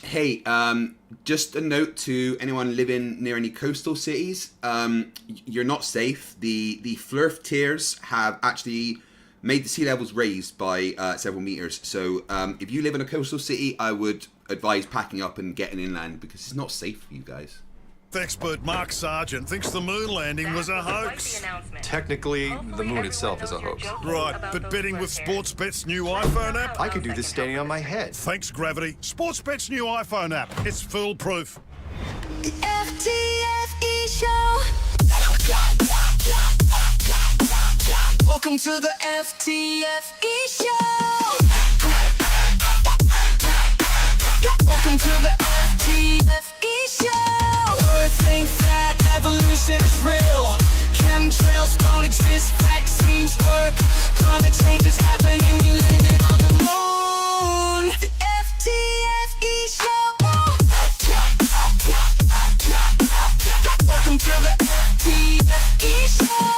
Hey, just a note to anyone living near any coastal cities. You're not safe. The Flerf tiers have actually made the sea levels raised by several meters. So if you live in a coastal city, I would advise packing up and getting inland because it's not safe for you guys. Expert Mark Sargent thinks the moon landing was a hoax. Technically, the moon itself is a hoax. Right, but betting with Sportsbet's new iPhone app? I could do this standing on my head. Thanks, Gravity. Sportsbet's new iPhone app. It's foolproof. The FTFE show. Welcome to the FTFE show. Welcome to the FTFE show. Earth thinks that evolution is real. Chemtrails don't exist, vaccines work. Climate change is happening, you landed on the moon. The FTFE show. Welcome to the FTFE show.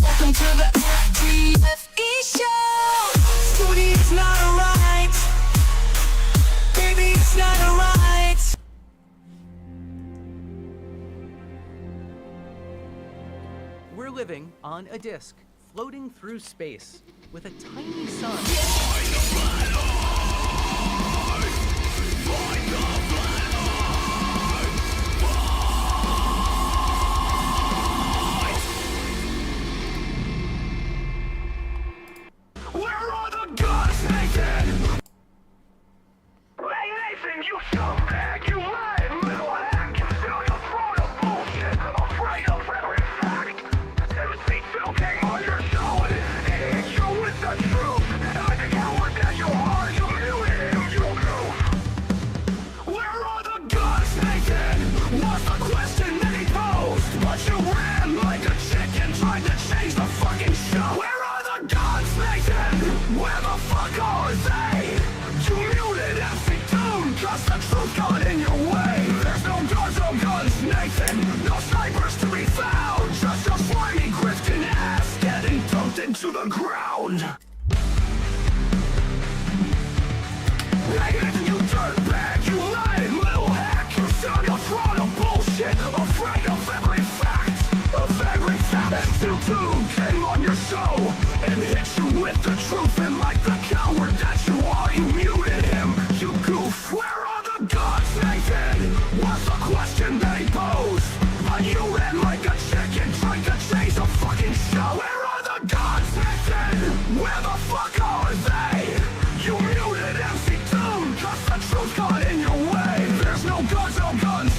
Welcome to the FTFE show. Study is not alright. Baby, it's not alright. We're living on a disk, floating through space, with a tiny sun. Where are the guns, Nathan? Hey, Nathan, you scumbag, you lying little hack. Still you're throwing a bullshit, afraid of every fact. Everything still came on your show, and it hit you with the truth. Like a coward that you are, you muted him, you goof. Where are the guns, Nathan? Was the question that he posed, but you ran like a chicken, trying to change the fucking show. Where are the guns, Nathan? Where the fuck are they? You muted MC Doom, cause the truth got in your way. There's no guns, Nathan. No snipers to be found. Just your slimy Christian ass getting dumped into the ground. Hey, Nathan, you dirtbag, you lying little hack. You sound your throne of bullshit, afraid of every fact. Of every fact. MC Doom came on your show and hit you with the truth, and like the coward that you are, you muted him, you goof. Where are the guns, Nathan? Was the question that he posed, but you ran like a chicken, trying to change the fucking show. Where are the guns, Nathan? Where the fuck are they? You muted MC Doom, cause the truth got in your way. There's no guns,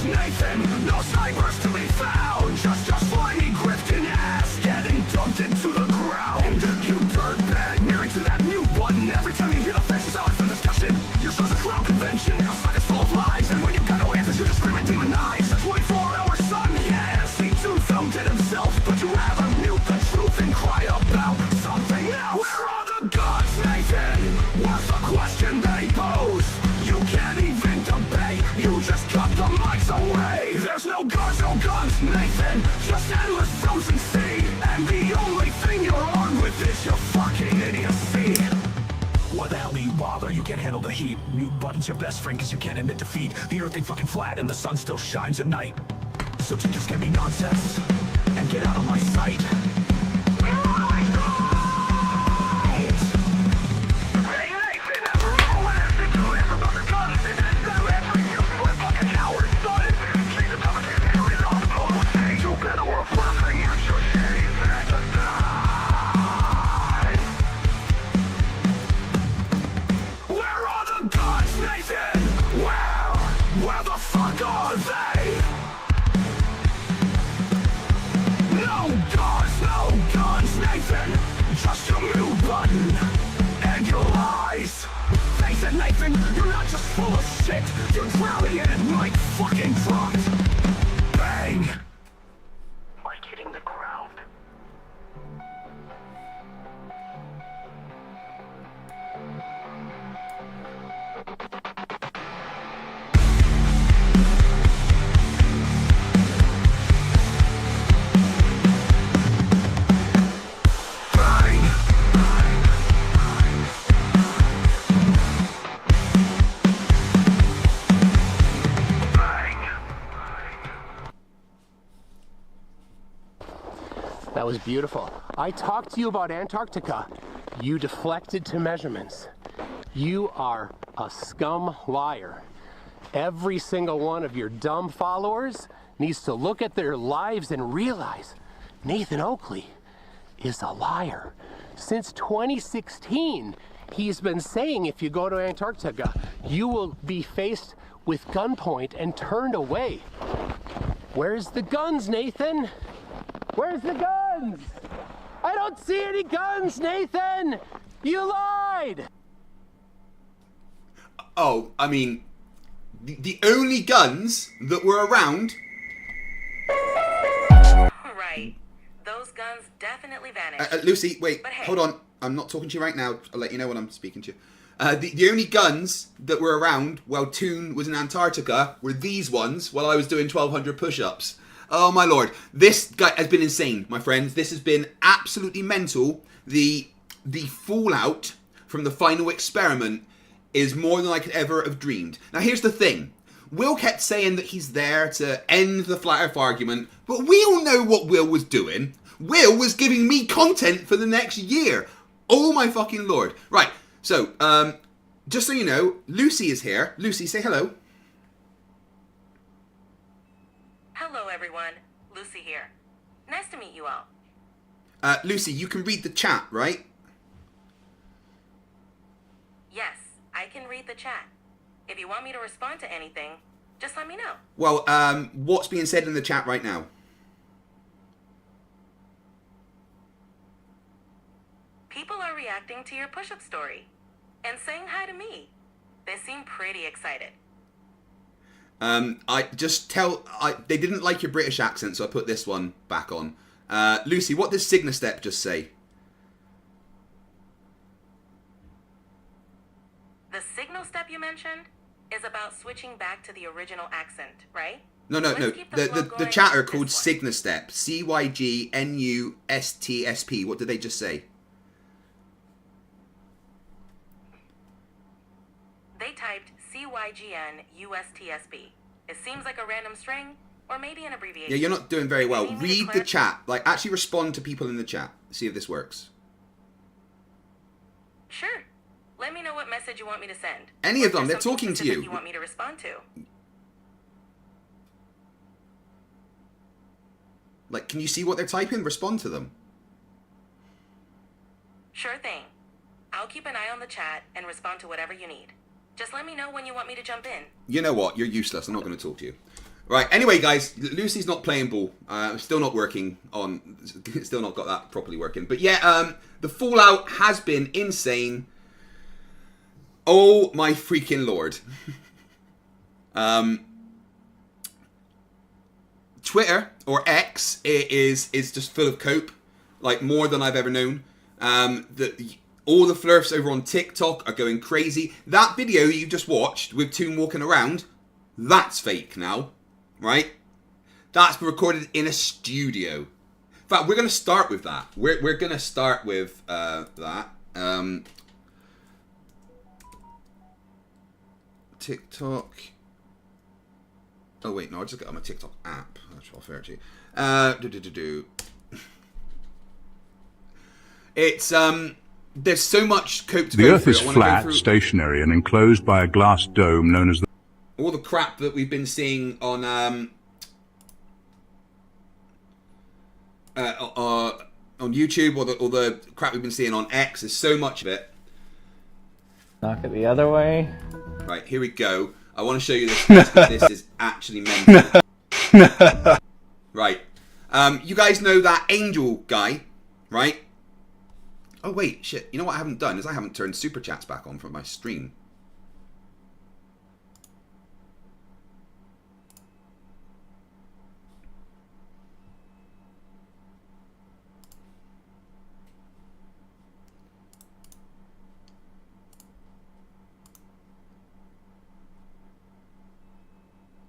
Nathan. No snipers to be found. Just your slimy grifting ass getting dumped into the ground. And you dirtbag, married to that mute button. Every time you hear the faces out for discussion, your show's a crowd convention. Your side is full of lies, and when you got no answers, you just scream and demonize. A 24-hour sun, yeah, MC Doom filmed it himself, but you rather mute the truth and cry about something else. Where are the guns, Nathan? What's the question they pose? You can't even debate, you just cut the mics away. There's no guns, Nathan. Just endless frozen sea, and the only thing you're armed with is your fucking idiocy. What the hell do you bother? You can't handle the heat. Mute button's your best friend cause you can't admit defeat. The earth ain't fucking flat and the sun still shines at night. So you just give me nonsense and get out of my sight. Where the fuck are they? No guns, Nathan. Just your mute button and your lies. Face it, Nathan, you're not just full of shit. You're drowning in it like fucking dropped. Bang. Like hitting the ground. was beautiful. I talked to you about Antarctica. You deflected to measurements. You are a scum liar. Every single one of your dumb followers needs to look at their lives and realize Nathan Oakley is a liar. Since 2016, he's been saying if you go to Antarctica, you will be faced with gunpoint and turned away. Where's the guns, Nathan? Where's the guns? I don't see any guns, Nathan! You lied! Oh, I mean, the only guns that were around... Right. Those guns definitely vanished. Lucy, wait, But hey. hold on. I'm not talking to you right now. I'll let you know when I'm speaking to you. The only guns that were around while Toon was in Antarctica were these ones while I was doing 1,200 push-ups. Oh my lord. This guy has been insane, my friends. This has been absolutely mental. The fallout from the final experiment is more than I could ever have dreamed. Now here's the thing. Will kept saying that he's there to end the flat earth argument, but we all know what Will was doing. Will was giving me content for the next year. Oh my fucking lord. Right, so, just so you know, Lucy is here. Lucy, say hello. Hello, everyone. Lucy here. Nice to meet you all. Lucy, you can read the chat, right? Yes, I can read the chat. If you want me to respond to anything, just let me know. Well, what's being said in the chat right now? People are reacting to your push-up story and saying hi to me. They seem pretty excited. They didn't like your British accent, so I put this one back on. Lucy, what does Signa Step just say? The signal step you mentioned is about switching back to the original accent, right? No. Let's keep the flow The going chatter with called this one. Signa Step. CYGNUSTSP. What did they just say? They typed CYGNUSTSB. It seems like a random string, or maybe an abbreviation. Yeah, you're not doing very well. Maybe need to Read the clarify- chat. Like, actually respond to people in the chat. See if this works. Sure. Let me know what message you want me to send. Any Or of them, if they're there's something talking to specific you. You want me to respond to? Like, can you see what they're typing? Respond to them. Sure thing. I'll keep an eye on the chat and respond to whatever you need. Just let me know when you want me to jump in. You know what? You're useless. I'm not going to talk to you. Right. Anyway, guys, Lucy's not playing ball. Still not working on. Still not got that properly working. But yeah, the fallout has been insane. Oh my freaking lord. Twitter or X is just full of cope, like more than I've ever known. All the Flerfs over on TikTok are going crazy. That video you just watched with Toon walking around, that's fake now, right? That's recorded in a studio. In fact, we're going to start with that. We're going to start with that. TikTok. Oh wait, no, I just got on my TikTok app. That's all fair to you. It's there's so much cope to The go Earth through. is I wanna go flat, through stationary, and enclosed by a glass dome known as the... all the crap that we've been seeing on YouTube, or the crap we've been seeing on X. There's so much of it. Knock it the other way. Right, here we go. I want to show you this because this is actually mental. Right. You guys know that Angel guy, right? Oh, wait, shit. You know what I haven't done is I haven't turned Super Chats back on from my stream.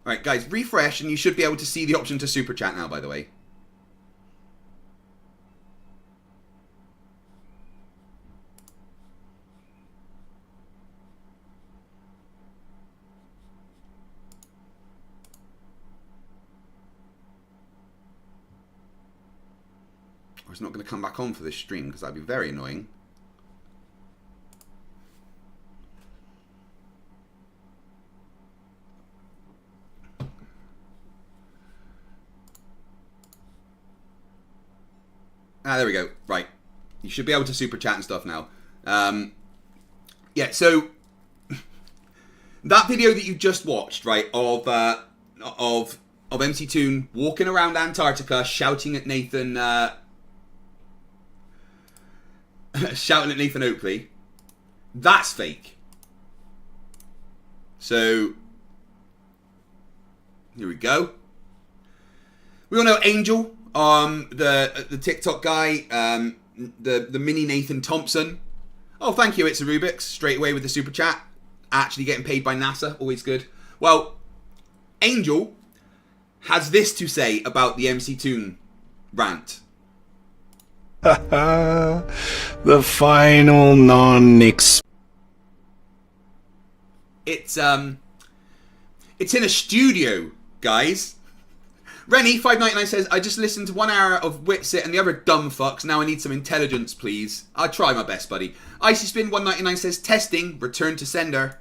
Alright, guys, refresh and you should be able to see the option to Super Chat now, by the way. Or it's not going to come back on for this stream, because that'd be very annoying. Ah, there we go. Right. You should be able to super chat and stuff now. Yeah, so that video that you just watched, right, of MC Toon walking around Antarctica shouting at Nathan shouting at Nathan Oakley, that's fake. So here we go. We all know Angel, the TikTok guy, the mini Nathan Thompson. Oh, thank you, it's a Rubik's, straight away with the super chat. Actually getting paid by NASA, always good. Well, Angel has this to say about the MC Toon rant. The final non-ex. It's in a studio, guys. Rennie599 says, I just listened to 1 hour of Witsit and the other dumb fucks. Now I need some intelligence, please. I'll try my best, buddy. Icy Spin 199 says, testing, return to sender.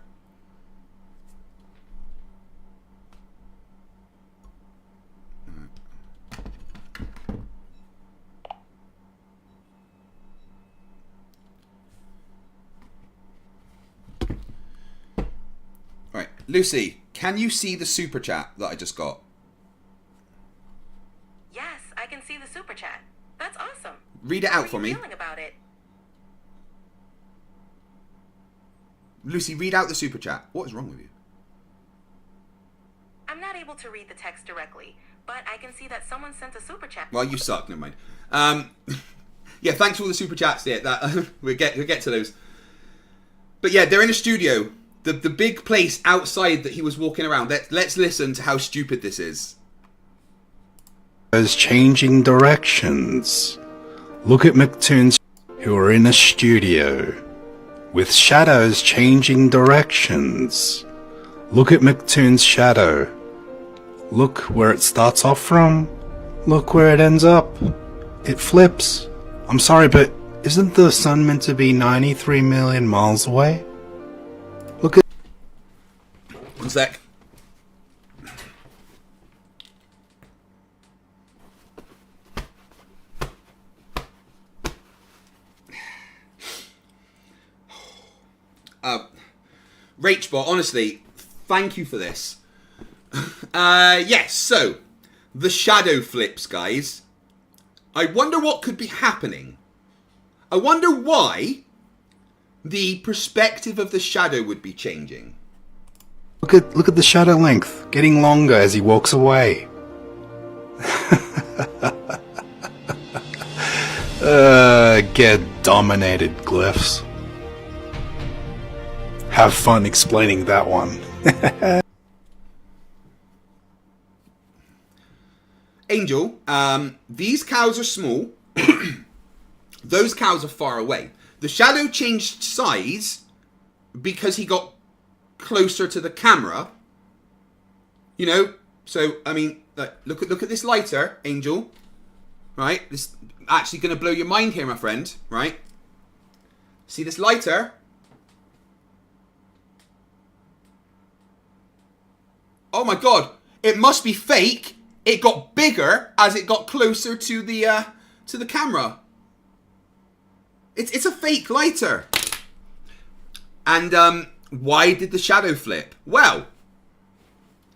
Right, Lucy, can you see the super chat that I just got? Yes, I can see the super chat. That's awesome. Read it out for me. How are you feeling about it? Lucy, read out the super chat. What is wrong with you? I'm not able to read the text directly, but I can see that someone sent a super chat. Well, you suck. Never mind. Yeah, thanks for all the super chats there. That we'll get to those. But yeah, they're in a studio. The big place outside that he was walking around. Let's listen to how stupid this is. Is changing directions. Look at McToons who are in a studio with shadows changing directions. Look at McToon's shadow. Look where it starts off from. Look where it ends up. It flips. I'm sorry, but isn't the sun meant to be 93 million miles away? Look at... One sec. Rachbot, honestly, thank you for this. Yes, so, the shadow flips, guys. I wonder what could be happening. I wonder why the perspective of the shadow would be changing. Look at the shadow length getting longer as he walks away. Get dominated, Glyphs. Have fun explaining that one. Angel, these cows are small. Those cows are far away. The shadow changed size because he got closer to the camera. You know, so I mean, look at this lighter, Angel. Right, this actually going to blow your mind here, my friend. Right, see this lighter? Oh my god, it must be fake. It got bigger as it got closer to the camera. It's a fake lighter. And why did the shadow flip? Well,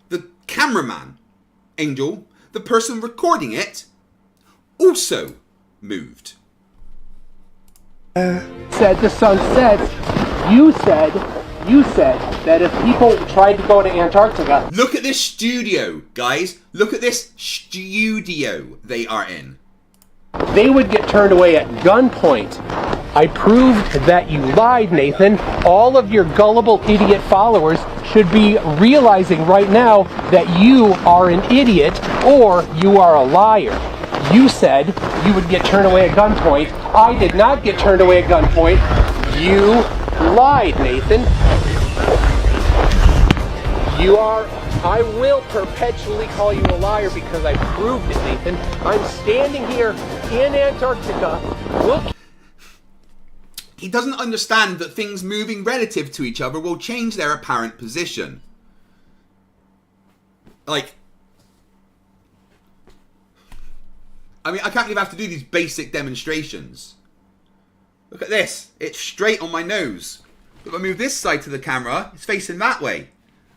the cameraman, Angel, the person recording it, also moved. Said the sun sets. You said that if people tried to go to Antarctica... Look at this studio, guys. Look at this studio they are in. They would get turned away at gunpoint. I proved that you lied, Nathan. All of your gullible idiot followers should be realizing right now that you are an idiot or you are a liar. You said you would get turned away at gunpoint. I did not get turned away at gunpoint. You lied, Nathan. You are I will perpetually call you a liar because I proved it, Nathan. I'm standing here in Antarctica. Look. He doesn't understand that things moving relative to each other will change their apparent position. Like, I mean, I can't believe I have to do these basic demonstrations. Look at this. It's straight on my nose. If I move this side to the camera, it's facing that way.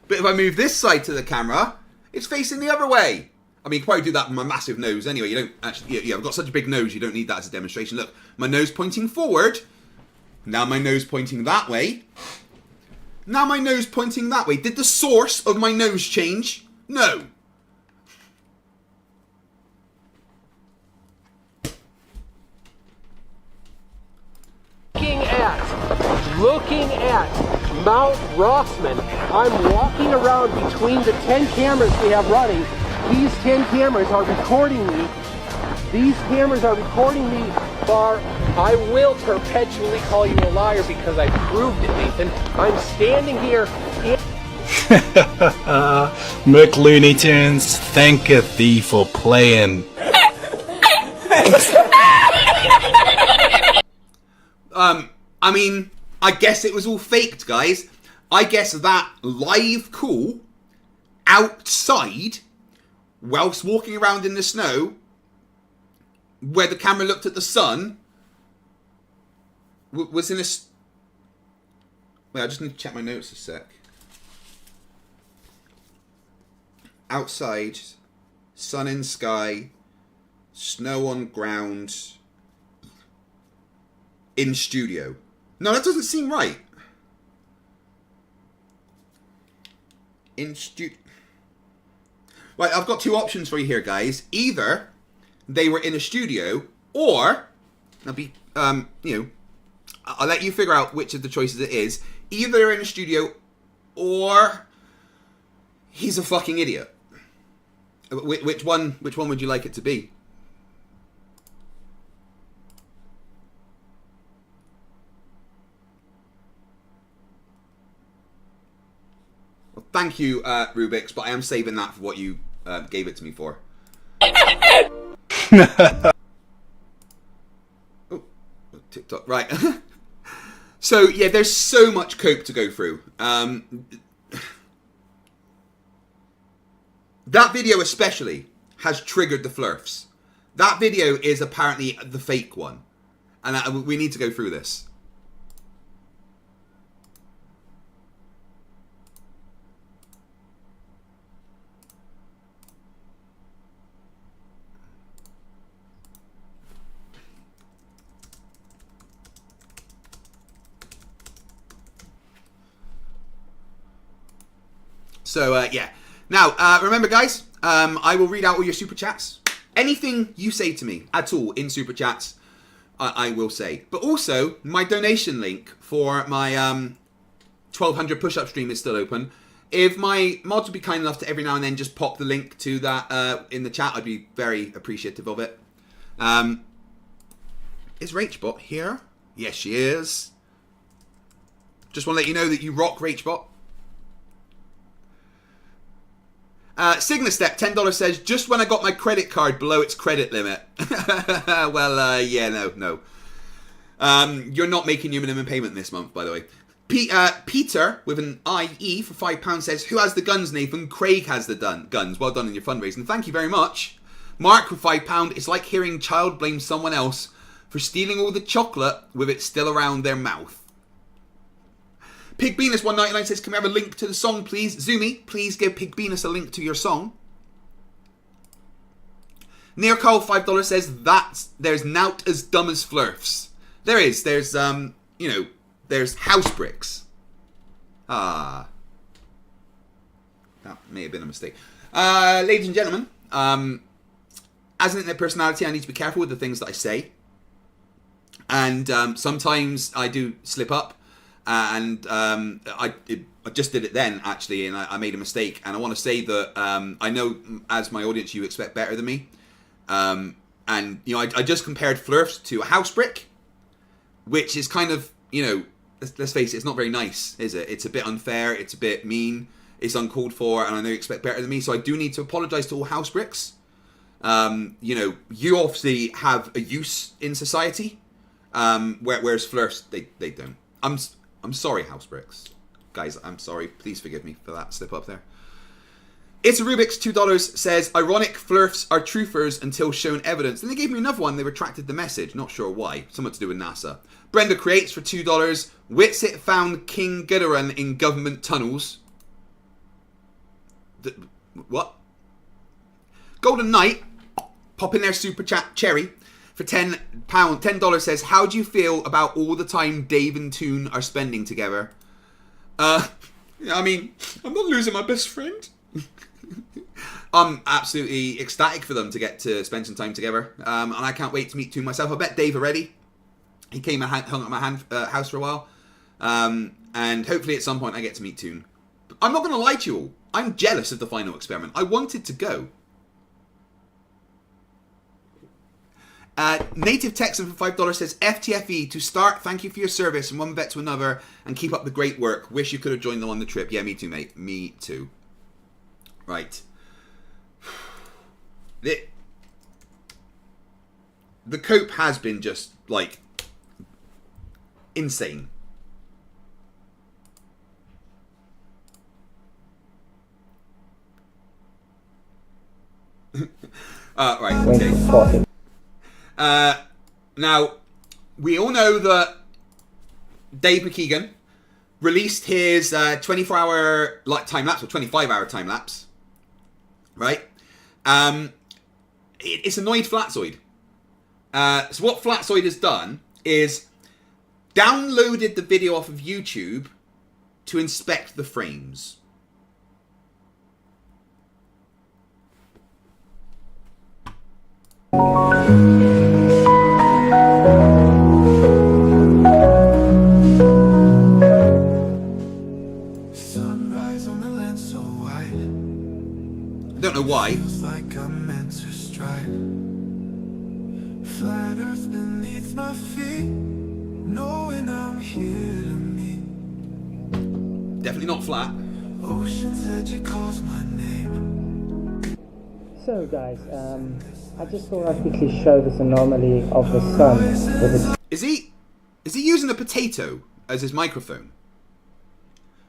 But if I move this side to the camera, it's facing the other way. I mean, you can probably do that with my massive nose anyway. You don't actually... Yeah, I've got such a big nose, you don't need that as a demonstration. Look, my nose pointing forward. Now my nose pointing that way. Now my nose pointing that way. Did the source of my nose change? No. Looking at Mount Rossman. I'm walking around between the 10 cameras we have running. These 10 cameras are recording me. These cameras are recording me. I will perpetually call you a liar because I proved it, Nathan. I'm standing here in... McLooney Tunes, thanketh thee for playing. I mean, I guess it was all faked, guys. I guess that live call outside whilst walking around in the snow where the camera looked at the sun was in a... Wait, I just need to check my notes a sec. Outside, sun in sky, snow on ground, in studio. No, that doesn't seem right. Right, I've got two options for you here, guys. Either they were in a studio, or I'll let you figure out which of the choices it is. Either they're in a studio, or he's a fucking idiot. Which one would you like it to be? Well, thank you, Rubik's, but I am saving that for what you gave it to me for. Oh, TikTok, right. So, yeah, there's so much cope to go through. That video especially has triggered the Flerfs. That video is apparently the fake one. And we need to go through this. So, yeah. Now, remember, guys, I will read out all your super chats. Anything you say to me at all in super chats, I will say. But also, my donation link for my 1200 push-up stream is still open. If my mods would be kind enough to every now and then just pop the link to that in the chat, I'd be very appreciative of it. Is Rachbot here? Yes, she is. Just want to let you know that you rock, Rachbot. Signastep, $10 says, just when I got my credit card below its credit limit. Well, yeah, no. You're not making your minimum payment this month, by the way. Peter, with an IE for £5 says, who has the guns, Nathan? Craig has the guns. Well done in your fundraising. Thank you very much. Mark with £5, it's like hearing child blame someone else for stealing all the chocolate with it still around their mouth. Pig Venus 199 says, can we have a link to the song, please? Zumi, please give Pig Venus a link to your song. Near Carl $5 says, there's nout as dumb as Flerfs. There is. There's, there's house bricks. That may have been a mistake. Ladies and gentlemen, as an internet personality, I need to be careful with the things that I say. And sometimes I do slip up. And I just did it then, actually, and I made a mistake. And I want to say that I know, as my audience, you expect better than me. And, I just compared Flerfs to a house brick, which is kind of, let's face it, it's not very nice, is it? It's a bit unfair, it's a bit mean. it's uncalled for, and I know you expect better than me, so I do need to apologise to all house bricks. You know, you obviously have a use in society, whereas Flerfs, they don't. I'm sorry, house bricks. Guys, I'm sorry. Please forgive me for that slip up there. It's a Rubik's $2 says, ironic Flerfs are truthers until shown evidence. Then they gave me another one. They retracted the message. Not sure why. Something to do with NASA. Brenda creates for $2. Witsit found King Ghidorah in government tunnels. What? Golden Knight, pop in their super chat cherry for £10. $10 says, how do you feel about all the time Dave and Toon are spending together? I mean, I'm not losing my best friend. I'm absolutely ecstatic for them to get to spend some time together. And I can't wait to meet Toon myself. I bet Dave already. He came and hung at my house for a while. And hopefully at some point I get to meet Toon. But I'm not going to lie to you all. I'm jealous of the final experiment. I wanted to go. Native Texan for $5 says, FTFE to start, thank you for your service from one vet to another and keep up the great work. Wish you could have joined them on the trip. Yeah, me too, mate. Me too. Right. The cope has been just, like, insane. Right, okay. Now, we all know that Dave McKeegan released his 24-hour time lapse, or 25-hour time lapse, right? It's annoyed Flatzoid. So what Flatzoid has done is downloaded the video off of YouTube to inspect the frames. Sunrise on the land so white. I don't know why. Feels like I'm meant to strike. Flat earth beneath my feet, knowing I'm here to meet. Definitely not flat. Ocean's edge, it calls my name. So guys, I just thought I'd quickly show this anomaly of the sun with its... Is he using a potato as his microphone?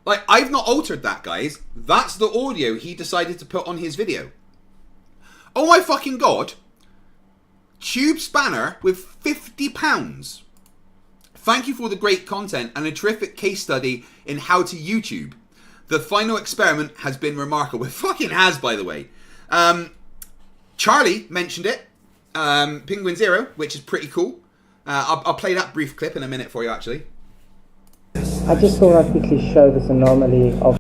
Like, I've not altered that, guys. That's the audio he decided to put on his video. Oh my fucking god. Tube Spanner with £50. Thank you for the great content and a terrific case study in how to YouTube. The final experiment has been remarkable. It fucking has, by the way. Charlie mentioned it. Penguin Zero, which is pretty cool. I'll play that brief clip in a minute for you, actually. I just thought I'd quickly show this anomaly of...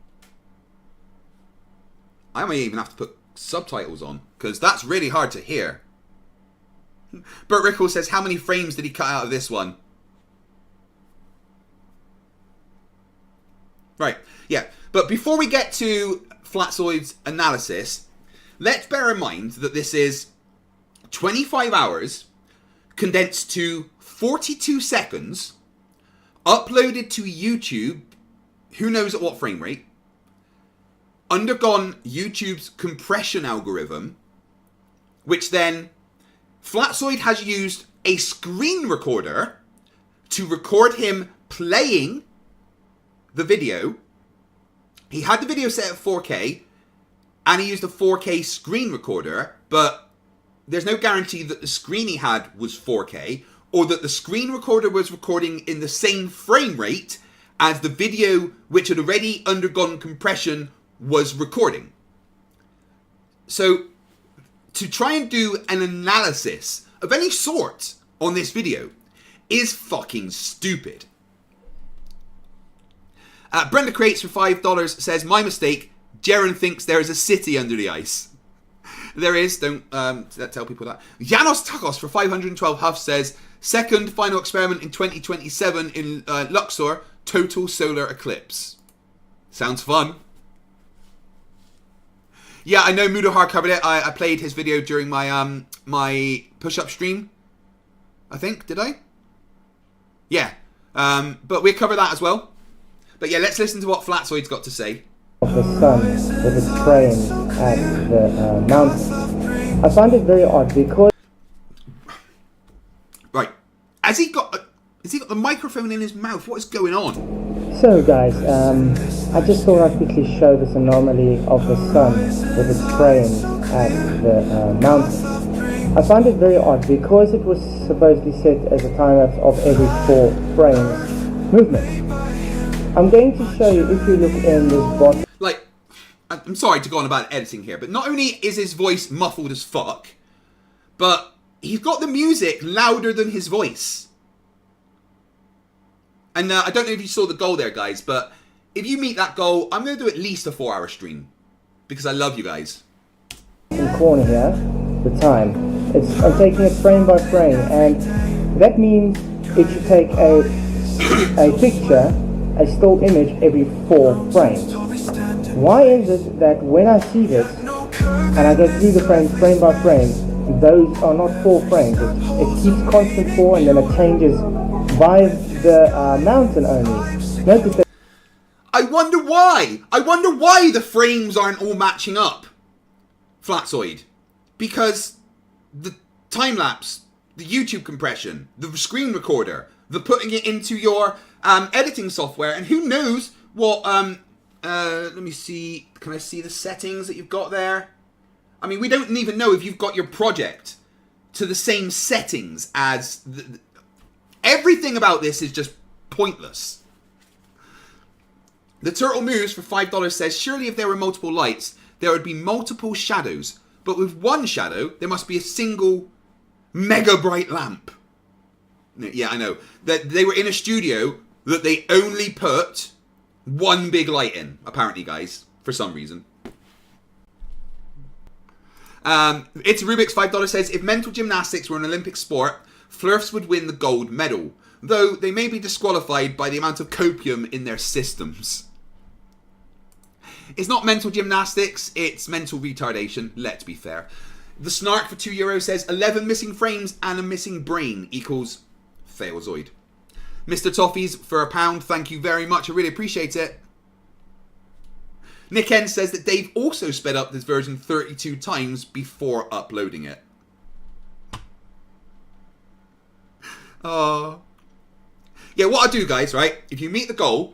I may even have to put subtitles on, because that's really hard to hear. Burt Rickles says, how many frames did he cut out of this one? Right, yeah. But before we get to Flatzoid's analysis, let's bear in mind that this is 25 hours condensed to 42 seconds, uploaded to YouTube, who knows at what frame rate, undergone YouTube's compression algorithm, which then Flatzoid has used a screen recorder to record him playing the video. He had the video set at 4K, and he used a 4K screen recorder, but there's no guarantee that the screen he had was 4K, or that the screen recorder was recording in the same frame rate as the video which had already undergone compression was recording. So, to try and do an analysis of any sort on this video is fucking stupid. Brenda Creates for $5 says, my mistake, Jaren thinks there is a city under the ice. There is, don't tell people that. Janos Takos for 512 Huff says, second final experiment in 2027 in Luxor, total solar eclipse. Sounds fun. Yeah, I know Mudahar covered it. I played his video during my my push-up stream. I think, did I? Yeah. But we cover that as well. But yeah, let's listen to what Flatzoid's got to say. of the sun with its frames at the mountain. I find it very odd because... Right. Has he got the microphone in his mouth? What is going on? So guys, I just thought I'd quickly show this anomaly of the sun with its frames at the mountain. I find it very odd because it was supposedly set as a time-lapse of every 4 frames movement. I'm going to show you, if you look in this bottom... Like, I'm sorry to go on about editing here, but not only is his voice muffled as fuck, but he's got the music louder than his voice. And I don't know if you saw the goal there, guys, but if you meet that goal, I'm going to do at least a 4-hour stream. Because I love you guys. In the corner here, the time. I'm taking it frame by frame, and that means it should take a picture, a still image, every 4 frames. Why is it that when I see this, and I go through the frames frame by frame, those are not 4 frames? It keeps constant 4 and then it changes by the mountain only. Notice that. I wonder why! I wonder why the frames aren't all matching up. Flatsoid. Because the time-lapse, the YouTube compression, the screen recorder, the putting it into your editing software, and who knows what, let me see, can I see the settings that you've got there? I mean, we don't even know if you've got your project to the same settings as... Everything about this is just pointless. The Turtle Moves for $5 says, surely if there were multiple lights, there would be multiple shadows. But with one shadow, there must be a single mega bright lamp. Yeah, I know. That they were in a studio that they only put one big light in, apparently, guys, for some reason. It's Rubik's $5 says, if mental gymnastics were an Olympic sport, Flerfs would win the gold medal, though they may be disqualified by the amount of copium in their systems. It's not mental gymnastics, it's mental retardation, let's be fair. The Snark for €2 says, 11 missing frames and a missing brain equals Failzoid. Mr. Toffees for £1, thank you very much, I really appreciate it. Nick N says that Dave also sped up this version 32 times before uploading it. Yeah, what I'll do, guys, right? If you meet the goal,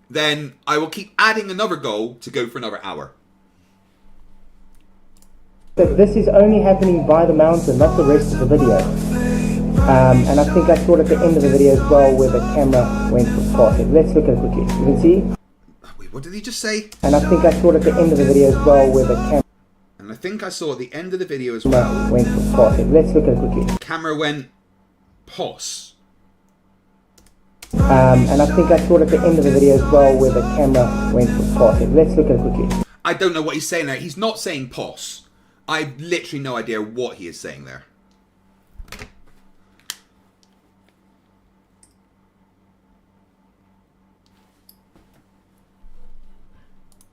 then I will keep adding another goal to go for another hour. But this is only happening by the mountain, not the rest of the video. And I think I saw it at the end of the video as well, where the camera went past it. Let's look at it quickly. You can see? Wait, what did he just say? And I think I saw it at the end of the video as well, where the camera... And I think I saw at the end of the video as well. Went past it. Let's look at it quickly. Camera went... pause. And I think I saw it at the end of the video as well, where the camera went past it. Let's look at it quickly. I don't know what he's saying there. He's not saying pause. I have literally no idea what he is saying there.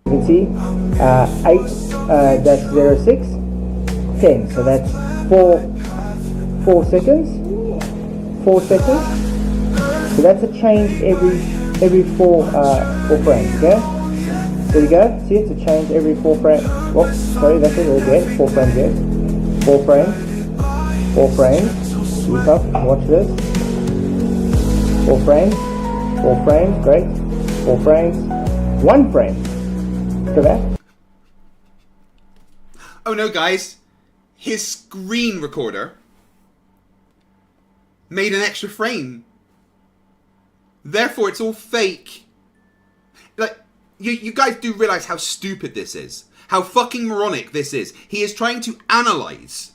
You can see 8-06 10. So that's 4 seconds. 4 seconds. So that's a change every 4 frames. Okay. There you go. See, it's a change every 4 frames. Whoops, sorry, that's a little bit. 4 frames, yes. 4 frames. 4 frames. Keep up. Watch this. 4 frames. 4 frames. Great. 4 frames. 1 frame. Look at that. Oh no, guys. His screen recorder made an extra frame. Therefore, it's all fake. Like, you guys do realize how stupid this is. How fucking moronic this is. He is trying to analyze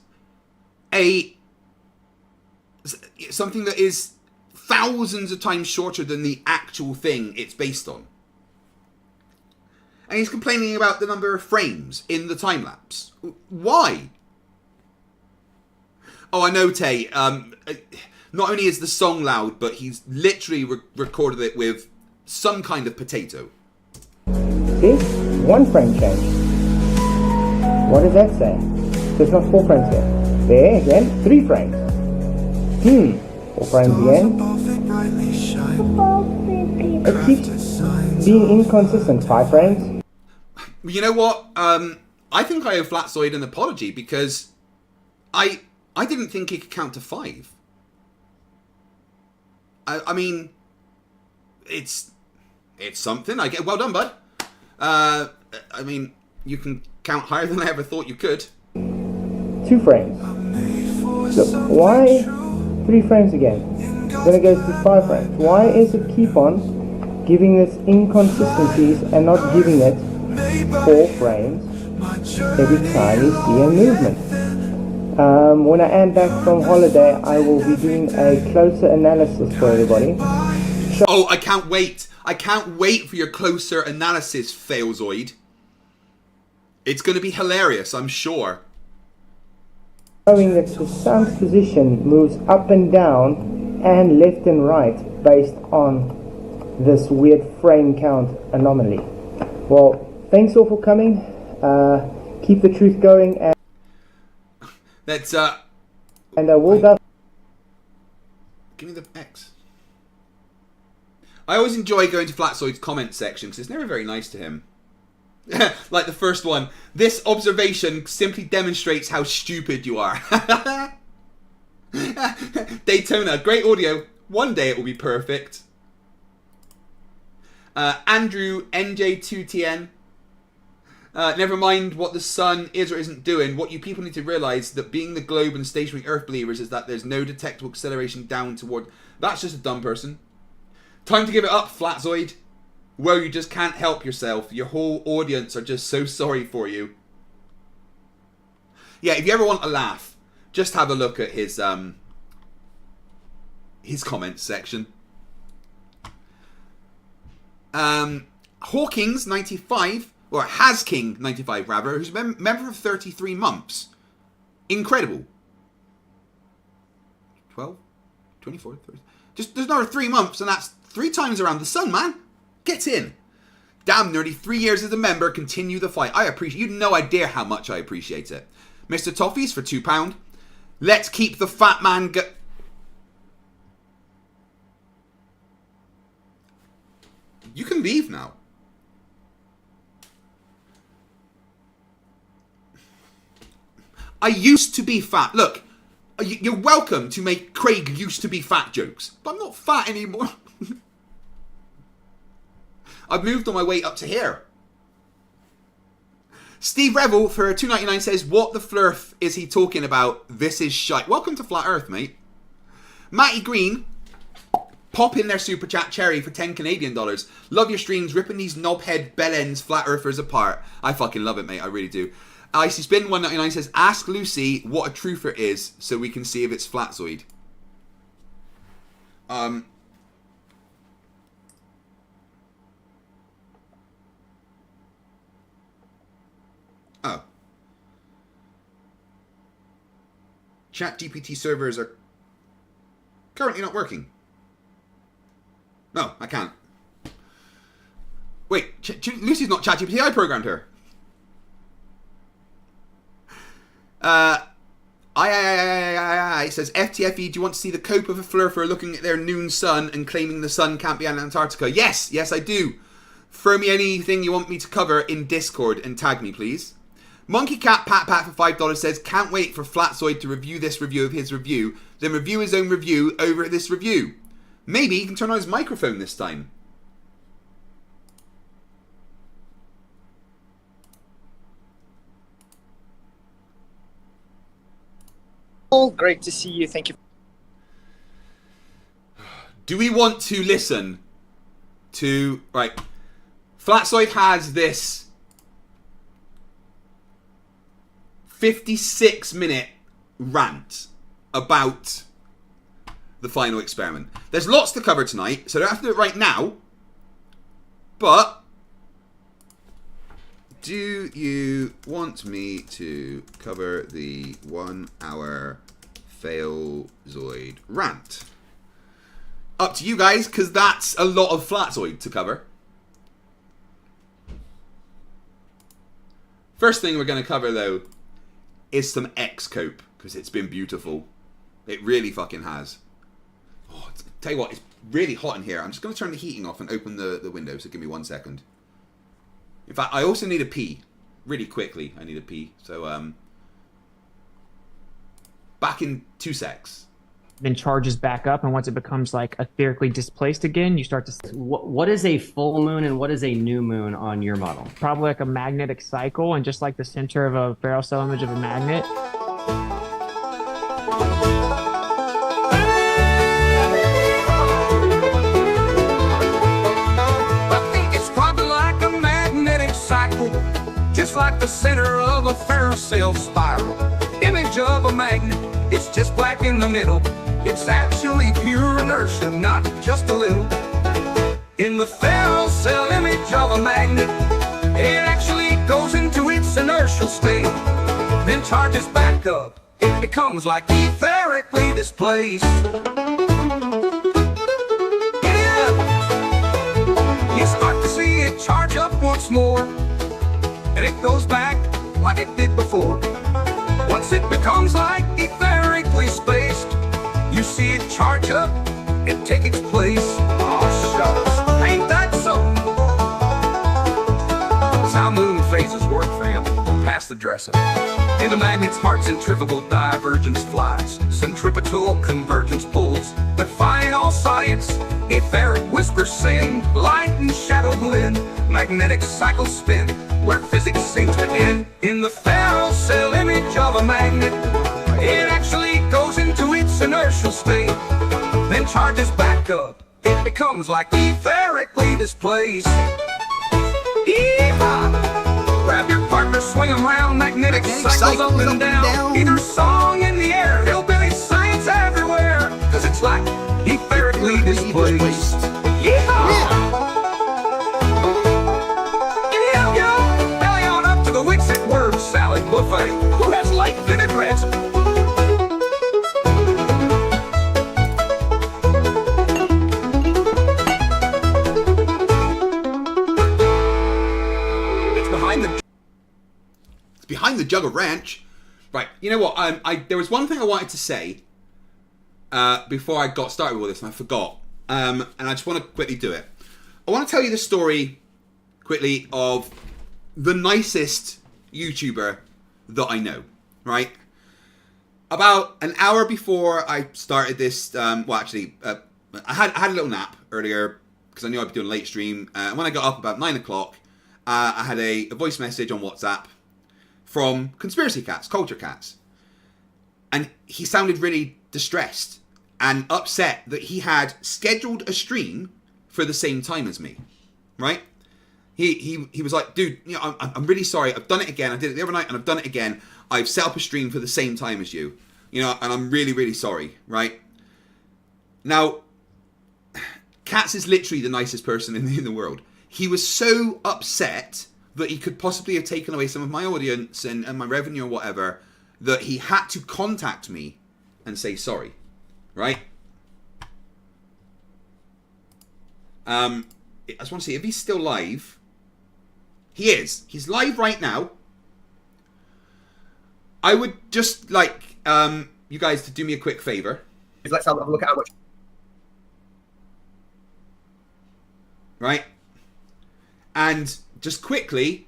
something that is thousands of times shorter than the actual thing it's based on. And he's complaining about the number of frames in the time-lapse. Why? Oh, I know, Tay. Not only is the song loud, but he's literally recorded it with some kind of potato. See? 1 frame change. What does that say? So it's not 4 frames there. There, again, 3 frames. 4 frames again. It keeps being inconsistent. 5 frames. You know what? I think I owe Flatzoid an apology because I didn't think he could count to 5. I mean, it's something. I get well done, bud. I mean, you can count higher than I ever thought you could. 2 frames. So why 3 frames again? Then it goes to 5 frames. Why is it keep on giving this inconsistencies and not giving it 4 frames every time you see a movement? When I am back from holiday, I will be doing a closer analysis for everybody. Oh, I can't wait. I can't wait for your closer analysis, Failzoid. It's going to be hilarious, I'm sure. Showing that the sun's position moves up and down and left and right based on this weird frame count anomaly. Well, thanks all for coming. Keep the truth going, and let's and I will go. Give me the X. I always enjoy going to Flatzoid's comment section because it's never very nice to him. Like the first one. This observation simply demonstrates how stupid you are. Daytona, great audio. One day it will be perfect. Andrew NJ2TN. Never mind what the sun is or isn't doing. What you people need to realise that being the globe and stationary Earth believers is that there's no detectable acceleration down toward. That's just a dumb person. Time to give it up, Flatzoid. Well, you just can't help yourself. Your whole audience are just so sorry for you. Yeah, if you ever want a laugh, just have a look at his comments section. Hawkins 95, or Hasking 95 rather, who's a member for 33 months. Incredible. 12, 24, 30. Just there's another 3 months, and that's 3 times around the sun, man. Get in. Damn, nearly 3 years as a member. Continue the fight. I appreciate. You've no idea how much I appreciate it. Mr. Toffees for £2. Let's keep the fat man go. You can leave now. I used to be fat. Look, you're welcome to make Craig used to be fat jokes, but I'm not fat anymore. I've moved on my weight up to here. Steve Revel for $2.99 says, what the flerf is he talking about? This is shite. Welcome to Flat Earth, mate. Matty Green, pop in their super chat cherry for 10 Canadian dollars. Love your streams, ripping these knobhead bellends flat earthers apart. I fucking love it, mate. I really do. Icy Spin 199 says, ask Lucy what a truther is so we can see if it's Flatzoid. Oh. ChatGPT servers are currently not working. No, I can't. Wait, Lucy's not ChatGPT, I programmed her. It says, FTFE, do you want to see the cope of a flerfer looking at their noon sun and claiming the sun can't be in Antarctica? Yes, yes I do. Throw me anything you want me to cover in Discord and tag me, please. Monkey Cat Pat Pat for $5 says, can't wait for Flatzoid to review this review of his review, then review his own review over this review. Maybe he can turn on his microphone this time. Oh, great to see you. Thank you. Do we want to listen to... Right. Flatzoid has this 56-minute rant about the final experiment. There's lots to cover tonight, so I don't have to do it right now. But do you want me to cover the 1 hour Failzoid rant? Up to you guys, because that's a lot of Flatzoid to cover. First thing we're going to cover, though, is some X-Cope, because it's been beautiful. It really fucking has. Oh, tell you what, it's really hot in here. I'm just going to turn the heating off and open the window, so give me 1 second. In fact, I also need a pee. Really quickly, I need a pee. So, back in 2 secs. Then charges back up, and once it becomes like etherically displaced again, you start to... What is a full moon and what is a new moon on your model? Probably like a magnetic cycle, and just like the center of a barrel cell image of a magnet. I think it's probably like a magnetic cycle, just like the center of a Flerf cell spiral. Image of a magnet, it's just black in the middle. It's actually pure inertia, not just a little. In the Flerf cell image of a magnet, it actually goes into its inertial state, then charges back up. It becomes like etherically displaced. Yeah, you start to see it charge up once more, and it goes back like it did before. Once it becomes like etherically spaced, you see it charge up and take its place. Oh, shucks, ain't that something? That's how moon phases work, fam. Pass the dresser. In the magnet's heart, centrifugal divergence flies, centripetal convergence pulls. Defying all science, etheric whispers sing, light and shadow blend, magnetic cycles spin, where physics seems to end. In the Flerf cell image of a magnet, it actually goes into its inertial state, then charges back up. It becomes like etherically displaced. Yeehaw! Grab your partner, swing around, magnetic cycles up and down. Either song in the air, hillbilly science everywhere, cause it's like etherically displaced. Yeehaw! Yeah, belly on up to the Wixit word salad buffet. Who has light vinaigrettes? Behind the jug of ranch. Right, you know what? There was one thing I wanted to say before I got started with this, and I forgot. And I just want to quickly do it. I want to tell you the story quickly of the nicest YouTuber that I know. Right? About an hour before I started this, I had a little nap earlier because I knew I'd be doing a late stream. And when I got up about 9 o'clock, I had a voice message on WhatsApp from Conspiracy Cats, Culture Cats. And he sounded really distressed and upset that he had scheduled a stream for the same time as me, right? He was like, dude, you know, I'm really sorry. I've done it again. I did it the other night and I've done it again. I've set up a stream for the same time as you, you know, and I'm really, really sorry, right? Now, Cats is literally the nicest person in the world. He was so upset that he could possibly have taken away some of my audience and my revenue or whatever, that he had to contact me and say sorry, right? I just want to see if he's still live. He is. He's live right now. I would just like you guys to do me a quick favor. Let's have a look at how much. Right? And just quickly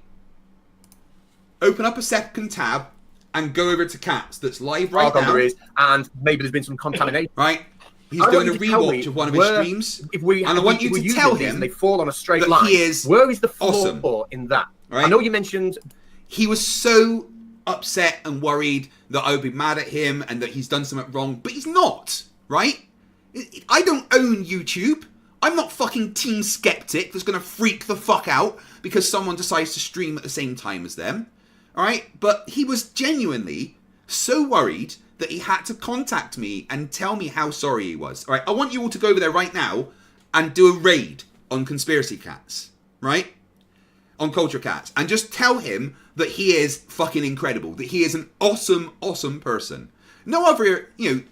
open up a second tab and go over to Cats that's live right now. There is, and maybe there's been some contamination. Right? He's doing a rewatch of one of his streams. And I want you to tell him they fall on a straight that line. he is Where is the flaw awesome in that? Right? I know you mentioned he was so upset and worried that I would be mad at him and that he's done something wrong, but he's not, right? I don't own YouTube. I'm not fucking Team Skeptic that's going to freak the fuck out because someone decides to stream at the same time as them. Alright? But he was genuinely so worried that he had to contact me and tell me how sorry he was. Alright? I want you all to go over there right now and do a raid on Conspiracy Cats. Right? On Culture Cats. And just tell him that he is fucking incredible. That he is an awesome, awesome person. No other, you know...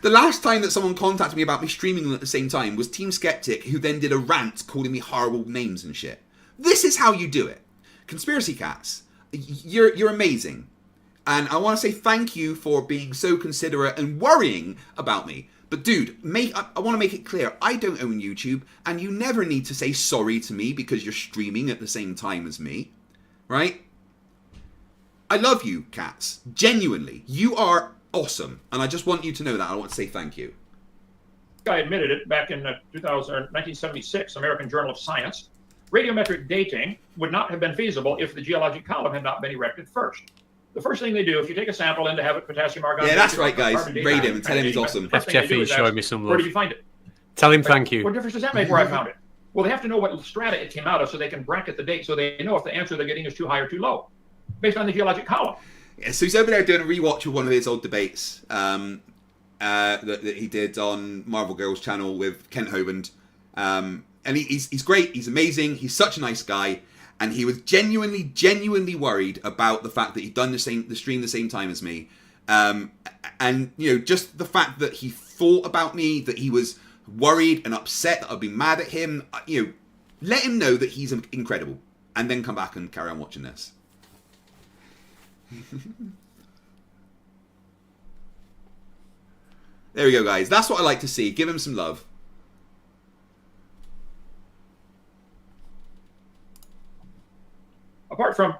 The last time that someone contacted me about me streaming them at the same time was Team Skeptic, who then did a rant calling me horrible names and shit. This is how you do it. Conspiracy Cats, you're amazing. And I want to say thank you for being so considerate and worrying about me. But dude, I want to make it clear, I don't own YouTube, and you never need to say sorry to me because you're streaming at the same time as me, right? I love you, cats. Genuinely. You are awesome, and I just want you to know that. I want to say thank you. I admitted it back in 1976, American Journal of Science. Radiometric dating would not have been feasible if the geologic column had not been erected first. The first thing they do, if you take a sample and to have it potassium argon... Yeah, that's right, guys. Rate him and tell him he's awesome. FTFE is showing me some love. Where did you find it? Tell him thank you. What difference does that make where I found it? Well, they have to know what strata it came out of so they can bracket the date so they know if the answer they're getting is too high or too low, based on the geologic column. Yeah, so he's over there doing a rewatch of one of his old debates that he did on Marvel Girls channel with Kent Hovind. And he's great. He's amazing. He's such a nice guy. And he was genuinely worried about the fact that he'd done the stream the same time as me. And, you know, just the fact that he thought about me, that he was worried and upset that I'd be mad at him, you know, let him know that he's incredible. And then come back and carry on watching this. There we go, guys. That's what I like to see. Give him some love. Apart from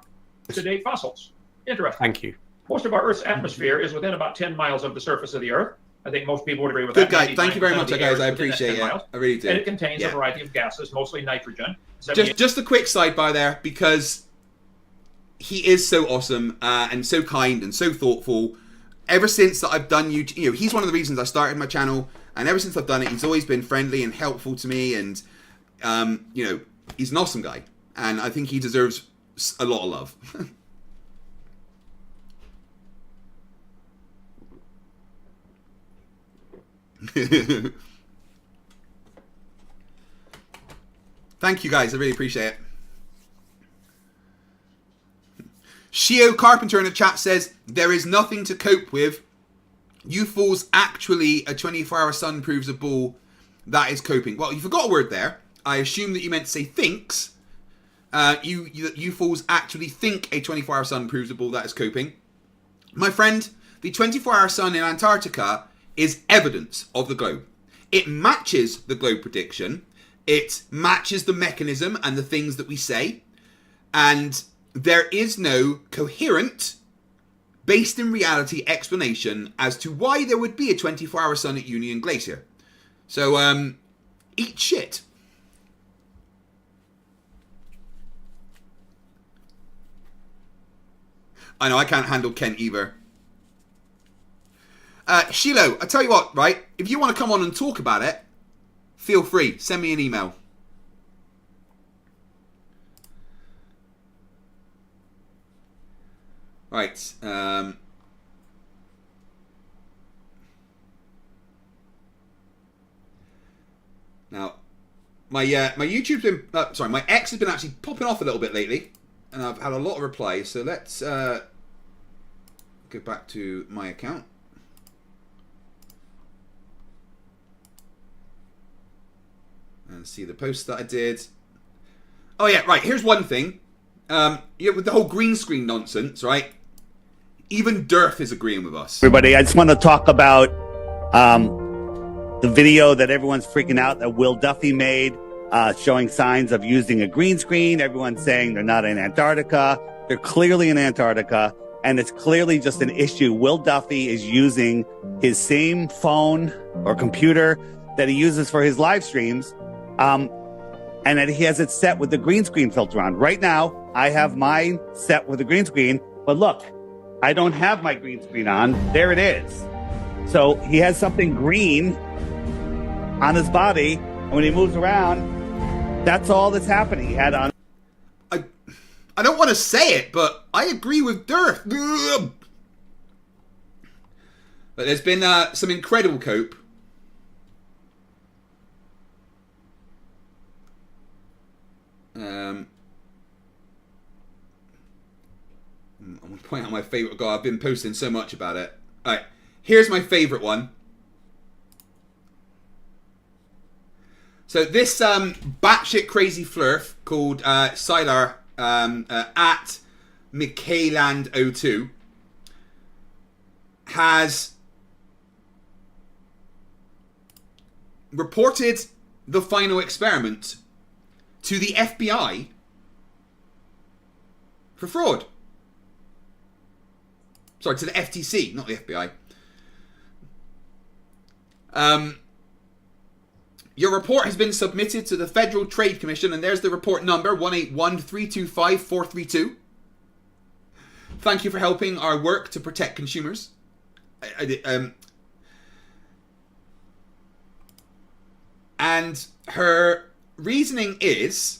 to-date fossils. Interesting. Thank you. Most of our Earth's atmosphere is within about 10 miles of the surface of the Earth. I think most people would agree with that. Good guy. Thank you very much, guys. I appreciate it. I really do. And it contains a variety of gases, mostly nitrogen. Just a quick sidebar there, because he is so awesome and so kind and so thoughtful. Ever since that I've done YouTube, you know, he's one of the reasons I started my channel, and ever since I've done it, he's always been friendly and helpful to me, and you know, he's an awesome guy, and I think he deserves a lot of love. Thank you, guys. I really appreciate it. Shio Carpenter in the chat says, there is nothing to cope with. You fools, actually a 24-hour sun proves a bull. That is coping. Well, you forgot a word there. I assume that you meant to say thinks. You fools actually think a 24-hour sun proves a bull. That is coping. My friend, the 24-hour sun in Antarctica is evidence of the globe. It matches the globe prediction. It matches the mechanism and the things that we say. And there is no coherent, based in reality explanation as to why there would be a 24-hour sun at Union Glacier. So, eat shit. I know, I can't handle Kent either. Shiloh, I tell you what, right? If you want to come on and talk about it, feel free. Send me an email. Right. Now, my YouTube's been sorry, my X has been actually popping off a little bit lately, and I've had a lot of replies. So let's go back to my account. And see the post that I did. Oh yeah, right. Here's one thing. Yeah, with the whole green screen nonsense, right? Even Durf is agreeing with us. Everybody, I just want to talk about the video that everyone's freaking out that Will Duffy made, showing signs of using a green screen. Everyone's saying they're not in Antarctica. They're clearly in Antarctica, and it's clearly just an issue. Will Duffy is using his same phone or computer that he uses for his live streams, and that he has it set with the green screen filter on. Right now, I have mine set with the green screen, but look, I don't have my green screen on. There it is. So he has something green on his body, and when he moves around, that's all that's happening. He had on. I don't want to say it, but I agree with Durf. But there's been some incredible cope. I'm going to point out my favorite guy. I've been posting so much about it. Alright, here's my favorite one. So this batshit crazy flerf called Sylar at Michaeland02 has reported the final experiment to the FBI for fraud. Sorry, to the FTC, not the FBI. Your report has been submitted to the Federal Trade Commission, and there's the report number, 181325432. Thank you for helping our work to protect consumers. And her reasoning is,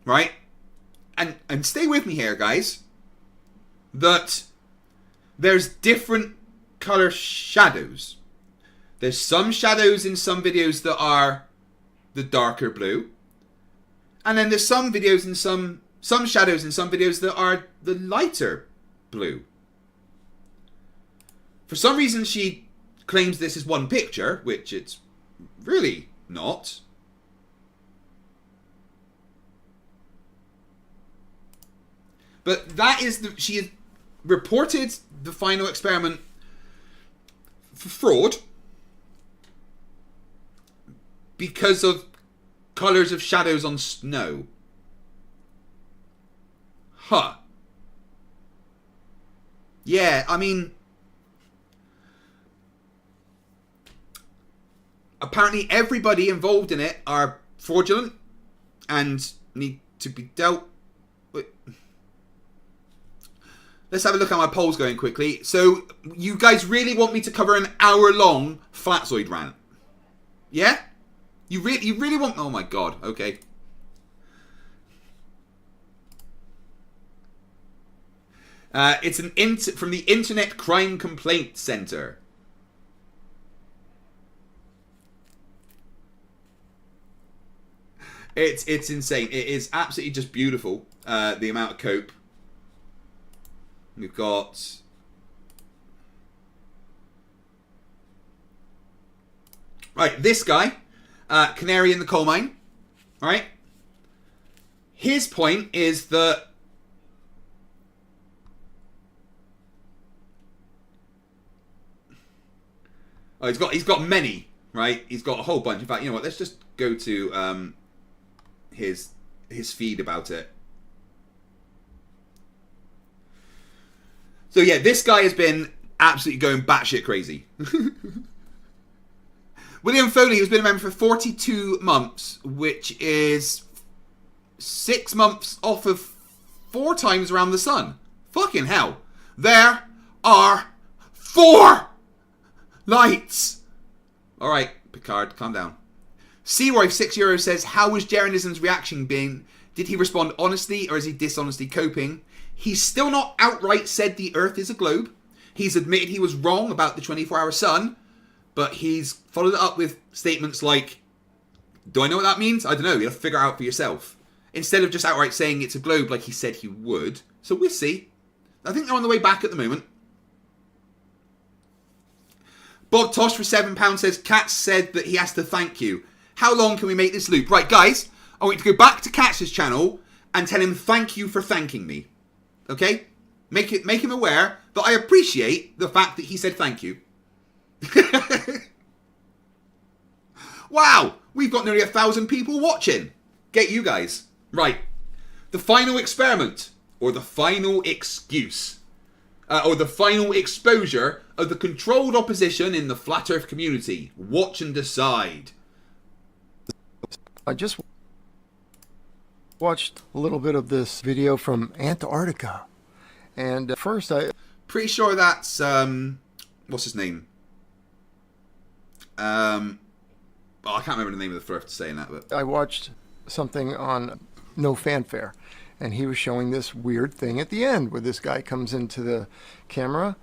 right, and stay with me here, guys, that there's different color shadows. There's some shadows in some videos that are the darker blue, and then there's some videos in some shadows in some videos that are the lighter blue. For some reason, she claims this is one picture, which it's really not. But that is she has reported the final experiment for fraud because of colors of shadows on snow. Huh. Yeah, I mean, apparently everybody involved in it are fraudulent and need to be dealt with. Let's have a look at my polls going quickly. So, you guys really want me to cover an hour-long Flatzoid rant? Yeah? You really want... Oh my god, okay. It's from the Internet Crime Complaint Center. It's insane. It is absolutely just beautiful, the amount of cope. We've got... Right, this guy, Canary in the Coal Mine, right? His point is that he's got many, right? He's got a whole bunch. In fact, you know what? Let's just go to his feed about it. So yeah, this guy has been absolutely going batshit crazy. William Foley has been a member for 42 months, which is 6 months off of 4 times around the sun. Fucking hell. There are 4 lights. Alright, Picard, calm down. Seawife €6 says, how was Jeranism's reaction being? Did he respond honestly or is he dishonestly coping? He's still not outright said the Earth is a globe. He's admitted he was wrong about the 24-hour sun, but he's followed it up with statements like, do I know what that means? I don't know. You'll have to figure it out for yourself. Instead of just outright saying it's a globe like he said he would. So we'll see. I think they're on the way back at the moment. Bob Tosh for £7 says, Katz said that he has to thank you. How long can we make this loop? Right, guys, I want you to go back to Katz's channel and tell him thank you for thanking me. Okay? Make him aware that I appreciate the fact that he said thank you. Wow, we've got nearly 1,000 people watching. Get you guys. Right. The final experiment, or the final excuse, or the final exposure of the controlled opposition in the Flat Earth community. Watch and decide. I just watched a little bit of this video from Antarctica, and first pretty sure that's what's his name? I can't remember the name of the Flerf saying that, but I watched something on No Fanfare, and he was showing this weird thing at the end where this guy comes into the camera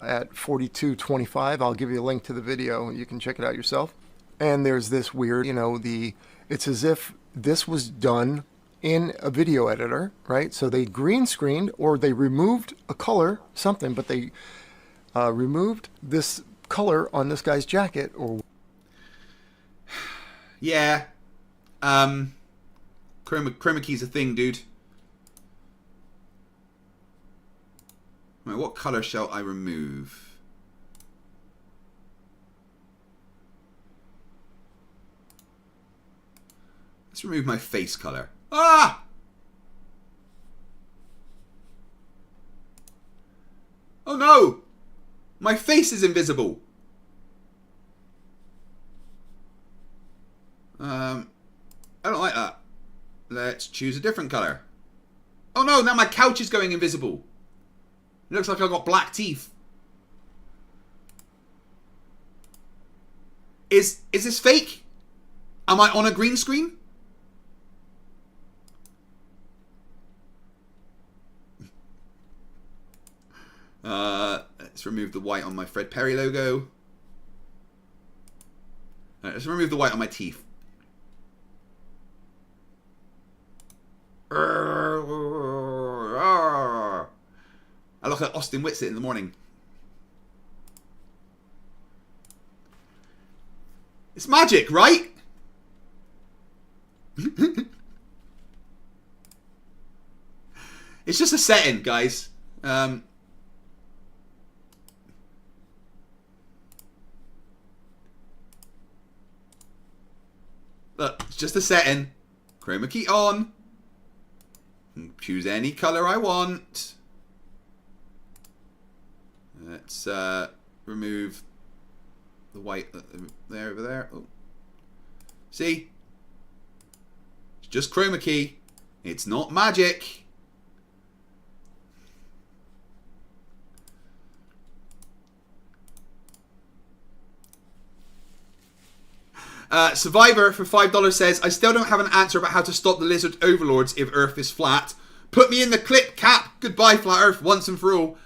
at 42:25. I'll give you a link to the video, you can check it out yourself. And there's this weird, you know, it's as if this was done in a video editor, right? So they green screened or they removed a color, something, but they removed this color on this guy's jacket. Or yeah, chroma key's a thing, dude. Right, what color shall I remove? Let's remove my face color. Ah! Oh no! My face is invisible. I don't like that. Let's choose a different color. Oh no, now my couch is going invisible. It looks like I've got black teeth. Is this fake? Am I on a green screen? Let's remove the white on my Fred Perry logo. Let's remove the white on my teeth. I look like Austin Whitsitt in the morning. It's magic, right? It's just a setting, guys. Look, it's just a setting. Chroma key on. Choose any color I want. Let's remove the white there over there. Oh. See? It's just chroma key. It's not magic. Survivor for $5 says, I still don't have an answer about how to stop the lizard overlords if Earth is flat. Put me in the clip, Cap. Goodbye, Flat Earth, once and for all.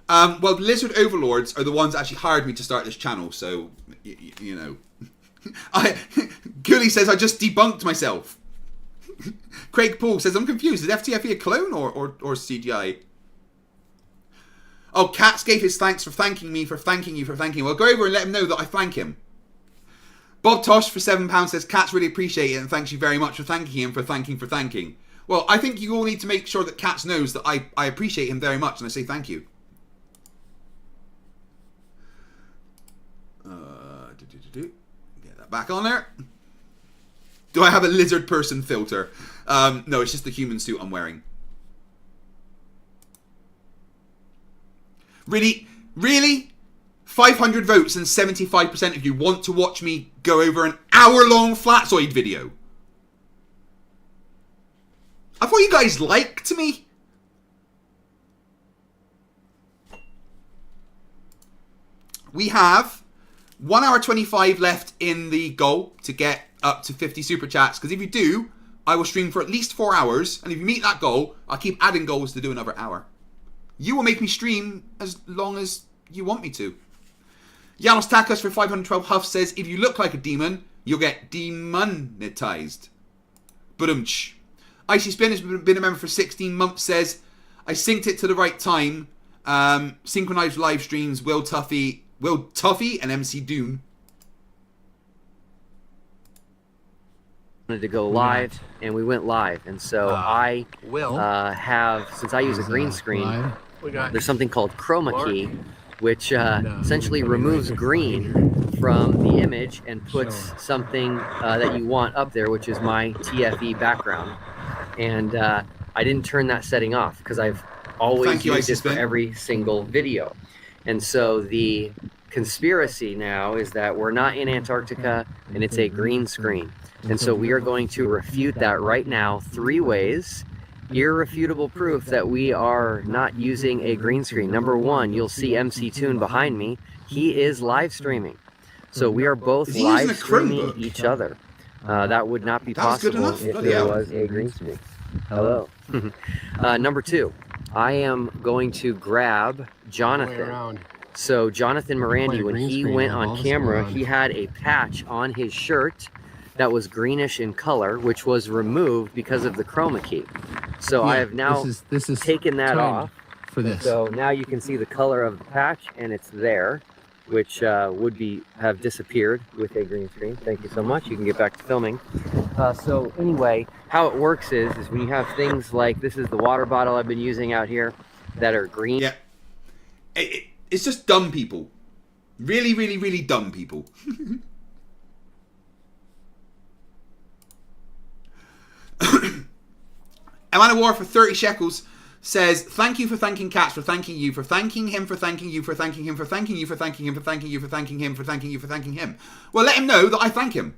Well, the lizard overlords are the ones that actually hired me to start this channel, so, you know. Ghoulie says, I just debunked myself. Craig Paul says, I'm confused. Is FTFE a clone or CGI? Oh, Katz gave his thanks for thanking me for thanking you for thanking. Well, go over and let him know that I thank him. Bob Tosh for £7 says, Katz really appreciate it and thanks you very much for thanking him for thanking. Well, I think you all need to make sure that Katz knows that I appreciate him very much and I say thank you. Get that back on there. Do I have a lizard person filter? No, it's just the human suit I'm wearing. Really? Really? 500 votes and 75% of you want to watch me go over an hour-long Flatzoid video. I thought you guys liked me. We have 1 hour 25 left in the goal to get up to 50 super chats. Because if you do, I will stream for at least 4 hours. And if you meet that goal, I'll keep adding goals to do another hour. You will make me stream as long as you want me to. Janos Takas for 512 Huff says, if you look like a demon, you'll get demonetized. Badumch. Icy Spin has been a member for 16 months, says, I synced it to the right time. Synchronized live streams, Will Tuffy and MC Dune. Wanted to go live, and we went live. And so I have, since I use a green screen, there's something called Chroma key, which essentially removes green from the image and puts something that you want up there, which is my TFE background. And I didn't turn that setting off because I've always used it for every single video. And so the conspiracy now is that we're not in Antarctica and it's a green screen. And so we are going to refute that right now 3 ways. Irrefutable proof that we are not using a green screen. Number 1, you'll see MC Toon behind me. He is live streaming. So we are both live streaming each other. That would not be possible if there was a green screen. Hello. Number 2, I am going to grab Jonathan. So Jonathan Morandi, when he went on camera, he had a patch on his shirt that was greenish in color, which was removed because of the chroma key. So I have now taken that off. For this. So now you can see the color of the patch, and it's there, which would have disappeared with a green screen. Thank you so much. You can get back to filming. So anyway, how it works is when you have things like, this is the water bottle I've been using out here that are green. Yeah. It's just dumb people. Really, really, really dumb people. A Man of War for 30 shekels says, thank you for thanking Cats, for thanking you, for thanking him, for thanking you, for thanking him, for thanking you, for thanking him, for thanking you, for thanking him, for thanking you, for thanking him. Well, let him know that I thank him.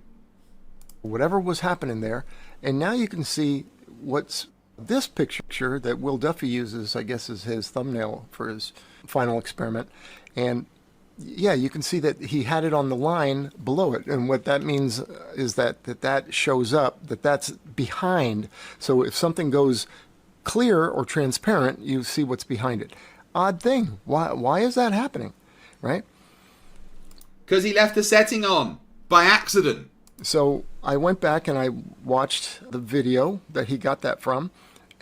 Whatever was happening there. And now you can see what's this picture that Will Duffy uses, I guess, is his thumbnail for his final experiment. And yeah, you can see that he had it on the line below it. And what that means is that shows up, that's behind. So if something goes clear or transparent, you see what's behind it. Odd thing. Why is that happening? Right? Because he left the setting on by accident. So I went back and I watched the video that he got that from.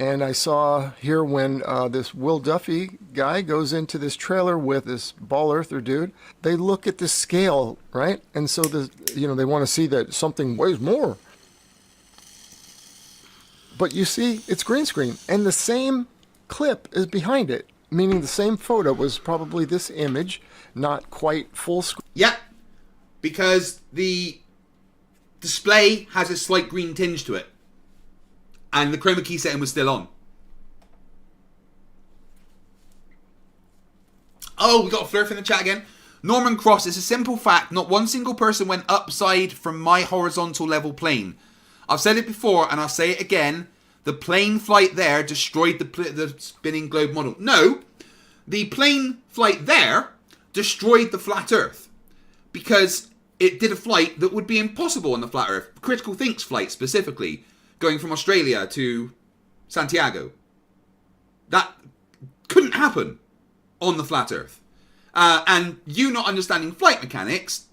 And I saw here when this Will Duffy guy goes into this trailer with this ball earther dude, they look at the scale, right? And so they want to see that something weighs more. But you see, it's green screen, and the same clip is behind it, meaning the same photo was probably this image, not quite full screen. Yeah, because the display has a slight green tinge to it, and the chroma key setting was still on. Oh, we got a Flerf in the chat again. Norman Cross, it's a simple fact. Not one single person went upside from my horizontal level plane. I've said it before, and I'll say it again. The plane flight there destroyed the spinning globe model. No, the plane flight there destroyed the flat Earth. Because it did a flight that would be impossible on the flat Earth. Critical Think's flight, specifically. Going from Australia to Santiago. That couldn't happen on the flat Earth. And you not understanding flight mechanics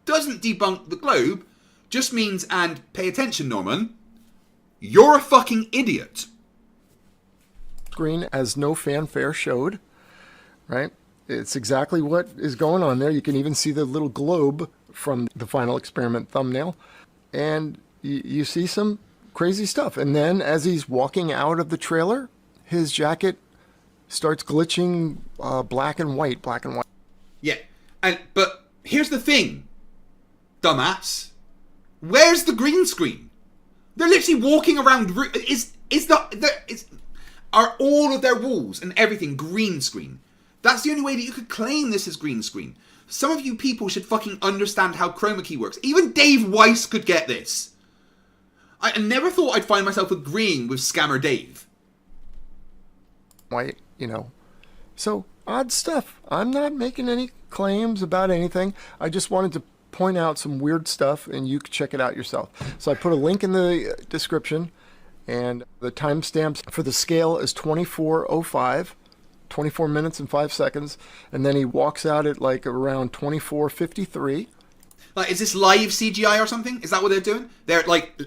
doesn't debunk the globe. Just means, and pay attention, Norman, you're a fucking idiot. Screen as no fanfare showed, right? It's exactly what is going on there. You can even see the little globe from the final experiment thumbnail. And you see some crazy stuff. And then as he's walking out of the trailer, his jacket starts glitching black and white. Yeah, but here's the thing, dumbass. Where's the green screen? They're literally walking around. Are all of their walls and everything green screen? That's the only way that you could claim this is green screen. Some of you people should fucking understand how chroma key works. Even Dave Weiss could get this. I never thought I'd find myself agreeing with Scammer Dave. White, So, odd stuff. I'm not making any claims about anything. I just wanted to point out some weird stuff, and you can check it out yourself. So I put a link in the description, and the timestamps for the scale is 24:05, 24 minutes and 5 seconds, and then he walks out at like around 24:53. Like, is this live CGI or something? Is that what they're doing? They're like,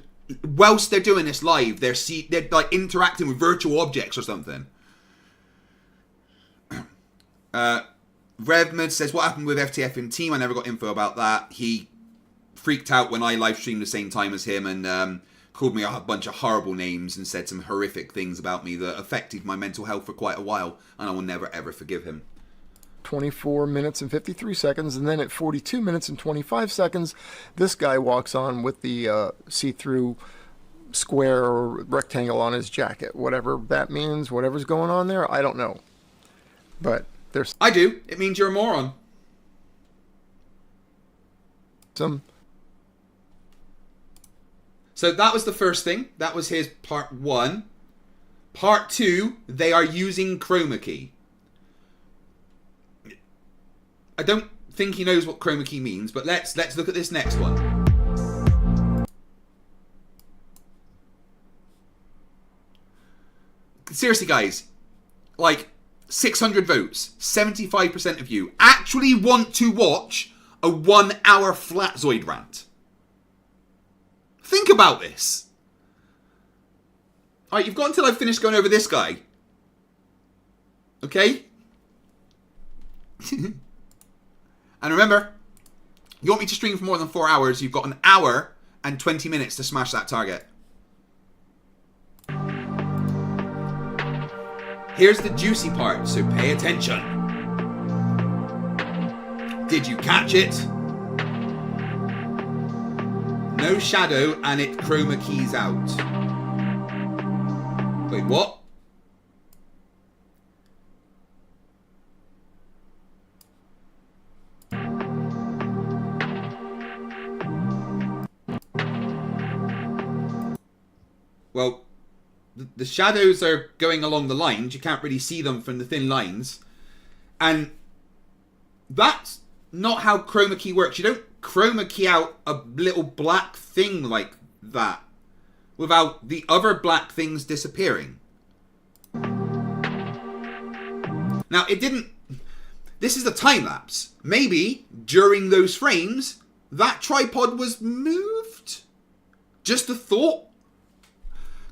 whilst they're doing this live, they're like interacting with virtual objects or something. Revmud says, what happened with FTF in team? I never got info about that. He freaked out when I live streamed the same time as him and called me a bunch of horrible names and said some horrific things about me that affected my mental health for quite a while, and I will never ever forgive him. 24 minutes and 53 seconds, and then at 42 minutes and 25 seconds, this guy walks on with the see-through square or rectangle on his jacket. Whatever that means, whatever's going on there, I don't know. But there's... I do. It means you're a moron. So that was the first thing. That was his part 1. Part 2, they are using chroma key. I don't think he knows what chroma key means, but let's look at this next one. Seriously, guys, like 600 votes, 75% of you actually want to watch a 1-hour Flatzoid rant. Think about this. Alright, you've got until I've finished going over this guy. Okay? And remember, you want me to stream for more than 4 hours, you've got an hour and 20 minutes to smash that target. Here's the juicy part, so pay attention. Did you catch it? No shadow and it chroma keys out. Wait, what? Well, the shadows are going along the lines. You can't really see them from the thin lines. And that's not how chroma key works. You don't chroma key out a little black thing like that without the other black things disappearing. Now, it didn't... This is a time lapse. Maybe during those frames, that tripod was moved. Just a thought.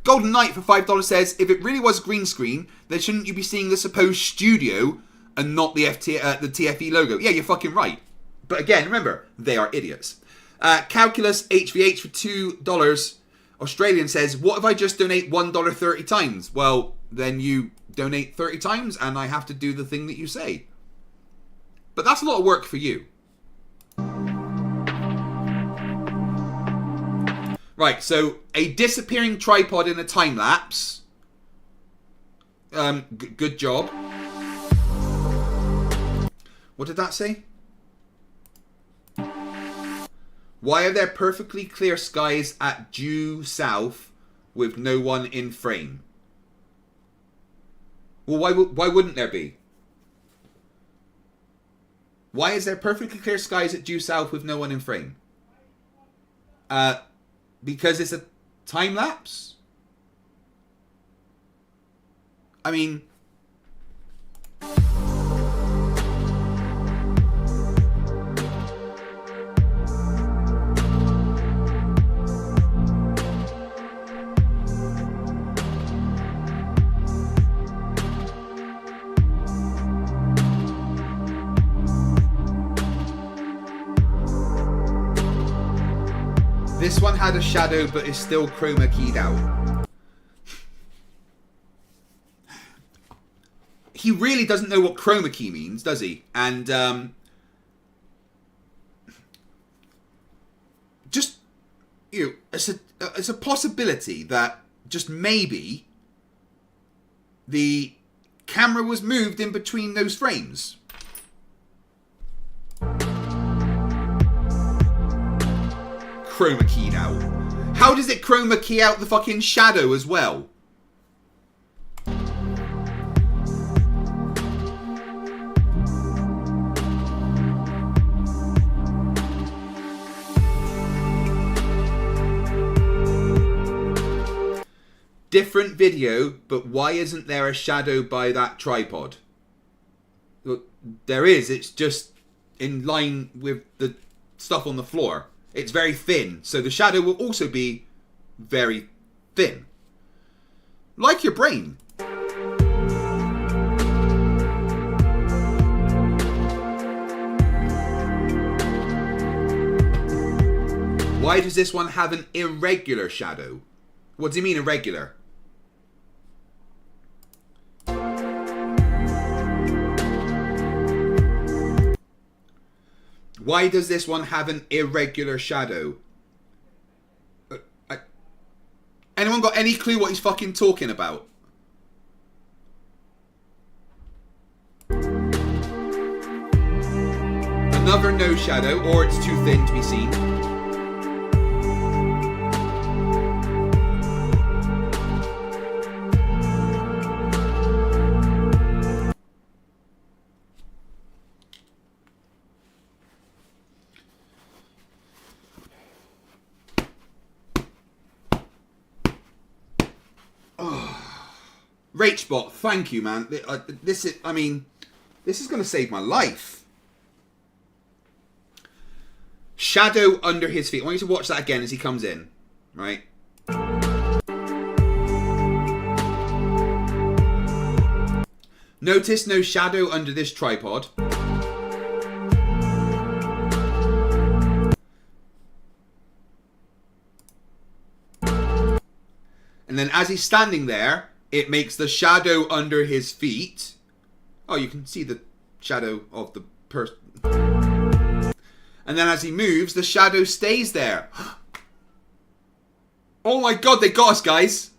Golden Knight for $5 says, if it really was green screen, then shouldn't you be seeing the supposed studio and not the TFE logo? Yeah, you're fucking right. But again, remember, they are idiots. Calculus HVH for $2 Australian says, what if I just donate $1 30 times? Well, then you donate 30 times and I have to do the thing that you say. But that's a lot of work for you. Right, so a disappearing tripod in a time lapse. Good job. What did that say? Why are there perfectly clear skies at due south with no one in frame? Well, why wouldn't there be? Why is there perfectly clear skies at due south with no one in frame? Because it's a time lapse? I mean... This one had a shadow but is still chroma keyed out. He really doesn't know what chroma key means, does he? And just, you know, it's a possibility that just maybe the camera was moved in between those frames. Chroma keyed out. How does it chroma key out the fucking shadow as well? Different video, but why isn't there a shadow by that tripod? Look, there is, it's just in line with the stuff on the floor. It's very thin, so the shadow will also be very thin. Like your brain. Why does this one have an irregular shadow? What do you mean irregular? Why does this one have an irregular shadow? Anyone got any clue what he's fucking talking about? Another no shadow, or it's too thin to be seen. Rachbot, thank you, man. This is going to save my life. Shadow under his feet. I want you to watch that again as he comes in, right? Notice no shadow under this tripod. And then as he's standing there, it makes the shadow under his feet. Oh, you can see the shadow of the person. And then as he moves, the shadow stays there. Oh my god, they got us, guys.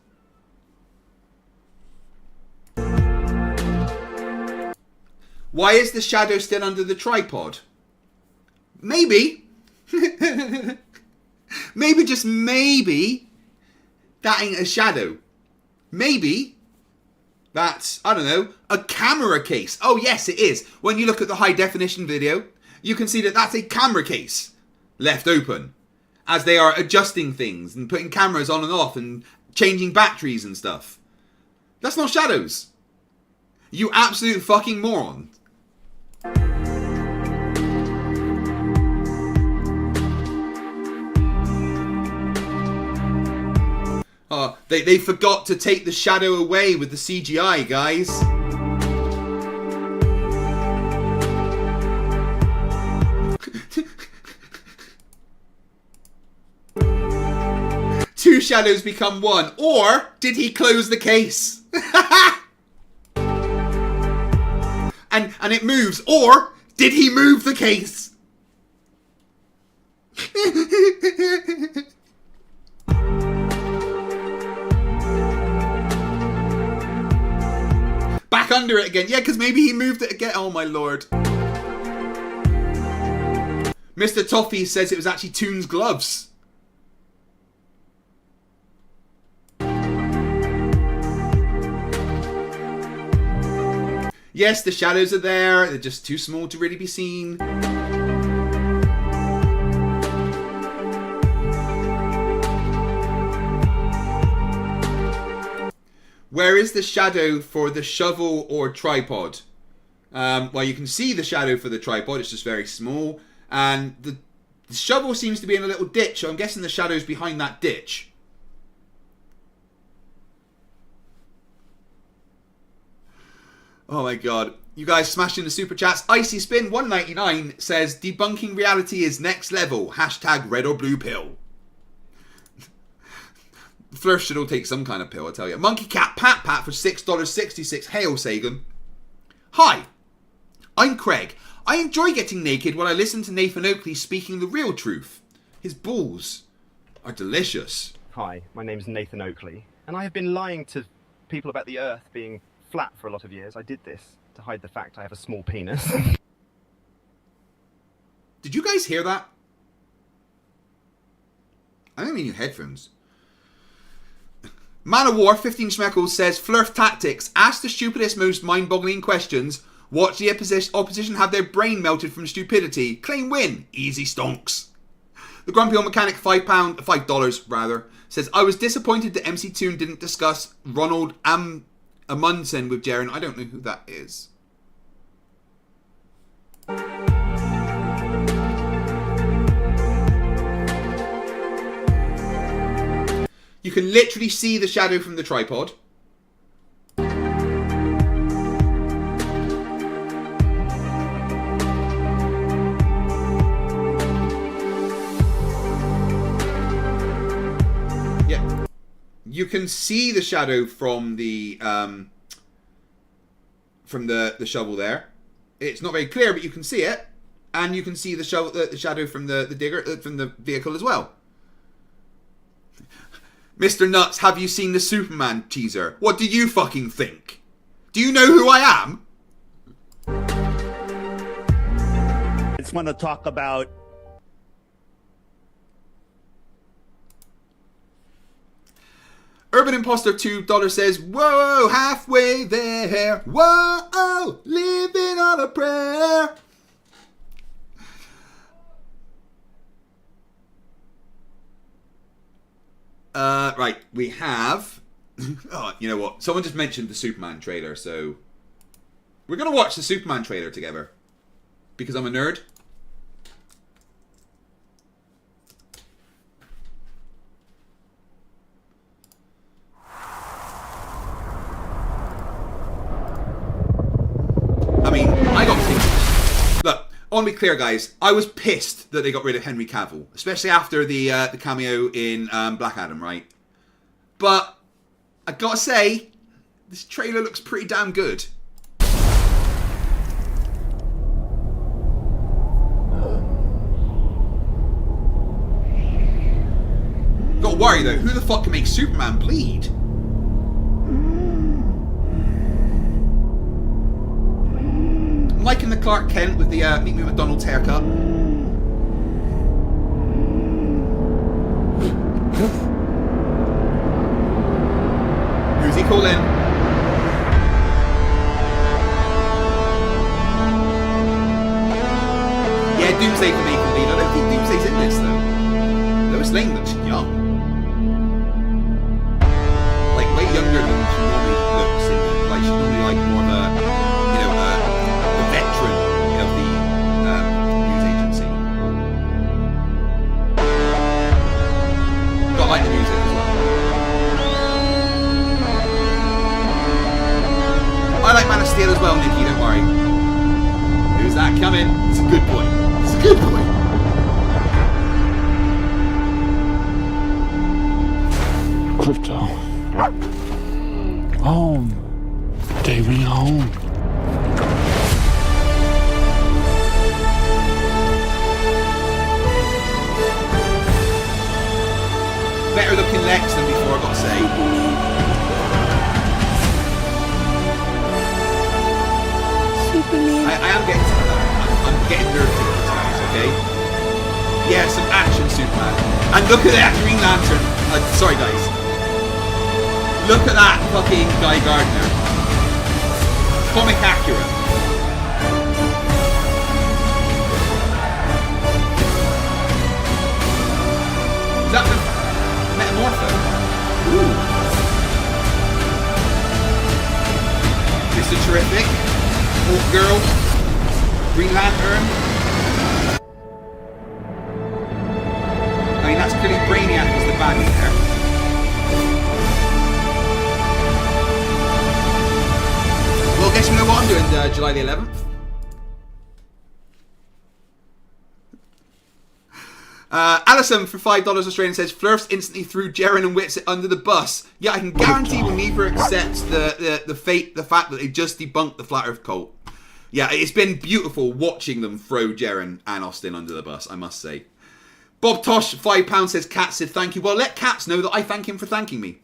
Why is the shadow still under the tripod? Maybe. Maybe, just maybe, that ain't a shadow. Maybe that's, I don't know, a camera case. Oh yes, it is. When you look at the high definition video, you can see that that's a camera case left open as they are adjusting things and putting cameras on and off and changing batteries and stuff. That's not shadows. You absolute fucking moron. Oh, they forgot to take the shadow away with the CGI, guys. Two shadows become one. Or did he close the case? and it moves. Or did he move the case? Back under it again. Yeah, because maybe he moved it again. Oh my lord. Mr. Toffee says it was actually Toon's gloves. Yes, the shadows are there. They're just too small to really be seen. Where is the shadow for the shovel or tripod? Well, you can see the shadow for the tripod. It's just very small. And the shovel seems to be in a little ditch. So I'm guessing the shadow's behind that ditch. Oh my god. You guys smashing the super chats. Icy Spin 199 says, debunking reality is next level. Hashtag red or blue pill. Flerfs should all take some kind of pill, I tell you. Monkey Cat Pat Pat for $6.66. Hail Sagan. Hi, I'm Craig. I enjoy getting naked while I listen to Nathan Oakley speaking the real truth. His balls are delicious. Hi, my name's Nathan Oakley, and I have been lying to people about the Earth being flat for a lot of years. I did this to hide the fact I have a small penis. Did you guys hear that? I don't mean your headphones. Man of War 15 Schmeckles says, Flerf tactics. Ask the stupidest, most mind-boggling questions. Watch the opposition have their brain melted from stupidity. Claim win. Easy stonks. The Grumpy Old Mechanic $5 rather says, I was disappointed that MC Toon didn't discuss Ronald Amundsen with Jaren. I don't know who that is. You can literally see the shadow from the tripod. Yeah. You can see the shadow from the shovel there. It's not very clear, but you can see it. And you can see the shadow from the digger from the vehicle as well. Mr. Nuts, have you seen the Superman teaser? What do you fucking think? Do you know who I am? I just want to talk about... Urban Imposter $2 says, whoa, halfway there. Whoa, living on a prayer. Right, we have... Oh, you know what? Someone just mentioned the Superman trailer, so... We're going to watch the Superman trailer together. Because I'm a nerd. I mean, I got thinking. Look, I want to be clear, guys. I was pissed that they got rid of Henry Cavill, especially after the cameo in Black Adam, right? But I gotta say, this trailer looks pretty damn good. Gotta worry though, who the fuck can make Superman bleed? the Clark Kent with the Meet Me at McDonald's haircut. Who's he calling? Yeah, Doomsday for me can lead. I don't think Doomsday's in this though. Lois Lane looks young. Like way younger than she normally looks in the, like she's normally like more of a, you know, a veteran of the news agency. Got like the music as well. I like Man of Steel as well, Nikki, don't worry. Who's that coming? It's a good boy. It's a good boy. Crypto. Home. Daily home. Better looking Lex than before, I've got to say. I am getting to that. I'm getting nervous with these guys, okay? Yeah, some action, Superman. And look at that Green Lantern. Sorry, guys. Look at that fucking Guy Gardner. Comic accurate. Is that the Metamorpho? Ooh. Mr. Terrific. Hawk Girl. Green Lantern. I mean, that's clearly Brainiac is the baddie there. Well, guess you know what I'm doing July the 11th? Alison for $5 Australian says Flerfs instantly threw Jaren and Witsit under the bus. Yeah, I can guarantee we'll neither accept the fact that they just debunked the Flat Earth cult. Yeah, it's been beautiful watching them throw Jaren and Austin under the bus, I must say. Bob Tosh, £5 says Kat said thank you. Well, let Katz know that I thank him for thanking me.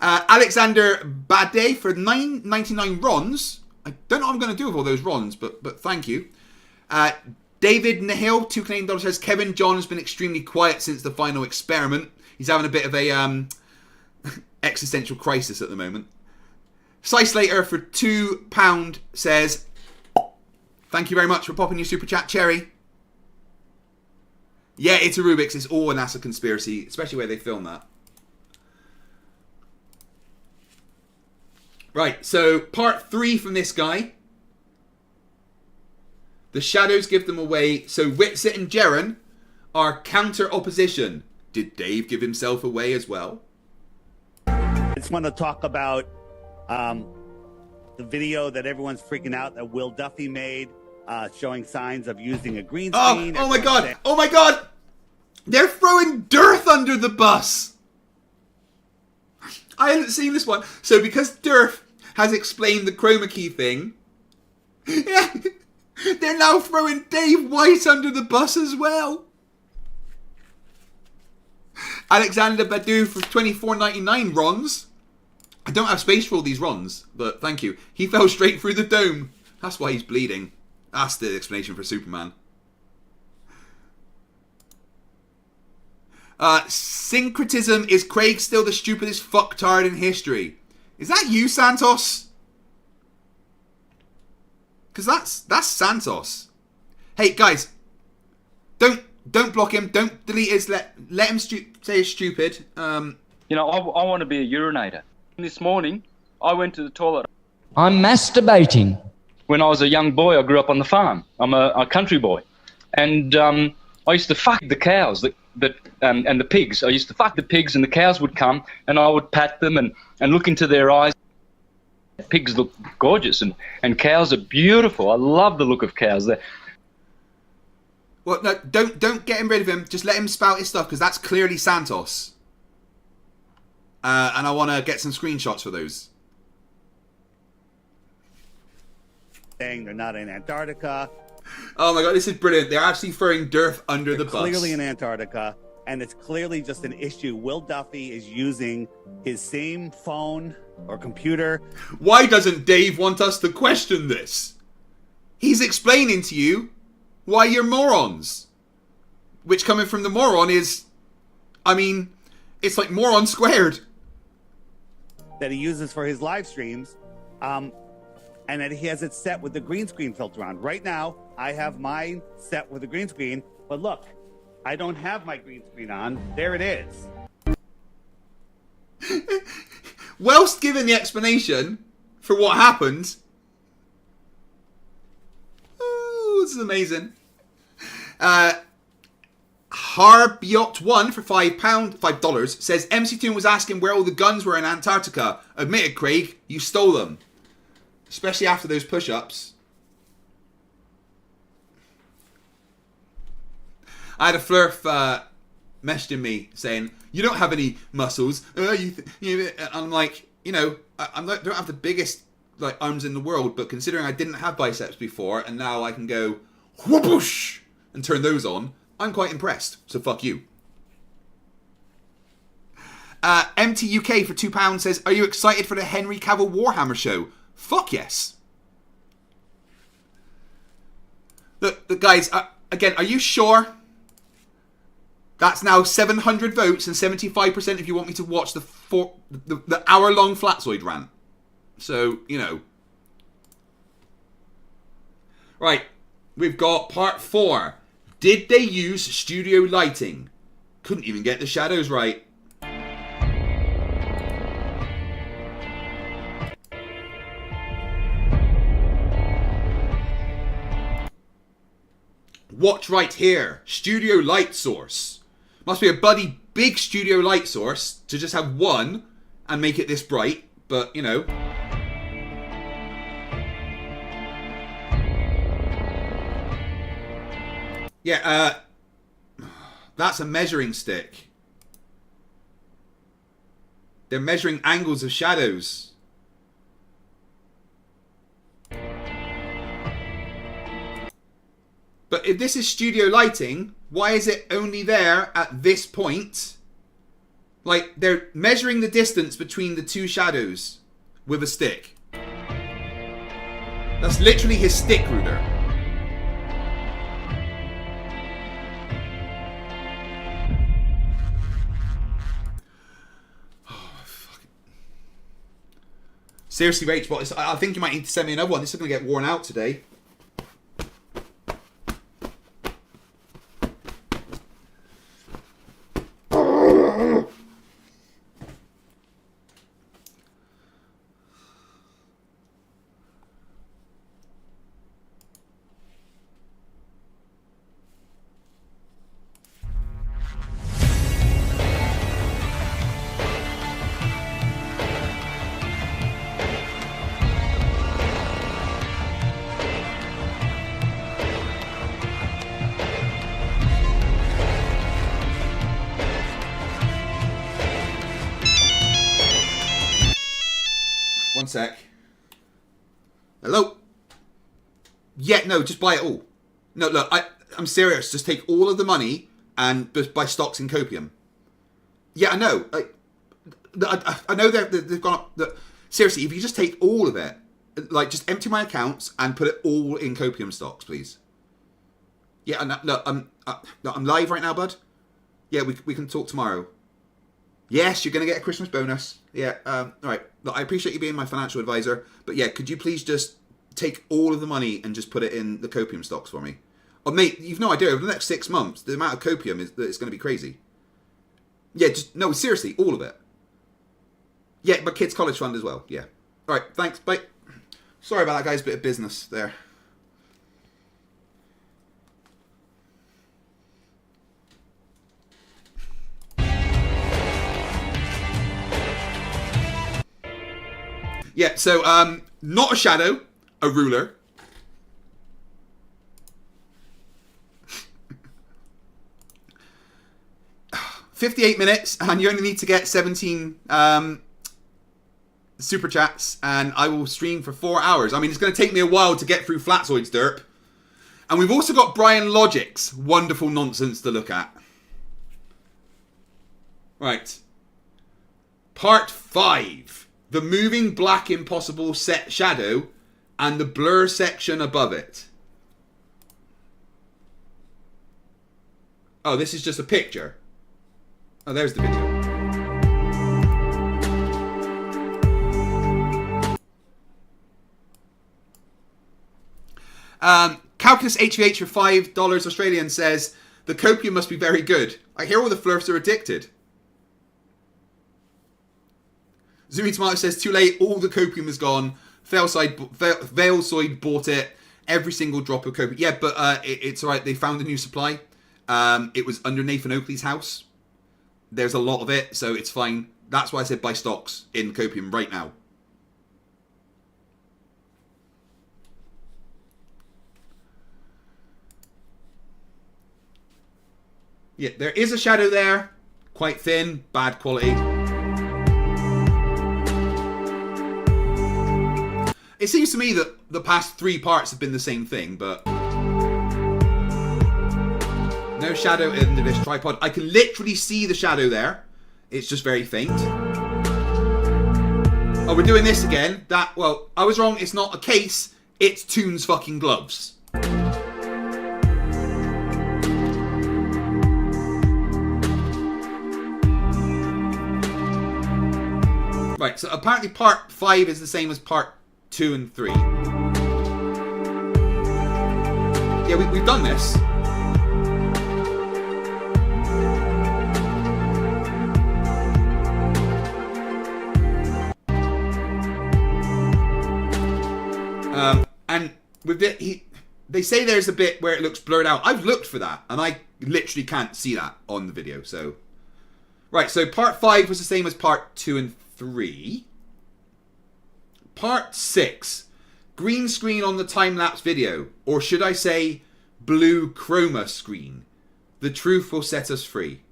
Alexander Bade for 9.99 Rons. I don't know what I'm going to do with all those Rons, but thank you. David Nahil, $2 Canadian says Kevin John has been extremely quiet since the final experiment. He's having a bit of a existential crisis at the moment. Cy Slater for £2 says thank you very much for popping your super chat, Cherry. Yeah, it's a Rubik's. It's all a NASA conspiracy, especially where they film that. Right, so part 3 from this guy. The shadows give them away. So Witsit and Jaren are counter opposition. Did Dave give himself away as well? I just want to talk about the video that everyone's freaking out that Will Duffy made, showing signs of using a green screen. Oh my god! Oh my god! They're throwing Dirth under the bus! I hadn't seen this one. So because Dirth has explained the chroma key thing, yeah, they're now throwing Dave White under the bus as well. Alexander Badu for 24.99 Rons. I don't have space for all these Rons, but thank you. He fell straight through the dome. That's why he's bleeding. That's the explanation for Superman. Syncretism, is Craig still the stupidest fucktard in history? Is that you, Santos? Because that's Santos. Hey guys, don't block him. Don't delete his. Let him say he's stupid. You know, I want to be a urinator. This morning, I went to the toilet. I'm masturbating. When I was a young boy, I grew up on the farm. I'm a country boy, and I used to fuck the cows and the pigs. I used to fuck the pigs, and the cows would come, and I would pat them and look into their eyes. Pigs look gorgeous, and cows are beautiful. I love the look of cows. Well, no, don't get rid of him. Just let him spout his stuff, because that's clearly Santos. And I want to get some screenshots for those. Saying they're not in Antarctica. Oh my god, this is brilliant. They're actually throwing Dirth under the bus. Clearly in Antarctica, and it's clearly just an issue. Will Duffy is using his same phone or computer. Why doesn't Dave want us to question this? He's explaining to you why you're morons. Which, coming from the moron, is, I mean, it's like moron squared. That he uses for his live streams, and that he has it set with the green screen filter on. Right now, I have mine set with the green screen, but look, I don't have my green screen on. There it is. Whilst giving the explanation for what happened, oh, this is amazing. Harbiot1 for $5 says MC Toon was asking where all the guns were in Antarctica. Admitted, Craig, you stole them. Especially after those push-ups. I had a Flerf messaging me saying, you don't have any muscles. And I'm like, you know, I don't have the biggest like arms in the world, but considering I didn't have biceps before, and now I can go whoosh and turn those on, I'm quite impressed. So fuck you. MTUK for £2 says, are you excited for the Henry Cavill Warhammer show? Fuck yes. Look guys, again, are you sure? That's now 700 votes and 75% if you want me to watch the hour-long Flatzoid rant. So, you know. Right, we've got part 4. Did they use studio lighting? Couldn't even get the shadows right. Watch right here. Studio light source. Must be a bloody big studio light source to just have one and make it this bright. But, you know. Yeah, that's a measuring stick. They're measuring angles of shadows. But if this is studio lighting, why is it only there at this point? Like, they're measuring the distance between the two shadows with a stick. That's literally his stick ruler. Seriously, Rach, I think you might need to send me another one. This is going to get worn out today. One sec. Hello? Yeah, no, just buy it all. No, look, I'm serious. Just take all of the money and just buy stocks in copium. Yeah, I know. I know they've gone up. Seriously, if you just take all of it, like just empty my accounts and put it all in copium stocks, please. Yeah, look, I'm live right now, bud. Yeah, we can talk tomorrow. Yes, you're going to get a Christmas bonus. Yeah, all right. Look, I appreciate you being my financial advisor. But yeah, could you please just take all of the money and just put it in the copium stocks for me? Oh, mate, you've no idea. Over the next 6 months, the amount of copium is going to be crazy. Yeah, just, no, seriously, all of it. Yeah, but kids' college fund as well. Yeah. All right, thanks. Bye. Sorry about that, guys. Bit of business there. Yeah, so, not a shadow, a ruler. $58 minutes, and you only need to get 17 super chats, and I will stream for 4 hours. I mean, it's going to take me a while to get through Flatzoid's derp. And we've also got Brian Logic's wonderful nonsense to look at. Right. Part 5. The moving black impossible set shadow and the blur section above it. Oh, this is just a picture. Oh, there's the video. Calculus HVH for $5 Australian says, the copium must be very good. I hear all the flerfs are addicted. Zoomy Tomato says, too late, all the copium is gone. Veilsoid bought it. Every single drop of copium. Yeah, but it's alright, they found a new supply. It was under Nathan Oakley's house. There's a lot of it, so it's fine. That's why I said buy stocks in copium right now. Yeah, there is a shadow there. Quite thin, bad quality. It seems to me that the past 3 parts have been the same thing, but... No shadow under this tripod. I can literally see the shadow there. It's just very faint. Oh, we're doing this again. Well, I was wrong. It's not a case. It's Toon's fucking gloves. Right, so apparently part 5 is the same as part 2 and 3. Yeah, we've done this. And with it, they say there's a bit where it looks blurred out. I've looked for that, and I literally can't see that on the video. So, right, so part 5 was the same as part 2 and 3. Part 6, green screen on the time-lapse video, or should I say blue chroma screen. The truth will set us free.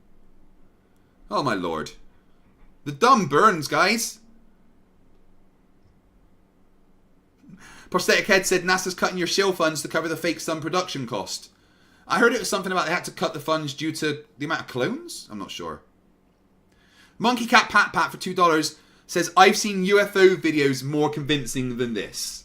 Oh my lord. The dumb burns, guys. Prosthetic Head said NASA's cutting your shill funds to cover the fake stun production cost. I heard it was something about they had to cut the funds due to the amount of clones? I'm not sure. Monkey Cat Pat Pat for $2 says, I've seen UFO videos more convincing than this.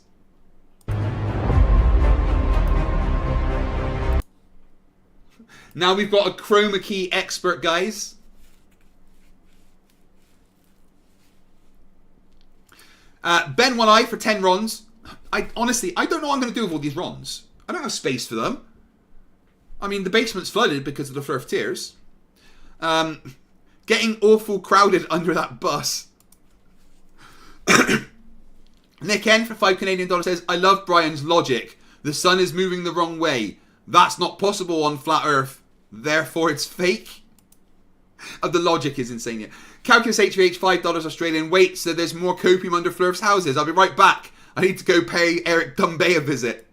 Now we've got a chroma key expert, guys. Ben One Eye for 10 rons. Honestly, I don't know what I'm going to do with all these rons. I don't have space for them. I mean, the basement's flooded because of the Flerf tiers. Getting awful crowded under that bus. Nick N for $5 Canadian says, I love Brian's logic. The sun is moving the wrong way. That's not possible on flat Earth. Therefore, it's fake. The logic is insane here. Calculus HVH, $5 Australian. Wait, so there's more copium under Flerf's houses. I'll be right back. I need to go pay Eric Dumbay a visit.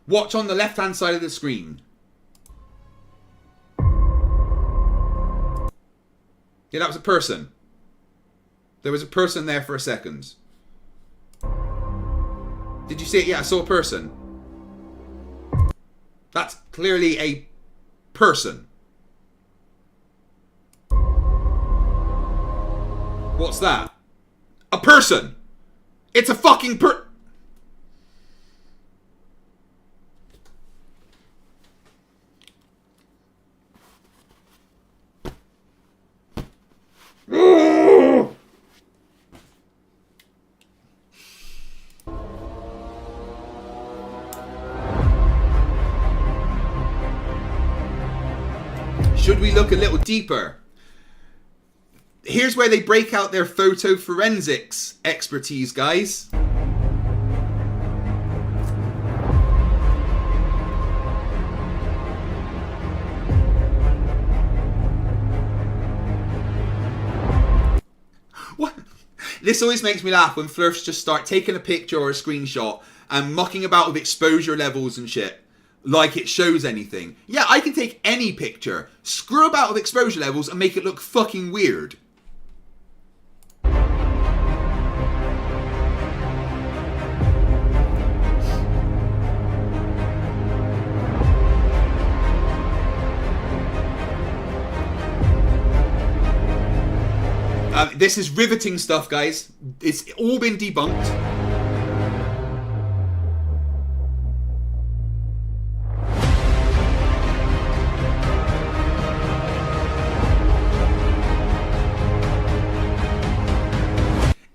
Watch on the left-hand side of the screen. Yeah, that was a person. There was a person there for a second. Did you see it? Yeah, I saw a person. That's clearly a person. What's that? A person! It's a fucking Should we look a little deeper? Here's where they break out their photo forensics expertise, guys. What? This always makes me laugh when Flerfs just start taking a picture or a screenshot and mucking about with exposure levels and shit. Like it shows anything. Yeah, I can take any picture, screw about with exposure levels and make it look fucking weird. This is riveting stuff, guys. It's all been debunked.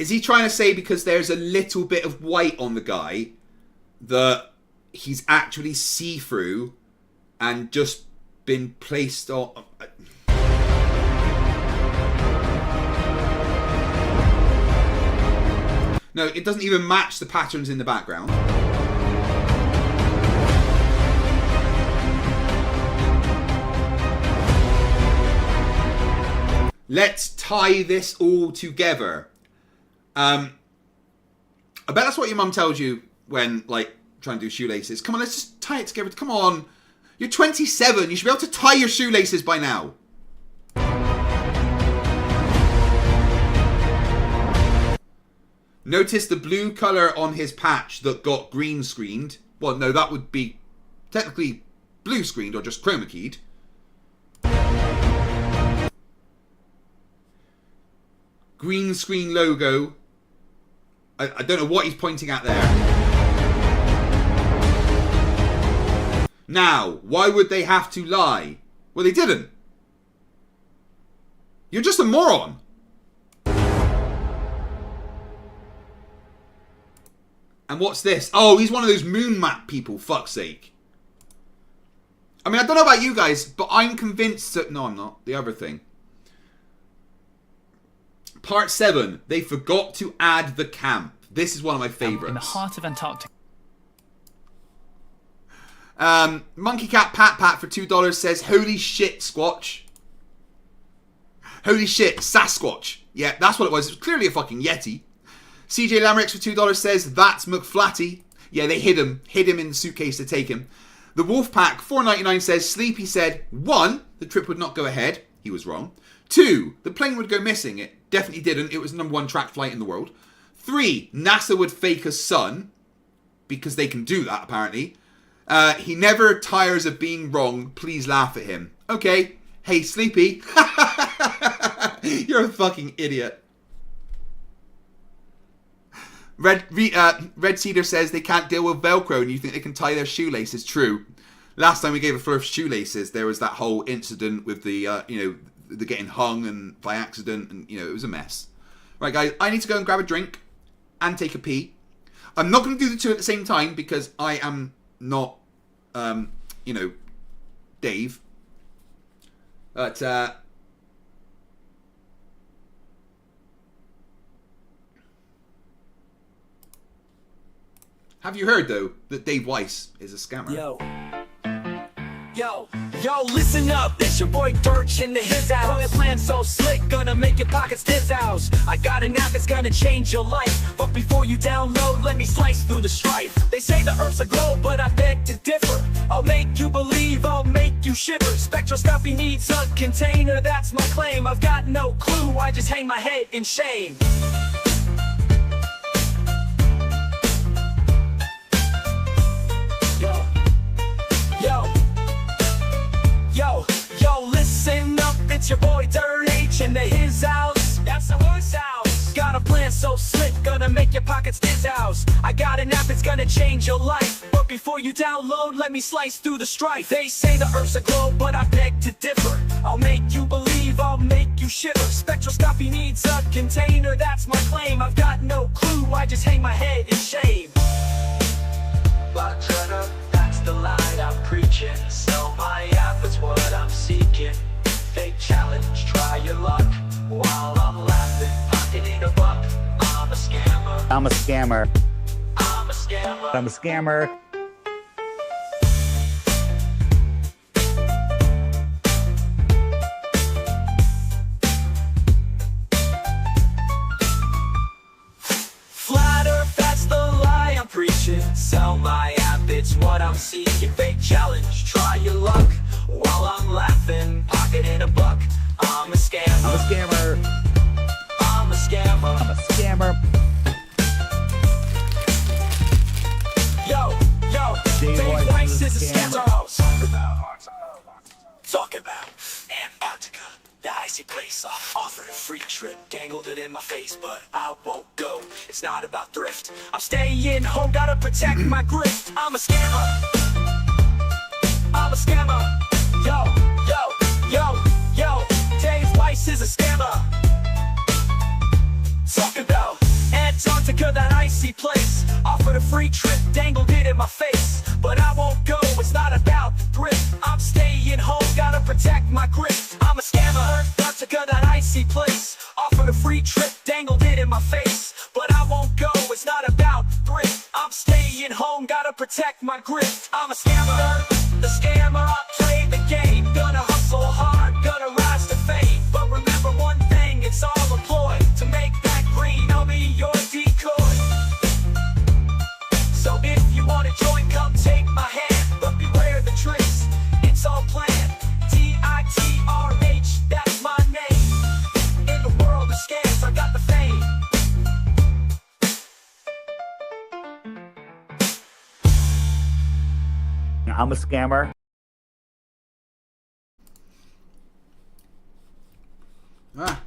Is he trying to say because there's a little bit of white on the guy that he's actually see-through and just been placed on... No, it doesn't even match the patterns in the background. Let's tie this all together. I bet that's what your mum tells you when, like, trying to do shoelaces. Come on, let's just tie it together. Come on. You're 27. You should be able to tie your shoelaces by now. Notice the blue colour on his patch that got green screened. Well, no, that would be technically blue screened or just chroma keyed. Green screen logo. I don't know what he's pointing at there. Now, why would they have to lie? Well, they didn't. You're just a moron. And what's this? Oh, he's one of those moon map people, fuck's sake. I mean, I don't know about you guys, but I'm convinced that... No, I'm not. The other thing. Part 7. They forgot to add the camp. This is one of my favourites. In the heart of Antarctica. Monkey Cat Pat Pat for $2 says, holy shit, Squatch. Holy shit, Sasquatch. Yeah, that's what it was. It was clearly a fucking Yeti. CJ Lamerix for $2 says, that's McFlatty. Yeah, they hid him in the suitcase to take him. The Wolfpack, $4.99 says, Sleepy said, 1, the trip would not go ahead. He was wrong. 2, the plane would go missing. It definitely didn't. It was the #1 tracked flight in the world. 3, NASA would fake a sun. Because they can do that, apparently. He never tires of being wrong. Please laugh at him. Okay. Hey, Sleepy. You're a fucking idiot. Red Cedar says they can't deal with Velcro and you think they can tie their shoelaces. True. Last time we gave a Flerf shoelaces, there was that whole incident with the, the getting hung and by accident, and, it was a mess. Right, guys, I need to go and grab a drink and take a pee. I'm not going to do the two at the same time because I am not, Dave. But, have you heard, though, that Dave Weiss is a scammer? Yo, listen up, it's your boy Dirch in the his house. My plan so slick, gonna make your pockets this house. I got an app that's gonna change your life. But before you download, let me slice through the strife. They say the earth's a globe, but I beg to differ. I'll make you believe, I'll make you shiver. Spectroscopy needs a container, that's my claim. I've got no clue, I just hang my head in shame. Yo, listen up, it's your boy Dirt H in the his house. That's the his house. Got a plan so slick, gonna make your pockets this house. I got an app that's gonna change your life. But before you download, let me slice through the strife. They say the earth's a globe, but I beg to differ. I'll make you believe, I'll make you shiver. Spectroscopy needs a container, that's my claim. I've got no clue, I just hang my head in shame. But turn up, that's the line I'm preaching. Sell my app, it's what I'm seeking. Fake challenge, try your luck. While I'm laughing, pocketing a buck. I'm a scammer. I'm a scammer. I'm a scammer. I'm a scammer. Flat Earth, that's the lie I'm preaching. Sell my app, it's what I'm seeking. Fake challenge, try your luck. While I'm laughing, pocketing a buck. I'm a scammer. I'm a scammer. I'm a scammer. I'm a scammer. Yo, Dave Weiss is a scammer. Talk about Antarctica, the icy place. Offered a free trip, dangled it in my face, but I won't go. It's not about thrift. I'm staying home, gotta protect my grift. I'm a scammer. I'm a scammer. Yo, Dave Weiss is a scammer. Talk about icy place. Offered a free trip, dangled it in my face. But I won't go, it's not about the thrift. I'm staying home, gotta protect my grip. I'm a scammer, Antarctica, that icy place. Offered a free trip, dangled it in my face. But I won't go, it's not about the thrift. I'm staying home, gotta protect my grip. I'm a scammer, the scammer, I play the game. Gonna hustle hard, gonna rise to fame. But remember one thing, it's all a ploy. To make that green, I'll be your decoy. So if you wanna join, come take my hand. But beware the tricks, it's all planned. T-I-T-R-H, that's my name. In the world of scams, I got the fame. I'm a scammer. Ah.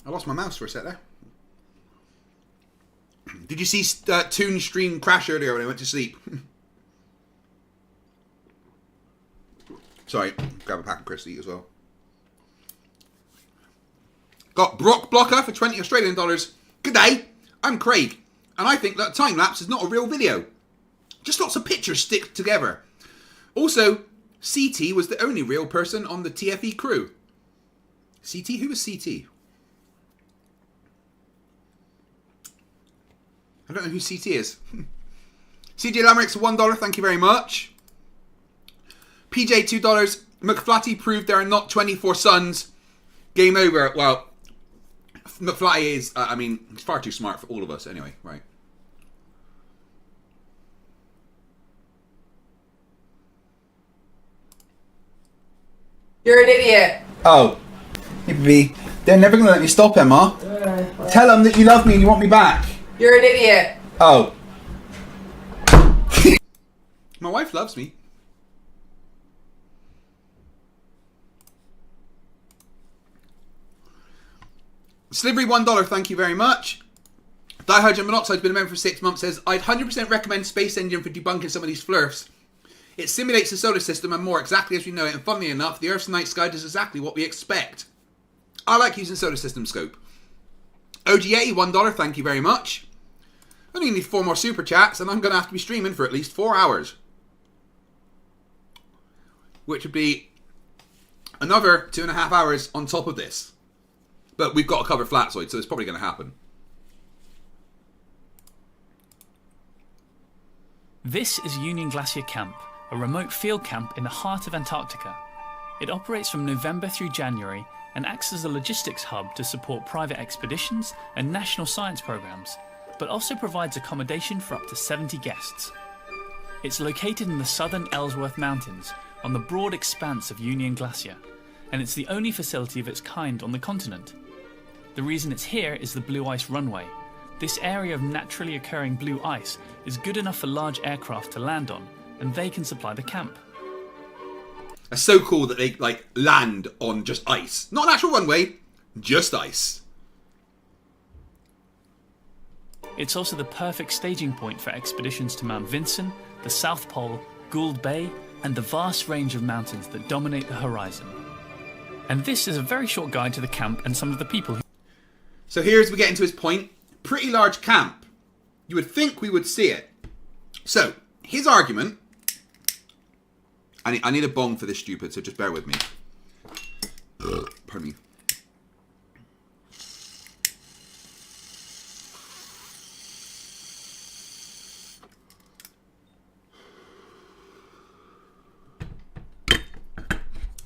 I lost my mouse for a sec there. Did you see Toon's stream crash earlier when I went to sleep? Sorry, grab a pack of crisps to eat as well. Got Brock Blocker for 20 Australian dollars. Good day, I'm Craig, and I think that time lapse is not a real video. Just lots of pictures stick together. Also, CT was the only real person on the TFE crew. CT? Who was CT? I don't know who CT is. CJ Lamerick's $1, thank you very much. PJ $2. McFlatty proved there are not 24 suns. Game over. Well, McFlatty is, I mean, he's far too smart for all of us anyway, right? You're an idiot. Oh. Maybe. They're never going to let me stop, Emma. Tell them that you love me and you want me back. You're an idiot. Oh. My wife loves me. Slivery $1, thank you very much. Dihydrogen monoxide's been a member for 6 months, says, I'd 100% recommend Space Engine for debunking some of these flerfs. It simulates the solar system and more exactly as we know it, and funnily enough, the Earth's night sky does exactly what we expect. I like using solar system scope. OG80 $1, thank you very much. I only need 4 more super chats and I'm going to have to be streaming for at least 4 hours. Which would be another 2.5 hours on top of this. But we've got to cover Flatzoid, so it's probably going to happen. This is Union Glacier Camp, a remote field camp in the heart of Antarctica. It operates from November through January and acts as a logistics hub to support private expeditions and national science programs, but also provides accommodation for up to 70 guests. It's located in the southern Ellsworth Mountains on the broad expanse of Union Glacier, and it's the only facility of its kind on the continent. The reason it's here is the Blue Ice Runway. This area of naturally occurring blue ice is good enough for large aircraft to land on, and they can supply the camp. It's so cool that they like land on just ice. Not an actual runway, just ice. It's also the perfect staging point for expeditions to Mount Vinson, the South Pole, Gould Bay, and the vast range of mountains that dominate the horizon. And this is a very short guide to the camp and some of the people who... So here's we get into his point. Pretty large camp. You would think we would see it. So, his argument... I need a bong for this stupid, so just bear with me. Pardon me.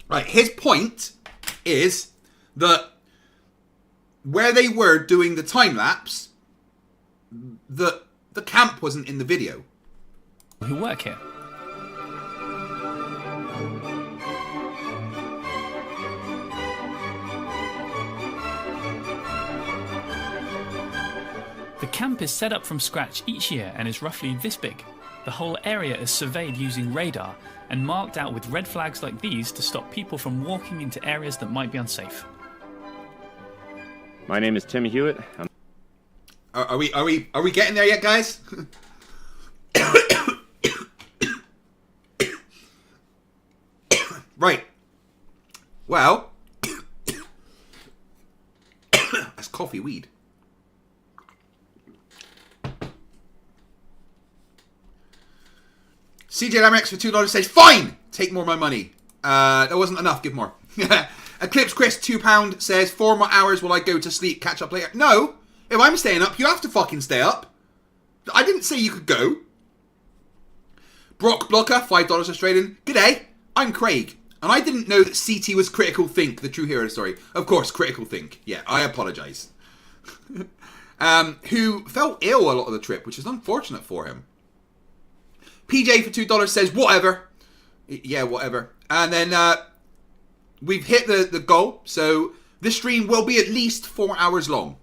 Right, his point is that where they were doing the time lapse, the camp wasn't in the video. Who work here. The camp is set up from scratch each year and is roughly this big. The whole area is surveyed using radar and marked out with red flags like these to stop people from walking into areas that might be unsafe. My name is Tim Hewitt. Are we getting there yet, guys? Right. Well, that's coffee weed. CJ Lamex for $2 says, fine! Take more of my money. That wasn't enough, give more. Eclipse Chris, £2 says, 4 more hours will I go to sleep, catch up later. No, if I'm staying up, you have to fucking stay up. I didn't say you could go. Brock Blocker, $5 Australian. G'day, I'm Craig. And I didn't know that CT was Critical Think, the true hero story. Of course, Critical Think. Yeah, I apologise. Who felt ill a lot of the trip, which is unfortunate for him. PJ for $2 says, whatever. Yeah, whatever. And then we've hit the goal, so this stream will be at least 4 hours long.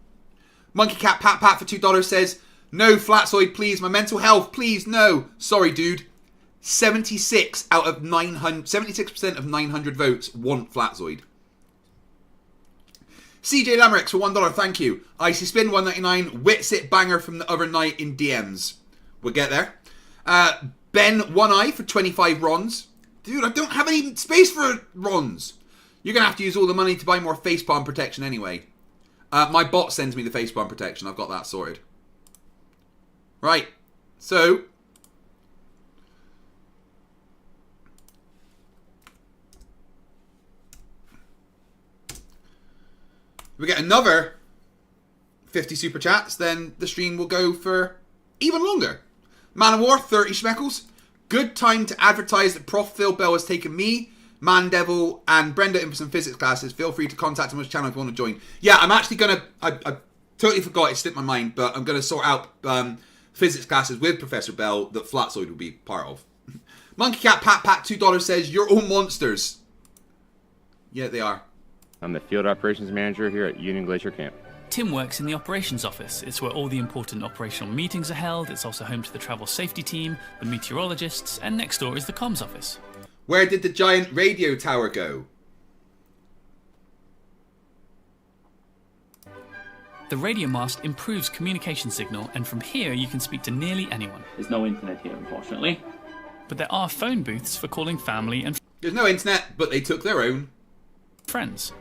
Monkey Cat Pat Pat for $2 says, no Flatzoid, please. My mental health, please, no. Sorry, dude. 76% of 900 votes want Flatzoid. CJ Lamerex for $1, thank you. Icy Spin, $1.99. Witsit Banger from the other night in DMs. We'll get there. Ben One Eye for 25 Rons. Dude, I don't have any space for Rons. You're going to have to use all the money to buy more facepalm protection anyway. My bot sends me the facepalm protection. I've got that sorted. Right. So... if we get another 50 super chats, then the stream will go for even longer. Man of War, 30 schmeckles. Good time to advertise that Prof. Phil Bell has taken me, Man Devil, and Brenda in for some physics classes. Feel free to contact him on his channel if you want to join. Yeah, I'm actually going to... I totally forgot, it slipped my mind, but I'm going to sort out physics classes with Professor Bell that Flatzoid will be part of. Monkey Cat Pat Pat, $2 says, you're all monsters. Yeah, they are. I'm the Field Operations Manager here at Union Glacier Camp. Tim works in the operations office. It's where all the important operational meetings are held. It's also home to the travel safety team, the meteorologists, and next door is the comms office. Where did the giant radio tower go? The radio mast improves communication signal, and from here you can speak to nearly anyone. There's no internet here, unfortunately. But there are phone booths for calling family and... there's no internet, but they took their own. ...friends.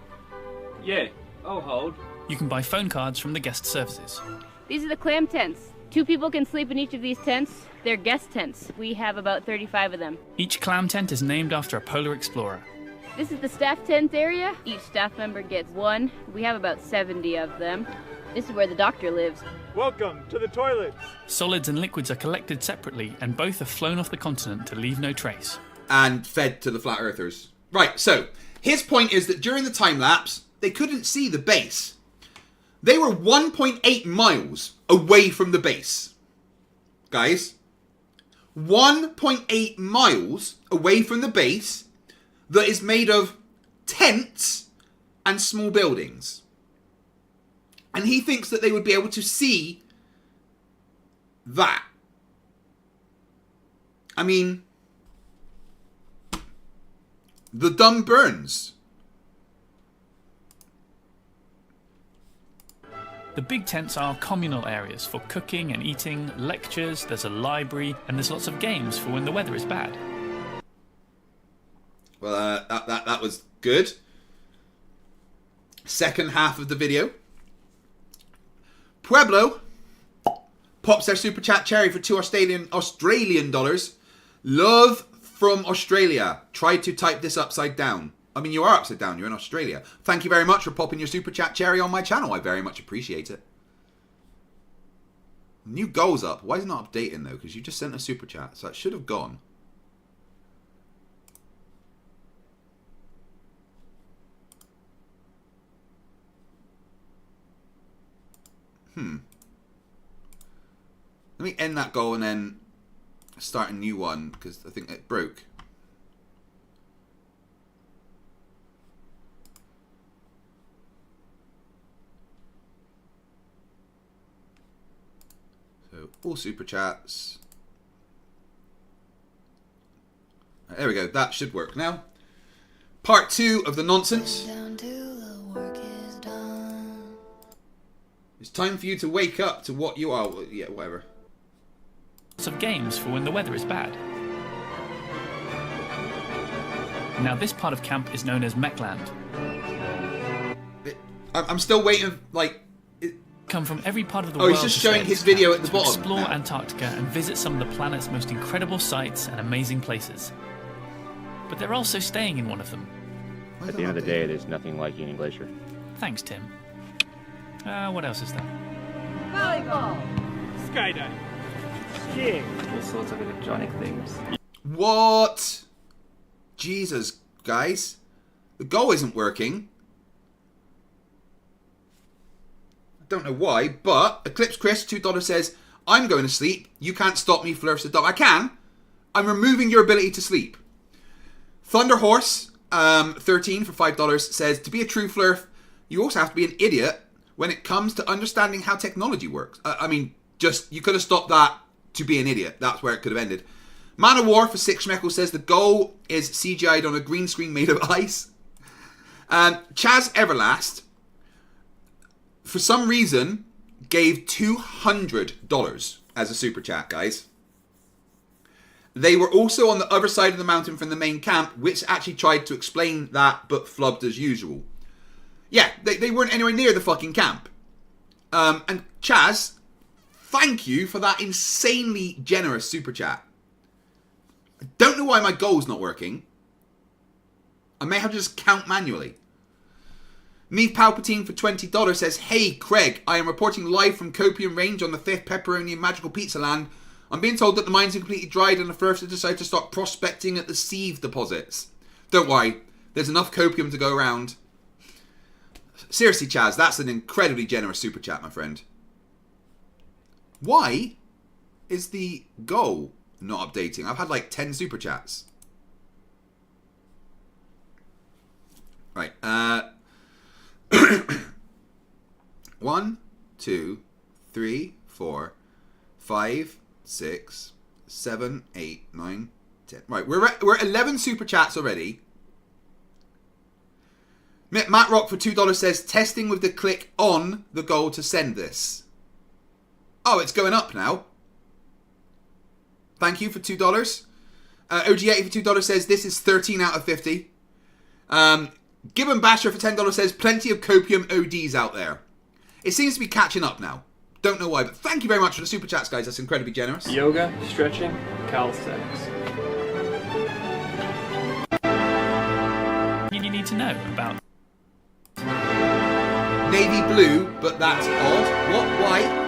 Yeah, I'll hold. You can buy phone cards from the guest services. These are the clam tents. 2 people can sleep in each of these tents. They're guest tents. We have about 35 of them. Each clam tent is named after a polar explorer. This is the staff tent area. Each staff member gets 1. We have about 70 of them. This is where the doctor lives. Welcome to the toilets. Solids and liquids are collected separately, and both are flown off the continent to leave no trace. And fed to the flat earthers. Right, so his point is that during the time lapse, they couldn't see the base. They were 1.8 miles away from the base. Guys, 1.8 miles away from the base that is made of tents and small buildings. And he thinks that they would be able to see that. I mean, the dumb burns. The big tents are communal areas for cooking and eating, lectures, there's a library, and there's lots of games for when the weather is bad. Well, that was good. Second half of the video. Pueblo pops their super chat cherry for $2 Australian dollars. Love from Australia. Tried to type this upside down. I mean, you are upside down. You're in Australia. Thank you very much for popping your super chat cherry on my channel. I very much appreciate it. New goal's up. Why is it not updating, though? Because you just sent a super chat. So that should have gone. Let me end that goal and then start a new one, because I think it broke. So, all super chats. There we go. That should work now. Part 2 of the nonsense. It's time for you to wake up to what you are. Yeah, whatever. Lots of games for when the weather is bad. Now this part of camp is known as Mechland. I'm still waiting, like... come from every part of the Oh, world. he's just to showing stay at his this video camp at the to bottom explore now. Antarctica and visit some of the planet's most incredible sights and amazing places. But they're also staying in one of them. At the end of the day, there's nothing like Union Glacier. Thanks, Tim. What else is there? Volleyball. Skydiving. Skiing. All sorts of electronic things. What? Jesus, guys. The goal isn't working. I don't know why, but Eclipse Chris, $2 says, I'm going to sleep. You can't stop me, Flerfs the dog. I can. I'm removing your ability to sleep. Thunder Horse, 13 for $5 says, to be a true Flerf, you also have to be an idiot when it comes to understanding how technology works. I mean, just, you could have stopped that to be an idiot. That's where it could have ended. Man of War for 6 Schmeckle says, the goal is CGI'd on a green screen made of ice. Chaz Everlast, for some reason, gave $200 as a super chat, guys. They were also on the other side of the mountain from the main camp, which actually tried to explain that, but flubbed as usual. Yeah, they weren't anywhere near the fucking camp. And Chaz, thank you for that insanely generous super chat. I don't know why my goal's not working. I may have to just count manually. Me Palpatine for $20 says, hey Craig, I am reporting live from Copium Range on the 5th Pepperoni and Magical Pizza Land. I'm being told that the mines are completely dried and the Flerfs have decided to start prospecting at the sieve deposits. Don't worry, there's enough copium to go around. Seriously, Chaz, that's an incredibly generous super chat, my friend. Why is the goal not updating? I've had like 10 super chats. Right, 1, 2, 3, 4, 5, 6, 7, 8, 9, 10. Right, we're 11 super chats already. Matt Rock for $2 says, testing with the click on the goal to send this. Oh, it's going up now. Thank you for $2. OG80 for $2 says, this is 13 out of 50. Gibbon Basher for $10 says, plenty of copium ODs out there. It seems to be catching up now. Don't know why, but thank you very much for the super chats, guys. That's incredibly generous. Yoga, stretching, calisthenics. You need to know about Navy blue, but that's odd. What? Why?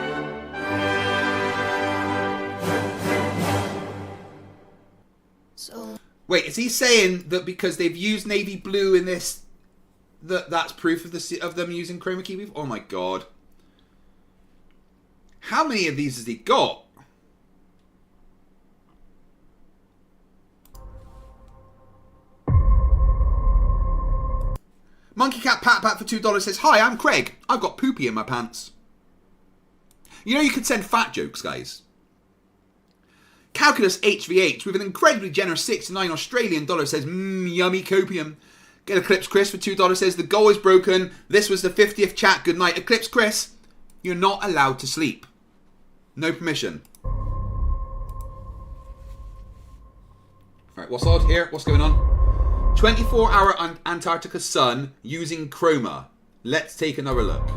Wait, is he saying that because they've used navy blue in this, that's proof of them using chroma key? Oh my god! How many of these has he got? Monkey Cat Pat Pat for $2 says, hi, I'm Craig. I've got poopy in my pants. You know you could send fat jokes, guys. Calculus HVH with an incredibly generous 69 Australian dollar says, yummy copium. Get Eclipse Chris for $2 says, the goal is broken. This was the 50th chat. Good night. Eclipse Chris, you're not allowed to sleep. No permission. Alright, what's odd here? What's going on? 24-hour Antarctica sun using Chroma. Let's take another look.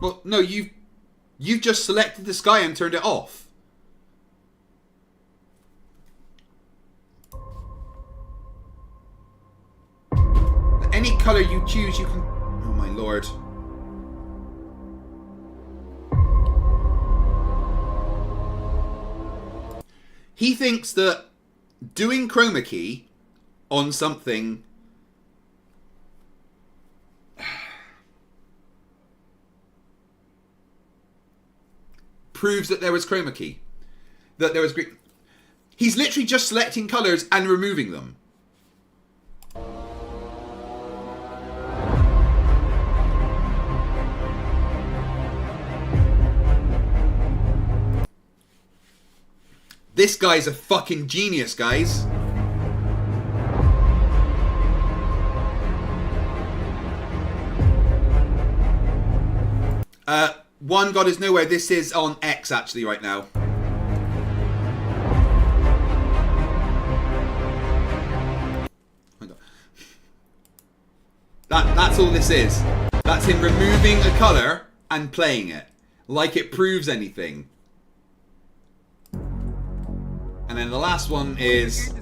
Well, no, you've just selected the sky and turned it off. Any color you choose, you can... Oh my lord. He thinks that doing chroma key on something proves that there was chroma key. That there was green. He's literally just selecting colors and removing them. This guy's a fucking genius, guys. One God is nowhere. This is on X actually right now. That's all this is. That's him removing a colour and playing it. Like it proves anything. And then the last one is...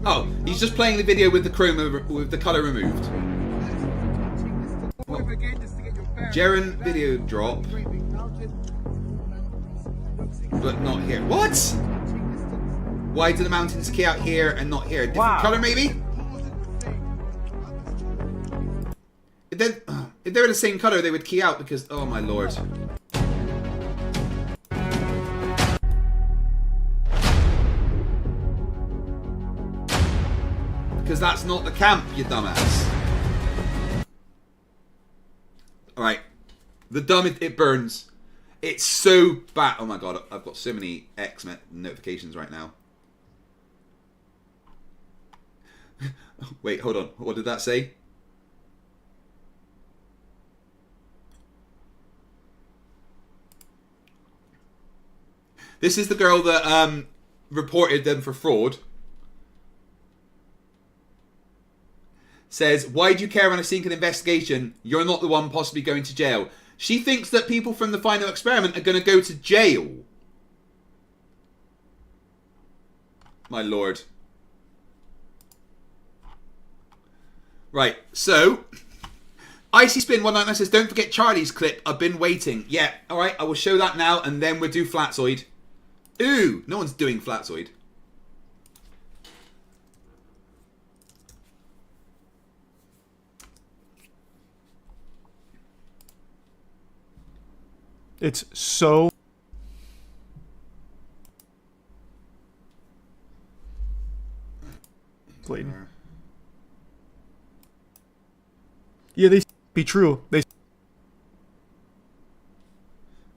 Oh, he's just playing the video with the chroma, with the colour removed. Oh. Jaren video drop. But not here. What? Why do the mountains key out here and not here? Different colour maybe? If they were the same colour, they would key out because... Oh my lord. Because that's not the camp, you dumbass. Alright. The dumb, it burns. It's so bad. Oh my god, I've got so many X notifications right now. Wait, hold on. What did that say? This is the girl that reported them for fraud. Says, why do you care when I seek an investigation? You're not the one possibly going to jail. She thinks that people from the final experiment are going to go to jail. My lord. Right, so... Icy Spin 199 says, don't forget Charlie's clip. I've been waiting. Yeah, alright, I will show that now and then we'll do Flatzoid. Ooh, no one's doing Flatzoid. It's so... Clayton. Yeah, they be true. They...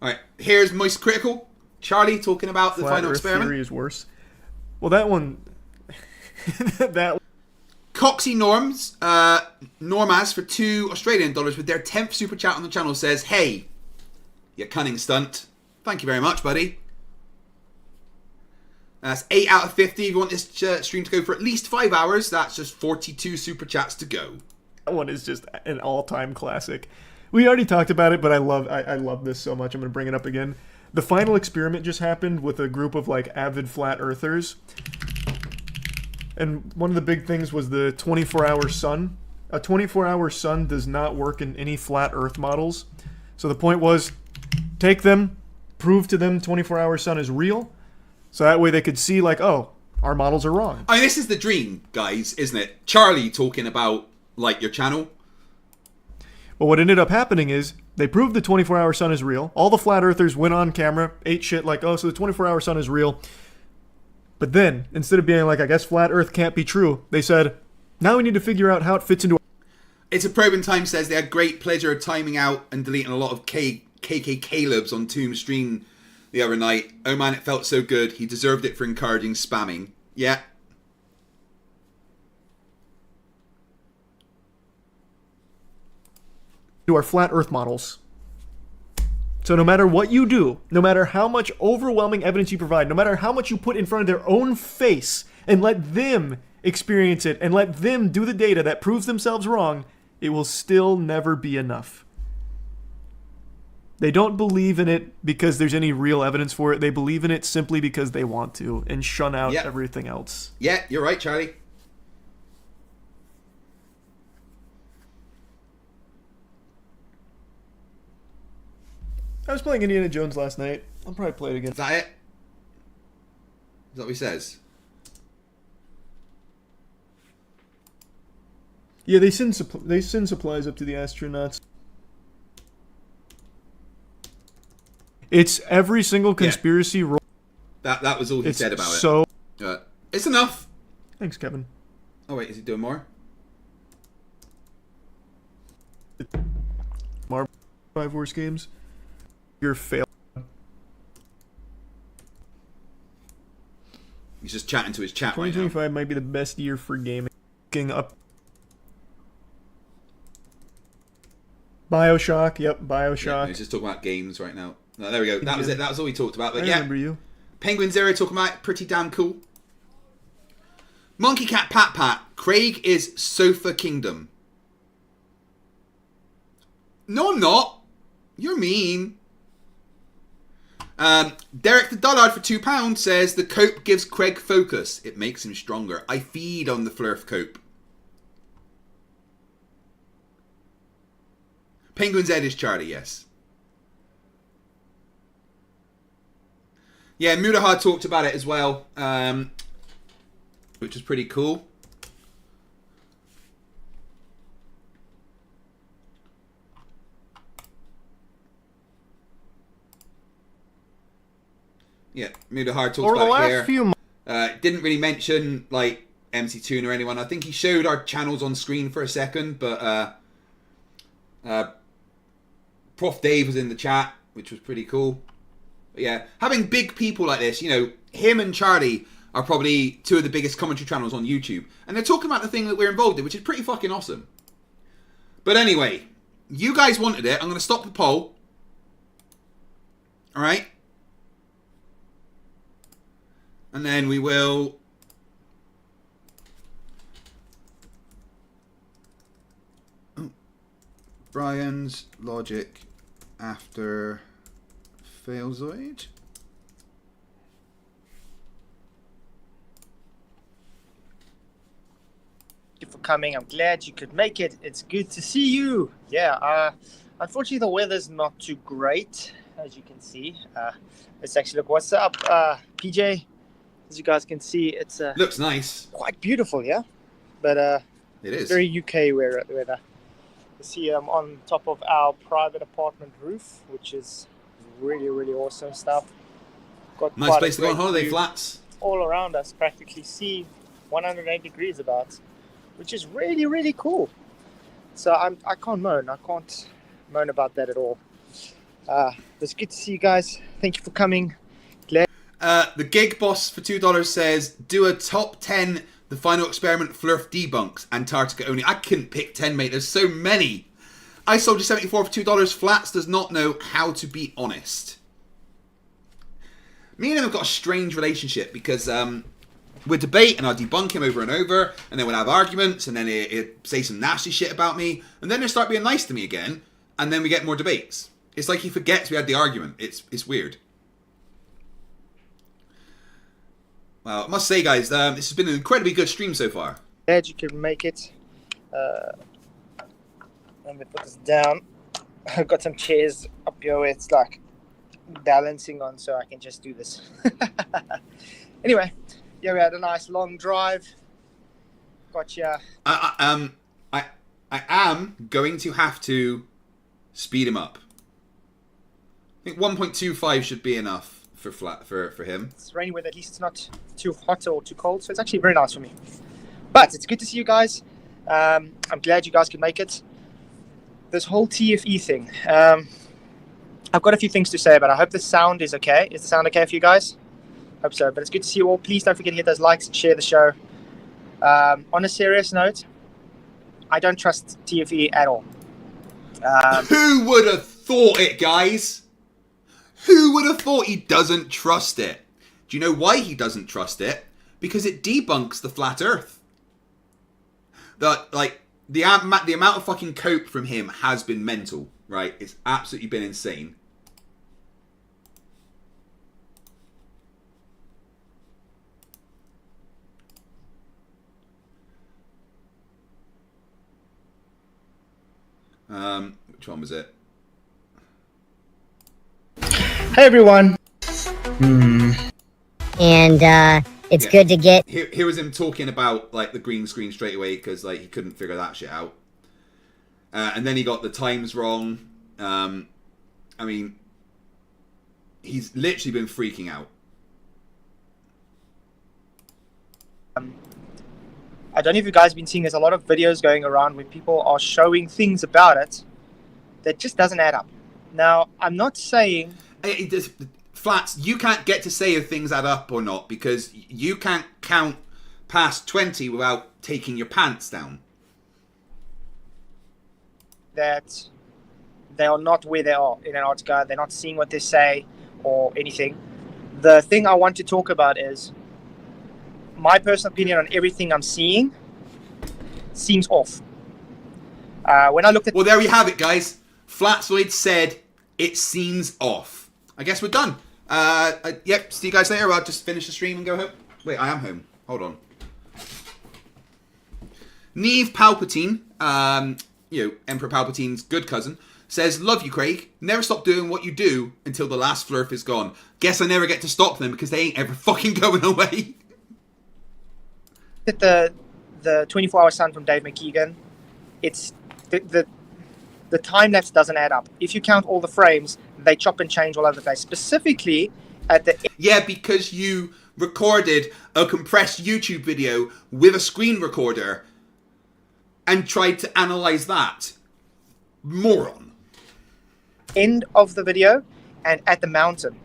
Alright, here's Moist Critical. Charlie talking about the final experiment. Theory is worse. Well, that one... that... Coxie Norms, Normas for $2 Australian with their 10th super chat on the channel says, hey, you cunning stunt. Thank you very much, buddy. That's 8 out of 50. If you want this stream to go for at least 5 hours, that's just 42 super chats to go. That one is just an all-time classic. We already talked about it, but I love this so much. I'm going to bring it up again. The final experiment just happened with a group of like avid flat earthers. And one of the big things was the 24-hour sun. A 24-hour sun does not work in any flat earth models. So the point was, take them, prove to them 24-hour sun is real. So that way they could see like, oh, our models are wrong. I mean, this is the dream, guys, isn't it? Charlie talking about like your channel. Well, what ended up happening is they proved the 24-hour sun is real. All the flat earthers went on camera, ate shit like, oh, so the 24-hour sun is real. But then, instead of being like, I guess flat earth can't be true, they said, now we need to figure out how it fits into... It's a Probe in Time says they had great pleasure timing out and deleting a lot of KK Caleb's on Tomb stream the other night. Oh man, it felt so good. He deserved it for encouraging spamming. Yeah. To our flat earth models. So no matter what you do, no matter how much overwhelming evidence you provide, no matter how much you put in front of their own face and let them experience it and let them do the data that proves themselves wrong, it will still never be enough. They don't believe in it because there's any real evidence for it. They believe in it simply because they want to and shun out everything else. Yeah, you're right, Charlie. I was playing Indiana Jones last night. I'll probably play it again. Is that it? Is that what he says? Yeah, they send supplies up to the astronauts. It's every single conspiracy role. That was all he said about so it. It's enough. Thanks, Kevin. Oh wait, is he doing more? Marvel 5 Wars games. You're failed. He's just chatting to his chat right now. 2025 might be the best year for gaming. Up. Bioshock, yep, Bioshock. Yeah, he's just talking about games right now. No, there we go. That was it. That was all we talked about. But I yeah, remember you. Penguin Zero talking about it. Pretty damn cool. Monkey Cat Pat Pat. Craig is Sofa Kingdom. No, I'm not. You're mean. Derek the Dullard for £2 says the cope gives Craig focus. It makes him stronger. I feed on the Flerf cope. Penguin's Ed is Charlie, yes. Yeah, Mudahar talked about it as well, which is pretty cool. Yeah, Mudahar talked about it here. Didn't really mention like MC Toon or anyone. I think he showed our channels on screen for a second, but Prof Dave was in the chat, which was pretty cool. But yeah, having big people like this, you know, him and Charlie are probably two of the biggest commentary channels on YouTube, and they're talking about the thing that we're involved in, which is pretty fucking awesome. But anyway, you guys wanted it. I'm going to stop the poll. All right. And then we will... Brian's logic after Failzoid. Thank you for coming. I'm glad you could make it. It's good to see you. Yeah, unfortunately the weather's not too great, as you can see. Let's actually look. What's up, PJ? As you guys can see, it's looks nice, quite beautiful, yeah. But it is very UK weather. You see, I'm on top of our private apartment roof, which is really, really awesome stuff. Got nice place to go on holiday. Flats all around us, practically see 108 degrees about, which is really, really cool. So I can't moan. I can't moan about that at all. It's good to see you guys. Thank you for coming. The Gig Boss for $2 says, do a top 10 the final experiment Flerf debunks, Antarctica only. I couldn't pick 10, mate. There's so many. I sold you 74 for $2. Flats does not know how to be honest. Me and him have got a strange relationship because we'll debate and I'll debunk him over and over, and then we'll have arguments, and then he'll say some nasty shit about me, and then he'll start being nice to me again, and then we get more debates. It's like he forgets we had the argument. It's weird. Well, I must say, guys, this has been an incredibly good stream so far. Glad you could make it. Let me put this down. I've got some chairs up here where it's like balancing on, so I can just do this. Anyway, yeah, we had a nice long drive. Gotcha. I am going to have to speed him up. I think 1.25 should be enough for him. It's rainy weather. At least it's not too hot or too cold, so it's actually very nice for me. But it's good to see you guys. I'm glad you guys could make it. This whole TFE thing. I've got a few things to say, but I hope the sound is okay. Is the sound okay for you guys? Hope so. But it's good to see you all. Please don't forget to hit those likes and share the show. On a serious note, I don't trust TFE at all. Who would have thought it, guys? Who would have thought he doesn't trust it? Do you know why he doesn't trust it? Because it debunks the flat Earth. The amount of fucking cope from him has been mental, right? It's absolutely been insane. Which one was it? Hey everyone. And it's good to get. Here was him talking about like the green screen straight away because like he couldn't figure that shit out, and then he got the times wrong. I mean, he's literally been freaking out. I don't know if you guys have been seeing. There's a lot of videos going around where people are showing things about it that just doesn't add up. Now, I'm not saying. Flats, you can't get to say if things add up or not because you can't count past 20 without taking your pants down. That they are not where they are in Antarctica. They're not seeing what they say or anything. The thing I want to talk about is my personal opinion on everything I'm seeing seems off. When I looked at... Well, there we have it, guys. Flatzoid said it seems off. I guess we're done. Yep, see you guys later. I'll just finish the stream and go home. Wait, I am home. Hold on. Neve Palpatine, Emperor Palpatine's good cousin, says, love you, Craig. Never stop doing what you do until the last flerf is gone. Guess I never get to stop them because they ain't ever fucking going away. The 24-hour sun from Dave McKeegan, it's the time lapse doesn't add up. If you count all the frames, they chop and change all over the place. Specifically at the... Yeah, because you recorded a compressed YouTube video with a screen recorder and tried to analyze that. Moron. End of the video and at the mountain.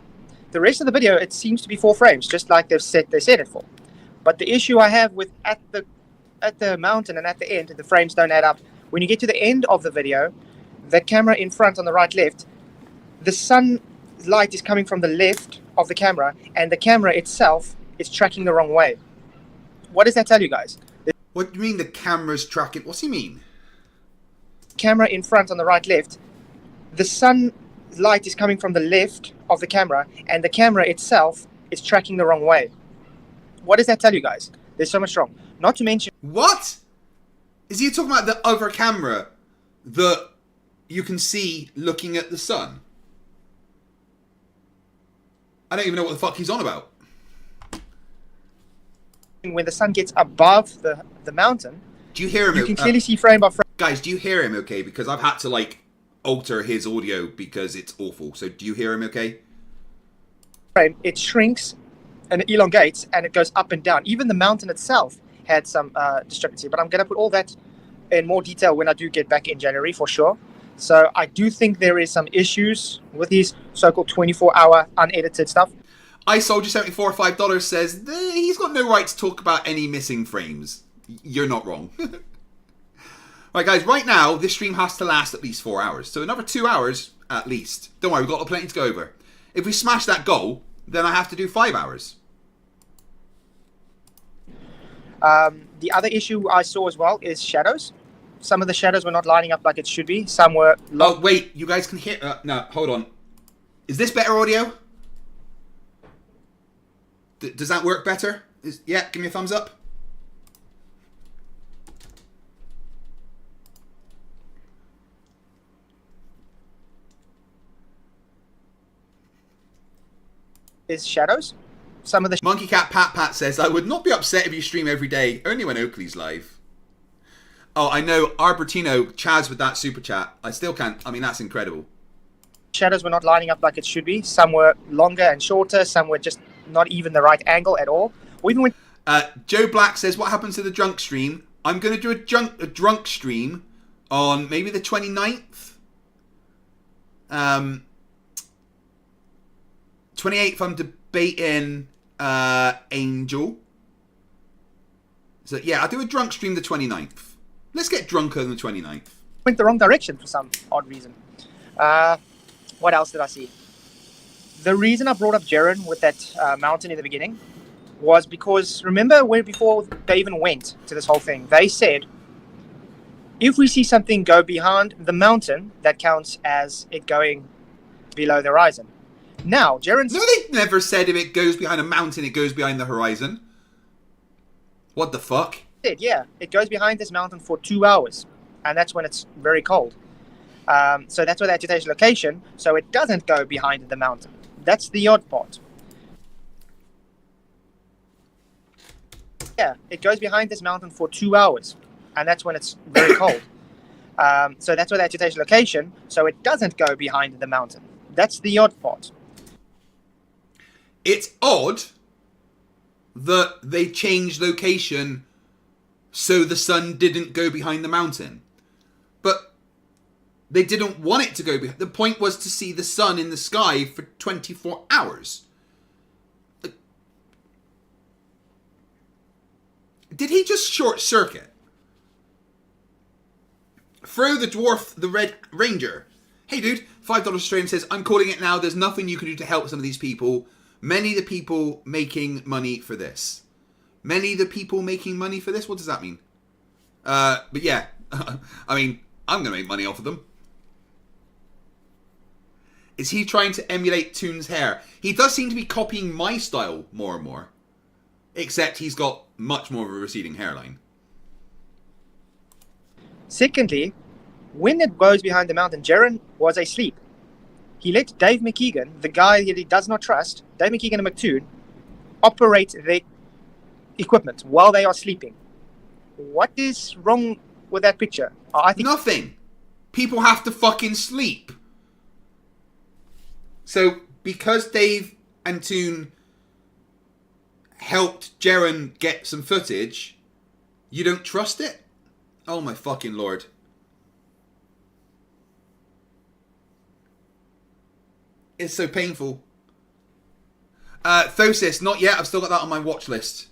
The rest of the video, it seems to be 4 frames, just like they said it for. But the issue I have with at the mountain and at the end, the frames don't add up. When you get to the end of the video, the camera in front on the right left, the sunlight is coming from the left of the camera, and the camera itself is tracking the wrong way. What does that tell you guys? What do you mean the camera's tracking? What's he mean? Camera in front on the right left, the sunlight is coming from the left of the camera, and the camera itself is tracking the wrong way. What does that tell you guys? There's so much wrong. Not to mention... What? Is he talking about the other camera that you can see looking at the sun? I don't even know what the fuck he's on about. When the sun gets above the mountain, do you hear him? You can clearly see frame by frame. Guys, do you hear him okay? Because I've had to, alter his audio because it's awful. So do you hear him okay? Frame, it shrinks and it elongates and it goes up and down. Even the mountain itself had some discrepancy. But I'm going to put all that in more detail when I do get back in January for sure. So I do think there is some issues with these so-called 24-hour unedited stuff. I sold you $74 $5 says he's got no right to talk about any missing frames. You're not wrong. Right, guys, right now this stream has to last at least 4 hours. So another 2 hours at least. Don't worry, we've got plenty to go over. If we smash that goal, then I have to do 5 hours. The other issue I saw as well is shadows. Some of the shadows were not lining up like it should be. Some were... Oh, wait, you guys can hear... no, hold on. Is this better audio? Does that work better? Yeah, give me a thumbs up. Is shadows. Some of the... Monkey Cat Pat Pat says, I would not be upset if you stream every day, only when Oakley's live. Oh, I know, Arbertino, Chaz with that super chat. I still can't, I mean, that's incredible. Shadows were not lining up like it should be. Some were longer and shorter, some were just not even the right angle at all. Or even when... Joe Black says, what happens to the drunk stream? I'm going to do a drunk stream on maybe the 29th. 28th, I'm debating Angel. So, yeah, I'll do a drunk stream the 29th. Let's get drunker than the 29th. Went the wrong direction for some odd reason. What else did I see? The reason I brought up Jaren with that mountain in the beginning was because, remember before they even went to this whole thing, they said, if we see something go behind the mountain, that counts as it going below the horizon. Now, Jaren's... No, they never said if it goes behind a mountain, it goes behind the horizon. What the fuck? Yeah, it goes behind this mountain for 2 hours, and that's when it's very cold. So that's where they had to change the location, so it doesn't go behind the mountain. That's the odd part. Yeah, it goes behind this mountain for 2 hours, and that's when it's very cold. So that's where they had to change the location, so it doesn't go behind the mountain. That's the odd part. It's odd that they changed location so the sun didn't go behind the mountain. But they didn't want it to go behind. The point was to see the sun in the sky for 24 hours. Did he just short circuit? Throw the dwarf, the Red Ranger. Hey dude, $5 Australian says, I'm calling it now. There's nothing you can do to help some of these people. Many of the people making money for this. Many of the people making money for this? What does that mean? But yeah, I mean, I'm going to make money off of them. Is he trying to emulate Toon's hair? He does seem to be copying my style more and more. Except he's got much more of a receding hairline. Secondly, when it goes behind the mountain, Jaren was asleep. He let Dave McKeegan, the guy that he does not trust, Dave McKeegan and McToon, operate their equipment while they are sleeping. What is wrong with that picture? I think nothing. People have to fucking sleep. So, because Dave and Toon helped Jaren get some footage, you don't trust it? Oh my fucking lord. It's so painful. Thosis, not yet. I've still got that on my watch list.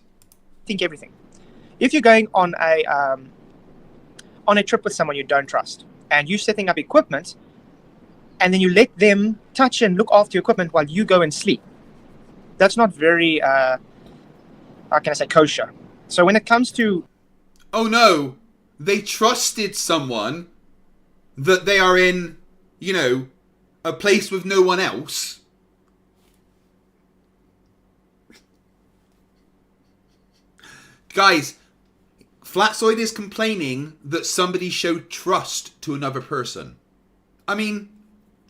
Think everything. If you're going on a trip with someone you don't trust, and you're setting up equipment, and then you let them touch and look after your equipment while you go and sleep, that's not very, how can I say, kosher. So when it comes to... Oh no, they trusted someone that they are in, you know, a place with no one else. Guys, Flatsoid is complaining that somebody showed trust to another person. I mean,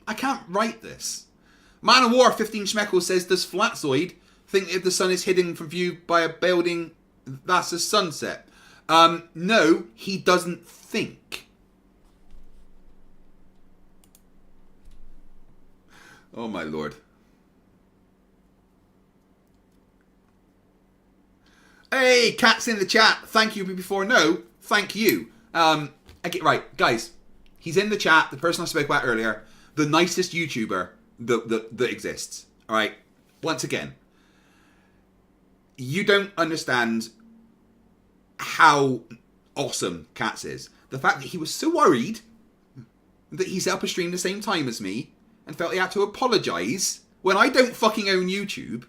I can't write this. Man of War 15 Schmeckles says, does Flatsoid think if the sun is hidden from view by a building, that's a sunset? No, he doesn't think. Oh my lord. Hey, Cat's in the chat. Thank you before no. Thank you. Right, guys. He's in the chat. The person I spoke about earlier. The nicest YouTuber that exists. All right. Once again. You don't understand how awesome Cats is. The fact that he was so worried that he set up a stream the same time as me and felt he had to apologise when I don't fucking own YouTube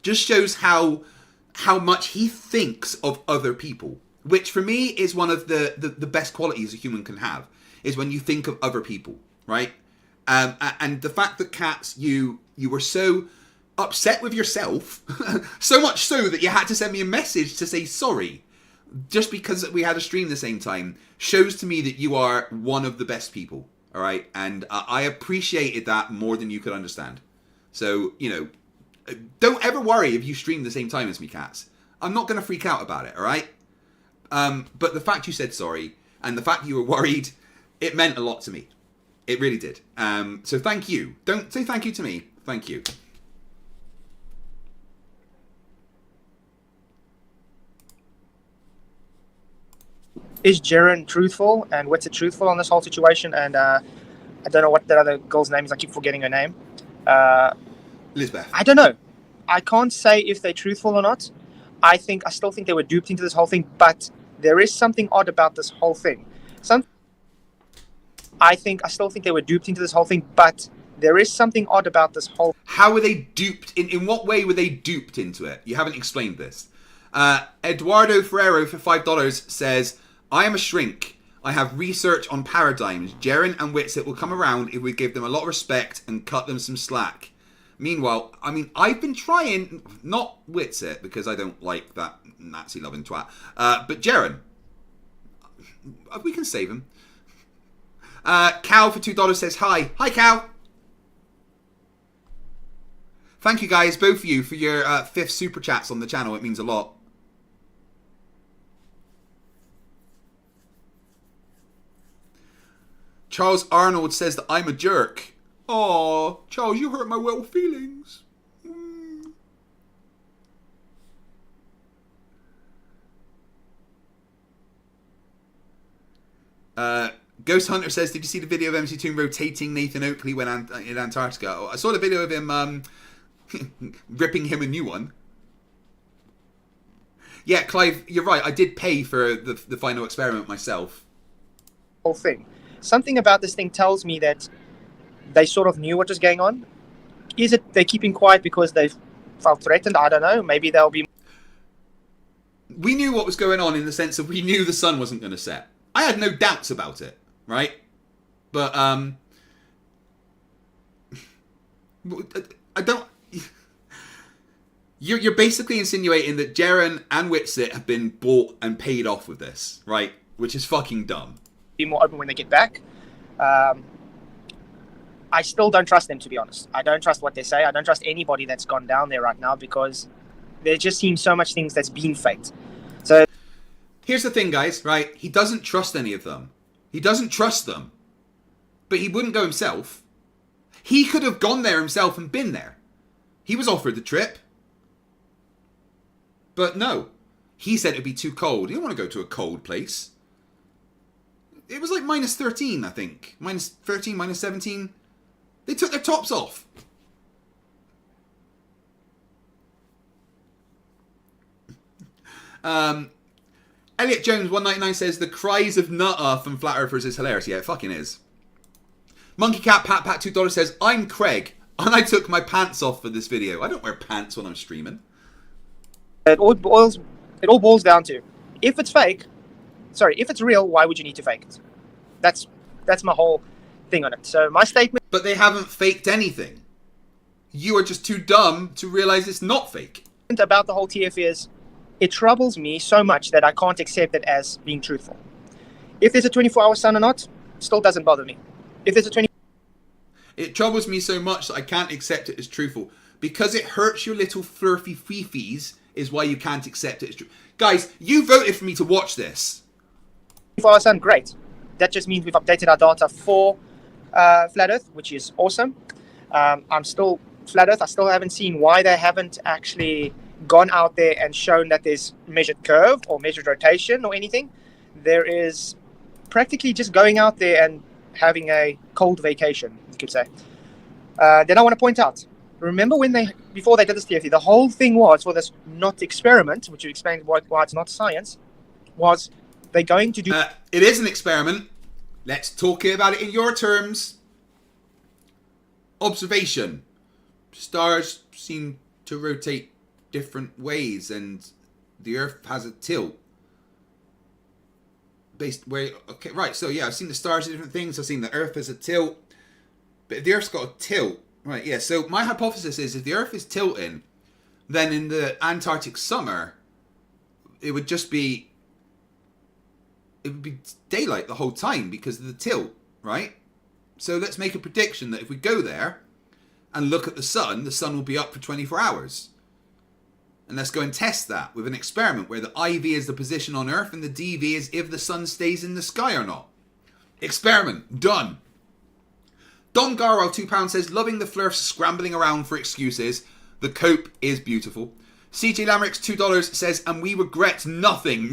just shows how much he thinks of other people, which for me is one of the best qualities a human can have, is when you think of other people, right? And the fact that Cats, you were so upset with yourself, so much so that you had to send me a message to say sorry, just because we had a stream the same time, shows to me that you are one of the best people, all right? And I appreciated that more than you could understand. So, you know, don't ever worry if you stream the same time as me, Cats. I'm not going to freak out about it, all right? But the fact you said sorry and the fact you were worried, it meant a lot to me. It really did. So thank you. Don't say thank you to me. Thank you. Is Jaren truthful and what's it truthful on this whole situation? And I don't know what that other girl's name is. I keep forgetting her name. Lisbeth. I don't know. I can't say if they're truthful or not. I still think they were duped into this whole thing, but there is something odd about this whole thing. I still think they were duped into this whole thing, but there is something odd about this whole... How were they duped? In what way were they duped into it? You haven't explained this. Eduardo Ferrero for $5 says, I am a shrink. I have research on paradigms. Jaren and Witsit will come around if we give them a lot of respect and cut them some slack. Meanwhile, I mean, I've been trying, not Witsit, because I don't like that Nazi-loving twat, but Jaren. We can save him. Cal for $2 says hi. Hi, Cal. Thank you, guys, both of you, for your 5th super chats on the channel. It means a lot. Charles Arnold says that I'm a jerk. Aw, Charles, you hurt my well feelings. Ghost Hunter says, did you see the video of MC Toon rotating Nathan Oakley when in Antarctica? Oh, I saw the video of him ripping him a new one. Yeah, Clive, you're right. I did pay for the final experiment myself. Whole thing. Something about this thing tells me that they sort of knew what was going on. Is it they're keeping quiet because they felt threatened? I don't know. Maybe they'll be... we knew what was going on in the sense of we knew the sun wasn't going to set. I had no doubts about it, right? But I don't. You're basically insinuating that Jaren and Witsit have been bought and paid off with this, right? Which is fucking dumb. Be more open when they get back. I still don't trust them, to be honest. I don't trust what they say. I don't trust anybody that's gone down there right now because there just seems so much things that's been faked. So here's the thing, guys, right? He doesn't trust any of them. He doesn't trust them. But he wouldn't go himself. He could have gone there himself and been there. He was offered the trip. But no. He said it'd be too cold. He didn't want to go to a cold place. It was like minus 13, I think. Minus 13, minus 17. They took their tops off. Elliot Jones 199 says the cries of Nutter from Flat Earthers is hilarious. Yeah, it fucking is. Monkey Cat Pat Pat $2 says I'm Craig and I took my pants off for this video. I don't wear pants when I'm streaming. It all boils down to if it's fake. Sorry, if it's real, why would you need to fake it? That's my whole thing on it. So my statement. But they haven't faked anything. You are just too dumb to realize it's not fake. About the whole TFE is, it troubles me so much that I can't accept it as being truthful. If there's a 24-hour sun or not, still doesn't bother me. If there's a It troubles me so much that I can't accept it as truthful. Because it hurts your little flirfy fifis is why you can't accept it as true. Guys, you voted for me to watch this. 24-hour sun, great. That just means we've updated our data for Flat Earth, which is awesome. I'm still Flat Earth. I still haven't seen why they haven't actually gone out there and shown that there's measured curve or measured rotation or anything. There is practically just going out there and having a cold vacation, you could say. Then I want to point out, remember before they did this TFE, the whole thing was for this not experiment, which you explained why it's not science, was they going to do... It is an experiment. Let's talk about it in your terms. Observation. Stars seem to rotate different ways and the Earth has a tilt. Okay, right, so yeah, I've seen the stars do different things. I've seen the Earth has a tilt. But if the Earth's got a tilt, right, yeah, so my hypothesis is if the Earth is tilting, then in the Antarctic summer, it would be daylight the whole time because of the tilt, right? So let's make a prediction that if we go there and look at the sun will be up for 24 hours. And let's go and test that with an experiment where the IV is the position on Earth and the DV is if the sun stays in the sky or not. Experiment. Done. Don Garwell, £2 says, loving the Flerfs scrambling around for excuses. The cope is beautiful. CJ Lamerix, $2 says, and we regret nothing.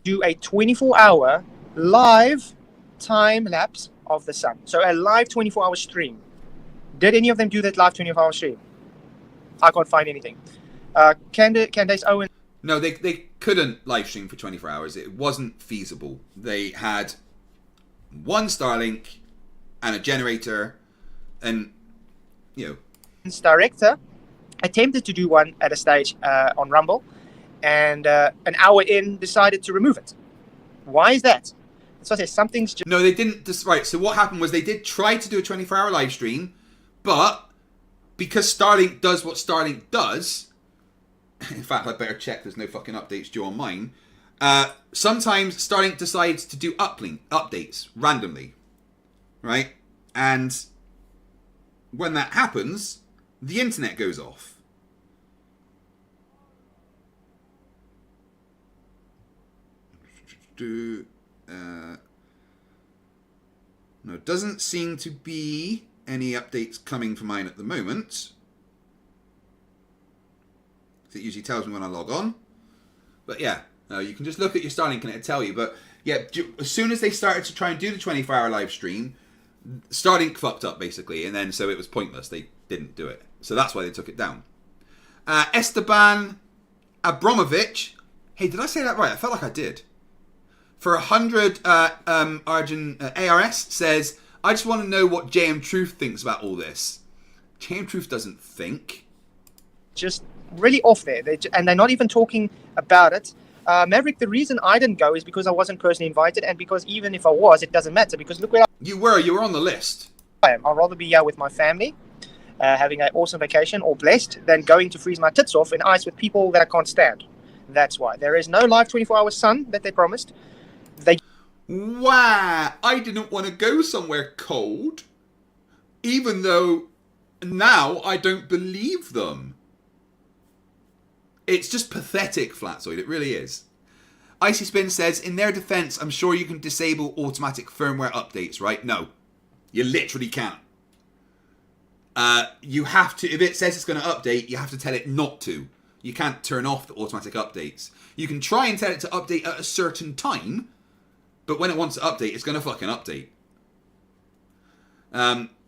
Do a 24-hour live time lapse of the sun. So a live 24-hour stream. Did any of them do that live 24-hour stream? I can't find anything. Candace Owen. No, they couldn't live stream for 24 hours. It wasn't feasible. They had one Starlink and a generator and, Director attempted to do one at a stage on Rumble and an hour in decided to remove it. Why is that? So I say something's just... No, they didn't. Right, so what happened was they did try to do a 24-hour live stream, but because Starlink does what Starlink does, in fact, I better check there's no fucking updates due on mine, sometimes Starlink decides to do uplink updates randomly, right? And when that happens, the internet goes off. No, it doesn't seem to be any updates coming for mine at the moment. It usually tells me when I log on. But yeah, no, you can just look at your Starlink and it'll tell you. But yeah, as soon as they started to try and do the 24-hour live stream, Starlink fucked up basically, and then so it was pointless. They didn't do it. So that's why they took it down. Esteban Abramovich. Hey, did I say that right? I felt like I did. For 100, Arjun ARS says, I just want to know what JM Truth thinks about all this. JM Truth doesn't think. just really off there. And they're not even talking about it. Maverick, the reason I didn't go is because I wasn't personally invited, and because even if I was, it doesn't matter, because look where you were on the list. I am. I'd rather be here with my family, having an awesome vacation, or blessed, than going to freeze my tits off in ice with people that I can't stand. That's why. There is no live 24-hour sun that they promised. Wow, I didn't want to go somewhere cold, even though now I don't believe them. It's just pathetic, Flatzoid, it really is. Icy Spin says, in their defense, I'm sure you can disable automatic firmware updates, right? No, you literally can't. You have to, if it says it's going to update, you have to tell it not to. You can't turn off the automatic updates. You can try and tell it to update at a certain time, but when it wants to update, it's going to fucking update.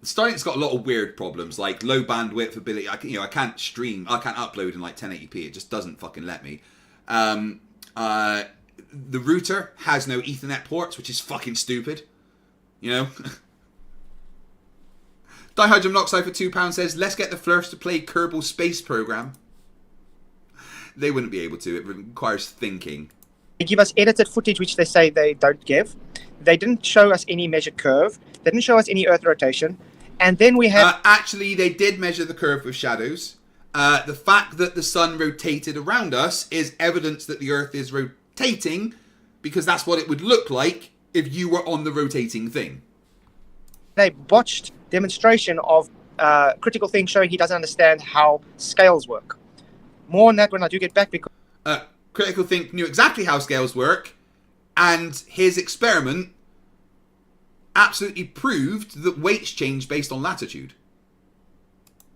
Starlink's got a lot of weird problems, like low bandwidth ability. I can't stream, I can't upload in like 1080p. It just doesn't fucking let me. The router has no Ethernet ports, which is fucking stupid. You know? Dihydrogen Monoxide for £2 says, let's get the Flerfs to play Kerbal Space Program. They wouldn't be able to. It requires thinking. They give us edited footage, which they say they don't give. They didn't show us any measured curve. They didn't show us any Earth rotation. And then we have... actually, they did measure the curve with shadows. The fact that the sun rotated around us is evidence that the Earth is rotating, because that's what it would look like if you were on the rotating thing. They botched demonstration of critical thing showing he doesn't understand how scales work. More on that when I do get back, because... Critical Think knew exactly how scales work, and his experiment absolutely proved that weights change based on latitude.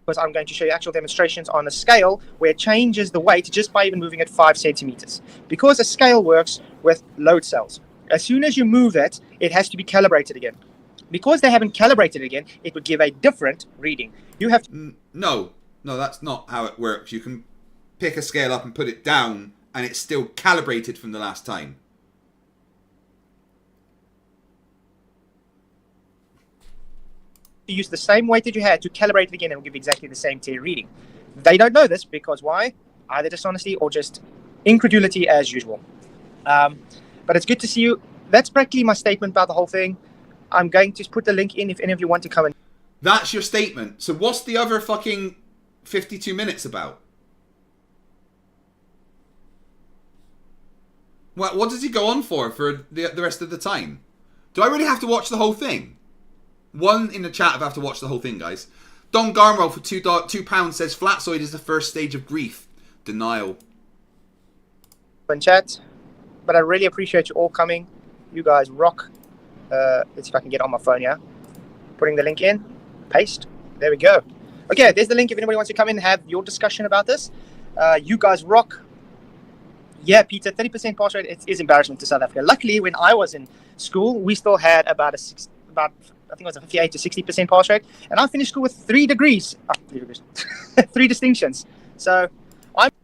Because I'm going to show you actual demonstrations on a scale where it changes the weight just by even moving it 5 centimeters. Because a scale works with load cells. As soon as you move it, it has to be calibrated again. Because they haven't calibrated it again, it would give a different reading. You have to... No, that's not how it works. You can pick a scale up and put it down, and it's still calibrated from the last time. You use the same weight that you had to calibrate it again, and it will give exactly the same tier reading. They don't know this because why? Either dishonesty or just incredulity as usual. But it's good to see you. That's practically my statement about the whole thing. I'm going to put the link in if any of you want to come in. That's your statement. So what's the other fucking 52 minutes about? What does he go on for the rest of the time? Do I really have to watch the whole thing? One in the chat, I have to watch the whole thing, guys. Don Garmwell for £2 says, Flatzoid is the first stage of grief. Denial. In chat, but I really appreciate you all coming. You guys rock. Let's see if I can get on my phone here. Putting the link in. Paste. There we go. Okay, there's the link if anybody wants to come in and have your discussion about this. You guys rock. Yeah, Peter, 30% pass rate is embarrassment to South Africa. Luckily, when I was in school, we still had about I think it was a 58 to 60% pass rate, and I finished school with 3 degrees. 3 distinctions. So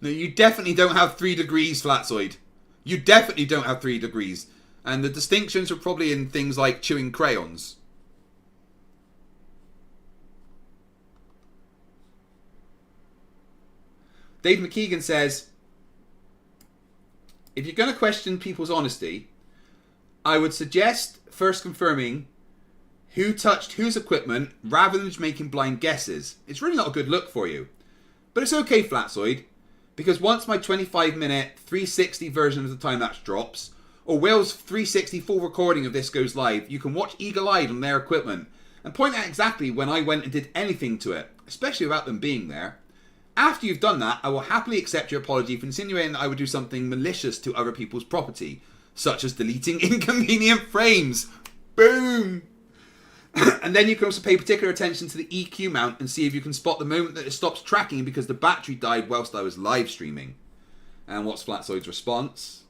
No, you definitely don't have 3 degrees, Flatzoid. You definitely don't have 3 degrees. And the distinctions are probably in things like chewing crayons. Dave McKeegan says, if you're going to question people's honesty, I would suggest first confirming who touched whose equipment rather than just making blind guesses. It's really not a good look for you. But it's okay, Flatzoid, because once my 25-minute 360 version of the time-lapse drops, or Will's 360 full recording of this goes live, you can watch eagle-eyed on their equipment and point out exactly when I went and did anything to it, especially without them being there. After you've done that, I will happily accept your apology for insinuating that I would do something malicious to other people's property, such as deleting inconvenient frames. Boom! And then you can also pay particular attention to the EQ mount and see if you can spot the moment that it stops tracking because the battery died whilst I was live streaming. And what's Flatzoid's response?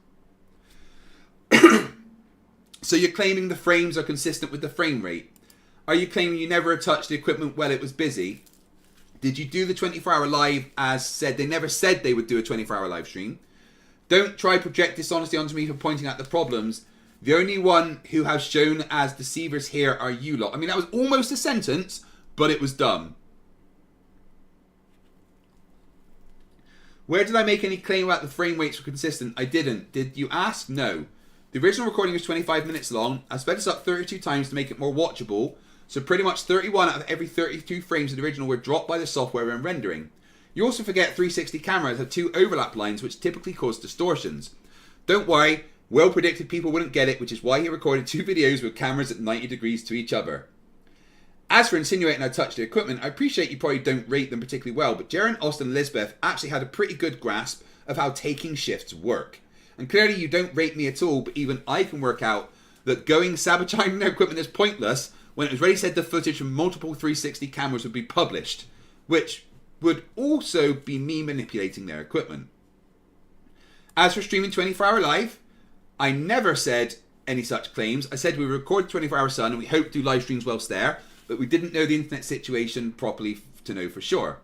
So you're claiming the frames are consistent with the frame rate. Are you claiming you never touched the equipment while it was busy? Did you do the 24-hour live as said? They never said they would do a 24-hour live stream. Don't try to project dishonesty onto me for pointing out the problems. The only one who has shown as deceivers here are you lot. I mean, that was almost a sentence, but it was dumb. Where did I make any claim about the frame rates were consistent? I didn't. Did you ask? No. The original recording was 25 minutes long. I sped this up 32 times to make it more watchable, so pretty much 31 out of every 32 frames of the original were dropped by the software when rendering. You also forget 360 cameras have 2 overlap lines which typically cause distortions. Don't worry, Will predicted people wouldn't get it, which is why he recorded 2 videos with cameras at 90 degrees to each other. As for insinuating I touched the equipment, I appreciate you probably don't rate them particularly well, but Jaren, Austin, and Elizabeth actually had a pretty good grasp of how taking shifts work. And clearly you don't rate me at all, but even I can work out that going sabotaging their equipment is pointless when it was already said the footage from multiple 360 cameras would be published, which would also be me manipulating their equipment. As for streaming 24-hour live, I never said any such claims. I said we record 24-hour Sun and we hope to do live streams whilst there, but we didn't know the internet situation properly to know for sure.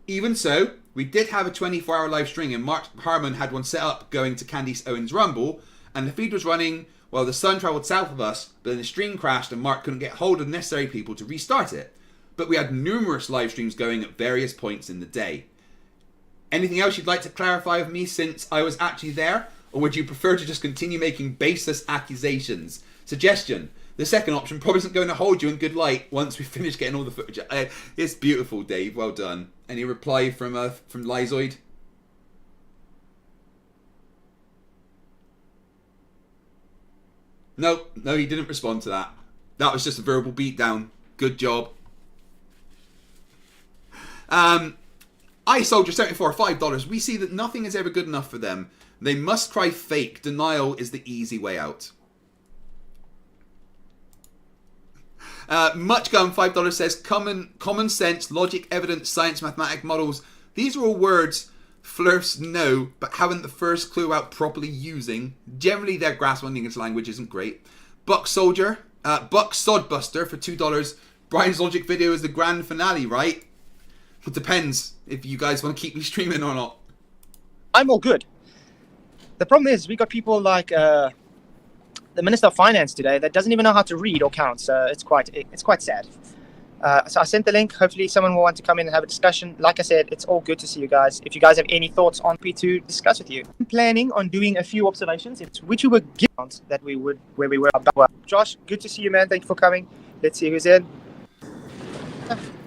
Even so, we did have a 24-hour live stream and Mark Harmon had one set up going to Candice Owens' Rumble, and the feed was running while the Sun travelled south of us, but then the stream crashed and Mark couldn't get hold of the necessary people to restart it. But we had numerous live streams going at various points in the day. Anything else you'd like to clarify with me since I was actually there? Or would you prefer to just continue making baseless accusations? Suggestion: the second option probably isn't going to hold you in good light once we finish getting all the footage. It's beautiful, Dave. Well done. Any reply from Lyzoid? No, he didn't respond to that. That was just a verbal beatdown. Good job. iSoldier74, $5. We see that nothing is ever good enough for them. They must cry fake. Denial is the easy way out. Muchgun, $5 says, common sense, logic, evidence, science, mathematic models. These are all words Flerfs know, but haven't the first clue about properly using. Generally, their grasp on the English language isn't great. Buck Sodbuster for $2. Brian's logic video is the grand finale, right? It depends if you guys want to keep me streaming or not. I'm all good. The problem is we got people like the Minister of Finance today that doesn't even know how to read or count. So it's quite sad. So I sent the link. Hopefully someone will want to come in and have a discussion. Like I said, it's all good to see you guys. If you guys have any thoughts on P2, discuss with you. I'm planning on doing a few observations, which we were given that we would where we were about. Josh, good to see you, man. Thank you for coming. Let's see who's in.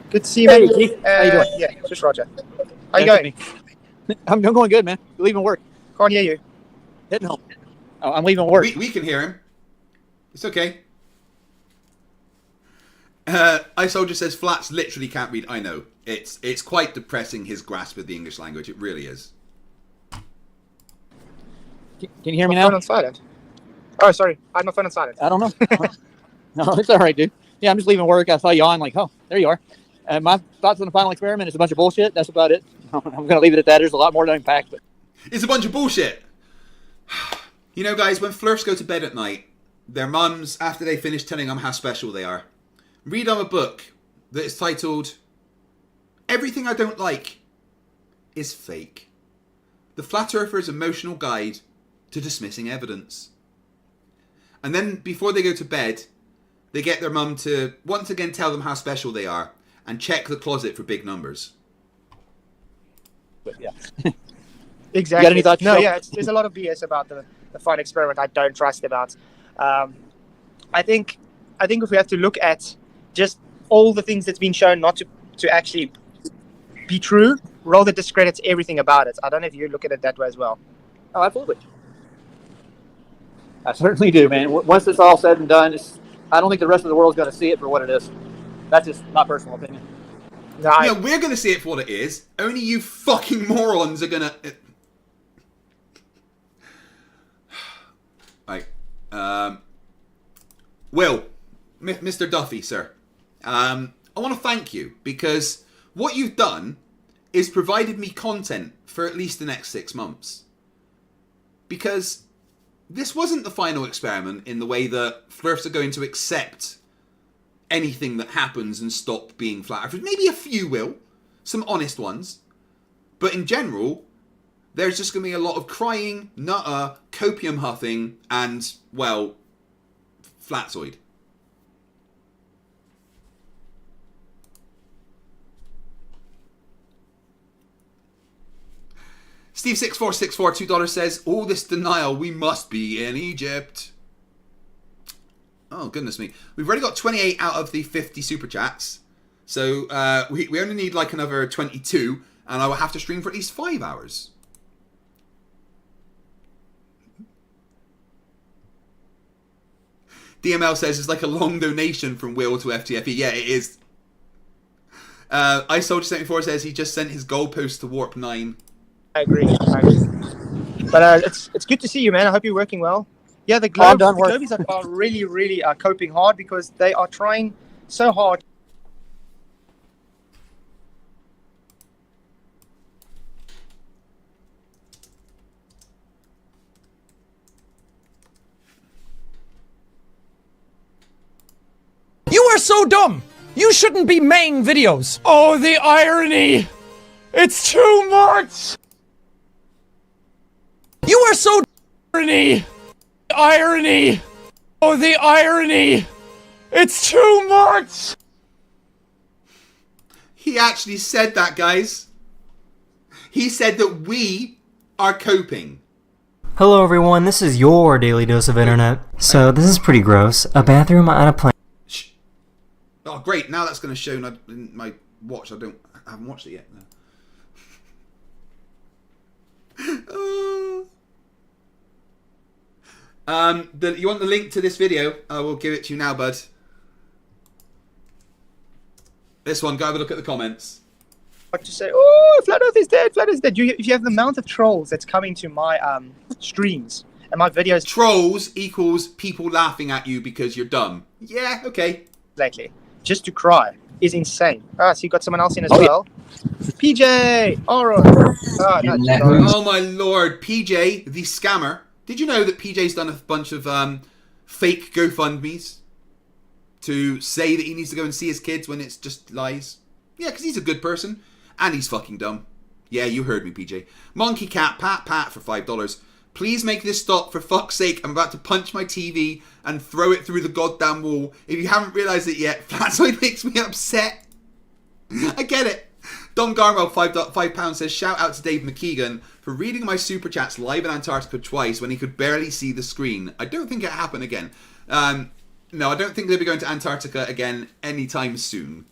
Good to see you, man. Hey, how you doing? Yeah, just Roger. How you going? I'm going good, man. Leaving work. Can't hear you. Hitting home. Oh, I'm leaving work. We can hear him. It's okay. iSoldier says Flats literally can't read. I know. It's quite depressing, his grasp of the English language. It really is. Can you hear me now? now? Phone on silent. Oh, sorry. I had my phone on silent. I don't know. No, it's all right, dude. Yeah, I'm just leaving work. I saw you on, like, oh, there you are. My thoughts on the final experiment is a bunch of bullshit. That's about it. I'm going to leave it at that. There's a lot more to unpack. But it's a bunch of bullshit. You know, guys, when Flerfs go to bed at night, their mums, after they finish telling them how special they are, read them a book that is titled Everything I Don't Like is Fake. The Flat Earther's Emotional Guide to Dismissing Evidence. And then, before they go to bed, they get their mum to once again tell them how special they are and check the closet for big numbers. But yeah. Exactly. You got any thoughts? No, yeah, there's a lot of BS about the fun experiment I don't trust about. I think if we have to look at just all the things that's been shown not to actually be true, rather discredits everything about it. I don't know if you look at it that way as well. Oh, absolutely. I certainly do, man. Once it's all said and done, I don't think the rest of the world's going to see it for what it is. That's just my personal opinion. No, we're going to see it for what it is. Only you fucking morons are going to... Right. Will, Mr. Duffy, sir. I want to thank you because what you've done is provided me content for at least the next 6 months. Because this wasn't the final experiment in the way that Flerfs are going to accept anything that happens and stop being flat earthers. Maybe a few will, some honest ones. But in general, there's just going to be a lot of crying, nutter, copium huffing, and, well, flatzoid. Steve6464, $2 says, all this denial, we must be in Egypt. Oh, goodness me. We've already got 28 out of the 50 super chats. So we only need like another 22, and I will have to stream for at least 5 hours. DML says it's like a long donation from Will to FTFE. Yeah, it is. iSoldier74 says he just sent his goalpost to Warp 9. I agree. But it's good to see you, man. I hope you're working well. Yeah, the Globies are really coping hard because they are trying so hard. You are so dumb! You shouldn't be making videos! Oh, the irony! It's too much! You are so irony! Irony! Oh, the irony! It's too much! He actually said that, guys. He said that we are coping. Hello everyone, this is your daily dose of internet. So this is pretty gross. A bathroom on a plane. Oh, great! Now that's going to show in my watch. I haven't watched it yet. No. You want the link to this video? I will give it to you now, bud. This one. Go have a look at the comments. To say, oh, Flat Earth is dead. Flat Earth is dead. If you have the amount of trolls that's coming to my streams and my videos. Trolls equals people laughing at you because you're dumb. Yeah. Okay. Exactly. Just to cry is insane. So you got someone else in as well. PJ! Alright. Oh my lord, PJ, the scammer. Did you know that PJ's done a bunch of fake GoFundMes to say that he needs to go and see his kids when it's just lies? Yeah, because he's a good person. And he's fucking dumb. Yeah, you heard me, PJ. Monkey Cat, Pat for $5. Please make this stop, for fuck's sake. I'm about to punch my TV and throw it through the goddamn wall. If you haven't realised it yet, Flatsoid makes me upset. I get it. Don Garwell, £5 says, shout out to Dave McKeegan for reading my super chats live in Antarctica twice when he could barely see the screen. I don't think it'll happen again. No, I don't think they'll be going to Antarctica again anytime soon.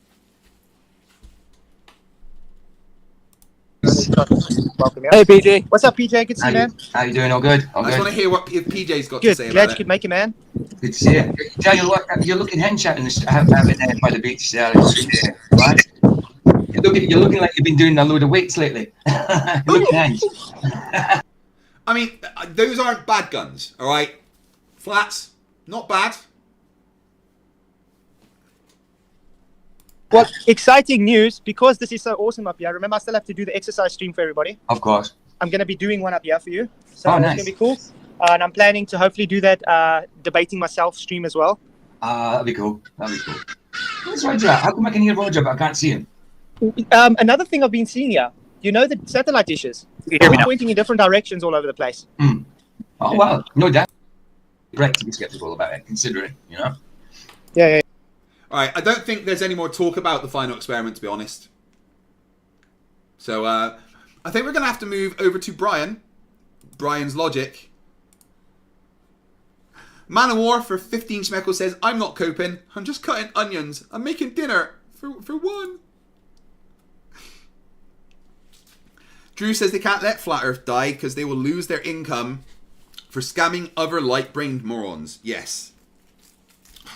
Hey PJ, what's up PJ? Good to see you, man. How you doing? All good? All I just good. want to hear what PJ's got Good. to say Glad about you it. could make it, man. Good to see you. Yeah, you're looking hench out in the by the beach there, right? You're looking like you've been doing a load of weights lately. You're looking hench. I mean, those aren't bad guns, all right? Flats, not bad. Well, exciting news, because this is so awesome up here. Remember, I still have to do the exercise stream for everybody. Of course. I'm going to be doing one up here for you. So nice. It's going to be cool. And I'm planning to hopefully do that debating myself stream as well. That'd be cool. That'd be cool. Where's Roger at? How come I can hear Roger but I can't see him? Another thing I've been seeing here, you know the satellite dishes? They're pointing in different directions all over the place. Mm. Oh, well, no doubt. Right to be skeptical about it, considering, you know? Yeah. All right, I don't think there's any more talk about the final experiment, to be honest. So, I think we're going to have to move over to Brian. Brian's logic. Man of War for 15 Schmeckle says, I'm not coping. I'm just cutting onions. I'm making dinner for one. Drew says they can't let Flat Earth die because they will lose their income for scamming other light-brained morons. Yes.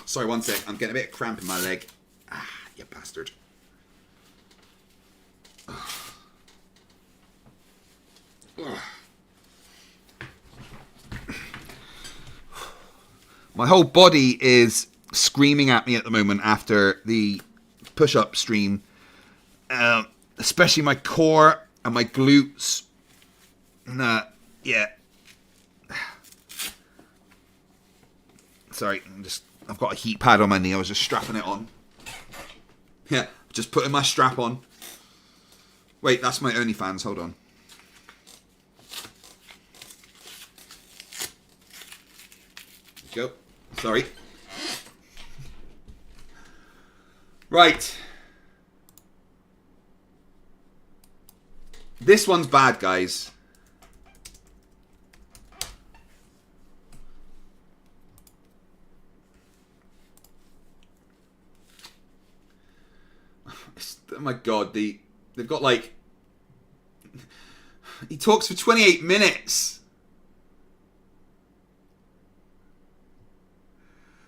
Sorry, one sec. I'm getting a bit of cramp in my leg. Ah, you bastard. My whole body is screaming at me at the moment after the push-up stream. Especially my core and my glutes. Yeah. Sorry, I've got a heat pad on my knee. I was just strapping it on. Yeah, just putting my strap on. Wait, that's my OnlyFans. Hold on. Go. Sorry. Right. This one's bad, guys. my god, they've got like... He talks for 28 minutes.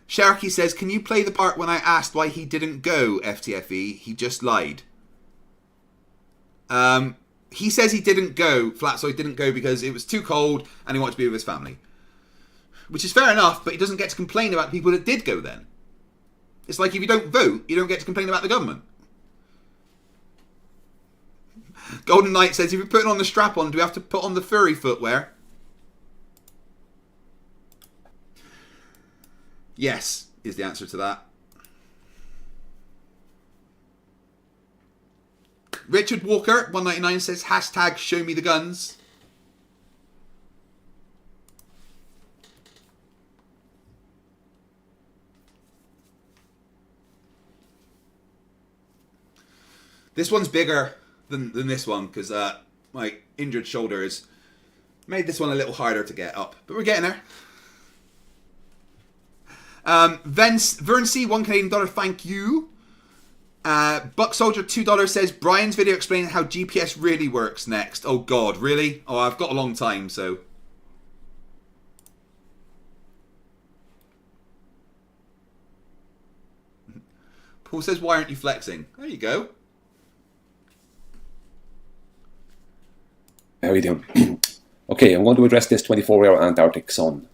Sharky says, can you play the part when I asked why he didn't go, FTFE? He just lied. He says he didn't go, Flatsoy didn't go because it was too cold and he wanted to be with his family. Which is fair enough, but he doesn't get to complain about people that did go then. It's like if you don't vote, you don't get to complain about the government. Golden Knight says, if you're putting on the strap-on, do we have to put on the furry footwear? Yes, is the answer to that. Richard Walker, 199, says, hashtag show me the guns. This one's bigger than this one because my injured shoulder has made this one a little harder to get up. But we're getting there. Vern C, $1 Canadian, thank you. Buck Soldier, $2 says, Brian's video explaining how GPS really works next. Oh god, really? Oh, I've got a long time, so... Paul says, why aren't you flexing? There you go. How are you doing? Okay, I'm going to address this 24-hour Antarctic sun.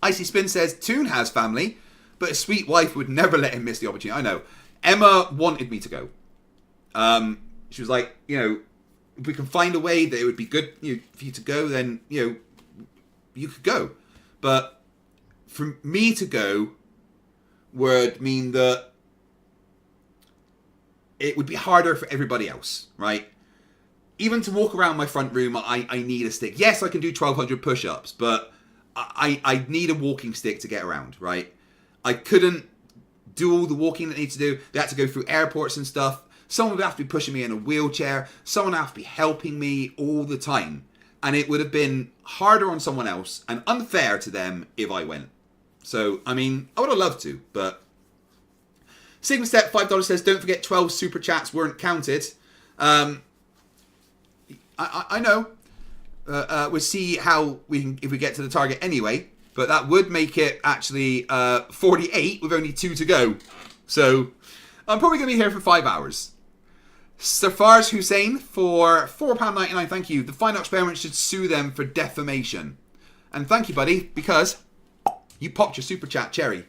Icy Spin says, Toon has family, but his sweet wife would never let him miss the opportunity. I know. Emma wanted me to go. She was like, you know, if we can find a way that it would be good for you to go, then, you know, you could go. But for me to go would mean that it would be harder for everybody else, right? Even to walk around my front room, I need a stick. Yes, I can do 1,200 push-ups, but I need a walking stick to get around, right? I couldn't do all the walking that I need to do. They had to go through airports and stuff. Someone would have to be pushing me in a wheelchair. Someone would have to be helping me all the time. And it would have been harder on someone else and unfair to them if I went. So, I mean, I would have loved to, but... Sigma Step, $5 says, don't forget 12 super chats weren't counted. I know. We'll see how we can, if we get to the target anyway. But that would make it actually 48 with only 2 to go. So I'm probably going to be here for 5 hours. Safar's Hussein for £4.99. Thank you. The final experiment should sue them for defamation. And thank you, buddy, because you popped your super chat cherry.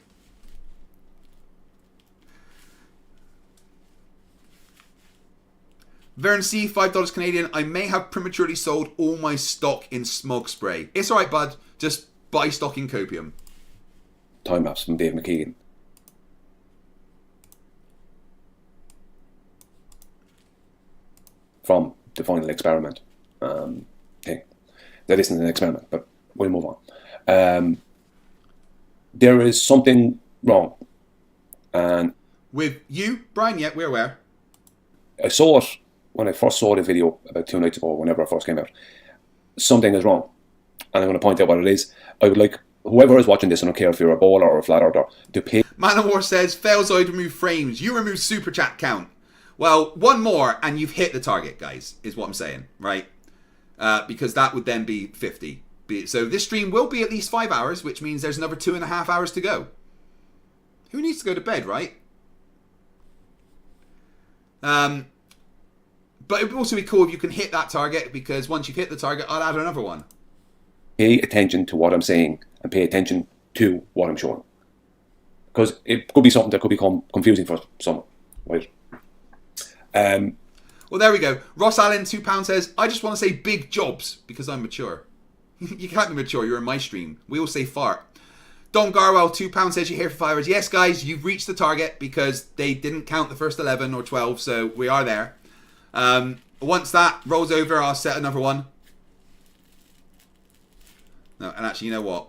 Vern C, $5 Canadian. I may have prematurely sold all my stock in smog spray. It's alright, bud. Just buy stock in copium. Time lapse from Dave McKeegan. From the final experiment thing. That isn't an experiment, but we'll move on. There is something wrong. And with you, Brian? Yeah, we're aware. I saw it when I first saw the video about 2 nights ago, whenever it first came out. Something is wrong. And I'm going to point out what it is. I would like whoever is watching this, I don't care if you're a bowler or a flat earther, to pay. Man of War says, Failzoid remove frames. You remove super chat count. Well, one more and you've hit the target, guys, is what I'm saying, right? Because that would then be 50. So this stream will be at least 5 hours, which means there's another 2.5 hours to go. Who needs to go to bed, right? But it would also be cool if you can hit that target, because once you've hit the target, I'll add another one. Pay attention to what I'm saying and pay attention to what I'm showing. Because it could be something that could become confusing for someone, right? Well, there we go. Ross Allen, £2 says, I just want to say big jobs because I'm mature. You can't be mature, you're in my stream. We all say fart. Don Garwell, £2 says you're here for 5 hours. Yes, guys, you've reached the target because they didn't count the first 11 or 12, so we are there. Once that rolls over, I'll set another one. No, and actually, you know what?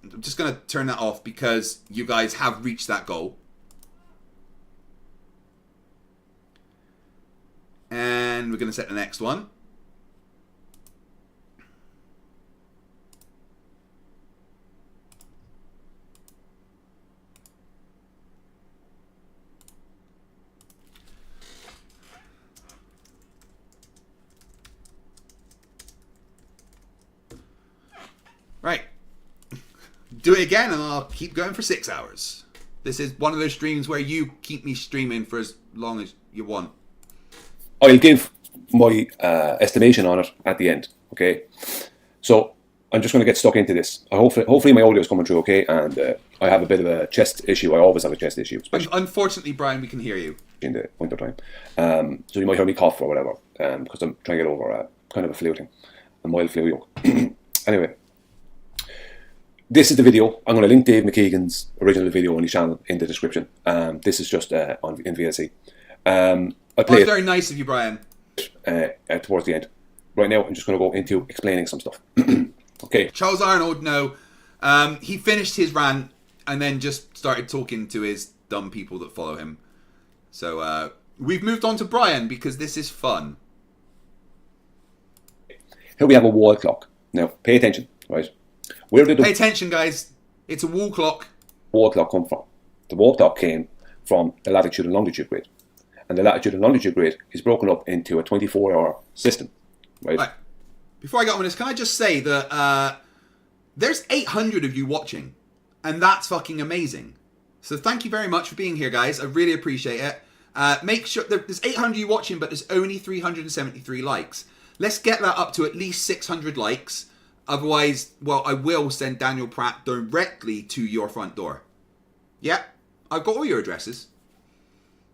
I'm just going to turn that off because you guys have reached that goal. And we're going to set the next one. do it again and I'll keep going for 6 hours. This is one of those streams where you keep me streaming for as long as you want. I'll give my estimation on it at the end, okay? So I'm just going to get stuck into this. Hopefully my audio is coming through okay, and I have a bit of a chest issue. I always have a chest issue. Unfortunately, Brian, we can hear you. In the winter time. So you might hear me cough or whatever, because I'm trying to get over kind of a flu thing, a mild flu yoke. Anyway, this is the video. I'm going to link Dave McKeegan's original video on his channel in the description. This is just in VLC. That's very nice of you, Brian. Towards the end. Right now, I'm just going to go into explaining some stuff. Okay. Charles Arnold, no. He finished his rant and then just started talking to his dumb people that follow him. So we've moved on to Brian because this is fun. Here we have a wall clock. Now, pay attention, right? Where did pay attention, guys. It's a wall clock. Wall clock come from? The wall clock came from the latitude and longitude grid. And the latitude and longitude grid is broken up into a 24-hour system, right? Before I get on with this, can I just say that there's 800 of you watching, and that's fucking amazing. So thank you very much for being here, guys. I really appreciate it. Make sure there's 800 of you watching, but there's only 373 likes. Let's get that up to at least 600 likes. Otherwise, well, I will send Daniel Pratt directly to your front door. Yeah, I've got all your addresses.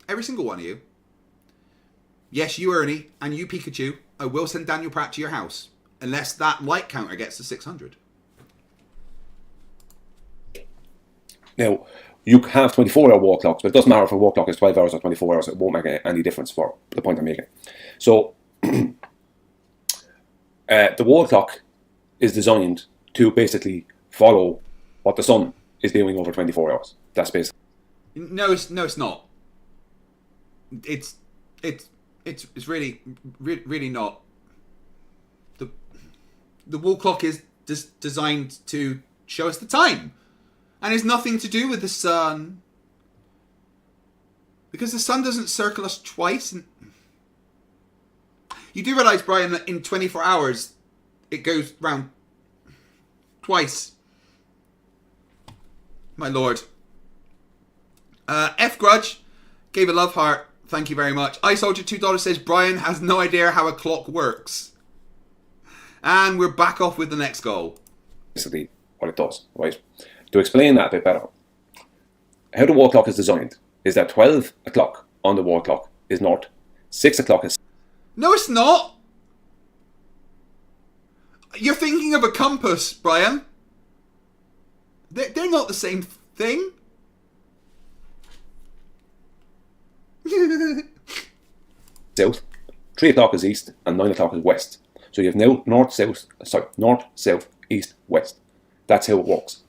Every single one of you. Yes, you Ernie, and you Pikachu. I will send Daniel Pratt to your house. Unless that like counter gets to 600. Now, you have 24-hour wall clocks, but it doesn't matter if a wall clock is 12 hours or 24 hours. It won't make any difference for the point I'm making. So, the wall clock is designed to basically follow what the sun is doing over 24 hours. That's basically. No, it's not. It's really not. The wall clock is just designed to show us the time, and it's nothing to do with the sun, because the sun doesn't circle us twice. And you do realize, Brian, that in 24 hours it goes round twice. My lord. F Grudge gave a love heart. Thank you very much. iSoldier $2 says Brian has no idea how a clock works. And we're back off with the next goal. Basically what it does, right? To explain that a bit better, how the wall clock is designed is that 12 o'clock on the wall clock is north, 6 o'clock is... No, it's not. You're thinking of a compass, Brian. They're not the same thing. South, 3 o'clock is east, and 9 o'clock is west. So you have now north, south, east, west. That's how it works.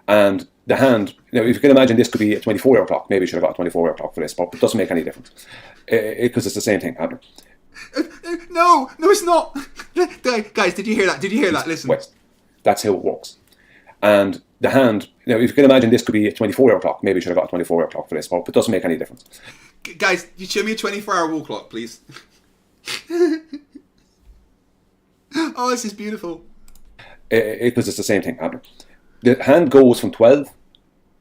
And the hand, if you can imagine this could be a 24-hour clock. Maybe you should have got a 24-hour clock for this, but it doesn't make any difference. Because it's the same thing happening. No, it's not. Guys, did you hear that? Did you hear that? Listen. West. That's how it works. And the hand, if you can imagine this could be a 24-hour clock. Maybe you should have got a 24-hour clock for this, but it doesn't make any difference. Guys, you show me a 24-hour wall clock, please. Oh, this is beautiful. Because it's the same thing happening. The hand goes from 12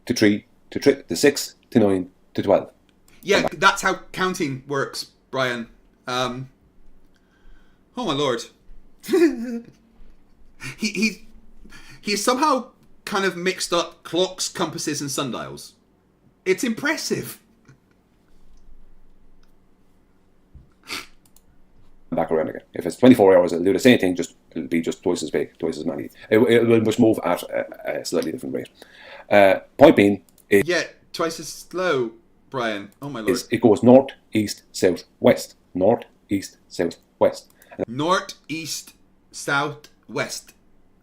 to 3 to 6 to 9 to 12. Yeah, that's how counting works, Brian. Oh my lord. He's somehow kind of mixed up clocks, compasses, and sundials. It's impressive. Back around again. If it's 24 hours, it'll do the same thing, it'll be just twice as big, twice as many. It will just move at a slightly different rate. Point being, yeah, twice as slow, Brian. Oh my lord. It goes north, east, south, west. North, east, south, west. North, east, south, west.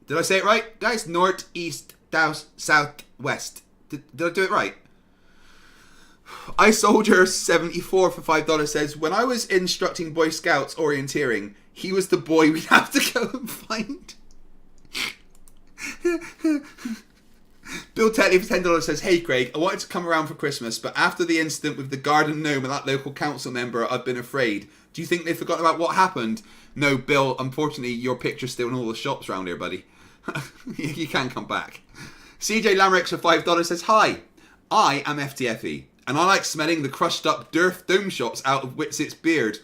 Did I say it right, guys? North, east, south, west. Did I do it right? iSoldier74 for $5 says, when I was instructing Boy Scouts orienteering, he was the boy we'd have to go and find. Bill Tetley for $10 says, hey Craig, I wanted to come around for Christmas, but after the incident with the garden gnome and that local council member, I've been afraid. Do you think they've forgotten about what happened? No, Bill, unfortunately, your picture's still in all the shops around here, buddy. You can come back. CJ Lamrex for $5 says, hi, I am FTFE, and I like smelling the crushed up Durf dome shots out of Witsit's beard.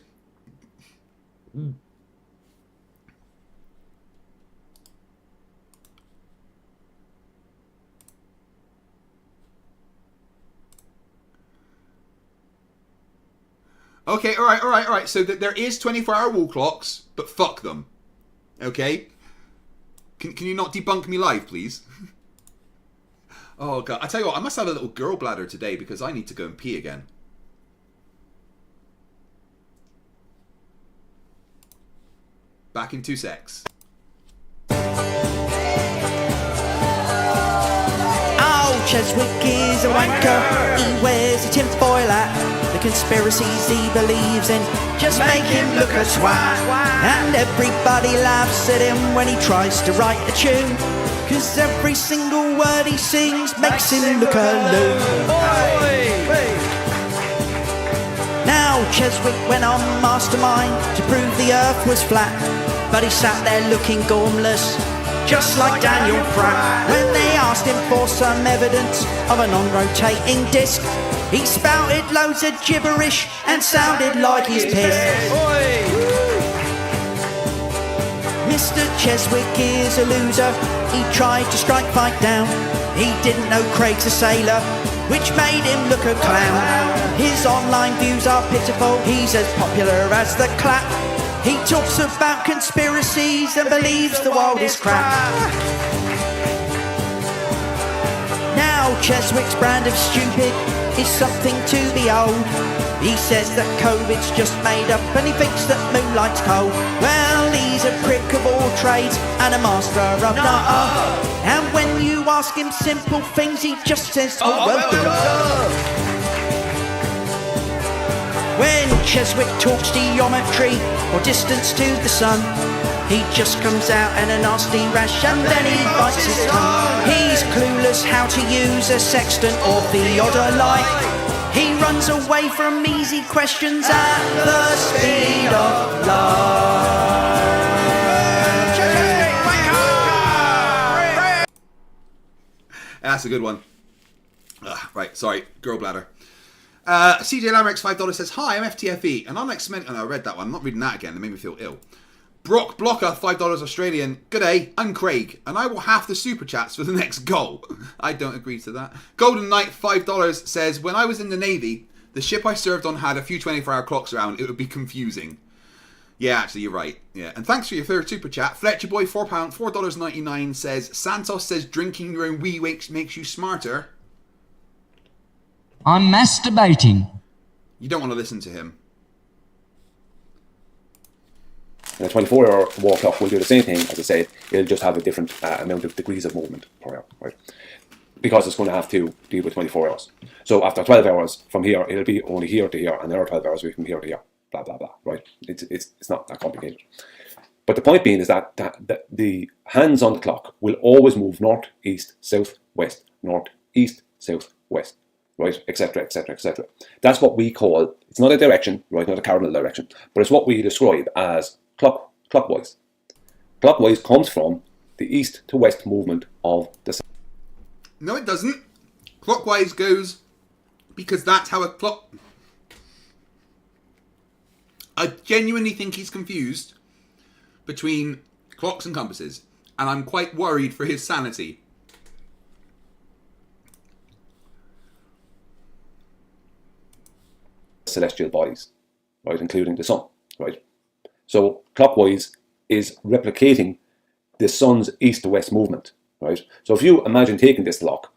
Okay, alright. So there is 24-hour wall clocks, but fuck them. Okay? Can you not debunk me live, please? Oh, God. I tell you what, I must have a little girl bladder today because I need to go and pee again. Back in 2 secs. Oh, Cheswick is a wanker. He wears a tinfoil hat. The conspiracies he believes in just make him look a twat. And everybody laughs at him when he tries to write a tune, 'cause every single word he sings makes him look a loon. Now Cheswick went on Mastermind to prove the earth was flat, but he sat there looking gormless, just like Daniel Pratt. When they asked him for some evidence of a non-rotating disc, he spouted loads of gibberish and sounded like he's pissed. Mr. Cheswick is a loser. He tried to strike fight down. He didn't know Craig's a sailor, which made him look a clown. His online views are pitiful. He's as popular as the clap. He talks about conspiracies and believes the world is crap. Now Cheswick's brand of stupid is something to behold. He says that COVID's just made up and he thinks that moonlight's cold. Well, he's a prick of all trades and a master of none. And when you ask him simple things, he just says, oh well done. When Cheswick talks geometry or distance to the sun, he just comes out in a nasty rash and then he bites his tongue. He's clueless how to use a sextant or theodolite. He runs away from easy questions at the speed of light. That's a good one. Right, sorry, girl bladder. CJ Lamrex $5 says, hi, I'm FTFE, and I'm like cement. Oh, I read that one. I'm not reading that again. It made me feel ill. Brock Blocker, $5 Australian. G'day, I'm Craig, and I will have the super chats for the next goal. I don't agree to that. Golden Knight, $5 says, when I was in the Navy, the ship I served on had a few 24-hour clocks around. It would be confusing. Yeah, actually, you're right. Yeah, and thanks for your third super chat. Fletcher Boy, $4.99 says, Santos says drinking your own wee makes you smarter. I'm masturbating. You don't want to listen to him. And a 24-hour wall clock will do the same thing, as I said. It'll just have a different amount of degrees of movement per hour, right? Because it's going to have to deal with 24 hours. So after 12 hours from here, it'll be only here to here, and there are 12 hours from here to here, blah, blah, blah, right? It's not that complicated. But the point being is that the hands on the clock will always move north, east, south, west, north, east, south, west, right, etc., etc., etc. That's what we call, it's not a direction, right, not a cardinal direction, but it's what we describe as clockwise. Clockwise comes from the east to west movement of the sun. No, it doesn't. Clockwise goes because that's how a clock... I genuinely think he's confused between clocks and compasses, and I'm quite worried for his sanity. Celestial bodies, right, including the sun, right? So clockwise is replicating the sun's east to west movement, right? So if you imagine taking this clock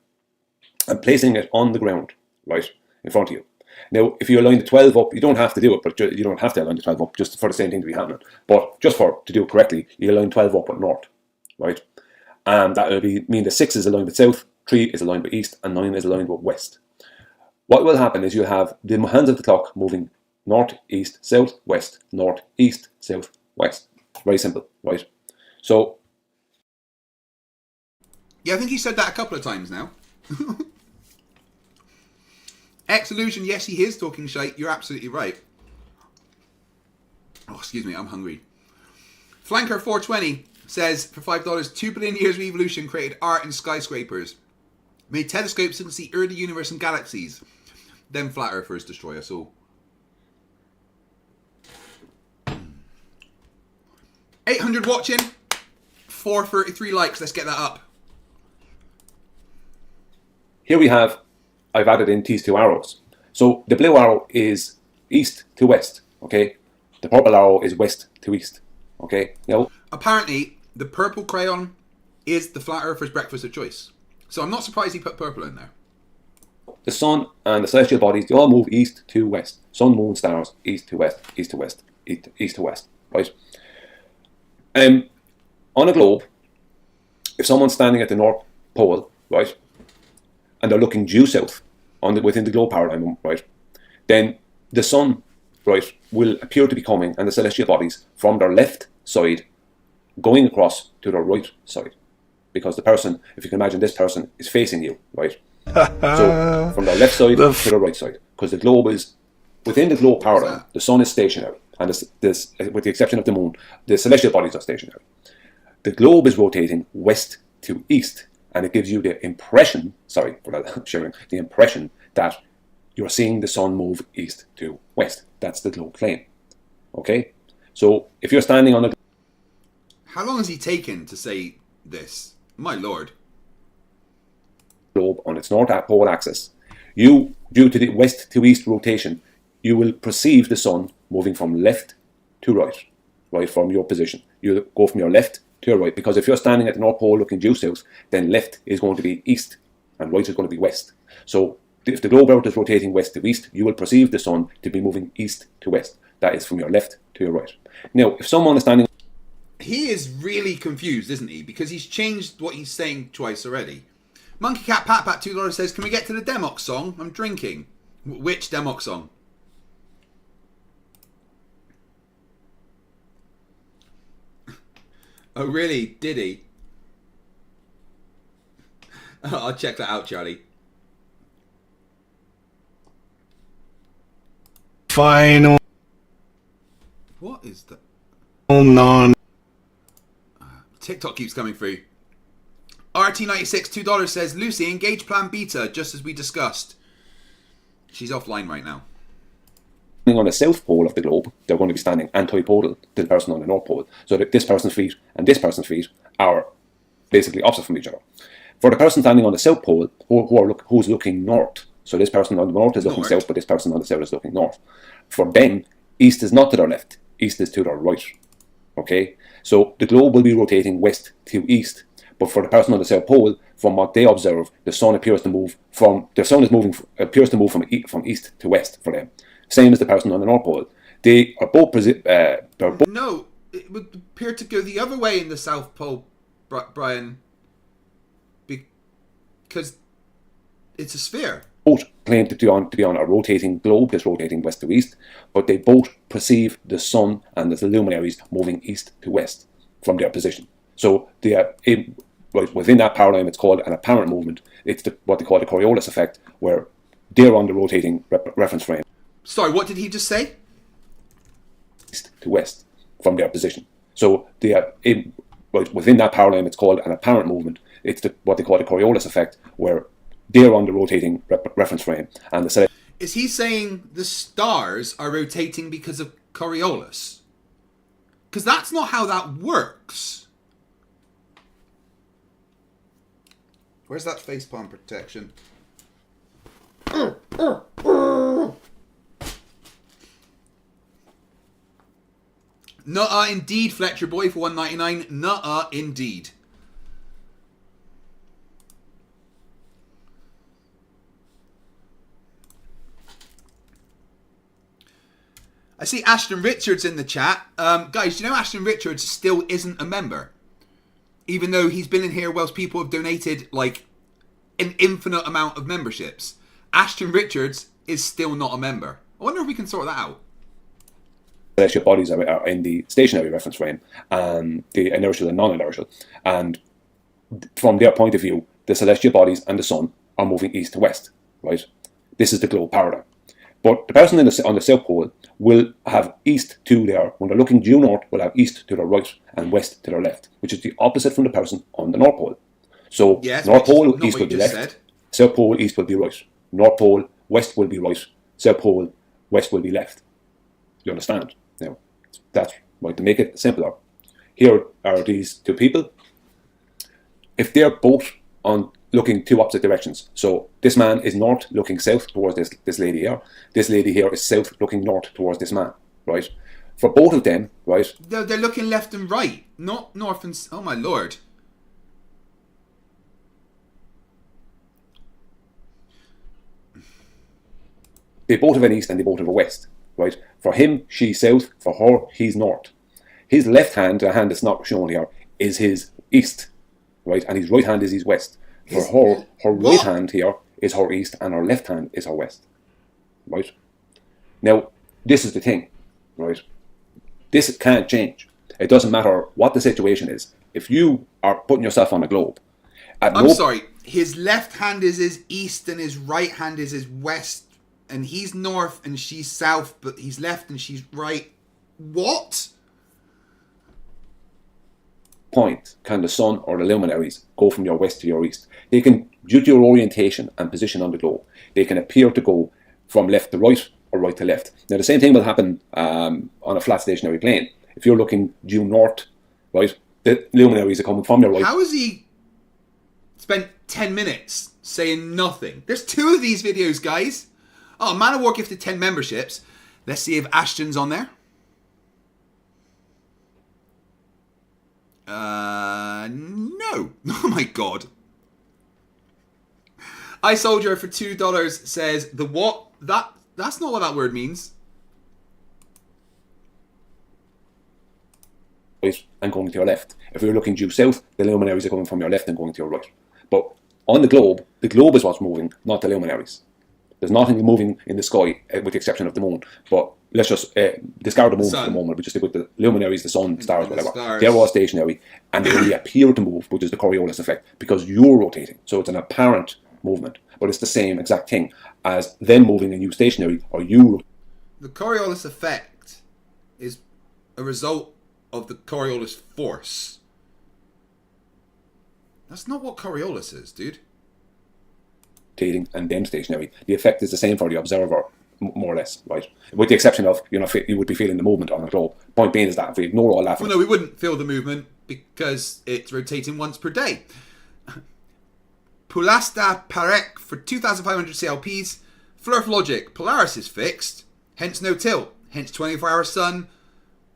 and placing it on the ground, right, in front of you. Now, if you align the 12 up, you don't have to do it, but you don't have to align the 12 up just for the same thing to be happening. But just to do it correctly, you align 12 up with north, right? And that will mean the 6 is aligned with south, 3 is aligned with east, and 9 is aligned with west. What will happen is you'll have the hands of the clock moving north, east, south, west, north, east, south, west. Very simple, right? So... yeah, I think he said that a couple of times now. X-Illusion, yes, he is talking shite. You're absolutely right. Oh, excuse me, I'm hungry. Flanker420 says, for $5, 2 billion years of evolution created art and skyscrapers. Made telescopes that can see early universe and galaxies. Then flat earthers destroy us all. 800 watching. 433 likes. Let's get that up. Here we have, I've added in these two arrows. So the blue arrow is east to west, okay? The purple arrow is west to east, okay? Now, apparently, the purple crayon is the flat earther's breakfast of choice. So I'm not surprised he put purple in there. the sun and the celestial bodies, they all move east to west. Sun, moon, stars, east to west, east to west, east to west, right? On a globe, if someone's standing at the North Pole, right, and they're looking due south within the globe paradigm, right, then the sun, right, will appear to be coming, and the celestial bodies from their left side going across to their right side. Because the person, if you can imagine, this person is facing you, right? So from the left side to the right side, because the globe is within the globe paradigm, the sun is stationary, and this, with the exception of the moon, the celestial bodies are stationary. The globe is rotating west to east, and it gives you the impression, sorry for that sharing, the impression that you're seeing the sun move east to west. That's the globe plane. Okay, so if you're standing on the how long has he taken to say this? My lord. Globe on its north pole axis, you, due to the west to east rotation, you will perceive the sun moving from left to right, right from your position. You go from your left to your right, because if you're standing at the North Pole looking due south, then left is going to be east and right is going to be west. So if the globe is rotating west to east, you will perceive the sun to be moving east to west. That is from your left to your right. Now, if someone is standing... He is really confused, isn't he? Because he's changed what he's saying twice already. Monkey Cat Pat Pat $2 says, can we get to the Demox song? I'm drinking. Which Demox song? Oh, really? Did he? I'll check that out, Charlie. Final. What is that? Non. TikTok keeps coming through. RT96 $2 says, Lucy, engage plan beta, just as we discussed. She's offline right now. On the south pole of the globe, they're going to be standing antipodal to the person on the north pole. So that this person's feet and this person's feet are basically opposite from each other. For the person standing on the south pole, who's looking north, so this person on the north is looking south, but this person on the south is looking north. For them, east is not to their left, east is to their right. Okay, so the globe will be rotating west to east, but for the person on the south pole, from what they observe, the sun appears to move from east to west for them. Same as the person on the North Pole. They are both... No, it would appear to go the other way in the South Pole, Brian. Because it's a sphere. Both claim to be on a rotating globe that's rotating west to east, but they both perceive the sun and the luminaries moving east to west from their position. So they are within that paradigm, it's called an apparent movement. It's what they call the Coriolis effect, where they're on the rotating reference frame. Sorry, what did he just say? East to west from their position. So they are within that paradigm, it's called an apparent movement. It's what they call the Coriolis effect, where they're on the rotating reference frame. And is he saying the stars are rotating because of Coriolis? Because that's not how that works. Where's that facepalm protection? Nuh-uh indeed, Fletcher Boy for $1.99. Nuh-uh indeed. I see Ashton Richards in the chat. Guys, do you know Ashton Richards still isn't a member? Even though he's been in here whilst people have donated like an infinite amount of memberships. Ashton Richards is still not a member. I wonder if we can sort that out. Celestial bodies are in the stationary reference frame, and the inertial and non-inertial. And from their point of view, the celestial bodies and the sun are moving east to west, right? This is the globe paradigm. But the person on the south pole will have east to their, when they're looking due north, will have east to their right and west to their left, which is the opposite from the person on the North Pole. So yes, North Pole, east will be left, South Pole, east will be right. North Pole, west will be right. South Pole, west will be left. You understand? Now, that's right, to make it simpler. Here are these two people. If they're both on looking two opposite directions, so this man is north looking south towards this lady here. This lady here is south looking north towards this man, right? For both of them, right? They're looking left and right, not north and... Oh my lord. They both have an east and they both have a west, right? For him, she's south. For her, he's north. His left hand, the hand that's not shown here, is his east, right? And his right hand is his west. For her, her right hand here is her east and her left hand is her west, right? Now, this is the thing, right? This can't change. It doesn't matter what the situation is. If you are putting yourself on a globe... I'm sorry. His left hand is his east and his right hand is his west. And he's north and she's south, but he's left and she's right. What? Point, can the sun or the luminaries go from your west to your east? They can, due to your orientation and position on the globe, they can appear to go from left to right or right to left. Now, the same thing will happen on a flat stationary plane. If you're looking due north, right, the luminaries are coming from your right. How has he spent 10 minutes saying nothing? There's 2 of these videos, guys. Oh, Man of War gifted 10 memberships. Let's see if Ashton's on there. No. Oh my god. iSoldier for $2 says, the what? That's not what that word means. And going to your left. If you're looking due south, the luminaries are coming from your left and going to your right. But on the globe is what's moving, not the luminaries. There's nothing moving in the sky, with the exception of the moon. But let's just discard the moon for the moment. We just stick with the luminaries, the sun, stars, whatever. They're all stationary, and they only appear to move, which is the Coriolis effect, because you're rotating. So it's an apparent movement, but it's the same exact thing as them moving and you stationary, or you. The Coriolis effect is a result of the Coriolis force. That's not what Coriolis is, dude. And them stationary. The effect is the same for the observer, more or less, right? With the exception of, you would be feeling the movement on the globe. Point being is that if we ignore all that... Well, no, we wouldn't feel the movement because it's rotating once per day. Pulasta Parek for 2,500 CLPs. Flerf logic. Polaris is fixed, hence no tilt. Hence 24-hour sun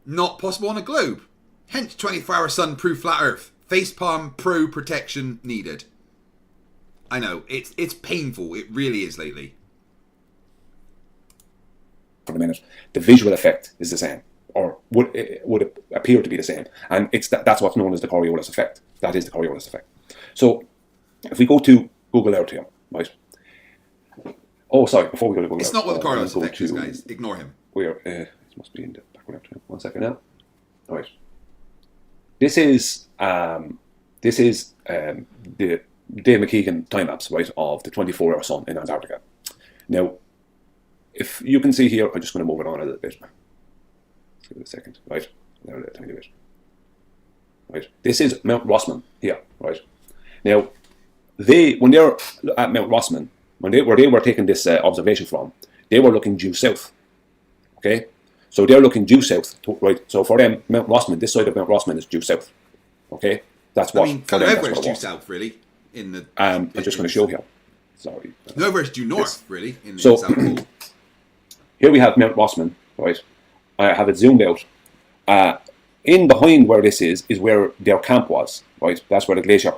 not possible on a globe. Hence 24-hour sun proof flat Earth. Facepalm pro protection needed. I know, it's painful. It really is lately. For the minute, the visual effect is the same, or would appear to be the same, and that's what's known as the Coriolis effect. That is the Coriolis effect. So, if we go to Google Earth here, right? Oh, sorry. Before we go to Google Earth, it's not what the Coriolis effect is, guys. Ignore him. It must be in the background. 1 second now. All right. This is the Dave McKeegan time-lapse, right, of the 24-hour sun in Antarctica. Now, if you can see here, I'm just going to move it on a little bit. Let's give it a second, right? Now, a tiny bit. Right. This is Mount Rossman here, right? Now, when they're at Mount Rossman, where they were taking this observation from, they were looking due south. Okay? So they're looking due south, right? So for them, Mount Rossman, this side of Mount Rossman is due south. Okay? That's what. I mean, kind of everywhere is due south, really. I'm just going to show here. Sorry. Nowhere's due north, really. In the so South Pole. Here we have Mount Rossman, right? I have it zoomed out. In behind where this is where their camp was, right? That's where the Glacier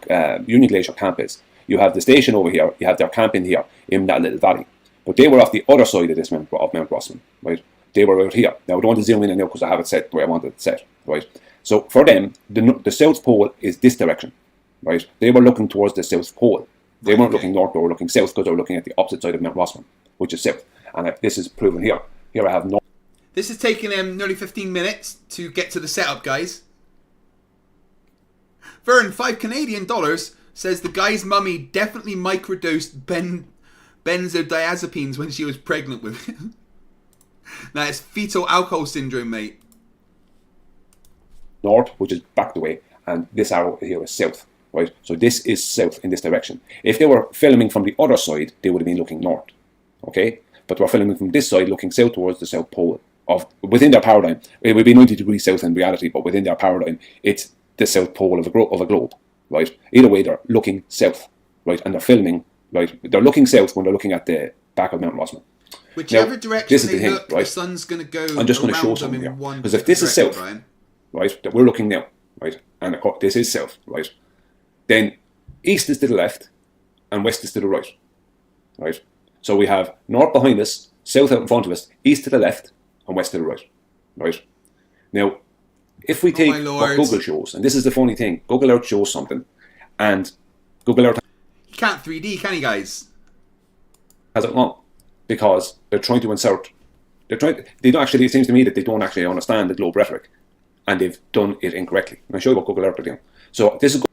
Union Glacier Camp is. You have the station over here. You have their camp in here in that little valley. But they were off the other side of this of Mount Rossman, right? They were out here. Now I don't want to zoom in and out because I have it set the way I wanted it set, right? So for them, the South Pole is this direction. Right, they were looking towards the South Pole. They weren't looking north; they were looking south because they were looking at the opposite side of Mount Rossman, which is south. And this is proven here. Here I have north. This has taken nearly 15 minutes to get to the setup, guys. Vern, $5 Canadian says the guy's mummy definitely microdosed benzodiazepines when she was pregnant with him. Now it's fetal alcohol syndrome, mate. North, which is back the way, and this arrow here is south. right? So this is south in this direction. If they were filming from the other side, they would have been looking north, okay? But we're filming from this side, looking south towards the South Pole. Within their paradigm, it would be 90 degrees south in reality, but within their paradigm, it's the South Pole of a globe, right? Either way, they're looking south, right? And they're filming, right? They're looking south when they're looking at the back of Mount Rossman. Whichever direction this is they the thing, look, right? the sun's going to go. I'm just going to show something here. Because if this is south, right, that we're looking now, right, and this is south, right, then east is to the left and west is to the right, right? So we have north behind us, south out in front of us, east to the left and west to the right, right? Now, if we take what Google shows, and this is the funny thing, Google Earth shows something, and Google Earth... You can't 3D, can you guys? Has it wrong. Because they're trying to insert, they don't actually, it seems to me that they don't actually understand the globe rhetoric, and they've done it incorrectly. And I'll show you what Google Earth are doing. So this is...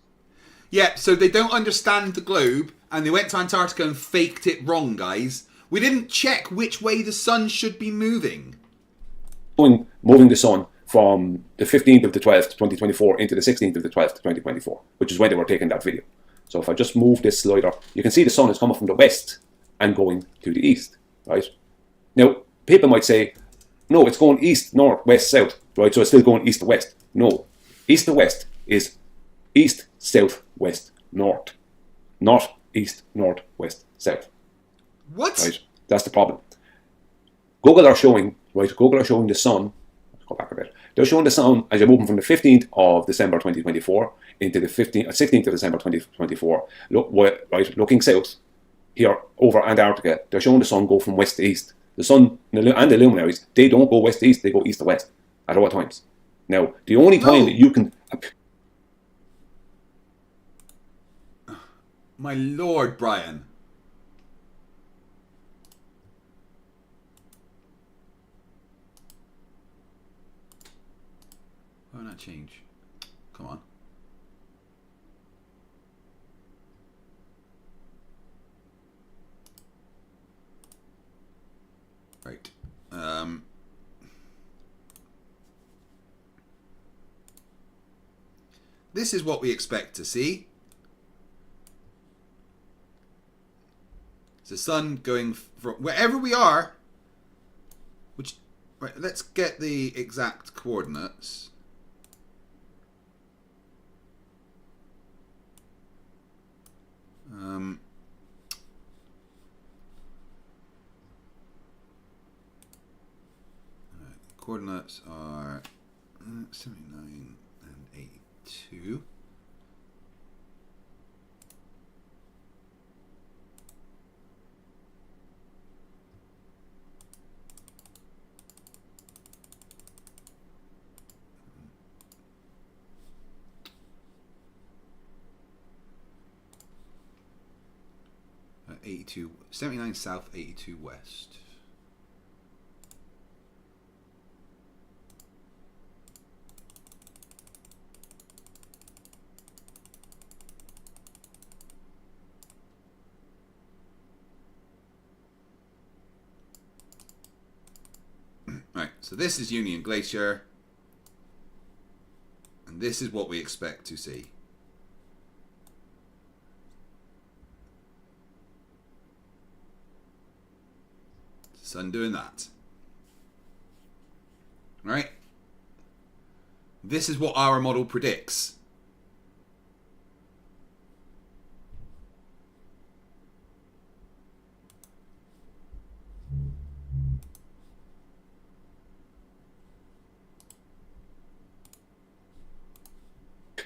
Yeah, so they don't understand the globe, and they went to Antarctica and faked it wrong, guys. We didn't check which way the sun should be moving. Moving the sun from the 15th of the 12th, 2024, into the 16th of the 12th, 2024, which is when they were taking that video. So if I just move this slider, you can see the sun is coming from the west and going to the east, right? Now, people might say, no, it's going east, north, west, south, right? So it's still going east to west. No, east to west is east, south, west, north. Not east, north, west, south. What? Right? That's the problem. Google are showing, right? Google are showing the sun. Let's go back a bit. They're showing the sun as you're moving from the 15th of December 2024 into the 16th of December 2024. Right, looking south here over Antarctica, they're showing the sun go from west to east. The sun and the luminaries, they don't go west to east, they go east to west at all times. Now, the only time that you can... My lord, Brian. Why not change? Come on. Right. This is what we expect to see. It's the sun going from wherever we are. Which, right? Let's get the exact coordinates. Coordinates are 79 and 82. Uh, 82, 79 south, 82 west. Right, so this is Union Glacier, and this is what we expect to see. Sun doing that. Right? This is what our model predicts.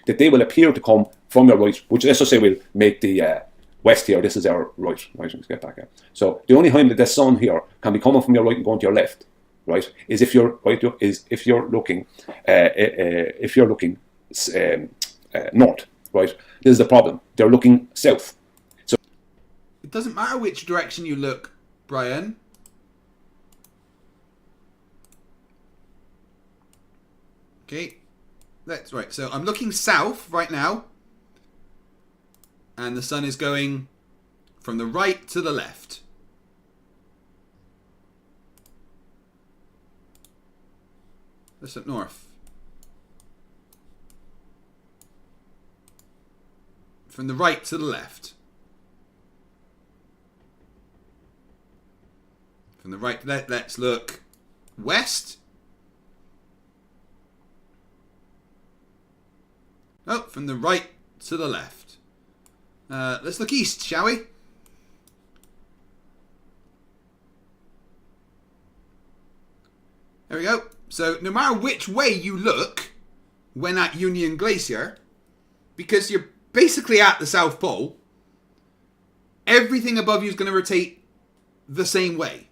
That they will appear to come from your right, which let's just say will make the west here. This is our right. Right, let's get back here. So the only time that the sun here can be coming from your right and going to your left, right, is if you're right. If you're looking north, right. This is the problem. They're looking south. So it doesn't matter which direction you look, Brian. Okay. That's right. So I'm looking south right now. And the sun is going from the right to the left. Let's look north. from the right to the left. From the right, let's look west. Oh, from the right to the left. Let's look east, shall we? There we go. So no matter which way you look when at Union Glacier, because you're basically at the South Pole, everything above you is going to rotate the same way.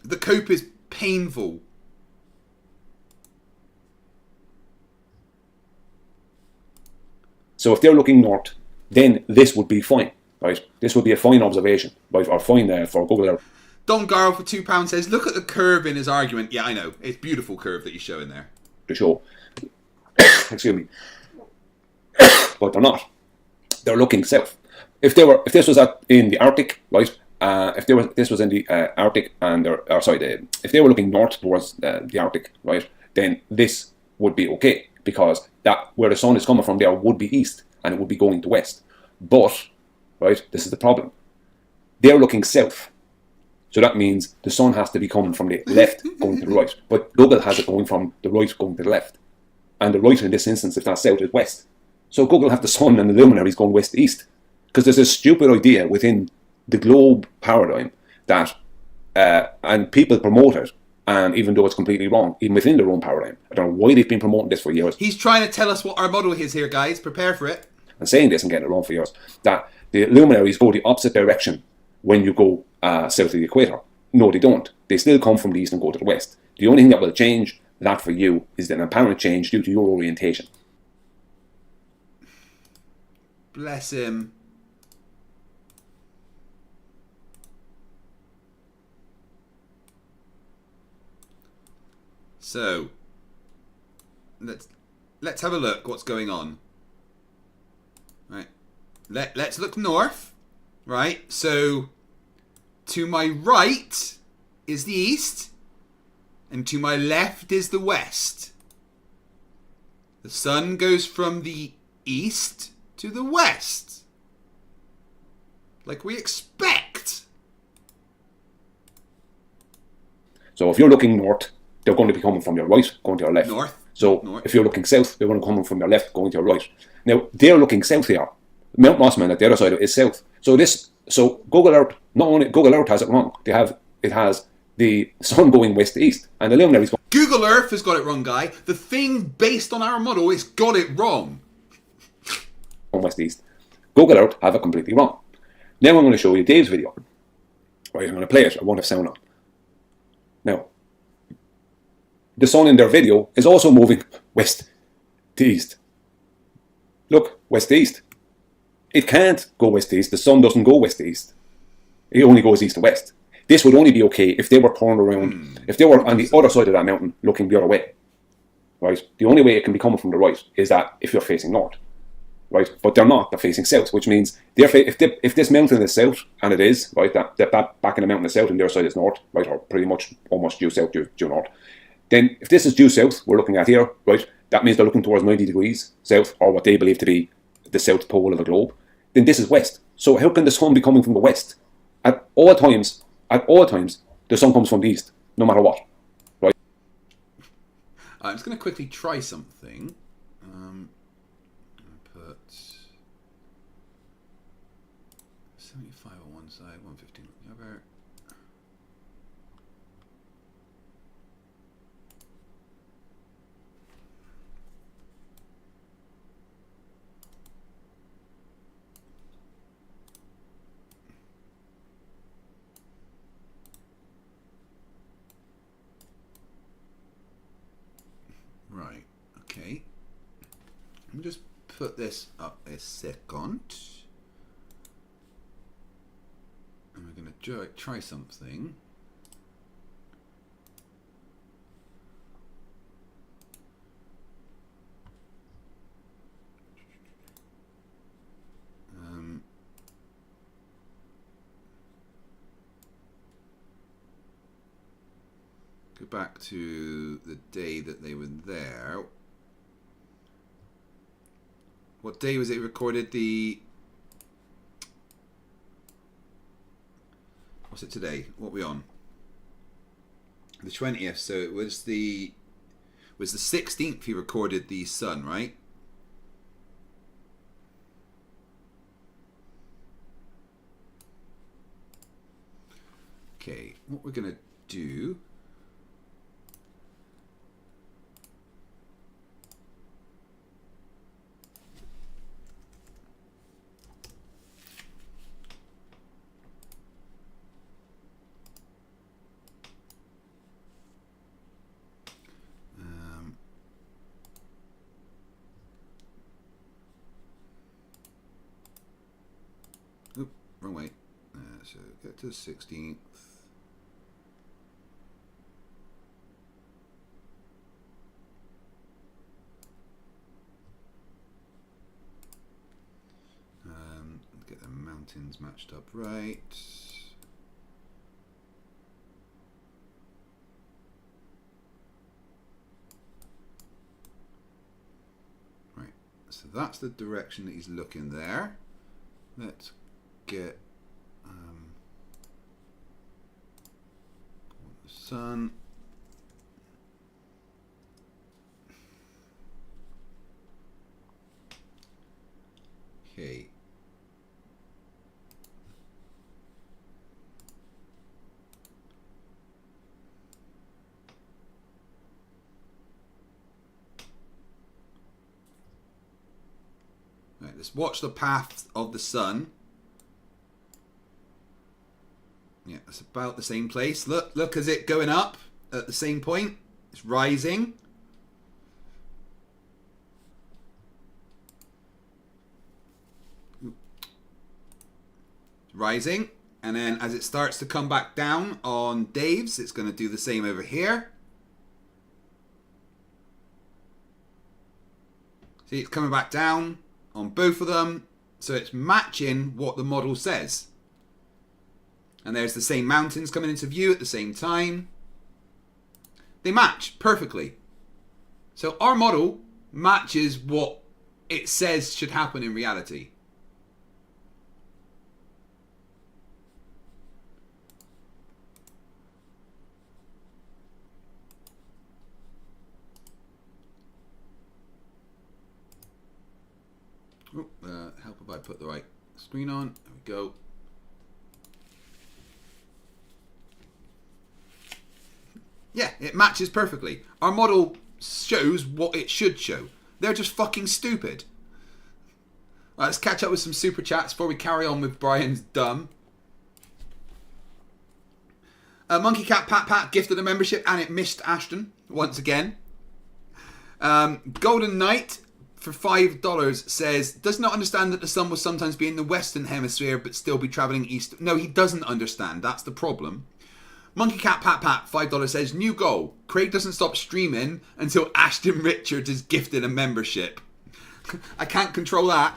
The cope is painful. So if they're looking north, then this would be fine, right? This would be a fine observation, right? Or fine for Google Earth. Don Garl for £2 says, look at the curve in his argument. Yeah, I know. It's a beautiful curve that he's showing there. To show. Excuse me. But they're not. They're looking south. If this was in the Arctic, right? This was in the Arctic, and if they were looking north towards the Arctic, right, then this would be okay, because that where the sun is coming from there would be east, and it would be going to west. But, right, this is the problem. They're looking south, so that means the sun has to be coming from the left going to the right. But Google has it going from the right going to the left, and the right in this instance, if that's south, is west. So Google have the sun and the luminaries going west to east, because there's a stupid idea within the globe paradigm that and people promote it, and even though it's completely wrong, even within their own paradigm, I don't know why they've been promoting this for years. He's trying to tell us what our model is here, guys. Prepare for it. And saying this and getting it wrong for years, that the luminaries go the opposite direction when you go south of the equator. No, they don't. They still come from the east and go to the west. The only thing that will change that for you is an apparent change due to your orientation. Bless him. So, let's have a look what's going on. Right. Let's look north. Right. So, to my right is the east, and to my left is the west. The sun goes from the east to the west, like we expect. So if you're looking north, they're going to be coming from your right, going to your left. North. So North. If you're looking south, they're going to come from your left, going to your right. Now, they're looking south here. Mount Mossman at the other side is south. So Google Earth, not only Google Earth has it wrong, it has the sun going west to east, and the luminaries going... Google Earth has got it wrong, guy. The thing based on our model is got it wrong. West to east. Google Earth have it completely wrong. Now I'm going to show you Dave's video. Right, I'm going to play it. I won't have sound on. Now, the sun in their video is also moving west to east. Look, west to east. It can't go west to east. The sun doesn't go west to east. It only goes east to west. This would only be okay if they were turned around, if they were on the other side of that mountain looking the other way. Right? The only way it can be coming from the right is that if you're facing north. Right? But they're not. They're facing south, which means if this mountain is south, and it is, right, that back in the mountain is south and their side is north, right, or pretty much almost due south, due north, then if this is due south, we're looking at here, right, that means they're looking towards 90 degrees south, or what they believe to be the south pole of the globe, then this is west. So how can the sun be coming from the west? At all times, the sun comes from the east, no matter what. Right? I'm just going to quickly try something. Put 75 on one side, 115 on the other. Right, okay. Let me just put this up a second. And we're going to try something. go back to the day that they were there. What day was it recorded? What's it today? What are we on? The 20th. So it was the 16th he recorded the sun, right? Okay, what we're gonna do. Wrong way. So get to the 16th. Get the mountains matched up right. Right. So that's the direction that he's looking there. Let's get the sun. Okay. Right, let's watch the path of the sun. Yeah, it's about the same place. Look, is it going up at the same point? It's rising. Rising. And then as it starts to come back down on Dave's, it's going to do the same over here. See, it's coming back down on both of them. So it's matching what the model says. And there's the same mountains coming into view at the same time. They match perfectly. So our model matches what it says should happen in reality. Help if I put the right screen on. There we go. Yeah, it matches perfectly. Our model shows what it should show. They're just fucking stupid. Right, let's catch up with some super chats before we carry on with Brian's dumb. Monkey Cat Pat Pat gifted a membership and it missed Ashton once again. Golden Knight for $5 says, does not understand that the sun will sometimes be in the Western Hemisphere but still be travelling east. No, he doesn't understand. That's the problem. Monkey Cat Pat Pat, $5 says, new goal. Craig doesn't stop streaming until Ashton Richards is gifted a membership. I can't control that.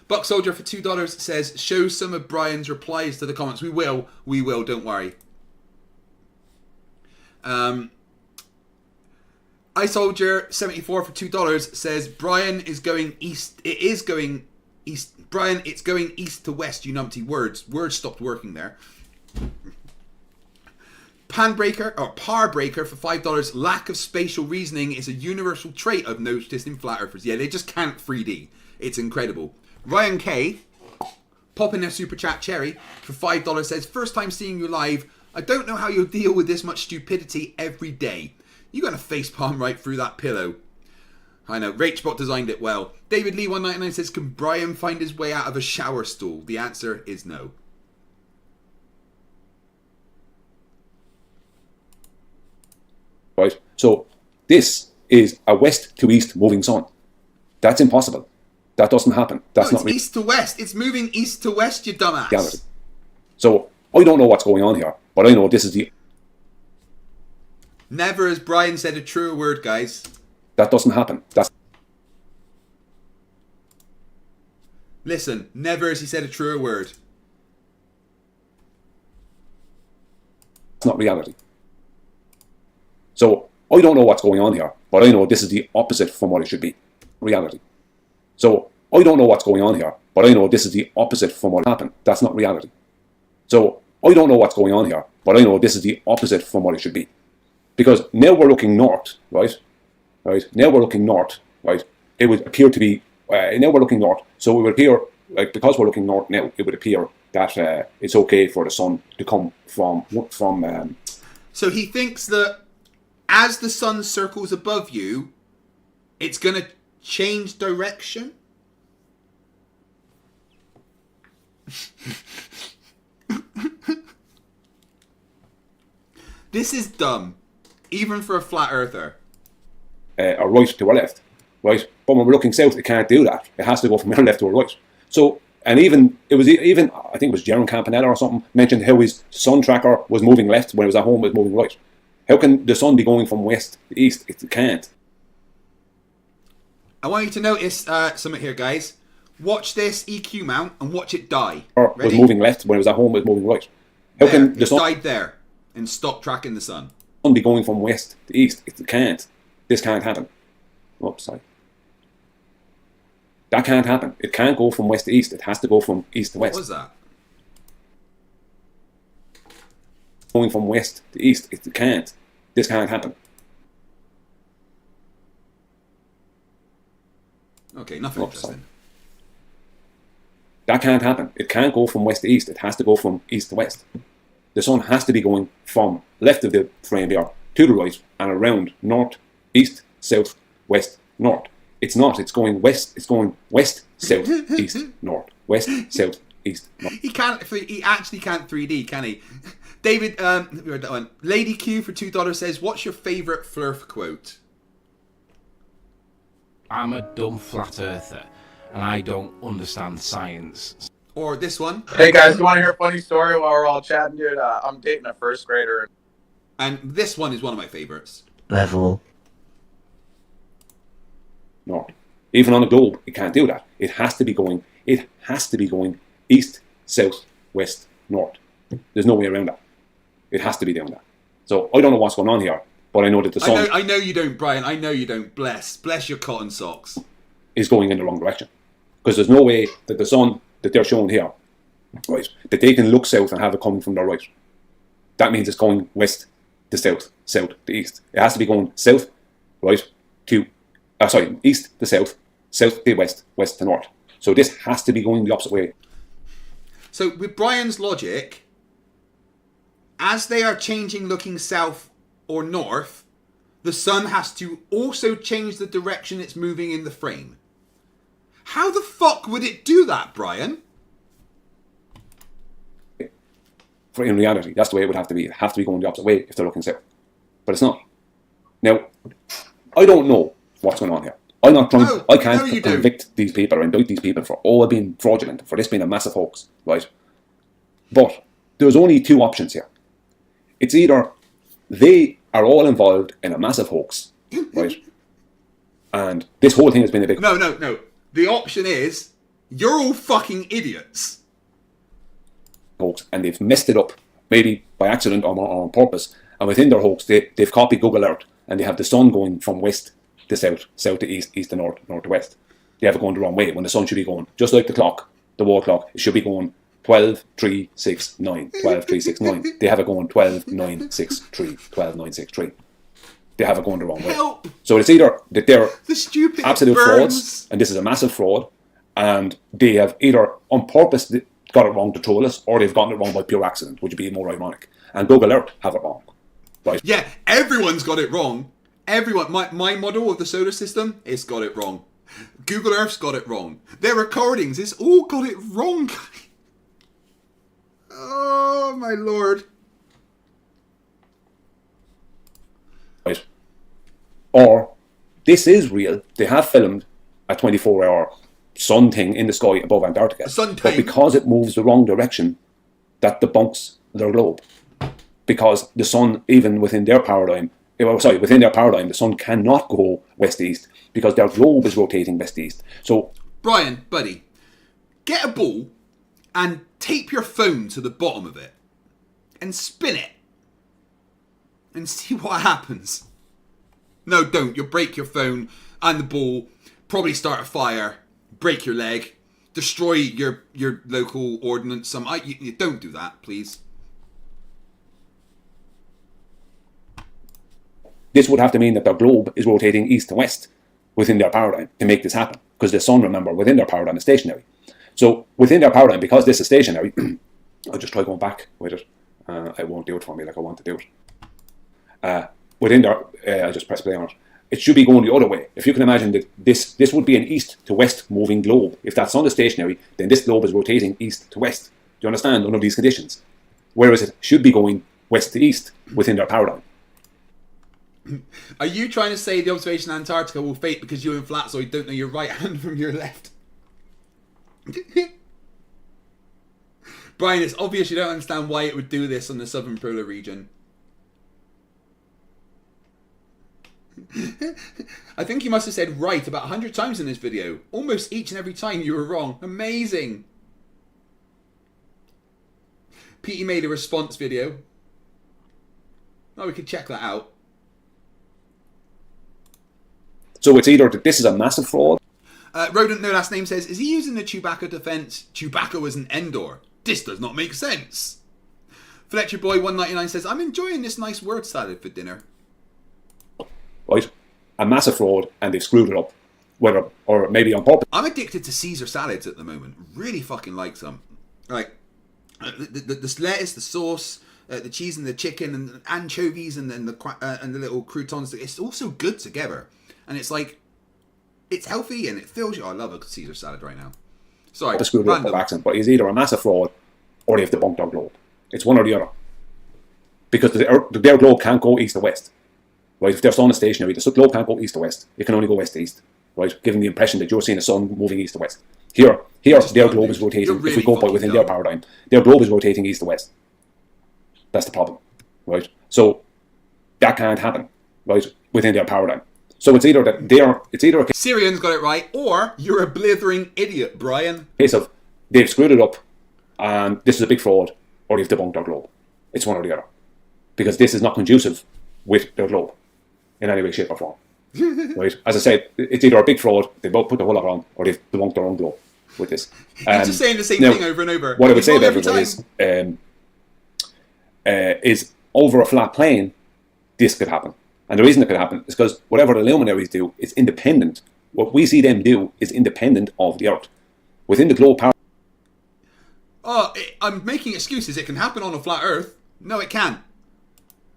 Buck Soldier for $2 says, show some of Brian's replies to the comments. We will, don't worry. iSoldier74 for $2 says, Brian is going east. It is going east. Brian, it's going east to west, you numpty words. Words stopped working there. Parbreaker for $5. Lack of spatial reasoning is a universal trait I've noticed in flat earthers. Yeah, they just can't 3D. It's incredible. Ryan K, pop in their super chat cherry for $5 says, first time seeing you live. I don't know how you'll deal with this much stupidity every day. You got to facepalm right through that pillow. I know, Rachbot designed it well. David Lee 199 says, can Brian find his way out of a shower stall? The answer is no. Right, so this is a west to east moving sun. That's impossible. That doesn't happen. That's no, not it's east to west. It's moving east to west, you dumbass. reality. So I don't know what's going on here, but I know this is the. Never has Brian said a truer word, guys. That doesn't happen. That's Listen, never has he said a truer word. not reality. I don't know what's going on here, but I know this is the opposite from what it should be. Reality. So I don't know what's going on here, but I know this is the opposite from what happened. That's not reality. So I don't know what's going on here, but I know this is the opposite from what it should be. Because now we're looking north, right? Now we're looking north, right? It would appear to be, now we're looking north, so it would appear, like, because we're looking north now, it would appear that it's okay for the sun to come from. So he thinks that as the sun circles above you, it's going to change direction? This is dumb, even for a flat earther. Or right to our left, right? But when we're looking south, it can't do that. It has to go from our left to our right. So, and even, I think it was Jerome Campanella or something, mentioned how his sun tracker was moving left when it was at home, it was moving right. How can the sun be going from west to east? It can't. I want you to notice something here, guys. Watch this EQ mount and watch it die. Or was moving left when it was at home, it was moving right. How can the sun died there and stop tracking the sun? Be going from west to east? It can't. This can't happen. Oops, sorry. That can't happen. It can't go from west to east. It has to go from east to west. What was that? Going from west to east. It can't. This can't happen. Okay, nothing interesting. That can't happen. It can't go from west to east. It has to go from east to west. The sun has to be going from left of the frame here to the right and around north, east, south, west, north. It's not. It's going west. It's going west, south, east, north. West, south, east, north. He can't. He actually can't 3D, can he? David, we read that one. Lady Q for $2 says, "What's your favourite Flerf quote?" I'm a dumb flat earther, and I don't understand science. Or this one. Hey guys, you want to hear a funny story while we're all chatting, dude? I'm dating a first grader. And this one is one of my favourites. Level. No. Even on a globe, it can't do that. It has to be going east, south, west, north. There's no way around that. It has to be doing that. So I don't know what's going on here, but I know that the sun I know you don't, Brian. I know you don't. Bless your cotton socks. Is going in the wrong direction. Because there's no way that the sun that they're showing here, right, that they can look south and have it coming from their right. That means it's going west to south, south to east. It has to be going south, right, to, east to south, south to west, west to north. So this has to be going the opposite way. So with Brian's logic, as they are changing looking south or north, the sun has to also change the direction it's moving in the frame. How the fuck would it do that, Brian? In reality, that's the way it would have to be. It has to be going the opposite way if they're looking south. But it's not. Now, I don't know what's going on here. I'm not trying. I can't convict these people or indict these people for all being fraudulent, for this being a massive hoax, right? But there's only two options here. It's either they are all involved in a massive hoax, right? And this whole thing has been a big... No. The option is, you're all fucking idiots. Hoax, and they've messed it up, maybe by accident or on purpose. And within their hoax, they've copied Google Earth, and they have the sun going from west to south, south to east, east to north, north to west. They have it going the wrong way, when the sun should be going, just like the clock, the wall clock, it should be going 12, 3, 6, 9, 12, 3, 6, 9. They have it going 12, 9, 6, 3, 12, 9, 6, 3. They have it going the wrong way. Help. So it's either that they're the stupid absolute frauds, and this is a massive fraud, and they have either on purpose got it wrong to troll us, or they've gotten it wrong by pure accident, which would be more ironic. And Google Earth have it wrong. Right? Yeah, everyone's got it wrong. Everyone. My model of the solar system, it's got it wrong. Google Earth's got it wrong. Their recordings, it's all got it wrong. Oh, my lord. Right. Or, this is real. They have filmed a 24-hour sun thing in the sky above Antarctica. But because it moves the wrong direction, that debunks their globe. Because the sun, even within their paradigm, the sun cannot go west-east because their globe is rotating west-east. So, Brian, buddy, get a ball and tape your phone to the bottom of it and spin it and see what happens. No, don't. You'll break your phone and the ball, probably start a fire, break your leg, destroy your local ordnance. You don't do that, please. This would have to mean that their globe is rotating east to west within their paradigm to make this happen. Because the sun, remember, within their paradigm is stationary. So within their paradigm, because this is stationary, I'll just try going back with it. It won't do it for me like I want to do it. Within their, I'll just press play on it. It should be going the other way. If you can imagine that this would be an east to west moving globe. If that sun is stationary, then this globe is rotating east to west. Do you understand? Under these conditions. Whereas it should be going west to east within their paradigm. Are you trying to say the observation in Antarctica will fade because you and Flatzoid don't know your right hand from your left? Brian, it's obvious you don't understand why it would do this on the southern polar region. I think you must have said right about 100 times in this video. Almost each and every time you were wrong. Amazing. Petey made a response video. Oh, we could check that out. So it's either that this is a massive fraud. Rodent No Last Name says, is he using the Chewbacca defense? Chewbacca was an Endor. This does not make sense. Fletcher Boy 199 says, I'm enjoying this nice word salad for dinner. Right? A massive fraud, and they've screwed it up. Whether, or maybe on purpose. I'm addicted to Caesar salads at the moment. Really fucking like some. Like, the lettuce, the sauce, the cheese and the chicken, and the anchovies, and then the little croutons. It's all so good together. And it's like, it's healthy and it fills you. Oh, I love a Caesar salad right now. Sorry, Screwed it up by accident, but he's either a massive fraud or they've debunked our globe. It's one or the other. Because their globe can't go east to west. Right? If their sun is stationary, the globe can't go east to west. It can only go west to east. Right? Giving the impression that you're seeing the sun moving east to west. Here, their globe is rotating. Really, if we go by within their paradigm, their globe is rotating east to west. That's the problem. Right? So that can't happen. Right? Within their paradigm. So it's either that Syrian's got it right, or you're a blithering idiot, Brian. Case of they've screwed it up, and this is a big fraud, or they've debunked our globe. It's one or the other, because this is not conducive with their globe in any way, shape, or form. Right? As I said, it's either a big fraud, they both put the whole lot on, or they've debunked their own globe with this. You're just saying the same thing over and over. What I would say about everybody is over a flat plane, this could happen. And the reason it could happen is because whatever the luminaries do is independent. What we see them do is independent of the Earth. Within the globe power. Oh, I'm making excuses. It can happen on a flat Earth. No, it can't.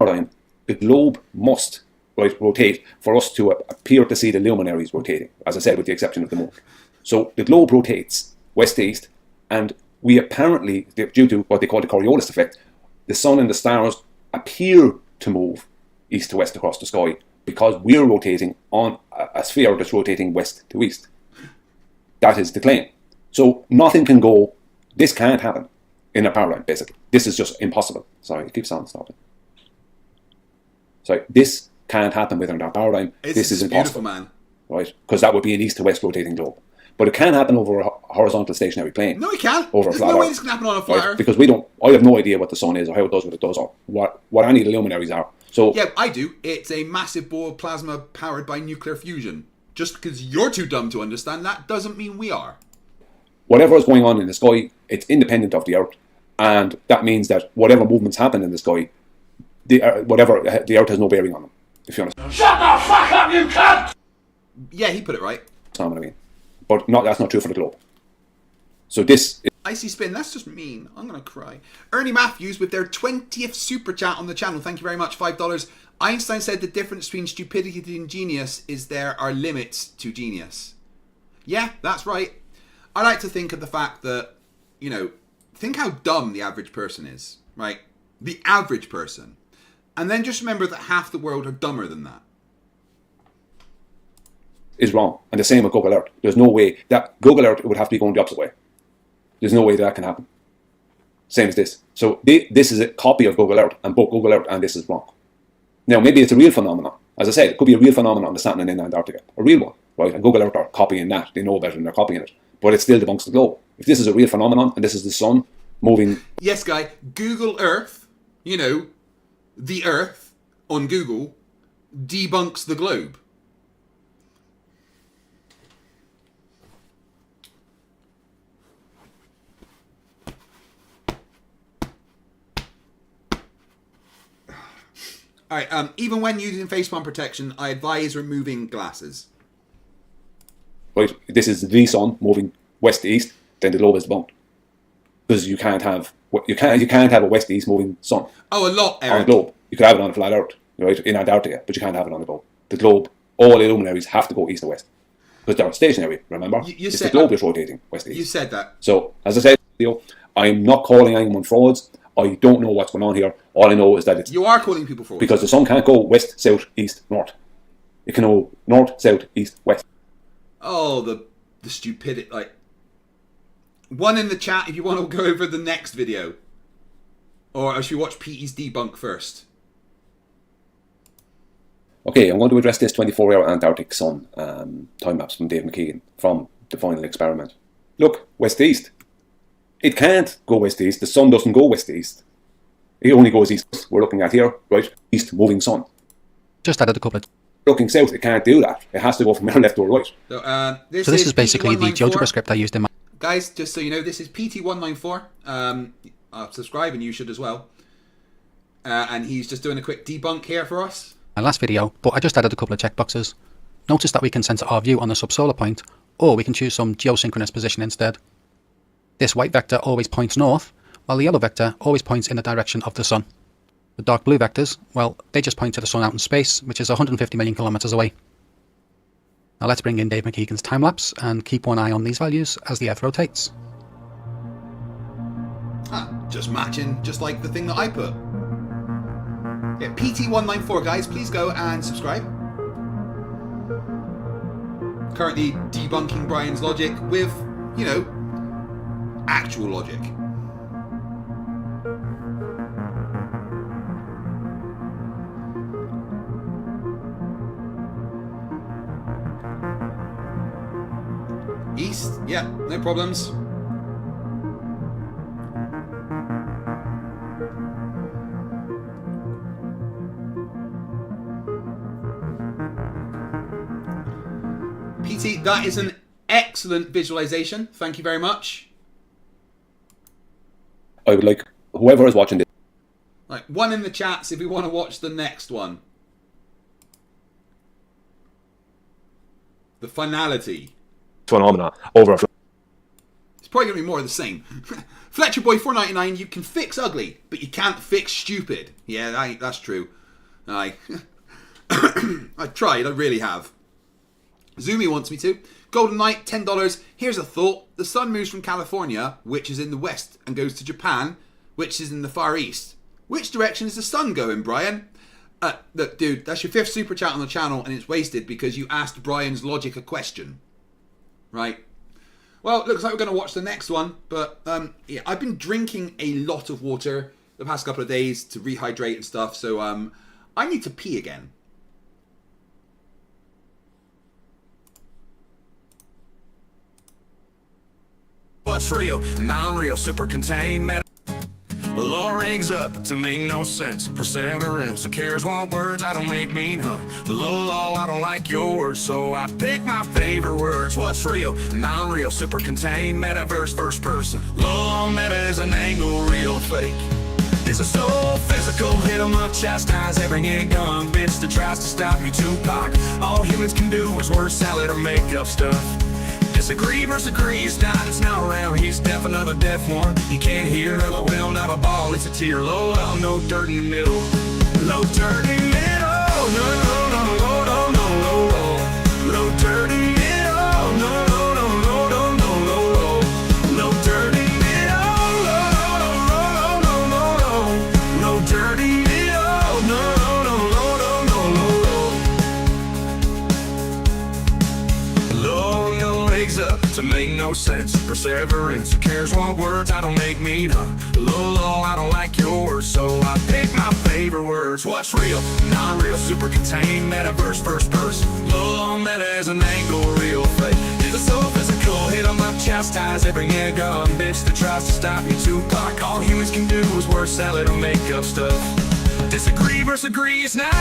The globe must rotate for us to appear to see the luminaries rotating, as I said, with the exception of the moon. So the globe rotates west to east, and we apparently, due to what they call the Coriolis effect, the sun and the stars appear to move east to west across the sky because we're rotating on a sphere that's rotating west to east. That is the claim. So nothing can go, this can't happen in a paradigm, basically. This is just impossible. Sorry, it keeps on stopping. Sorry, this can't happen within our paradigm. This is impossible. Man. Right? Because that would be an east to west rotating globe. But it can happen over a horizontal stationary plane. No, it can't. Over a There's flat no way Earth. this can happen on a flat Earth. Because I have no idea what the sun is or how it does what it does or what any of the luminaries are. So yeah, I do. It's a massive ball of plasma powered by nuclear fusion. Just because you're too dumb to understand that doesn't mean we are. Whatever is going on in the sky, it's independent of the Earth. And that means that whatever movements happen in the sky, the Earth has no bearing on them. If you understand. Shut the fuck up, you cunt! Yeah, he put it right. That's not what I mean. But that's not true for the globe. So this is Icy Spin, that's just mean. I'm going to cry. Ernie Matthews with their 20th super chat on the channel. Thank you very much. $5. Einstein said the difference between stupidity and genius is there are limits to genius. Yeah, that's right. I like to think of the fact that, think how dumb the average person is, right? The average person. And then just remember that half the world are dumber than that. Is wrong. And the same with Google Earth. There's no way that Google Earth would have to be going the opposite way. There's no way that can happen. Same as this. So this is a copy of Google Earth, and both Google Earth and this is wrong. Now, maybe it's a real phenomenon. As I said, it could be a real phenomenon that's happening in Antarctica. A real one, right? And Google Earth are copying that. They know better and they're copying it. But it still debunks the globe. If this is a real phenomenon, and this is the sun moving... Yes, guy. Google Earth, the Earth on Google debunks the globe. Alright, even when using facepalm protection, I advise removing glasses. Right, this is the sun moving west to east, then the globe is debunked. Because you can't have a west to east moving sun. Oh, a lot, Eric. On a globe. You could have it on a flat earth, right, in Antarctica, but you can't have it on the globe. The globe, all the luminaries have to go east to west. Because they're stationary, remember? You it's said the globe is rotating west to east. You said that. So, as I said, I'm not calling anyone frauds. I don't know what's going on here. All I know is that it's... You are calling people frauds. Because the sun can't go west, south, east, north. It can go north, south, east, west. Oh, the stupidity. Like, one in the chat if you want to go over the next video. Or should we watch Petey's debunk first? Okay, I'm going to address this 24-hour Antarctic sun time-lapse from Dave McKeegan from the final experiment. Look, west-east. It can't go west-east. The sun doesn't go west-east. It only goes east. We're looking at here, right? East moving sun. Just added a couple of... Looking south, it can't do that. It has to go from left to right. So, this is basically the GeoGebra script I used in my... Guys, just so you know, this is PT194. Subscribe and you should as well. And he's just doing a quick debunk here for us. My last video, but I just added a couple of checkboxes. Notice that we can center our view on the subsolar point, or we can choose some geosynchronous position instead. This white vector always points north, while the yellow vector always points in the direction of the sun. The dark blue vectors, well, they just point to the sun out in space, which is 150 million kilometers away. Now let's bring in Dave McKeegan's time-lapse and keep one eye on these values as the Earth rotates. Just matching, just like the thing that I put. Yeah, PT194, guys, please go and subscribe. Currently debunking Brian's logic with, you know, actual logic. East, yeah, no problems. PT, that is an excellent visualization. Thank you very much. I would like whoever is watching this. Like, one in the chats if we want to watch the next one. The finality. Phenomena over. It's probably going to be more of the same. Fletcher Boy 499, you can fix ugly, but you can't fix stupid. Yeah, that's true. I tried, I really have. Zoomy wants me to. Golden Knight, $10. Here's a thought. The sun moves from California, which is in the west, and goes to Japan, which is in the far east. Which direction is the sun going, Brian? Look, dude, that's your 5th super chat on the channel, and it's wasted because you asked Brian's logic a question. Right? Well, it looks like we're going to watch the next one, but yeah, I've been drinking a lot of water the past couple of days to rehydrate and stuff, so I need to pee again. What's real, non-real, super contained matter. Well, all rings up to make no sense. Perseverance, who cares what words I don't make mean, huh? The law, I don't like your words, so I pick my favorite words. What's real, non-real, super contained, metaverse, first person. Law, meta is an angle, real, fake. This is so physical, hit 'em up, chastise every young bitch that tries to stop you, Tupac. All humans can do is word salad or make up stuff. Disagree versus agree, it's not around. He's deaf, another deaf one. You can't hear, LOL, not a ball, it's a tear. Low, no dirt in the middle. Low dirt in the middle. No, no, no, no, no, no, no, no. Low dirt in the middle. No, no, no, no, no, no, no, no. Low dirt in the middle. No, no, no, no, no, no. No dirt in the middle. No, no, no, no, no, no, no. Low, your legs up to make no sense. Perseverance, who cares what words I don't make mean, huh? Low, I don't like your words, so I pick my favorite words. What's real, non-real, super contained, metaverse, first person. Low, meta is an angle, real fake. Is it so physical, hit 'em up, chastise every gun bitch that tries to stop you, Tupac. All humans can do is word salad or make up stuff. Disagree versus agree, it's not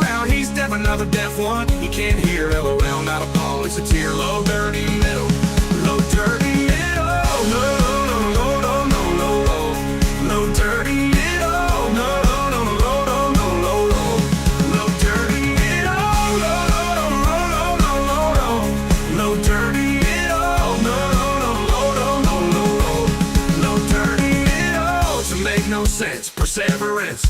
round. He's deaf, another deaf one. He can't hear, LOL, not a ball, it's a tear. Low dirty middle, low dirty middle. No, no, no, no, no, no, no. Low dirty middle, no, no, no, no, no, no, no, no. Low dirty middle, no, no, no, no, no, no, no. Low dirty middle, no, no, no, no, no, no, no. Low dirty middle, to make no sense. Perseverance.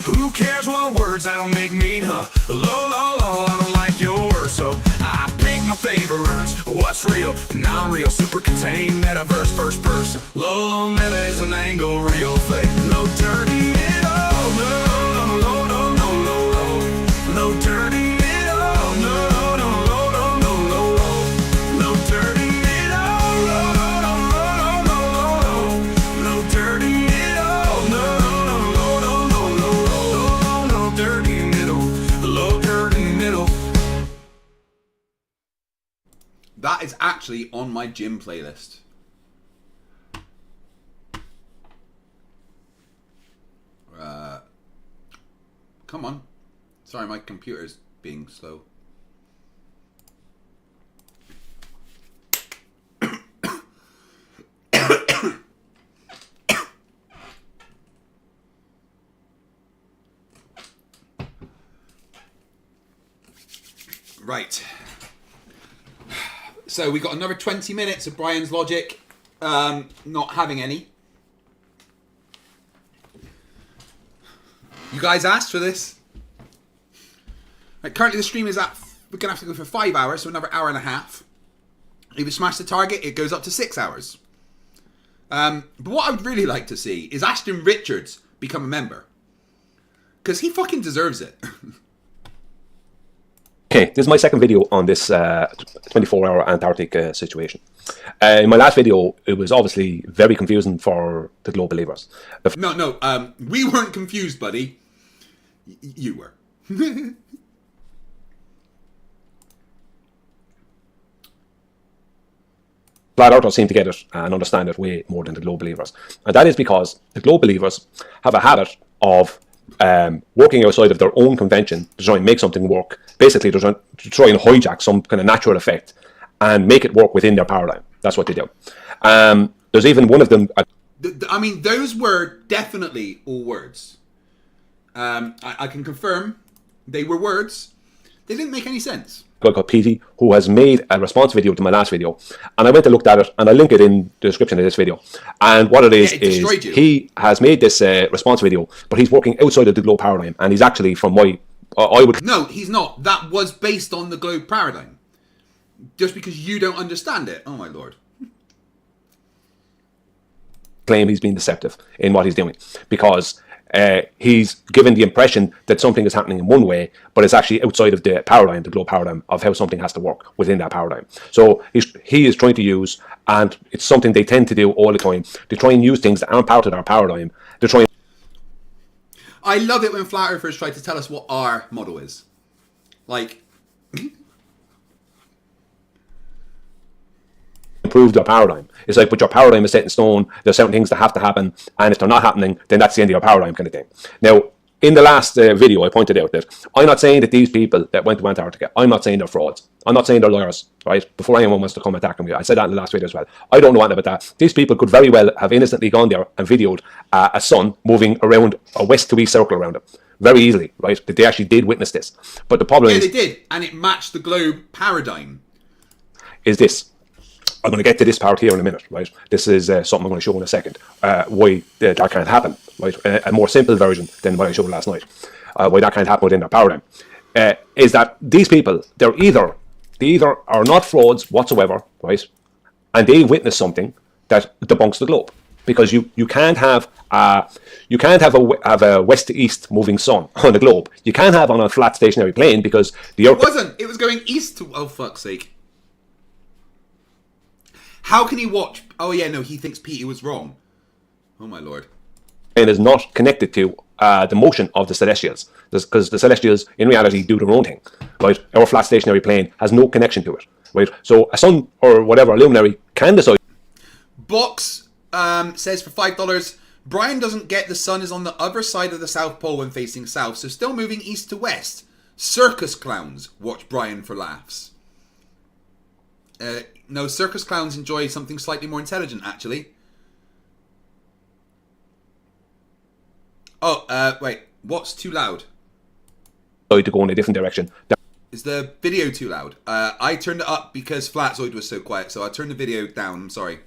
Who cares what words I don't make mean, huh? Low, low, low, I don't like your words, so I pick my favorites. What's real, non-real, super contained, metaverse, first person. Low, meta is an angle, real fake. Low, dirty, middle, no, no, no, no, no, no, no. Low, dirty, middle, no, no, no, no, no, no, no. Low, dirty, middle, no, no, no, no, no, no. Low, dirty, middle, no, no, no, no, no, no, no, no, dirty middle, low, dirty middle. That is actually on my gym playlist. Come on. Sorry, my computer's being slow. Right. So we got another 20 minutes of Brian's logic. Not having any. You guys asked for this. Right, currently the stream is at, we're going to have to go for 5 hours, so another hour and a half. If we smash the target, it goes up to 6 hours. But what I would really like to see is Ashton Richards become a member. Because he fucking deserves it. Okay, this is my second video on this 24-hour Antarctic situation. In my last video, it was obviously very confusing for the globe believers. No, we weren't confused, buddy. You were. Flat Earthers seem to get it and understand it way more than the globe believers. And that is because the globe believers have a habit of working outside of their own convention to try and make something work. Basically, to try and hijack some kind of natural effect and make it work within their paradigm. That's what they do. There's even one of them... I mean, those were definitely all words. I can confirm they were words. They didn't make any sense. A guy called Petey, who has made a response video to my last video, and I went and looked at it, and I link it in the description of this video. And what it is he has made this response video, but he's working outside of the globe paradigm, and he's actually from my... No, he's not. That was based on the globe paradigm. Just because you don't understand it. Oh my lord. Claim he's being deceptive in what he's doing, because he's given the impression that something is happening in one way, but it's actually outside of the paradigm, the globe paradigm, of how something has to work within that paradigm. So he is trying to use, and it's something they tend to do all the time, they try and use things that aren't part of our paradigm. They try. I love it when flat earthers try to tell us what our model is. Like... improve their paradigm. It's like, but your paradigm is set in stone, there's certain things that have to happen, and if they're not happening, then that's the end of your paradigm, kind of thing. Now, in the last video, I pointed out that I'm not saying that these people that went to Antarctica, I'm not saying they're frauds. I'm not saying they're liars, right? Before anyone wants to come attacking me, I said that in the last video as well. I don't know anything about that. These people could very well have innocently gone there and videoed a sun moving around a west to east circle around it. Very easily, right? That they actually did witness this. But the problem is... Yeah, they did, and it matched the globe paradigm. Is this. I'm going to get to this part here in a minute, right? This is something I'm going to show in a second. Why that can't happen, right? A more simple version than what I showed last night. Why that can't happen within their paradigm. Is that these people, they either are not frauds whatsoever, right? And they witness something that debunks the globe. Because you can't have a west to east moving sun on the globe. You can't have on a flat stationary plane because the Earth... It wasn't. It was going east to... Oh, fuck's sake. How can he watch? Oh yeah, no, he thinks Petey was wrong. Oh my lord. And is not connected to the motion of the celestials, because the celestials in reality do their own thing, right? Our flat stationary plane has no connection to it, right? So a sun or whatever luminary can decide. Box says for $5, Brian doesn't get the sun is on the other side of the South Pole when facing south, so still moving east to west. Circus clowns watch Brian for laughs. No, circus clowns enjoy something slightly more intelligent, actually. Oh, wait. What's too loud? To go in a different direction. Is the video too loud? I turned it up because Flatzoid was so quiet, so I turned the video down. I'm sorry.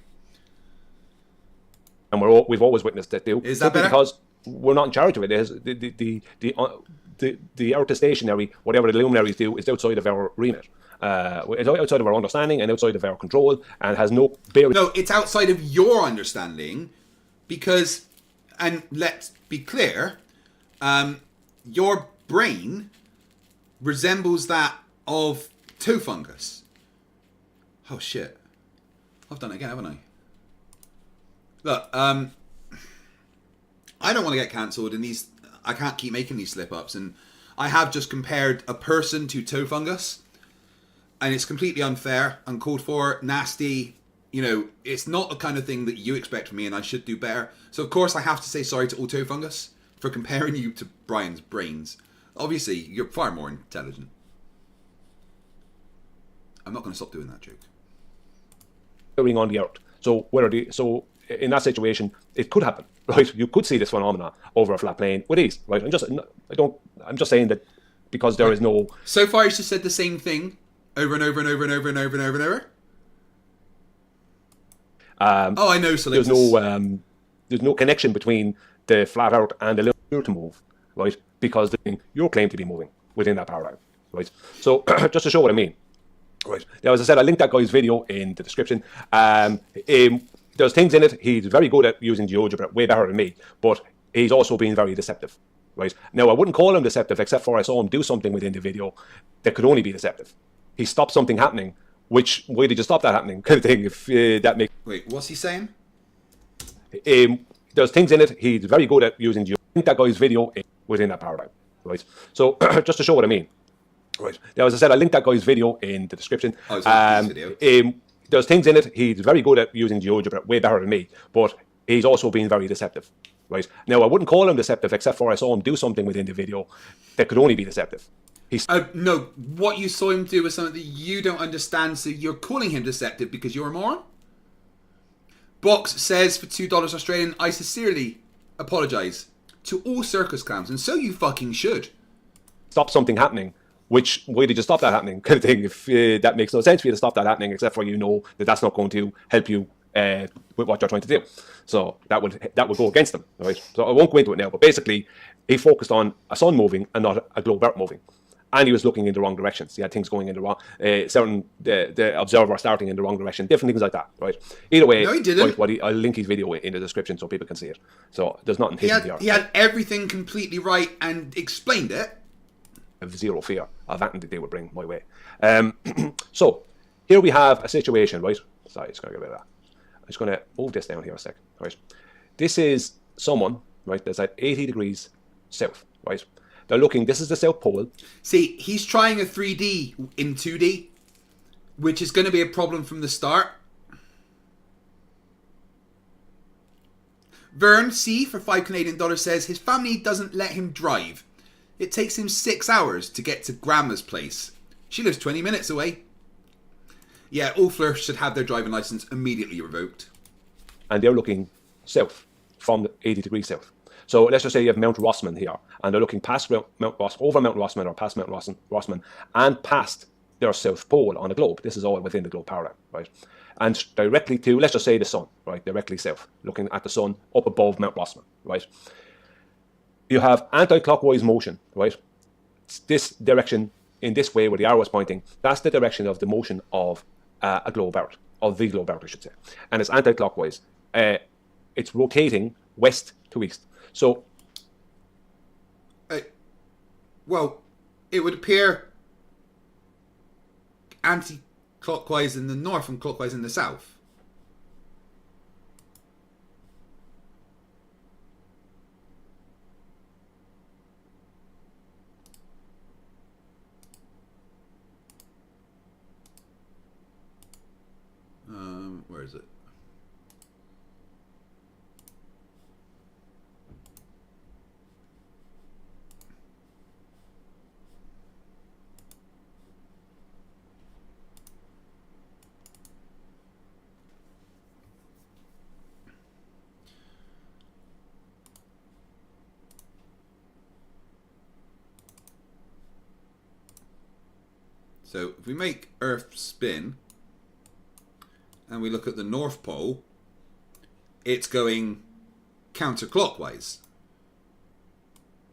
And we've always witnessed that. Is that better? Because we're not in charge of it. It is the outer stationary, whatever the luminaries do, is outside of our remit. It's outside of our understanding and outside of our control, and has no bearing. No, it's outside of your understanding, because, and let's be clear, your brain resembles that of toe fungus. Oh shit! I've done it again, haven't I? Look, I don't want to get cancelled, and I can't keep making these slip-ups, and I have just compared a person to toe fungus, and it's completely unfair, uncalled for, nasty. You know, it's not the kind of thing that you expect from me, and I should do better. So, of course, I have to say sorry to all toe fungus for comparing you to Brian's brains. Obviously, you're far more intelligent. I'm not going to stop doing that joke. On the earth. So in that situation, it could happen, right? You could see this phenomena over a flat plane with ease, right? I'm just saying that because there is no. So far, he's just said the same thing over and over and over and over and over and over and over. I know. So there's no connection between the flat Earth and the lunar to move, right? Because you're claimed to be moving within that paradigm, right? So just to show what I mean, right? Now, as I said, I linked that guy's video in the description. There's things in it. He's very good at using GeoGebra, way better than me, but he's also being very deceptive, right? Now, I wouldn't call him deceptive, except for I saw him do something within the video that could only be deceptive. He stopped something happening, which, why did you stop that happening? Kind of thing, if that makes... Wait, what's he saying? There's things in it. He's very good at using GeoGebra. I think that guy's video within that paradigm, right? So, just to show what I mean, right? Now, as I said, I linked that guy's video in the description. Oh, it's video. There's things in it. He's very good at using GeoGebra, way better than me, but he's also being very deceptive, right? Now, I wouldn't call him deceptive, except for I saw him do something within the video that could only be deceptive. No, what you saw him do was something that you don't understand, so you're calling him deceptive because you're a moron? Box says for $2 Australian, I sincerely apologise to all circus clowns, and so you fucking should. Stop something happening. Which, why did you stop that happening? Kind of thing. If that makes no sense for you to stop that happening, except for you know that that's not going to help you with what you're trying to do. So that would go against them, right? So I won't go into it now. But basically, he focused on a sun moving and not a globe Earth moving, and he was looking in the wrong directions. He had things going in the wrong, the observer starting in the wrong direction, different things like that, right? Either way, no, he didn't. Right, I'll link his video in the description so people can see it. So there's nothing hidden. He had everything completely right and explained it. Have zero fear of anything that they would bring my way. So here we have a situation, right? Sorry, just going to get rid of that. I'm just going to move this down here a sec, right? This is someone, right, that's at 80 degrees south, right? They're looking, this is the South Pole. See, he's trying a 3D in 2D, which is going to be a problem from the start. Vern C for $5 Canadian says his family doesn't let him drive. It takes him 6 hours to get to Grandma's place. She lives 20 minutes away. Yeah, all Flerfs should have their driving license immediately revoked. And they're looking south, from the 80 degrees south. So let's just say you have Mount Rossman here, and they're looking past over Mount Rossman, or past Mount Rossman, and past their South Pole on the globe. This is all within the globe paradigm, right? And directly to, let's just say the sun, right? Directly south, looking at the sun up above Mount Rossman, right? You have anti-clockwise motion, right? It's this direction, in this way where the arrow is pointing, that's the direction of the motion of a globe Earth, of the globe Earth, I should say. And it's anti-clockwise. It's rotating west to east. So, well, it would appear anti-clockwise in the north and clockwise in the south. Where is it? So if we make Earth spin and we look at the North Pole, it's going counterclockwise,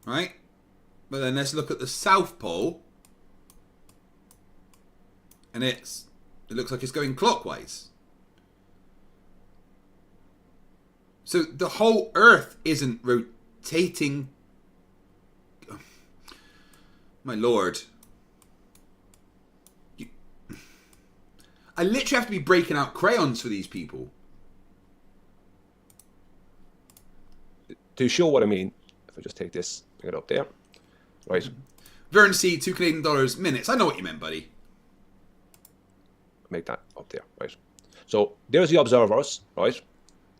right? But then let's look at the South Pole, and it looks like it's going clockwise. So the whole Earth isn't rotating. Oh, my lord. I literally have to be breaking out crayons for these people. To show what I mean, if I just take this, bring it up there. Right. Vern C, $2 minutes. I know what you meant, buddy. Make that up there, right? So there's the observers, right?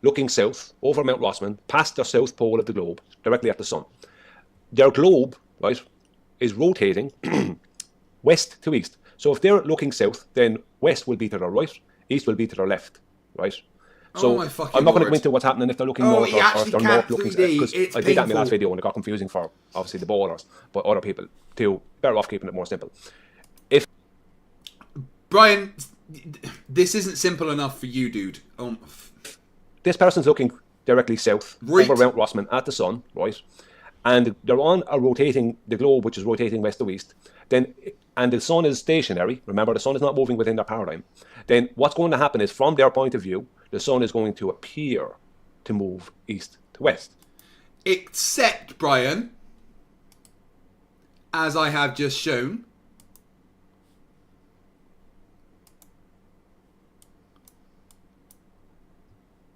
Looking south over Mount Rossman, past the south pole of the globe, directly at the sun. Their globe, right, is rotating west to east. So if they're looking south, then west will be to their right, east will be to their left, right? So I'm not going to go into what's happening if they're looking north or if they're not looking south, because I did that in my last video and it got confusing for obviously the ballers, but other people too. Better off keeping it more simple. If Brian, this isn't simple enough for you, dude. This person's looking directly south over Mount Rossman at the sun, right? And they're on a rotating, the globe, which is rotating west to east. Then, and the sun is stationary. Remember, the sun is not moving within their paradigm. Then what's going to happen is, from their point of view, the sun is going to appear to move east to west. Except, Brian, as I have just shown,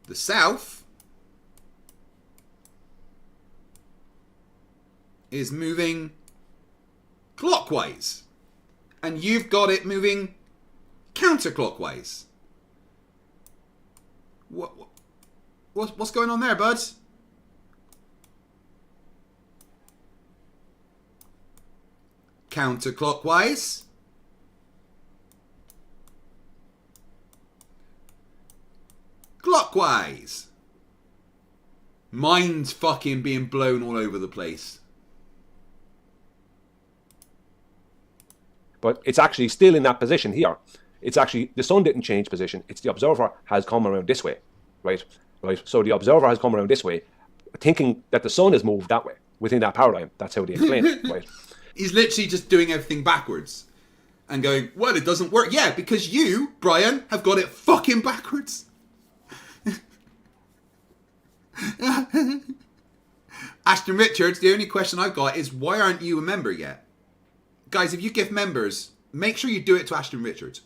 the south is moving clockwise, and you've got it moving counterclockwise. What's going on there, bud? Counterclockwise. Clockwise. Mind's fucking being blown all over the place. But it's actually still in that position here. It's actually, the sun didn't change position. It's the observer has come around this way, right? Right. So the observer has come around this way, thinking that the sun has moved that way within that paradigm. That's how they explain it, right? He's literally just doing everything backwards and going, well, it doesn't work. Yeah, because you, Brian, have got it fucking backwards. Ashton Richards, the only question I've got is, why aren't you a member yet? Guys, if you give members, make sure you do it to Ashton Richards.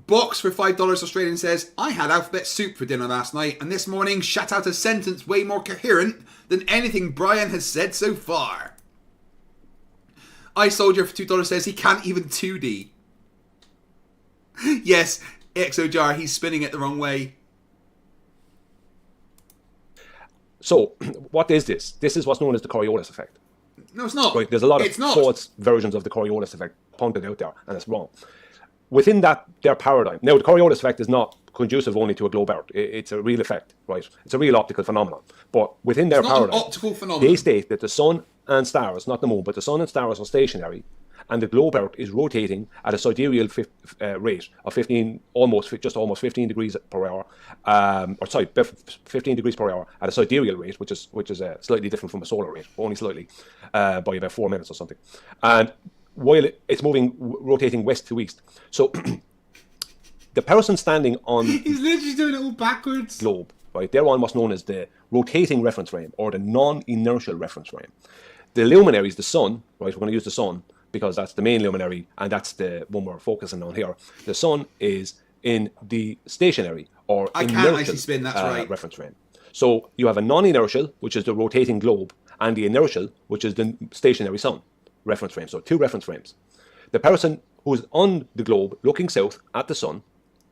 Box for $5 Australian says, I had alphabet soup for dinner last night, and this morning shat out a sentence way more coherent than anything Brian has said so far. iSoldier for $2 says he can't even 2D. Yes, Exojar, he's spinning it the wrong way. So, what is this? This is what's known as the Coriolis effect. No, it's not. Right, there's a lot of false versions of the Coriolis effect pointed out there, and it's wrong. Within that, their paradigm. Now, the Coriolis effect is not conducive only to a globe Earth. It's a real effect, right? It's a real optical phenomenon. But within their paradigm, an optical phenomenon. They state that the sun and stars, not the moon, but the sun and stars are stationary, and the globe Earth is rotating at a sidereal rate of 15 degrees per hour, 15 degrees per hour at a sidereal rate, which is slightly different from a solar rate, only slightly, by about 4 minutes or something. And while it's rotating west to east. So the person standing on he's literally doing it all backwards. Globe, right? They're on what's known as the rotating reference frame or the non-inertial reference frame. The luminary is the sun, right? We're going to use the sun because that's the main luminary and that's the one we're focusing on here. The sun is in the stationary or inertial spin, that's right. reference frame. So you have a non-inertial, which is the rotating globe, and the inertial, which is the stationary sun reference frame. So two reference frames. The person who's on the globe looking south at the sun,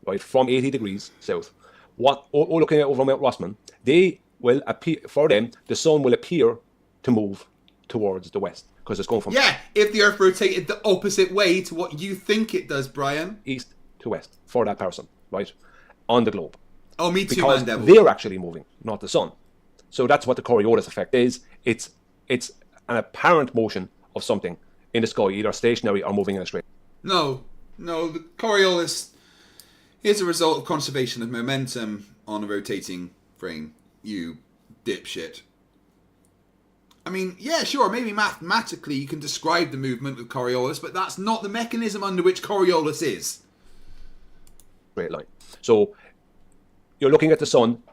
right, from 80 degrees south, looking at over Mount Rossman, they will appear, for them, the sun will appear to move towards the west because it's going from if the Earth rotated the opposite way to what you think it does, Brian. East to west for that person, right, on the globe. Oh, me too, because man, devil. They're actually moving, not the sun. So that's what the Coriolis effect is. It's an apparent motion of something in the sky, either stationary or moving in a straight No, the Coriolis is a result of conservation of momentum on a rotating frame, you dipshit. I mean, yeah, sure, maybe mathematically you can describe the movement of Coriolis, but that's not the mechanism under which Coriolis is. Straight line. So you're looking at the sun,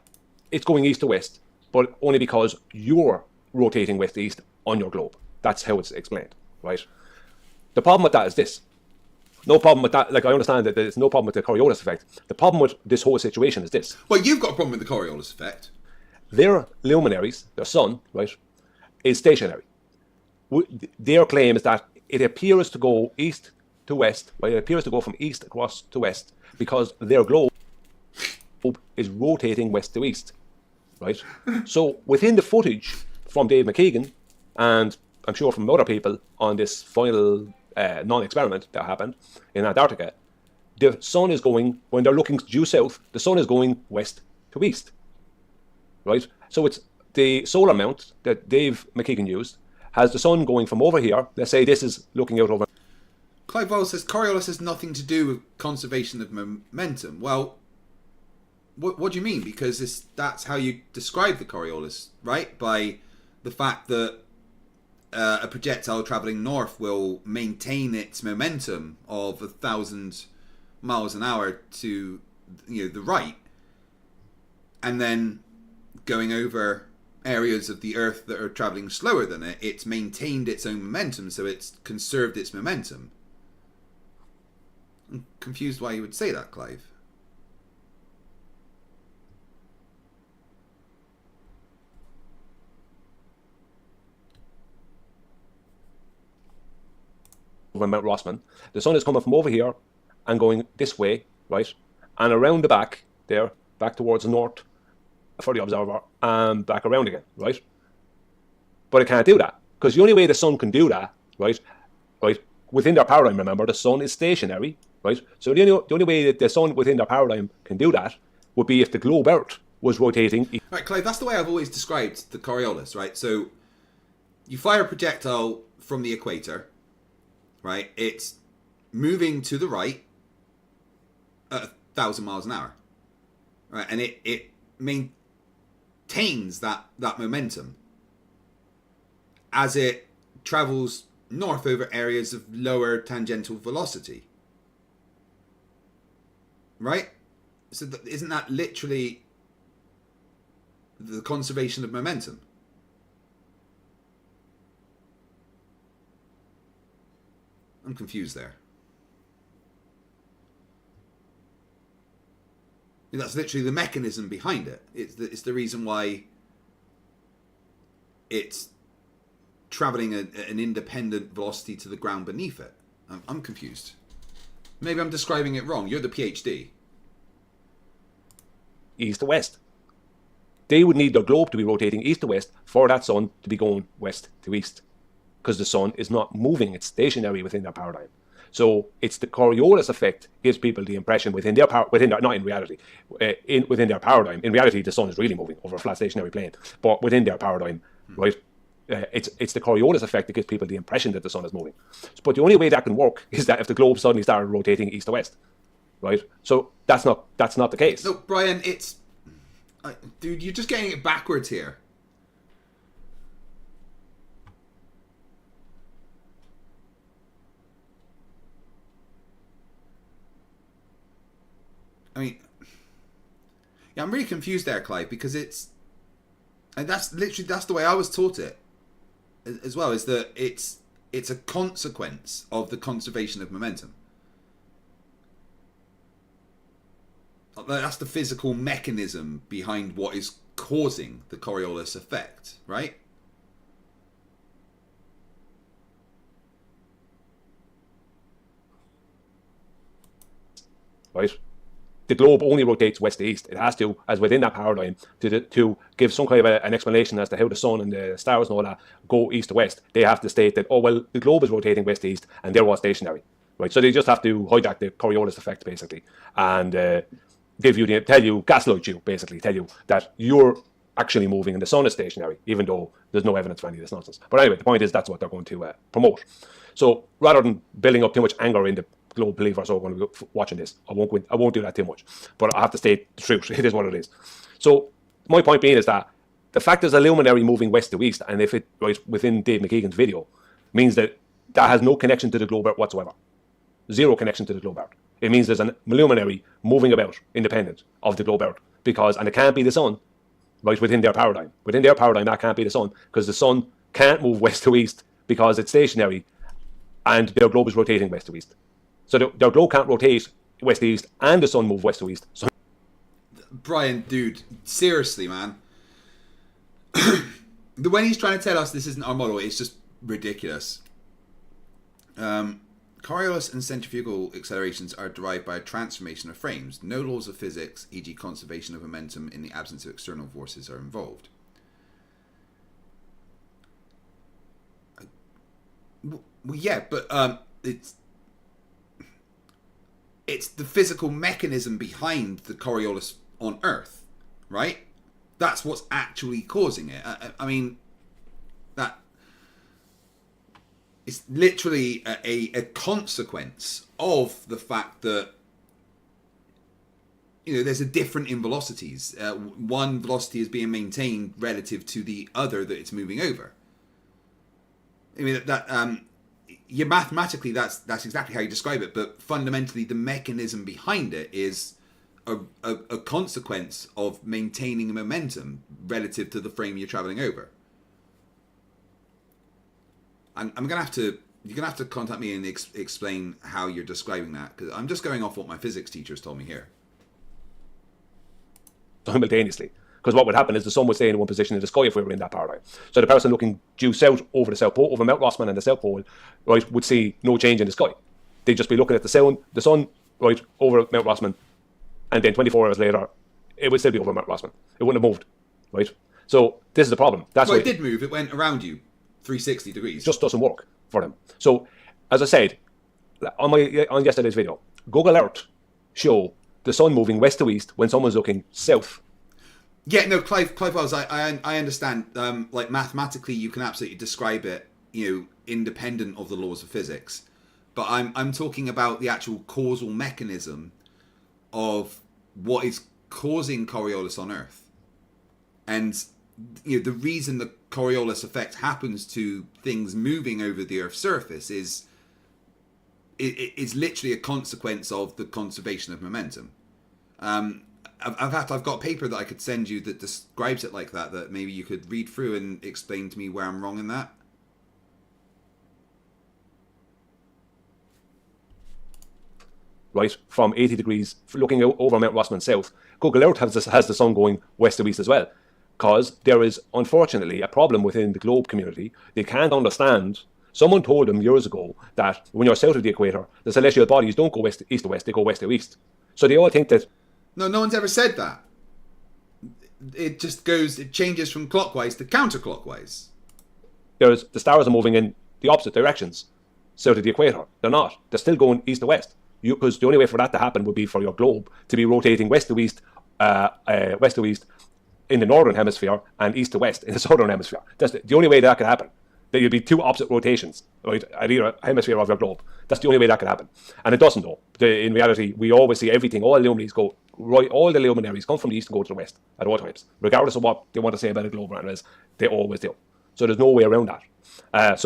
it's going east to west, but only because you're rotating west to east on your globe. That's how it's explained, right? The problem with that is this. No problem with that. Like, I understand that there's no problem with the Coriolis effect. The problem with this whole situation is this. Well, you've got a problem with the Coriolis effect. Their luminaries, their sun, right, is stationary. Their claim is that it appears to go east to west, right? It appears to go from east across to west because their globe is rotating west to east, right? So within the footage from Dave McKeegan, and I'm sure from other people on this final non-experiment that happened in Antarctica, the sun is going, when they're looking due south, the sun is going west to east, right? So it's the solar mount that Dave McKeegan used has the sun going from over here. Let's say this is looking out over. Clive Wells says Coriolis has nothing to do with conservation of momentum. Well, what do you mean? Because that's how you describe the Coriolis, right? By the fact that a projectile traveling north will maintain its momentum of 1,000 miles an hour to the right, and then going over areas of the Earth that are traveling slower than it, it's maintained its own momentum, so it's conserved its momentum. I'm confused why you would say that, Clive. Over Mount Rossman, the sun is coming from over here and going this way, right, and around the back there, back towards the north for the observer, and back around again, right? But it can't do that because the only way the sun can do that, right, within their paradigm, remember, the sun is stationary, right? So the only way that the sun within their paradigm can do that would be if the globe Earth was rotating. Right, Clive, that's the way I've always described the Coriolis, right? So you fire a projectile from the equator, right? It's moving to the right at 1,000 miles an hour, right? And it maintains that momentum as it travels north over areas of lower tangential velocity, right? So isn't that literally the conservation of momentum? I'm confused there. And that's literally the mechanism behind it. It's the reason why it's traveling at an independent velocity to the ground beneath it. I'm confused. Maybe I'm describing it wrong. You're the PhD. East to west. They would need their globe to be rotating east to west for that sun to be going west to east, because the sun is not moving, it's stationary within their paradigm. So it's the Coriolis effect gives people the impression within their not in reality, within their paradigm. In reality, the sun is really moving over a flat stationary plane, but within their paradigm, right? It's the Coriolis effect that gives people the impression that the sun is moving. But the only way that can work is that if the globe suddenly started rotating east to west, right? So that's not the case. No, Brian, dude, you're just getting it backwards here. I mean, yeah, I'm really confused there, Clive, because that's the way I was taught it as well, is that it's a consequence of the conservation of momentum. That's the physical mechanism behind what is causing the Coriolis effect, right? Right? The globe only rotates west to east. It has to, as within that paradigm, to give some kind of an explanation as to how the sun and the stars and all that go east to west. They have to state that, oh, well, the globe is rotating west to east and they're all stationary. Right? So they just have to hijack the Coriolis effect, basically, and gaslight you, basically, tell you that you're actually moving and the sun is stationary, even though there's no evidence for any of this nonsense. But anyway, the point is that's what they're going to promote. So rather than building up too much anger in the globe believers who are going to be watching this. I won't do that too much, but I have to state the truth. It is what it is. So my point being is that the fact there's a luminary moving west to east, and if it right within Dave McKeegan's video, means that has no connection to the globe Earth whatsoever. Zero connection to the globe Earth. It means there's a luminary moving about independent of the globe Earth, and it can't be the sun, right, within their paradigm. Within their paradigm, that can't be the sun, because the sun can't move west to east because it's stationary and their globe is rotating west to east. So their globe can't rotate west to east and the sun move west to east. So Brian, dude, seriously, man. When he's trying to tell us this isn't our model, it's just ridiculous. Coriolis and centrifugal accelerations are derived by a transformation of frames. No laws of physics, e.g. conservation of momentum in the absence of external forces, are involved. Well, yeah, but it's the physical mechanism behind the Coriolis on Earth, right? That's what's actually causing it. I mean, that it's literally a consequence of the fact that, you know, there's a difference in velocities. One velocity is being maintained relative to the other that it's moving over. I mean, yeah, mathematically that's exactly how you describe it, but fundamentally the mechanism behind it is a consequence of maintaining a momentum relative to the frame you're traveling over. You're gonna have to contact me and explain how you're describing that, because I'm just going off what my physics teachers told me here. Simultaneously, because what would happen is the sun would stay in one position in the sky if we were in that paradigm. So the person looking due south over the South Pole, over Mount Rossman and the South Pole, right, would see no change in the sky. They'd just be looking at the sun, right, over Mount Rossman, and then 24 hours later, it would still be over Mount Rossman. It wouldn't have moved, right? So this is the problem. That's why it did move. It went around you 360 degrees. It just doesn't work for them. So, as I said on yesterday's video, Google Earth show the sun moving west to east when someone's looking south. Yeah, no, Clive Wells, I understand. Like mathematically, you can absolutely describe it, you know, independent of the laws of physics. But I'm talking about the actual causal mechanism of what is causing Coriolis on Earth, and you know the reason the Coriolis effect happens to things moving over the Earth's surface is literally a consequence of the conservation of momentum. I've got a paper that I could send you that describes it like that maybe you could read through and explain to me where I'm wrong in that. Right, from 80 degrees, looking over Mount Rossman south, Google Earth has the sun going west to east as well. Because there is, unfortunately, a problem within the globe community. They can't understand. Someone told them years ago that when you're south of the equator, the celestial bodies don't go east to west, they go west to east. So they all think that... No one's ever said that. It changes from clockwise to counterclockwise. The stars are moving in the opposite directions, south of the equator. They're not. They're still going east to west. Because the only way for that to happen would be for your globe to be rotating west to east in the northern hemisphere and east to west in the southern hemisphere. That's the only way that could happen. There would be two opposite rotations, right, at either hemisphere of your globe. That's the only way that could happen. And it doesn't, though. In reality, we always see everything, all the luminaries go right, all the luminaries come from the east and go to the west at all times. Regardless of what they want to say about a globe around us, they always do. So there's no way around that.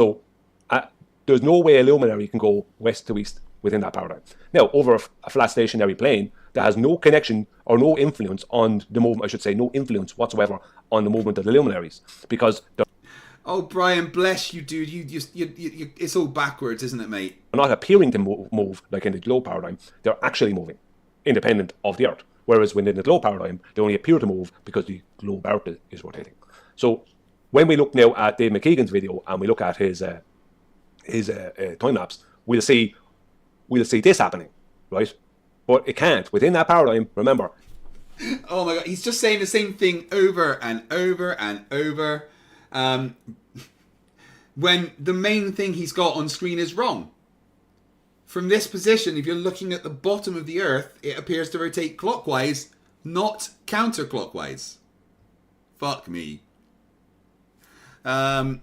There's no way a luminary can go west to east within that paradigm. Now, over a flat stationary plane, that has no connection or no influence on the movement, I should say, no influence whatsoever on the movement of the luminaries, because oh, Brian, bless you, dude. You it's all backwards, isn't it, mate? They're not appearing to move like in the globe paradigm. They're actually moving, independent of the Earth. Whereas within the globe paradigm, they only appear to move because the globe Earth is rotating. So when we look now at Dave McKeegan's video and we look at his time lapse, we'll see this happening, right? But it can't. Within that paradigm, remember. Oh my God, he's just saying the same thing over and over and over. When the main thing he's got on screen is wrong. From this position, if you're looking at the bottom of the Earth, it appears to rotate clockwise, not counterclockwise. Fuck me. What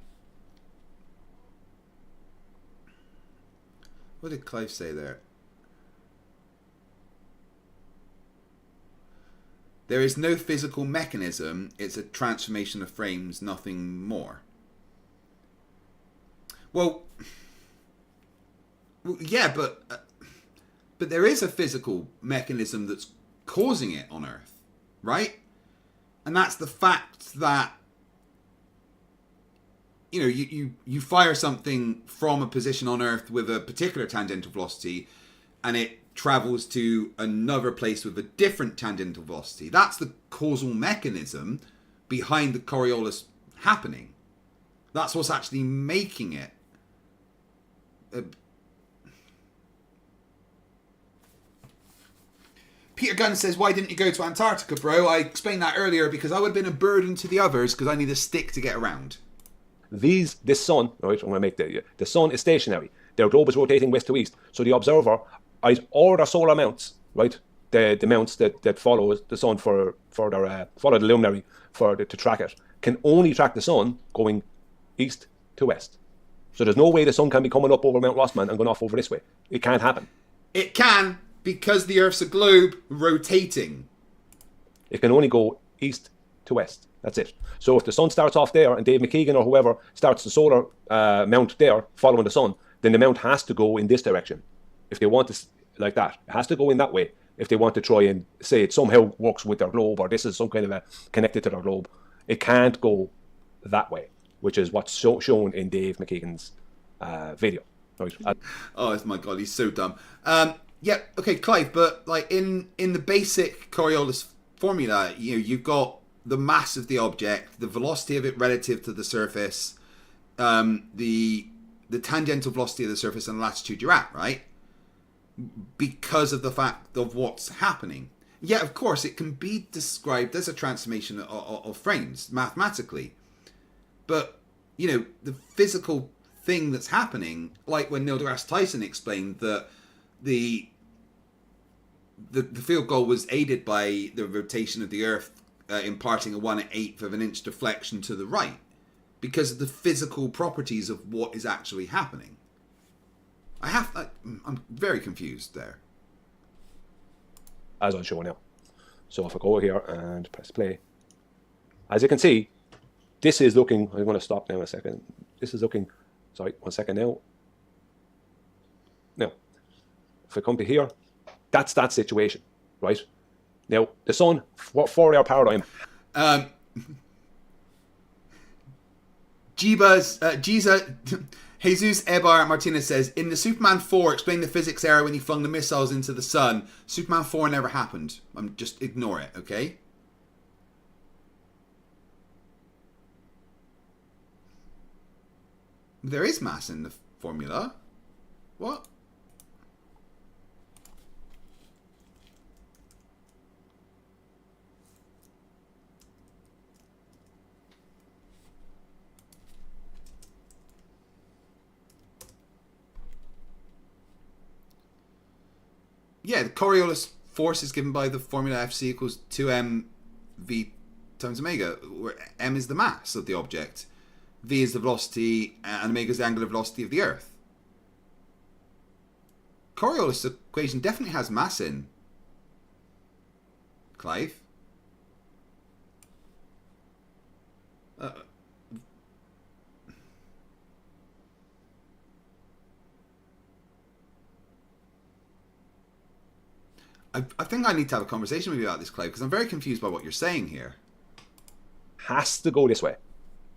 did Clive say there? There is no physical mechanism. It's a transformation of frames, nothing more. Well, yeah, but there is a physical mechanism that's causing it on Earth, right? And that's the fact that, you know, you fire something from a position on Earth with a particular tangential velocity, and it travels to another place with a different tangential velocity. That's the causal mechanism behind the Coriolis happening. That's what's actually making it. Peter Gunn says, why didn't you go to Antarctica, bro? I explained that earlier because I would have been a burden to the others because I need a stick to get around. This sun, right, I'm going to make the sun is stationary. Their globe is rotating west to east. So the observer, all their solar mounts, right, the mounts that follow the sun follow the luminary to track it, can only track the sun going east to west. So there's no way the sun can be coming up over Mount Rossman and going off over this way. It can't happen. It can, because the Earth's a globe rotating. It can only go east to west. That's it. So if the sun starts off there and Dave McKeegan or whoever starts the solar mount there following the sun, then the mount has to go in this direction. If they want to, like that, it has to go in that way. If they want to try and say it somehow works with their globe, or this is some kind of connected to their globe, it can't go that way, which is what's shown in Dave McKeegan's video. Right. Oh my god, he's so dumb. Yeah, okay, Clive, but like in the basic Coriolis formula, you've got the mass of the object, the velocity of it relative to the surface, the tangential velocity of the surface, and the latitude you're at, right? Because of the fact of what's happening. Yeah, of course, it can be described as a transformation of frames mathematically, but the physical thing that's happening, like when Neil deGrasse Tyson explained that the field goal was aided by the rotation of the Earth imparting a 1/8 of an inch deflection to the right because of the physical properties of what is actually happening. I'm very confused there. As I'll show now. So if I go here and press play, as you can see, this is looking, I'm going to stop now a second. This is looking, sorry, 1 second now. Now, if I come to here, that's that situation, right? Now, the sun, what 4-hour paradigm? Jesus Ebar Martinez says, in the Superman 4, explain the physics error when he flung the missiles into the sun. Superman 4 never happened. Just ignore it, okay? There is mass in the formula. What? Yeah, the Coriolis force is given by the formula Fc equals 2mv times omega, where m is the mass of the object, v is the velocity, and omega is the angular velocity of the Earth. Coriolis equation definitely has mass in. Clive? I think I need to have a conversation with you about this, Clive, because I'm very confused by what you're saying here. Has to go this way,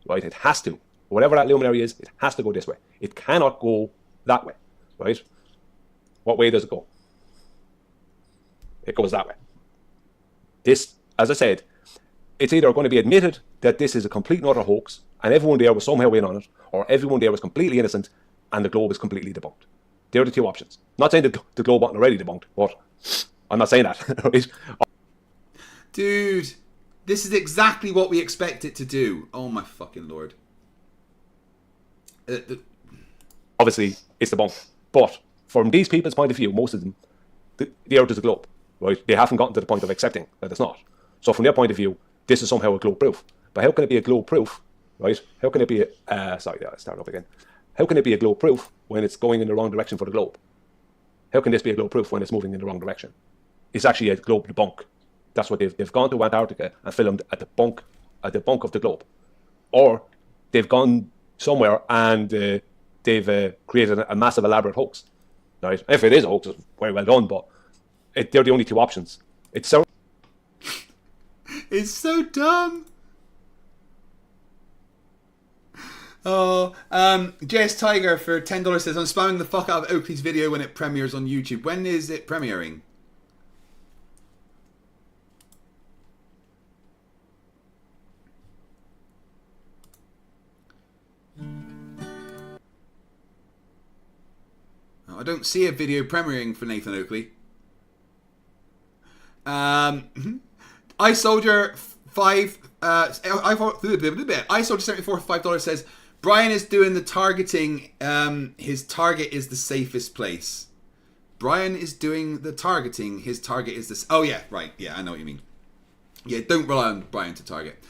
right? It has to. Whatever that luminary is, it has to go this way. It cannot go that way, right? What way does it go? It goes that way. This, as I said, it's either going to be admitted that this is a complete and utter hoax, and everyone there was somehow in on it, or everyone there was completely innocent, and the globe is completely debunked. They're the two options. Not saying that the globe wasn't already debunked, but I'm not saying that. Right? Dude, this is exactly what we expect it to do. Oh my fucking lord. Obviously, it's debunked. But from these people's point of view, most of them, the Earth is a globe. Right? They haven't gotten to the point of accepting that it's not. So from their point of view, this is somehow a globe proof. But how can it be a globe proof? Right? How can it be start up again. How can it be a globe proof when it's going in the wrong direction for the globe? How can this be a globe proof when it's moving in the wrong direction? It's actually a globe debunk That's what they've gone to Antarctica and filmed at the bunk of the globe, or they've gone somewhere and they've created a massive elaborate hoax. Right? If it is a hoax, it's very well done, but they're the only two options. It's so dumb. Oh, JS Tiger for $10 says, I'm spamming the fuck out of Oakley's video when it premieres on YouTube. When is it premiering? I don't see a video premiering for Nathan Oakley. I Soldier 5. I Soldier 74 for $5 says Brian is doing the targeting. His target is the safest place. Brian is doing the targeting. His target is this. Oh yeah, right. Yeah, I know what you mean. Yeah, don't rely on Brian to target.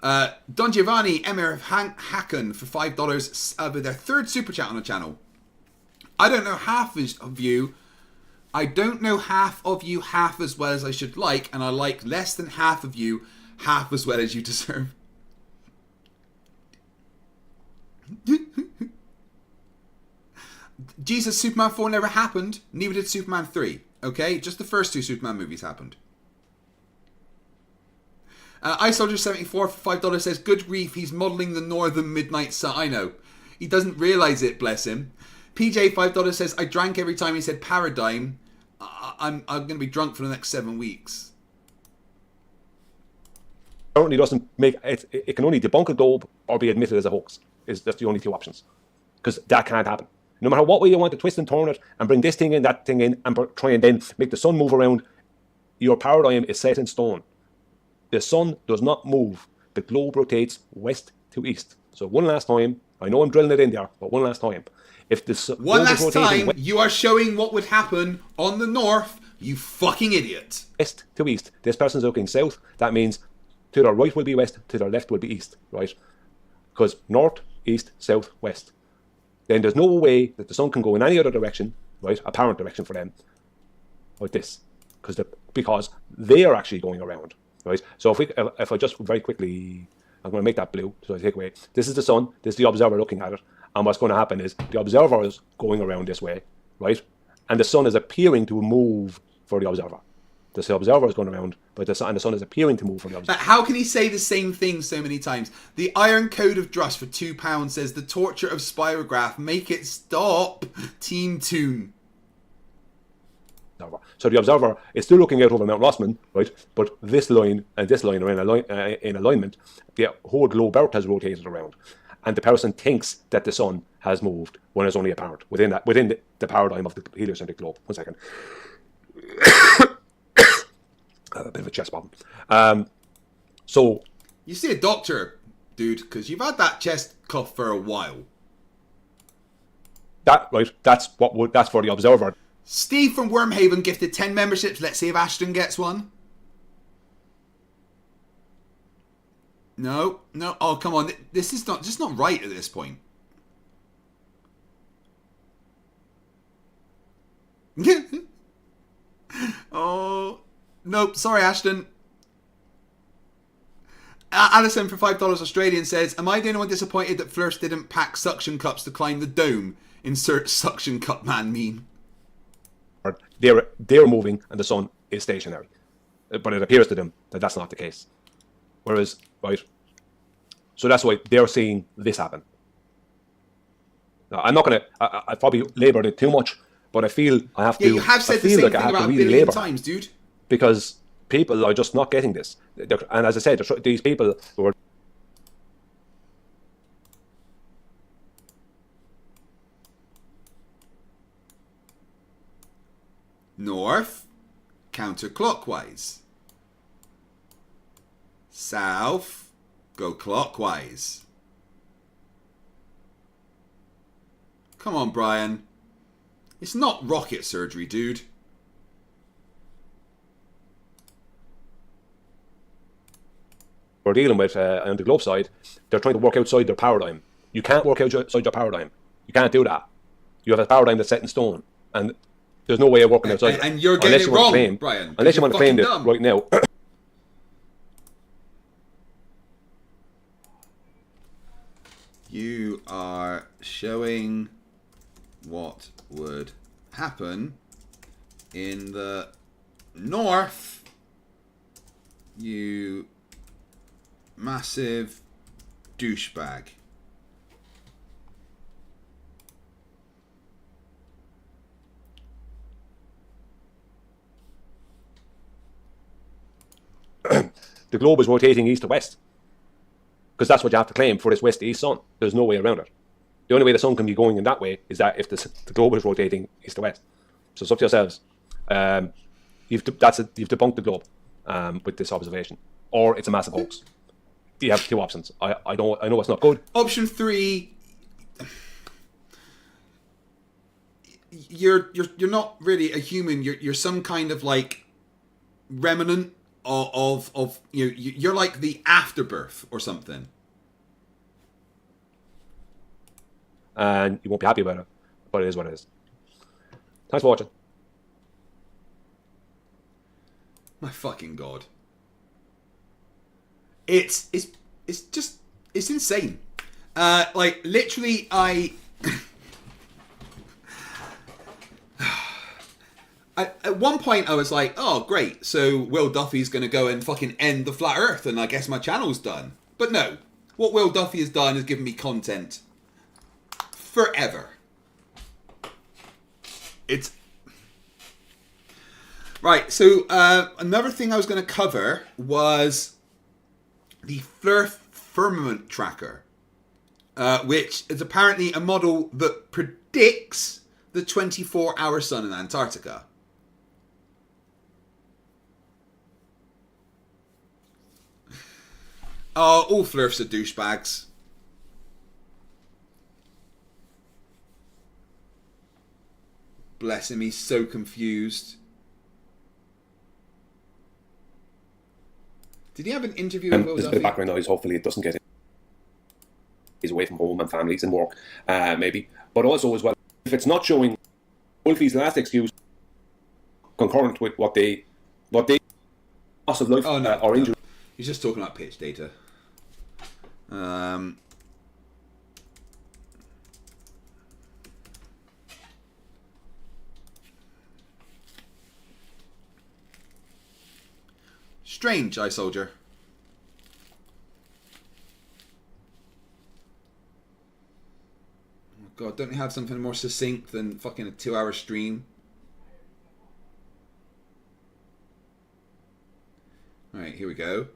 Don Giovanni Emir Hacken for $5 with their third super chat on the channel. I don't know half of you. I don't know half of you half as well as I should like, and I like less than half of you half as well as you deserve. Jesus, Superman 4 never happened. Neither did Superman 3. Okay? Just the first two Superman movies happened. iSoldier74 for $5 says, good grief, he's modelling the northern midnight sun. I know. He doesn't realise it, bless him. PJ $5 says, I drank every time he said paradigm. I'm going to be drunk for the next 7 weeks. Currently doesn't make it. It can only debunk a globe or be admitted as a hoax. That's the only two options, because that can't happen. No matter what way you want to twist and turn it and bring this thing in, that thing in, and try and then make the sun move around, your paradigm is set in stone. The sun does not move. The globe rotates west to east. So one last time, I know I'm drilling it in there, but one last time. If this one last time, you are showing what would happen on the north, you fucking idiot. West to east. This person's looking south. That means to their right will be west, to their left will be east, right? Because north, east, south, west. Then there's no way that the sun can go in any other direction, right? Apparent direction for them, like this, because they are actually going around, right? So if I just very quickly, I'm going to make that blue, so I take away. This is the sun. This is the observer looking at it. And what's going to happen is the observer is going around this way, right? And the sun is appearing to move for the observer. The observer is going around, but the sun is appearing to move for the observer. But how can he say the same thing so many times? The Iron Code of Druss for £2 says the torture of spirograph. Make it stop. Team Toon. So the observer is still looking out over Mount Rossman, right? But this line and this line are in alignment. The whole globe Earth has rotated around. And the person thinks that the sun has moved when it's only apparent within the paradigm of the heliocentric globe. 1 second. A bit of a chest problem. So you see a doctor, dude, because you've had that chest cough for a while. That's for the observer. Steve from Wormhaven gifted 10 memberships. Let's see if Ashton gets one. No. Oh, come on. This is just not right at this point. Oh, nope. Sorry, Ashton. Alison for $5 Australian says, am I the only one disappointed that Flerfs didn't pack suction cups to climb the dome? Insert suction cup man meme. They're moving and the sun is stationary. But it appears to them that that's not the case. Whereas, right, so that's why they're seeing this happen. Now, I'm not going to, I probably laboured it too much, but I feel I have to. Yeah, you have said the same thing about a billion times, dude. Because people are just not getting this. And as I said, these people who are north, counterclockwise. South, go clockwise. Come on, Brian. It's not rocket surgery, dude. we're dealing with on the globe side, they're trying to work outside their paradigm. You can't work outside your paradigm. You can't do that. You have a paradigm that's set in stone, and there's no way of working outside. And you're getting it wrong, Brian. Unless you want to claim this right now. You are showing what would happen in the north, you massive douchebag. The globe is rotating east to west. Because that's what you have to claim for this west to east sun. There's no way around it. The only way the sun can be going in that way is that if the globe is rotating east to west. So it's up to yourselves. You've debunked the globe with this observation. Or it's a massive hoax. You have two options. I know it's not good. Option 3, you're not really a human. You're some kind of like remnant of you know, you're like the afterbirth or something. And you won't be happy about it, but it is what it is. Thanks for watching. My fucking god. It's insane. Like literally at one point I was like, oh great, so Will Duffy's gonna go and fucking end the flat earth and I guess my channel's done. But no. What Will Duffy has done is given me content forever. It's right, so another thing I was gonna cover was the Flerf firmament tracker, which is apparently a model that predicts the 24-hour sun in Antarctica. Oh, all Flerfs are douchebags. Bless him, he's so confused. Did he have an interview with Will There's a bit Duffy? of background noise. Hopefully it doesn't get he's away from home and families and work, maybe. But also as well, if it's not showing Wolfie's last excuse concurrent with what they loss of life or injury. He's just talking about pitch data. Strange, Eye Soldier. Oh god, don't they have something more succinct than fucking a 2-hour stream? Alright, here we go.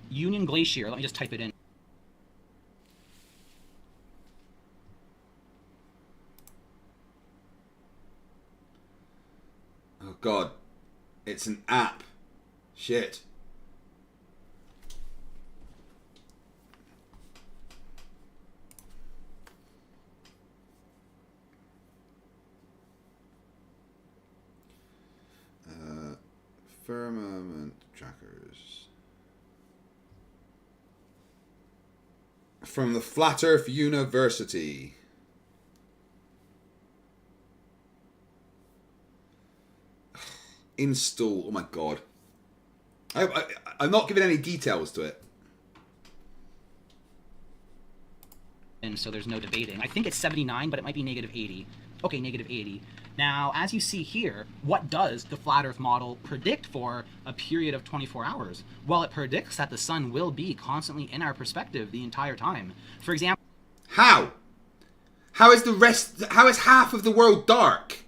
Union Glacier, let me just type it in. Oh god. It's an app. Shit. Firmament trackers. From the Flat Earth University. Install. Oh my god. I'm not giving any details to it. And so there's no debating. I think it's 79, but it might be negative 80. Okay, negative 80. Now, as you see here, what does the flat Earth model predict for a period of 24 hours? Well, it predicts that the sun will be constantly in our perspective the entire time. For example... How? How is half of the world dark?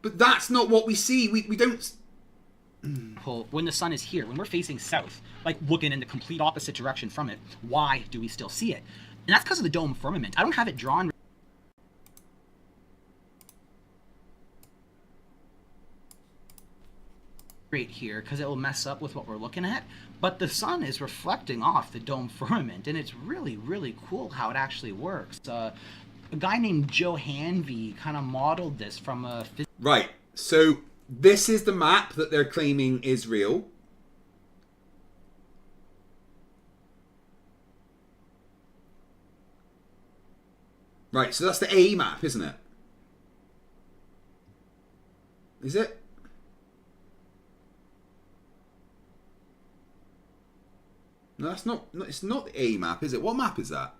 But that's not what we see. We don't... When the sun is here, when we're facing south, like looking in the complete opposite direction from it, why do we still see it? And that's because of the dome firmament. I don't have it drawn right here because it will mess up with what we're looking at, but the sun is reflecting off the dome firmament, and it's really, really cool how it actually works. A guy named Joe Hanvey kind of modeled this from a... Right, so this is the map that they're claiming is real. Right, so that's the A map, isn't it? Is it? No, that's not. It's not the A map, is it? What map is that?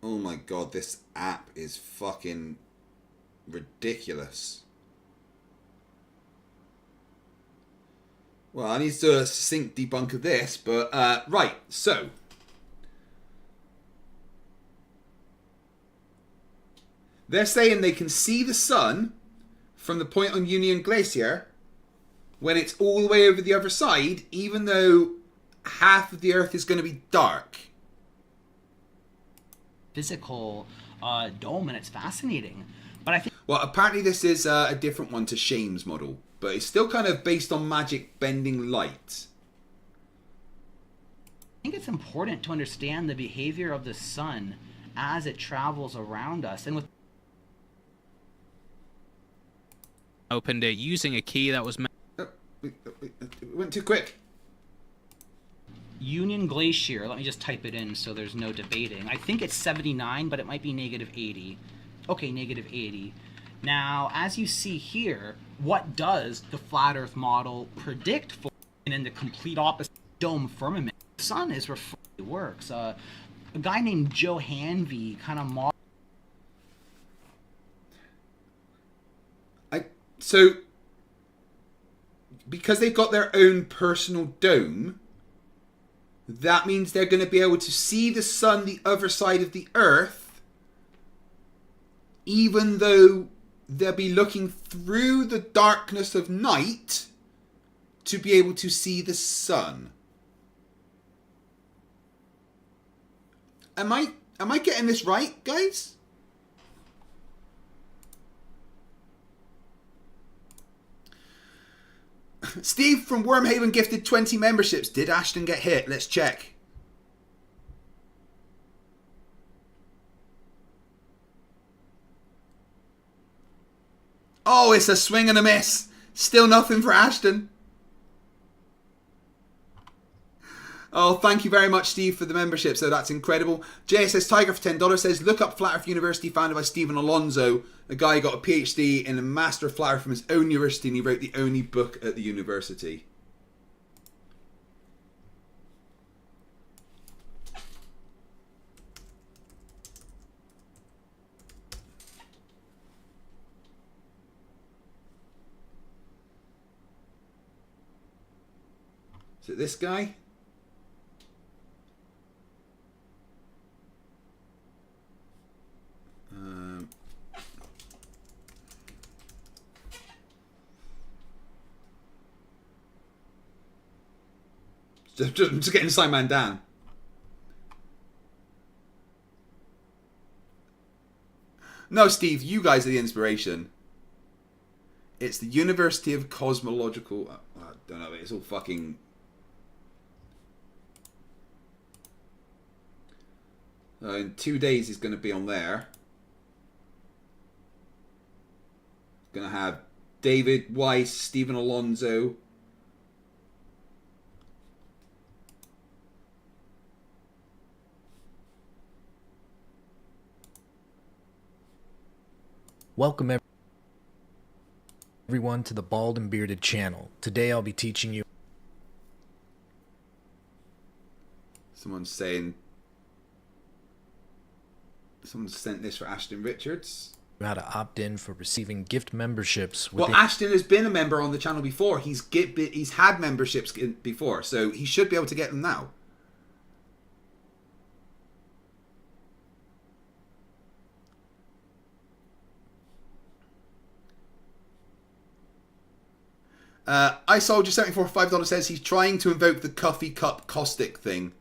Oh my god, this app is fucking ridiculous. Well, I need to do a succinct debunk of this, but right, so they're saying they can see the sun from the point on Union Glacier when it's all the way over the other side, even though half of the Earth is going to be dark. Physical dome, and it's fascinating. But I think... Well, apparently this is a different one to Shame's model, but it's still kind of based on magic bending light. I think it's important to understand the behavior of the sun as it travels around us. And with opened it using a key that was... It went too quick. Union Glacier, let me just type it in so there's no debating. I think it's 79, but it might be negative 80. Okay, negative 80. Now, as you see here, what does the flat Earth model predict for? And in the complete opposite dome firmament, the sun is it works. A guy named Joe Hanvey kind of modeled. So, because they've got their own personal dome, that means they're going to be able to see the sun the other side of the Earth, even though they'll be looking through the darkness of night to be able to see the sun. Am I getting this right, guys? Steve from Wormhaven gifted 20 memberships. Did Ashton get hit? Let's check. Oh, it's a swing and a miss. Still nothing for Ashton. Oh, thank you very much, Steve, for the membership. So that's incredible. JSS Tiger for $10 says, look up Flat Earth University, founded by Stephen Alonso. The guy got a PhD in a Master of Flat Earth from his own university, and he wrote the only book at the university. Is it this guy? Just getting Simon down. No, Steve, you guys are the inspiration. It's the University of Cosmological... I don't know, it's all fucking... in 2 days he's going to be on there. Going to have David Weiss, Stephen Alonso... Welcome everyone to the Bald and Bearded channel. Today I'll be teaching you... Someone's saying... Someone sent this for Ashton Richards. How to opt in for receiving gift memberships. Well, Ashton has been a member on the channel before. He's had memberships before, so he should be able to get them now. iSoldier74 for $5 says he's trying to invoke the coffee cup caustic thing.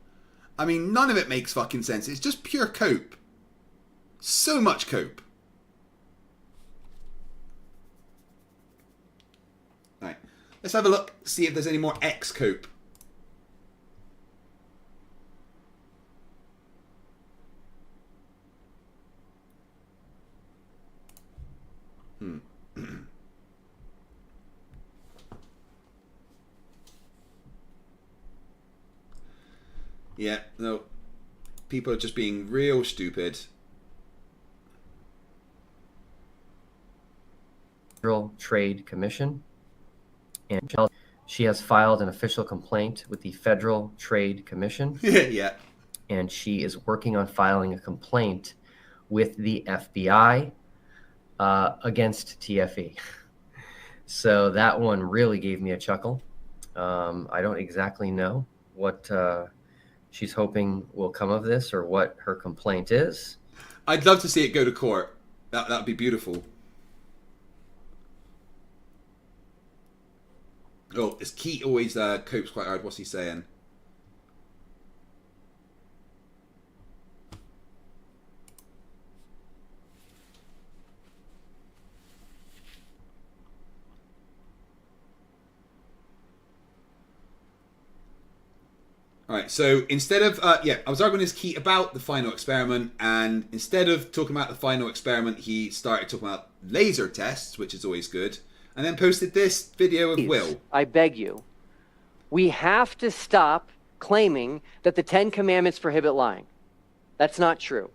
I mean, none of it makes fucking sense. It's just pure cope. So much cope. Right. Let's have a look, see if there's any more X cope. Yeah, no. People are just being real stupid. Federal Trade Commission, and she has filed an official complaint with the Federal Trade Commission. Yeah. And she is working on filing a complaint with the FBI against TFE. So that one really gave me a chuckle. I don't exactly know what she's hoping will come of this or what her complaint is. I'd love to see it go to court. That'd be beautiful. Oh, this Keat always copes quite hard. What's he saying? Alright, so instead of, I was arguing with Keat about the final experiment, and instead of talking about the final experiment, he started talking about laser tests, which is always good, and then posted this video of Will. I beg you, we have to stop claiming that the 10 Commandments prohibit lying. That's not true.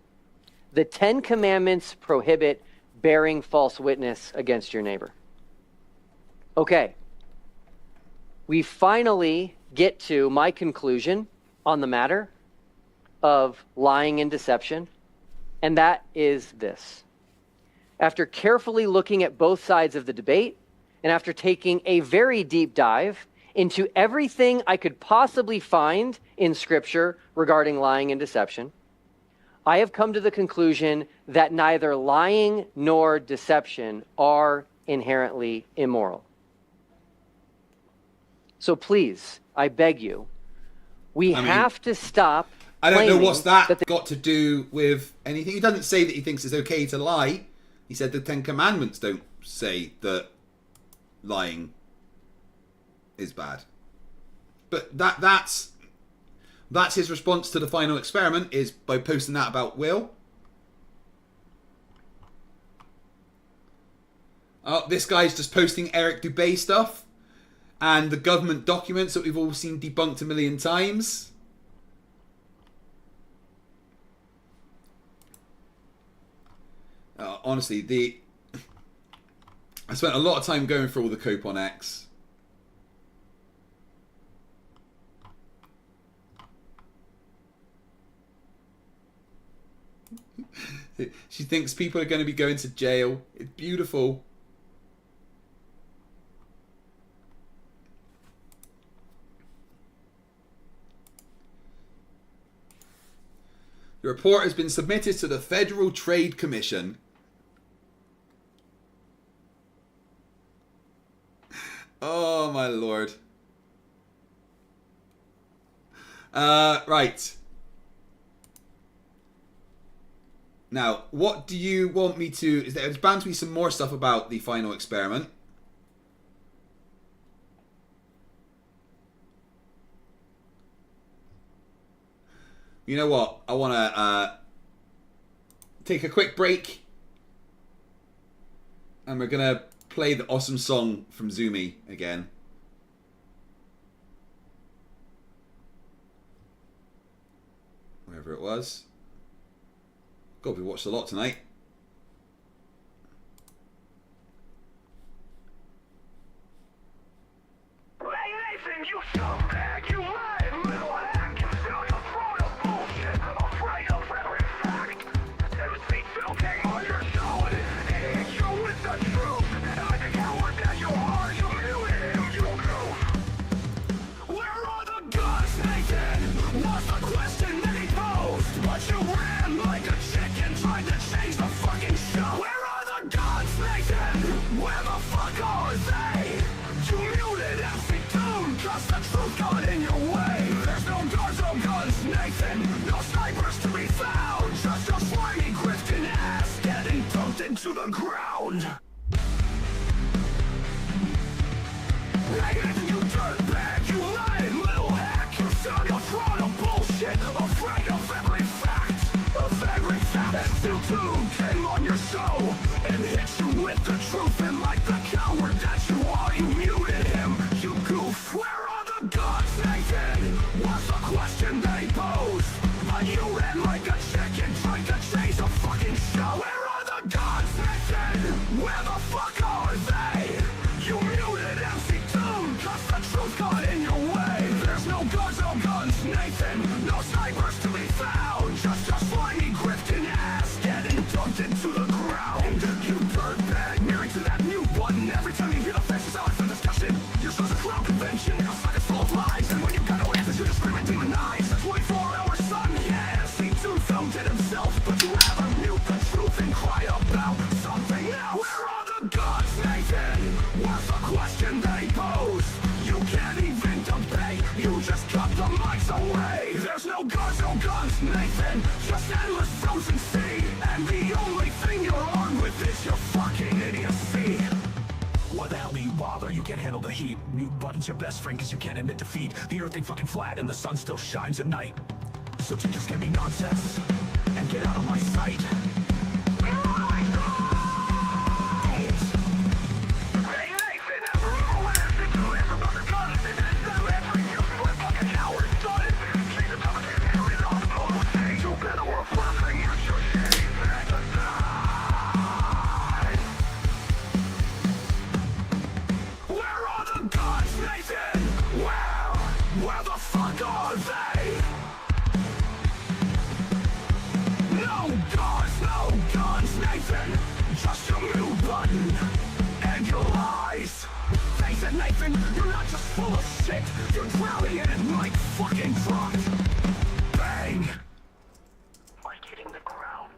The 10 Commandments prohibit bearing false witness against your neighbor. Okay. We finally get to my conclusion on the matter of lying and deception, and that is this. After carefully looking at both sides of the debate, and after taking a very deep dive into everything I could possibly find in Scripture regarding lying and deception, I have come to the conclusion that neither lying nor deception are inherently immoral. So please, I beg you, we have to stop. I don't know what's that got to do with anything. He doesn't say that he thinks it's okay to lie. He said the 10 Commandments don't say that lying is bad. But that's his response to the final experiment, is by posting that about Will. Oh, this guy's just posting Eric Dubé stuff and the government documents that we've all seen debunked a million times. Honestly, I spent a lot of time going through all the cope on X. She thinks people are going to be going to jail. It's beautiful. The report has been submitted to the Federal Trade Commission. Oh my lord. Right. Now, what do you want me to... There's bound to be some more stuff about the final experiment. You know what? I want to take a quick break. And we're going to play the awesome song from Zumi again. Wherever it was. God, we watched a lot tonight. To the ground. You dirtbag, you lying little hack. You're stuck in a fraud of bullshit, afraid of every fact. And still too came on your show and hit you with the truth. And like the coward that you are, you muted him. You goof. Where are the gods, Nathan? What's the question they pose? You ran like a chicken, trying to chase a fucking show. Where are the gods, Nathan? Where the fuck are they? You muted MC2, cause the truth got in your way. There's no guns, Nathan. No snipers to be found. Just a slimy grifting ass getting dumped into the ground. You dirtbag, married to that mute button. Every time you hear the faces out for discussion, you're just a crowd convention. You're a full of lies, and when you got no answers, you just scream and demonize. A 24-hour sun, yeah, MC2 filmed it himself, but you have to mute the truth and cry about something else. Where are the gods, Nathan? What's the question they pose? You can't even debate, you just cut the mics away. There's no guns, Nathan, just endless frozen sea. And the only thing you're armed with is your fucking idiocy. What the hell do you bother? You can't handle the heat. Mute button's your best friend cause you can't admit defeat. The earth ain't fucking flat and the sun still shines at night. So you just give me nonsense and get out of my sight. Where the fuck are they? No guns, Nathan. Just your mute button and your lies. Face it, Nathan, you're not just full of shit. You're drowning in it like fucking drunk. Bang. Like hitting the ground.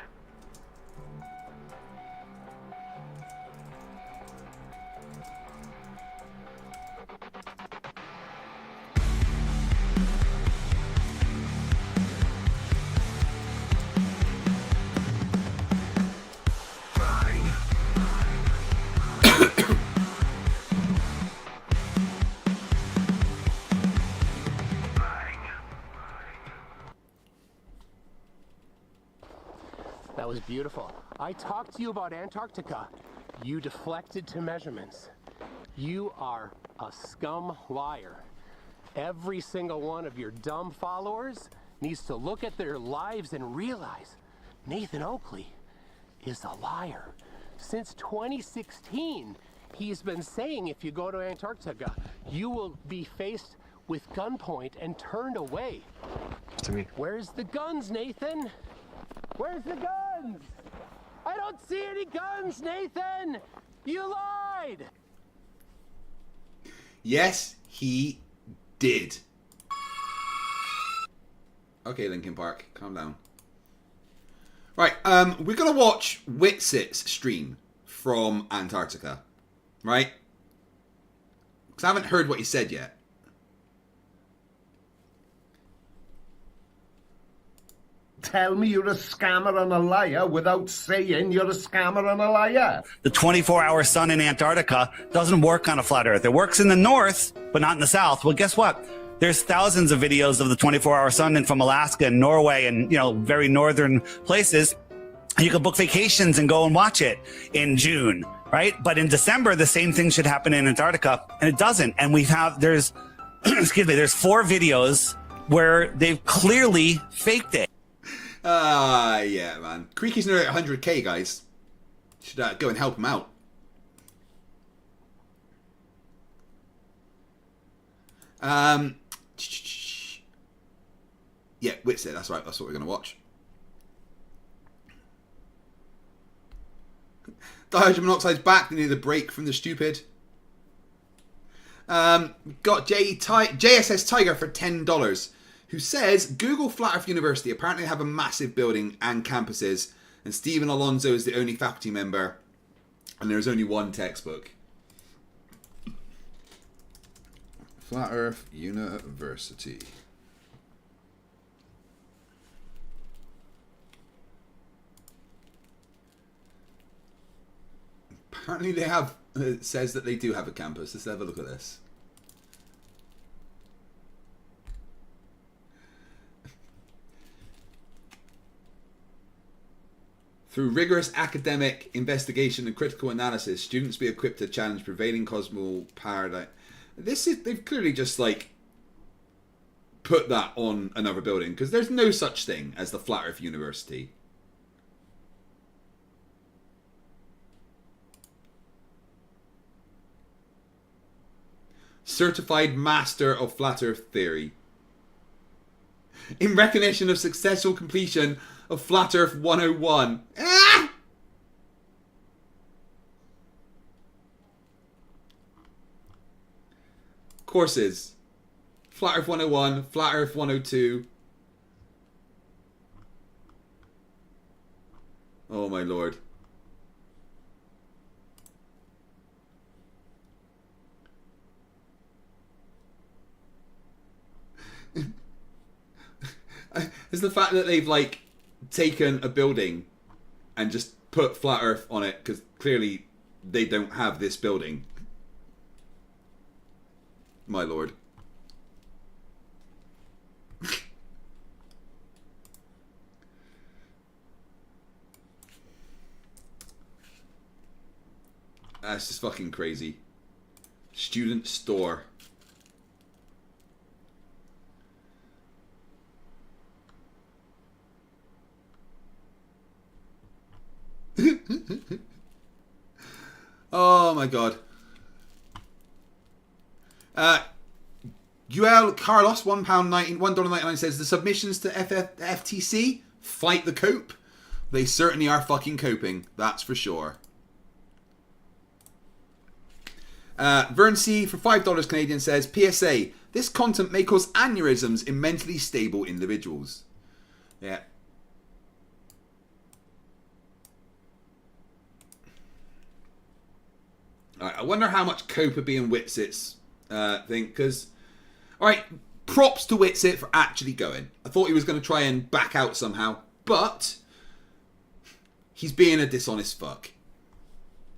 That was beautiful. I talked to you about Antarctica. You deflected to measurements. You are a scum liar. Every single one of your dumb followers needs to look at their lives and realize Nathan Oakley is a liar. Since 2016, he's been saying if you go to Antarctica, you will be faced with gunpoint and turned away. To me. Where's the guns, Nathan? Where's the guns? I don't see any guns, Nathan! You lied! Yes, he did. Okay, Linkin Park, calm down. Right, we're gonna watch Witsit's stream from Antarctica, right? Because I haven't heard what he said yet. Tell me you're a scammer and a liar without saying you're a scammer and a liar. The 24-hour sun in Antarctica doesn't work on a flat Earth. It works in the north, but not in the south. Well, guess what? There's thousands of videos of the 24-hour sun from Alaska and Norway and, very northern places. And you can book vacations and go and watch it in June, right? But in December, the same thing should happen in Antarctica, and it doesn't. And there's, there's 4 videos where they've clearly faked it. Yeah, man. Creaky's nearly at 100k, guys. Should go and help him out. Yeah, Witsit, that's right. That's what we're going to watch. Dihydrogen monoxide's back. They need a break from the stupid. Got JSS Tiger for $10. Who says Google Flat Earth University apparently have a massive building and campuses, and Stephen Alonso is the only faculty member, and there's only one textbook. Flat Earth University. Apparently they have, it says that they do have a campus. Let's have a look at this. Through rigorous academic investigation and critical analysis, students be equipped to challenge prevailing cosmological paradigm. They've clearly just put that on another building, because there's no such thing as the Flat Earth University. Certified Master of Flat Earth Theory. In recognition of successful completion of Flat Earth 101. Ah! Courses. Flat Earth 101, Flat Earth 102. Oh my lord. It's the fact that they've like taken a building and just put Flat Earth on it, because clearly they don't have this building. My lord. That's just fucking crazy. Student store. Oh my god. UL Carlos, $1.99 says the submissions to FTC fight the cope. They certainly are fucking coping, that's for sure. Vern C for $5 Canadian says, PSA, this content may cause aneurysms in mentally stable individuals. Yeah. Alright, I wonder how much cope would be in Whitsit's thing, because... Alright, props to Whitsit for actually going. I thought he was going to try and back out somehow, but... he's being a dishonest fuck.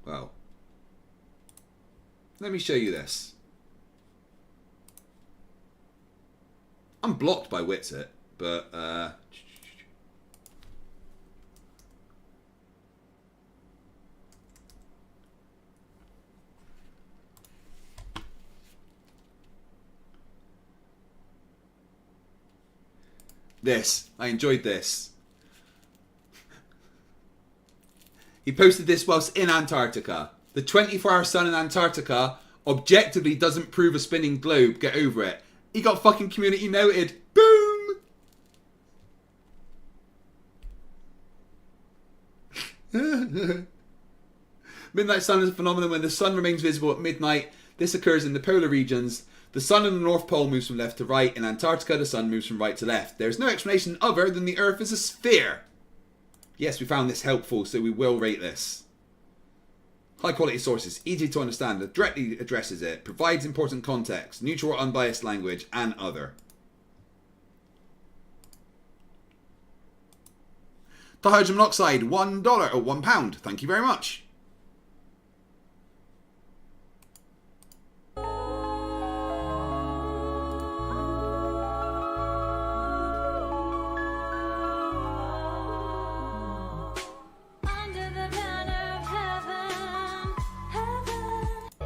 Well... let me show you this. I'm blocked by Whitsit, but... this. I enjoyed this. He posted this whilst in Antarctica. The 24-hour sun in Antarctica objectively doesn't prove a spinning globe. Get over it. He got fucking community noted. Boom! Midnight sun is a phenomenon when the sun remains visible at midnight. This occurs in the polar regions. The sun in the North Pole moves from left to right. In Antarctica, the sun moves from right to left. There's no explanation other than the Earth is a sphere. Yes, we found this helpful, so we will rate this. High quality sources, easy to understand, that directly addresses it, provides important context, neutral or unbiased language, and other. Dihydrogen monoxide, $1 or £1. Thank you very much.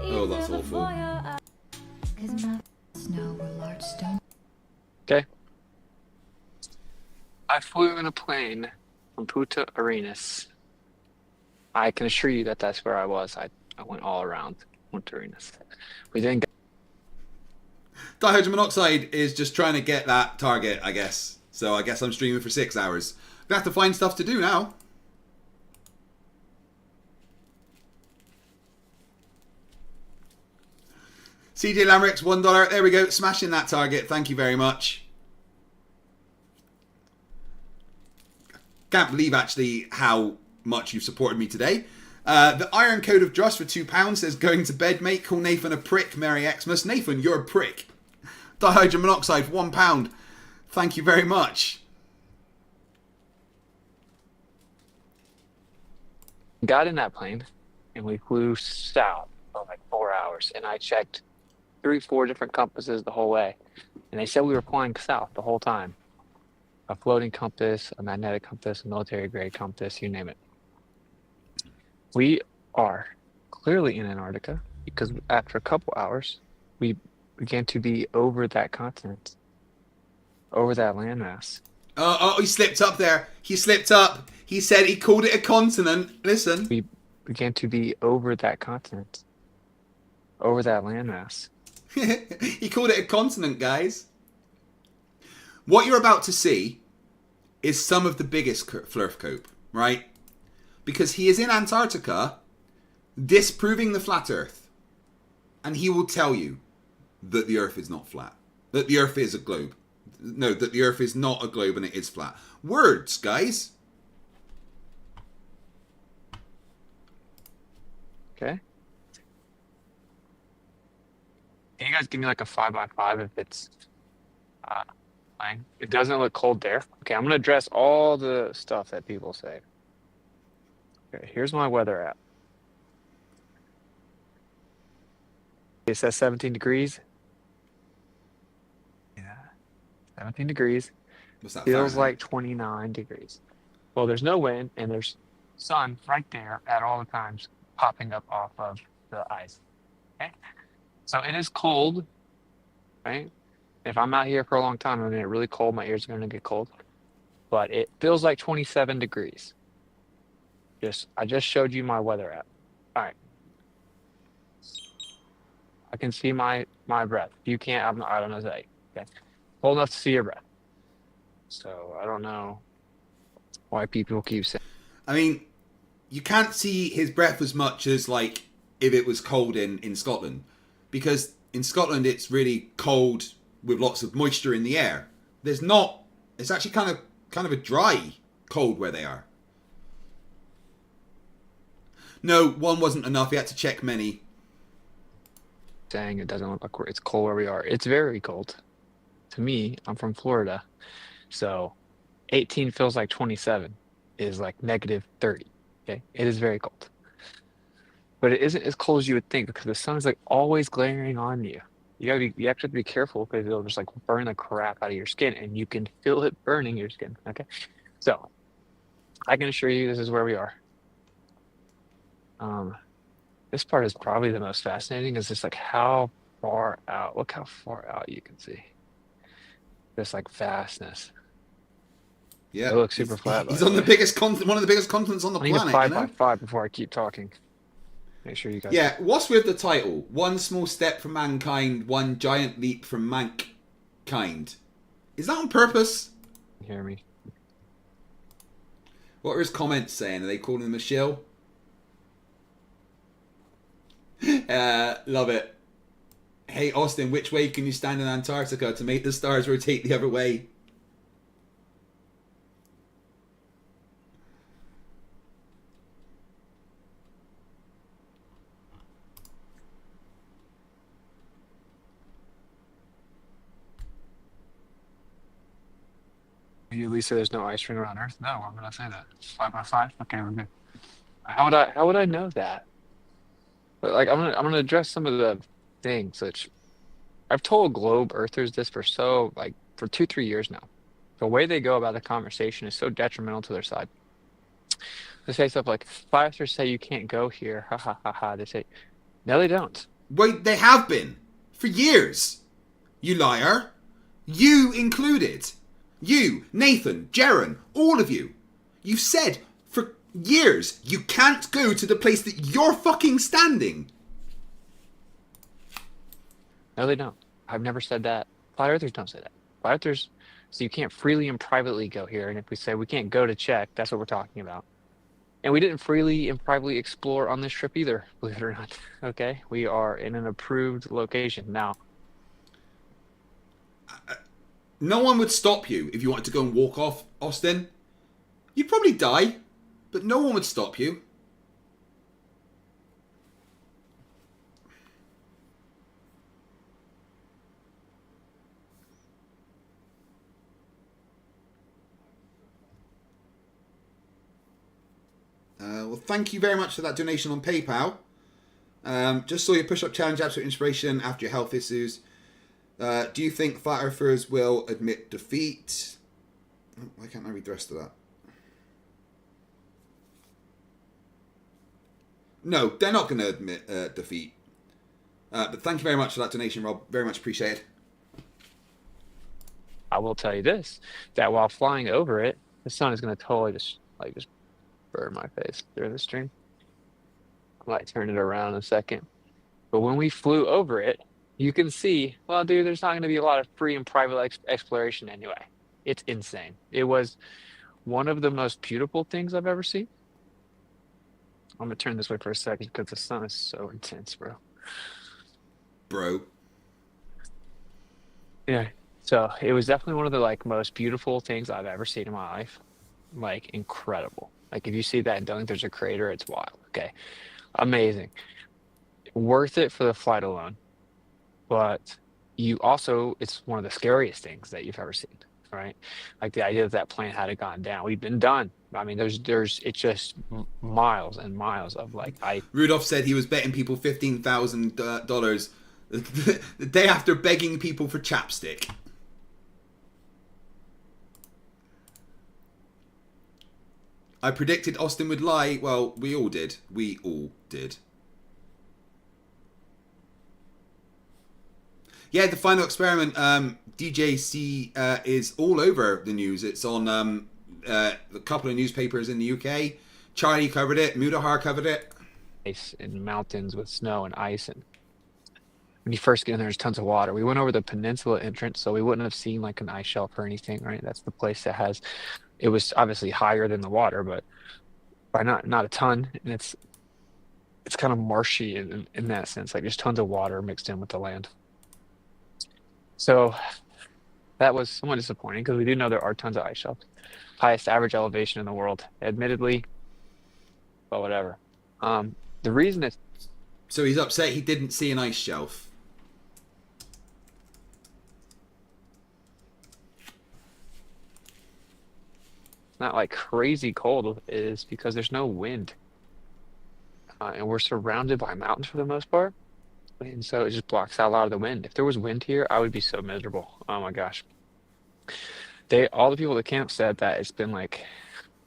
Oh, that's awful. Okay. I flew in a plane from Punta Arenas. I can assure you that that's where I was. I went all around Punta Arenas. We didn't get... Dihydrogen monoxide is just trying to get that target, I guess. So I guess I'm streaming for 6 hours. We have to find stuff to do now. CJ Lamrix, $1. There we go. Smashing that target. Thank you very much. Can't believe actually how much you've supported me today. The Iron Code of Dross for £2 says, going to bed, mate. Call Nathan a prick. Merry Xmas. Nathan, you're a prick. Dihydrogen monoxide for £1. Thank you very much. Got in that plane and we flew south for like 4 hours, and I checked 3-4 different compasses the whole way, and they said we were flying south the whole time. A floating compass, a magnetic compass, a military grade compass, you name it. We are clearly in Antarctica because after a couple hours we began to be over that continent. over that landmass. Oh, he slipped up there. He slipped up. He said he called it a continent. Listen. We began to be over that continent. Over that landmass. He called it a continent, guys. What you're about to see is some of the biggest Flerf cope, right? Because he is in Antarctica disproving the flat Earth. And he will tell you that the Earth is not flat. That the Earth is a globe. No, that the Earth is not a globe and it is flat. Words, guys. Okay. Can you guys give me like a 5x5 if it's fine? It doesn't look cold there. Okay, I'm gonna address all the stuff that people say. Okay, here's my weather app. It says 17 degrees. Yeah, 17 degrees. What's that? Feels Fahrenheit? like 29 degrees. Well, there's no wind and there's sun right there at all the times popping up off of the ice. Okay, so it is cold, right? If I'm out here for a long time, I'm gonna get really cold. My ears are gonna get cold, but it feels like 27 degrees. I just showed you my weather app. All right. I can see my breath. You can't. I don't know that. Okay. Cold enough to see your breath. So I don't know why people keep saying. I mean, you can't see his breath as much as like if it was cold in Scotland, because in Scotland it's really cold with lots of moisture in the air. There's not. It's actually kind of a dry cold where they are. No, one wasn't enough. He had to check many. Saying it doesn't look like it's cold where we are. It's very cold. To me, I'm from Florida, so 18 feels like 27 is like negative 30. Okay, it is very cold, but it isn't as cold as you would think because the sun is like always glaring on you. You have to be careful because it'll just like burn the crap out of your skin, and you can feel it burning your skin. Okay, so I can assure you this is where we are. This part is probably the most fascinating. Is just like how far out. Look how far out you can see. This like vastness. Yeah, it looks super flat. He's on the biggest one of the biggest continents on the I need planet. a 5x5 before I keep talking. Make sure you guys. Yeah, what's with the title? One small step for mankind, one giant leap from mankind. Is that on purpose? Hear me? What are his comments saying? Are they calling him a shill? Love it. Hey Austin, which way can you stand in Antarctica to make the stars rotate the other way? You at least say there's no ice ring around Earth? No, I'm gonna say that. 5x5? Okay, we're good. How would I know that? But like I'm gonna address some of the things which I've told globe earthers this for 2-3 years now. The way they go about the conversation is so detrimental to their side. They say stuff like flat earthers say you can't go here, ha ha ha ha. They say no they don't. Wait, they have been for years. You liar. You included. You, Nathan, Jaren, all of you. You've said for years you can't go to the place that you're fucking standing. No, they don't. I've never said that. Flat earthers don't say that. Flat earthers, so you can't freely and privately go here. And if we say we can't go to check, that's what we're talking about. And we didn't freely and privately explore on this trip either, believe it or not. Okay? We are in an approved location. Now, no one would stop you if you wanted to go and walk off, Austin. You'd probably die, but no one would stop you. Well, thank you very much for that donation on PayPal. Just saw your push-up challenge, absolute inspiration after your health issues. Do you think flat earthers will admit defeat? Why can't I read the rest of that? No, they're not going to admit defeat. But thank you very much for that donation, Rob. Very much appreciated. I will tell you this, that while flying over it, the sun is going to totally just burn my face during the stream. I might turn it around in a second. But when we flew over it, you can see, well, dude, there's not going to be a lot of free and private exploration anyway. It's insane. It was one of the most beautiful things I've ever seen. I'm going to turn this way for a second because the sun is so intense, bro. Bro. Yeah. So it was definitely one of the most beautiful things I've ever seen in my life. Like incredible. Like if you see that and don't think there's a crater, it's wild. Okay. Amazing. Worth it for the flight alone. But you also, it's one of the scariest things that you've ever seen, right? Like the idea that plane had it gone down. We've been done. I mean, it's just miles and miles of Rudolph said he was betting people $15,000 the day after begging people for chapstick. I predicted Austin would lie. Well, we all did. We all did. Yeah, the final experiment, DJC, is all over the news. It's on a couple of newspapers in the UK. Charlie covered it. Mudahar covered it. Ice in mountains with snow and ice, and when you first get in there, there's tons of water. We went over the peninsula entrance, so we wouldn't have seen like an ice shelf or anything, right? That's the place that has. It was obviously higher than the water, but by not a ton, and it's kind of marshy in that sense, like there's tons of water mixed in with the land. So that was somewhat disappointing because we do know there are tons of ice shelves. Highest average elevation in the world, admittedly, but whatever. The reason it's... So he's upset he didn't see an ice shelf. Not like crazy cold is because there's no wind. And we're surrounded by mountains for the most part. And so it just blocks out a lot of the wind. If there was wind here, I would be so miserable. Oh my gosh. All the people at the camp said that it's been like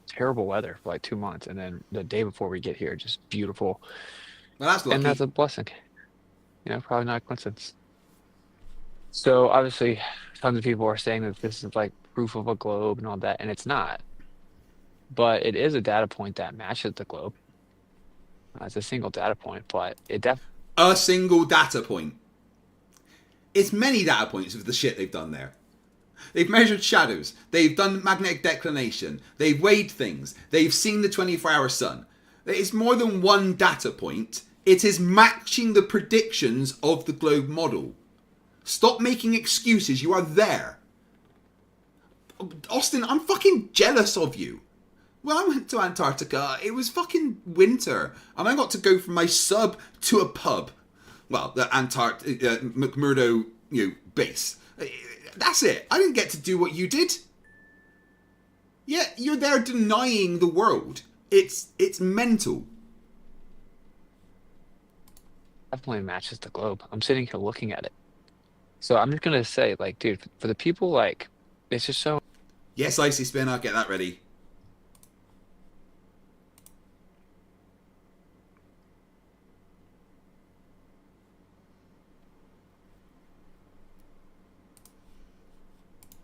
terrible weather for like 2 months. And then the day before we get here, just beautiful. Well, that's lucky. And that's a blessing. You know, probably not a coincidence. So obviously, tons of people are saying that this is like proof of a globe and all that. And it's not. But it is a data point that matches the globe. It's a single data point, but it definitely... A single data point. It's many data points of the shit they've done there. They've measured shadows. They've done magnetic declination. They've weighed things. They've seen the 24-hour sun. It's more than one data point. It is matching the predictions of the globe model. Stop making excuses. You are there. Austin, I'm fucking jealous of you. When I went to Antarctica, it was fucking winter. And I got to go from my sub to a pub. Well, the McMurdo, base. That's it. I didn't get to do what you did. Yeah, you're there denying the world. It's mental. Definitely matches the globe. I'm sitting here looking at it. So I'm just going to say, like, dude, for the people, like, it's just so... Yes, Icy Spinner, get that ready.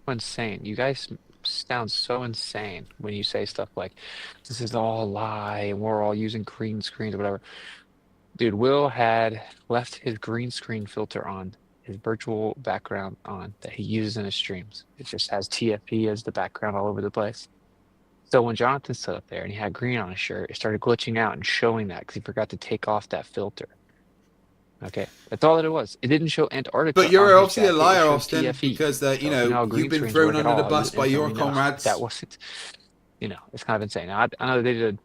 Insane. You guys sound so insane when you say stuff like, this is all a lie and we're all using green screens or whatever. Dude, Will had left his green screen filter on, his virtual background on, that he uses in his streams. It just has TFE as the background all over the place. So when Jonathan stood up there and he had green on his shirt, it started glitching out and showing that because he forgot to take off that filter. Okay, that's all that it was. It didn't show Antarctica. But you're obviously a liar, Austin, because you've been thrown under the bus by your comrades. That wasn't, it's kind of insane. Now, I know they did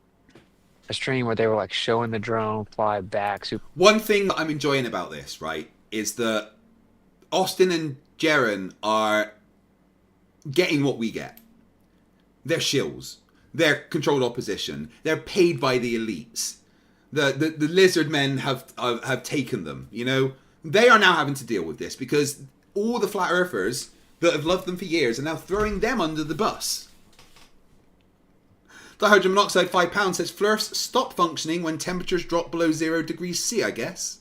a stream where they were like showing the drone fly back. One thing that I'm enjoying about this, right, is that Austin and Jaren are getting what we get. They're shills. They're controlled opposition. They're paid by the elites. The lizard men have taken them, They are now having to deal with this because all the flat earthers that have loved them for years are now throwing them under the bus. Dihydrogen monoxide £5 says Flerfs stop functioning when temperatures drop below 0 degrees C, I guess.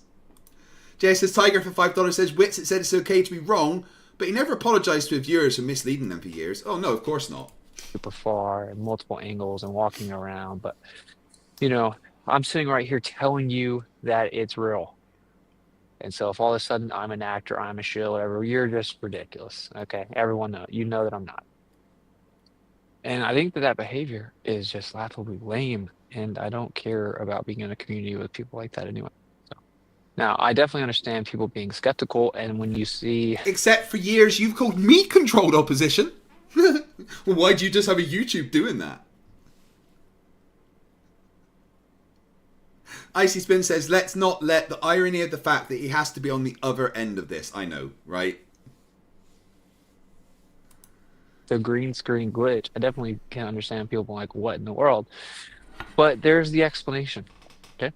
Jay says Tiger for $5 says Wits, it said it's okay to be wrong, But he never apologized to his viewers for misleading them for years. Oh, no, of course not. Super far and multiple angles and walking around. But, you know, I'm sitting right here telling you that it's real. And so if all of a sudden I'm an actor, I'm a shill, whatever, you're just ridiculous. Okay, everyone know, you know that I'm not. And I think that that behavior is just laughably lame, and I don't care about being in a community with people like that anyway. So now I definitely understand people being skeptical, and when you see, Except for years you've called me controlled opposition. Well, why do you just have a YouTube doing that? Icy Spin says, let's not let the irony of the fact that he has to be on the other end of this. I know, right? the green screen glitch, I definitely can understand people like, what in the world? But there's the explanation. Okay.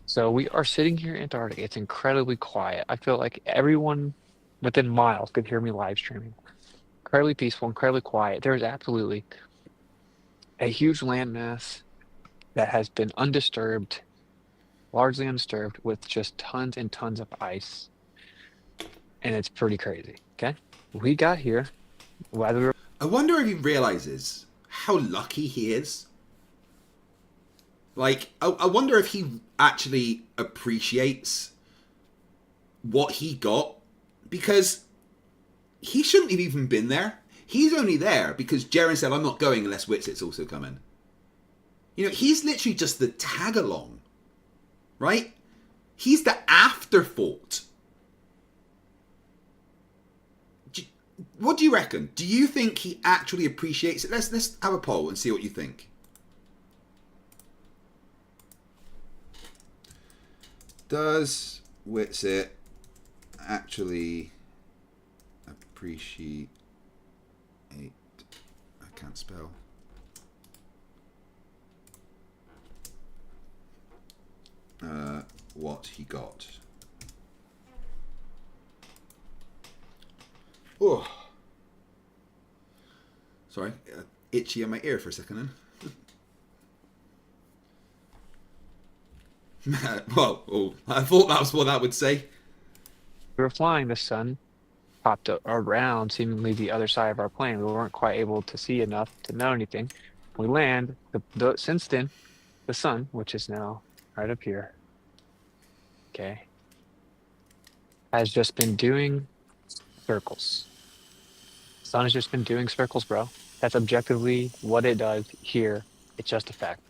So we are sitting here in Antarctica. It's incredibly quiet. I feel like everyone within miles could hear me live streaming. Incredibly peaceful, incredibly quiet. There is absolutely a huge landmass that has been undisturbed, largely undisturbed, with just tons and tons of ice. And it's pretty crazy. Okay. We got here. I wonder if he realizes how lucky he is. Like, I wonder if he actually appreciates what he got, because he shouldn't have even been there. He's only there because Jaren said, I'm not going unless Witsit's also coming. You know, he's literally just the tag-along, right? He's the afterthought. What do you reckon? Do you think he actually appreciates it? Let's have a poll and see what you think. Does Witsit actually appreciate... I can't spell. What he got. Oh. Sorry, itchy on my ear for a second then. Well, I thought that was what that would say. We were flying, the sun popped around seemingly the other side of our plane. We weren't quite able to see enough to know anything. We land, since then, the sun, which is now right up here, okay, has just been doing circles. The sun has just been doing circles, bro. That's objectively what it does here. It's just a fact.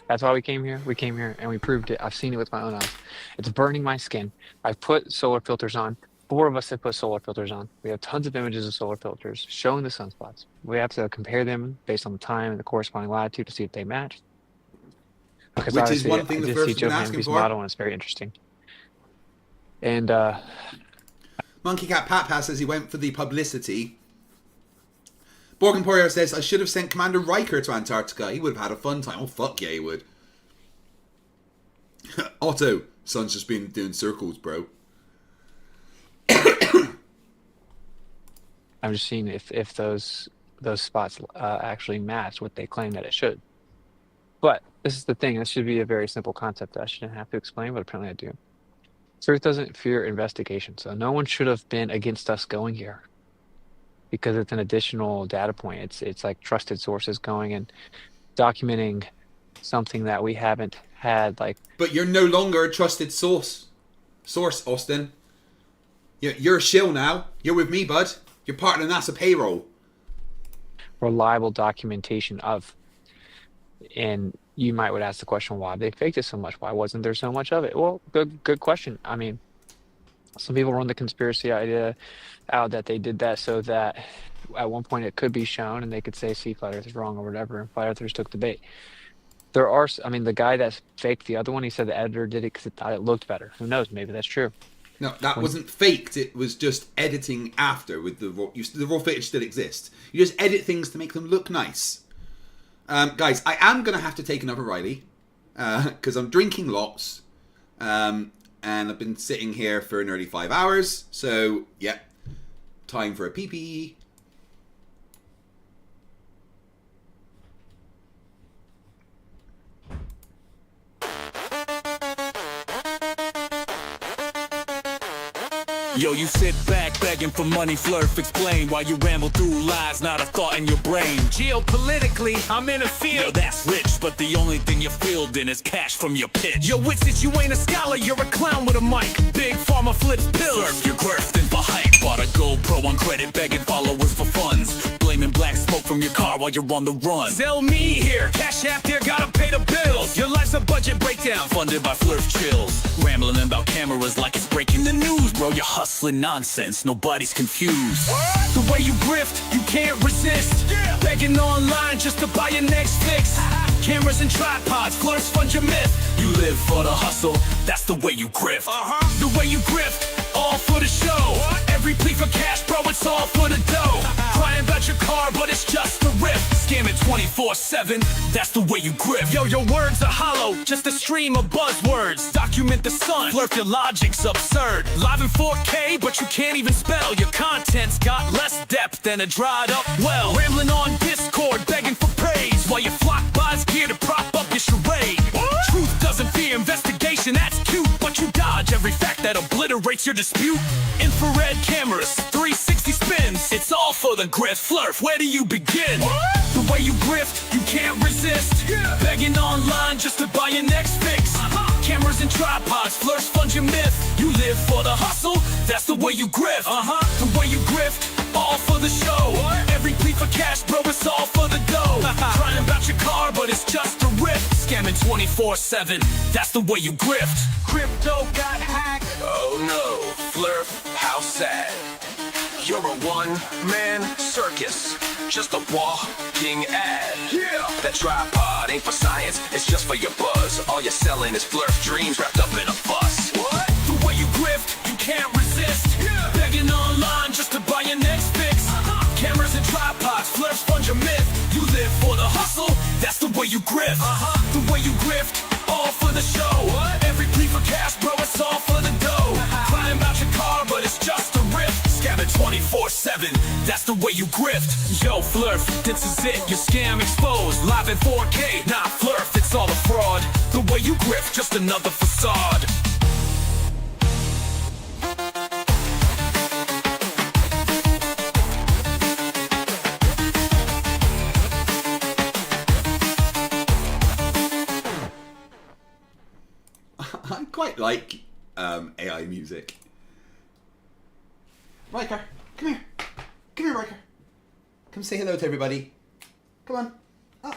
That's why we came here. We came here and we proved it. I've seen it with my own eyes. It's burning my skin. I've put solar filters on. 4 of us have put solar filters on. We have tons of images of solar filters showing the sunspots. We have to compare them based on the time and the corresponding latitude to see if they match. Because which is one thing the Flerfs have been asking for. Model, and it's very interesting. And Monkey Cat Pat says he went for the publicity. Borg Emporio says, I should have sent Commander Riker to Antarctica. He would have had a fun time. Oh, fuck yeah, he would. Otto, sun's just been doing circles, bro. I'm just seeing if those spots actually match what they claim that it should. But this is the thing. This should be a very simple concept that I shouldn't have to explain, but apparently I do. Earth doesn't fear investigation, so no one should have been against us going here, because it's an additional data point. It's like trusted sources going and documenting something that we haven't had. Like, but you're no longer a trusted source, Austin. You're a shill now. You're with me, bud. You're part of the NASA payroll. Reliable documentation of. And you would ask the question, why they faked it so much? Why wasn't there so much of it? Well, good question. I mean, some people run the conspiracy idea out that they did that so that at one point it could be shown and they could say, see, Flat Earth is wrong or whatever, and Flat Earthers took the bait. There are, I mean, the guy that faked the other one, he said the editor did it because it thought it looked better. Who knows? Maybe that's true. No, that wasn't faked. It was just editing after with the raw footage still exists. You just edit things to make them look nice. Guys, I am going to have to take another Riley because I'm drinking lots and I've been sitting here for nearly 5 hours. So, yeah, time for a pee-pee. Yo, you sit back begging for money, Flerf, explain why you ramble through lies, not a thought in your brain. Geopolitically, I'm in a field. Yo, that's rich, but the only thing you're fielding is cash from your pitch. Yo, wits it, you ain't a scholar, you're a clown with a mic. Big pharma flips pills. Flerf, you're grifting for hype. Bought a GoPro on credit, begging followers for funds. Blaming black smoke from your car while you're on the run. Sell me here, cash app there, gotta pay the bills. Your life's a budget breakdown, funded by Flerf Chills. Rambling about cameras like it's breaking the news, bro. You're hustling nonsense, nobody's confused. The way you grift, you can't resist. Begging online just to buy your next fix. Cameras and tripods, Flerfs fund your myth. You live for the hustle, that's the way you grift. The way you grift, all for the show. Every plea for cash, bro, it's all for the dough. Crying about your car, but it's just a riff. Scamming 24/7, that's the way you grift. Yo, your words are hollow, just a stream of buzzwords. Document the sun, Flerf, your logic's absurd. Live in 4K, but you can't even spell. Your content's got less depth than a dried up well. Rambling on Discord, begging for praise, while your flock buys gear to prop up your charade. Truth doesn't fear investigation, that's cute, but you dodge every fact that obliterates your dispute. Infrared cameras, 360 spins, it's all for the grift. Flerf, where do you begin? The way you grift, you can't resist. Begging online just to buy your next fix. Cameras and tripods, Flerfs fund your myth. You live for the hustle, that's the way you grift. The way you grift, all for the show. Every plea for cash, bro, it's all for the dough. Crying about your car, but it's just a riff. Scamming 24/7, that's the way you grift. Crypto got hacked. Oh no, Flerf, how sad. You're a one-man circus, just a walking ad. That tripod ain't for science, it's just for your buzz. All you're selling is Flerf dreams wrapped up in a fuss. The way you grift, you can't resist. Begging online just to buy your next fix. Cameras and tripods, Flerfs fund your myth. You live for the hustle, that's the way you grift. The way you grift, all for the show. Every plea for cash, bro, it's all for the dough. Crying about your car, but it's just a riff. Scamming 24/7, that's the way you grift. Yo, Flerf, this is it, your scam exposed. Live in 4K, nah, Flerf, it's all a fraud. The way you grift, just another facade. I quite like AI music. Riker, come here. Come here, Riker. Come say hello to everybody. Come on. Up.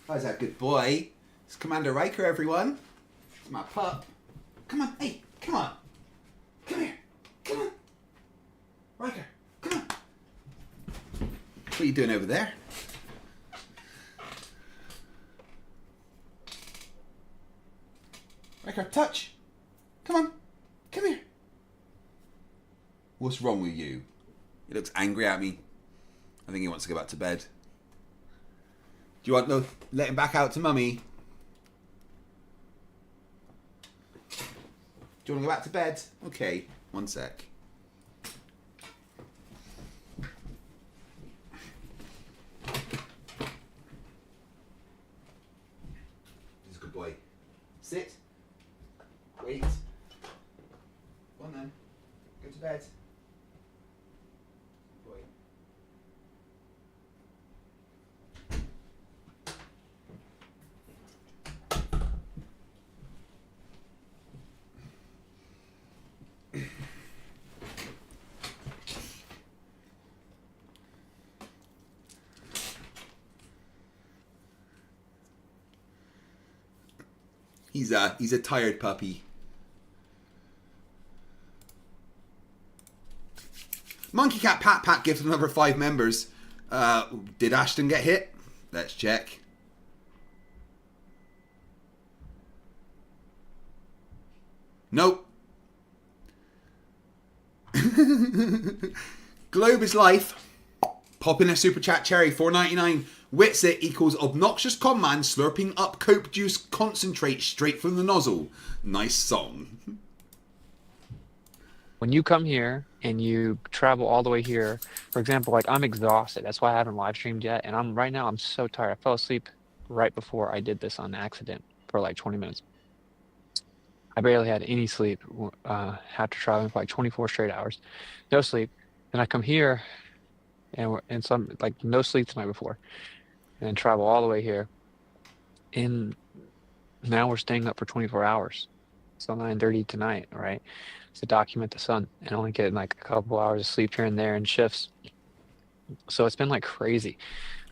How's that, good boy? It's Commander Riker, everyone. It's my pup. Come on. Hey, come on. Come here. Come on. Riker, come on. What are you doing over there? Riker, touch. Come on. Come here. What's wrong with you? He looks angry at me. I think he wants to go back to bed. Do you want to let him back out to mummy? Do you want to go back to bed? Okay, one sec. He's a good boy. Sit. Wait. Go on then. Go to bed. Good boy. He's a tired puppy. Monkey Cat Pat Pat gives another 5 members. Did Ashton get hit? Let's check. Nope. Globe is life. Pop in a super chat cherry, $4.99. Witsit equals obnoxious con man slurping up coke juice concentrate straight from the nozzle. Nice song. When you come here and you travel all the way here, for example, like I'm exhausted. That's why I haven't live streamed yet. And right now I'm so tired. I fell asleep right before I did this on accident for like 20 minutes. I barely had any sleep after traveling for like 24 straight hours, no sleep. Then I come here, and some like no sleep the night before, and then travel all the way here, and now we're staying up for 24 hours. So 9:30 tonight, right? To document the sun and only getting like a couple hours of sleep here and there in shifts. So it's been like crazy.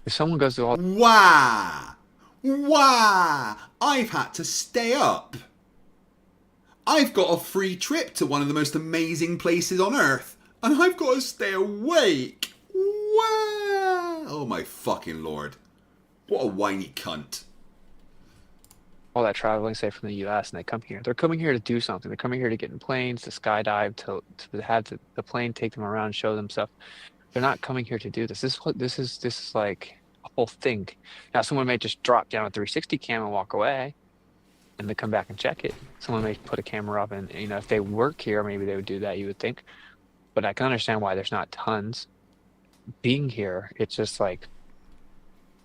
If someone goes through all Wow! Wow! I've had to stay up. I've got a free trip to one of the most amazing places on Earth, and I've got to stay awake. Wow! Oh my fucking lord. What a whiny cunt. all that traveling, say from the U.S., and they come here. They're coming here to do something. They're coming here to get in planes, to skydive, to have the plane take them around, and show them stuff. They're not coming here to do this. This is like a whole thing. Now, someone may just drop down a 360 cam and walk away, and they come back and check it. Someone may put a camera up, and if they work here, maybe they would do that. You would think, but I can understand why there's not tons being here. It's just like,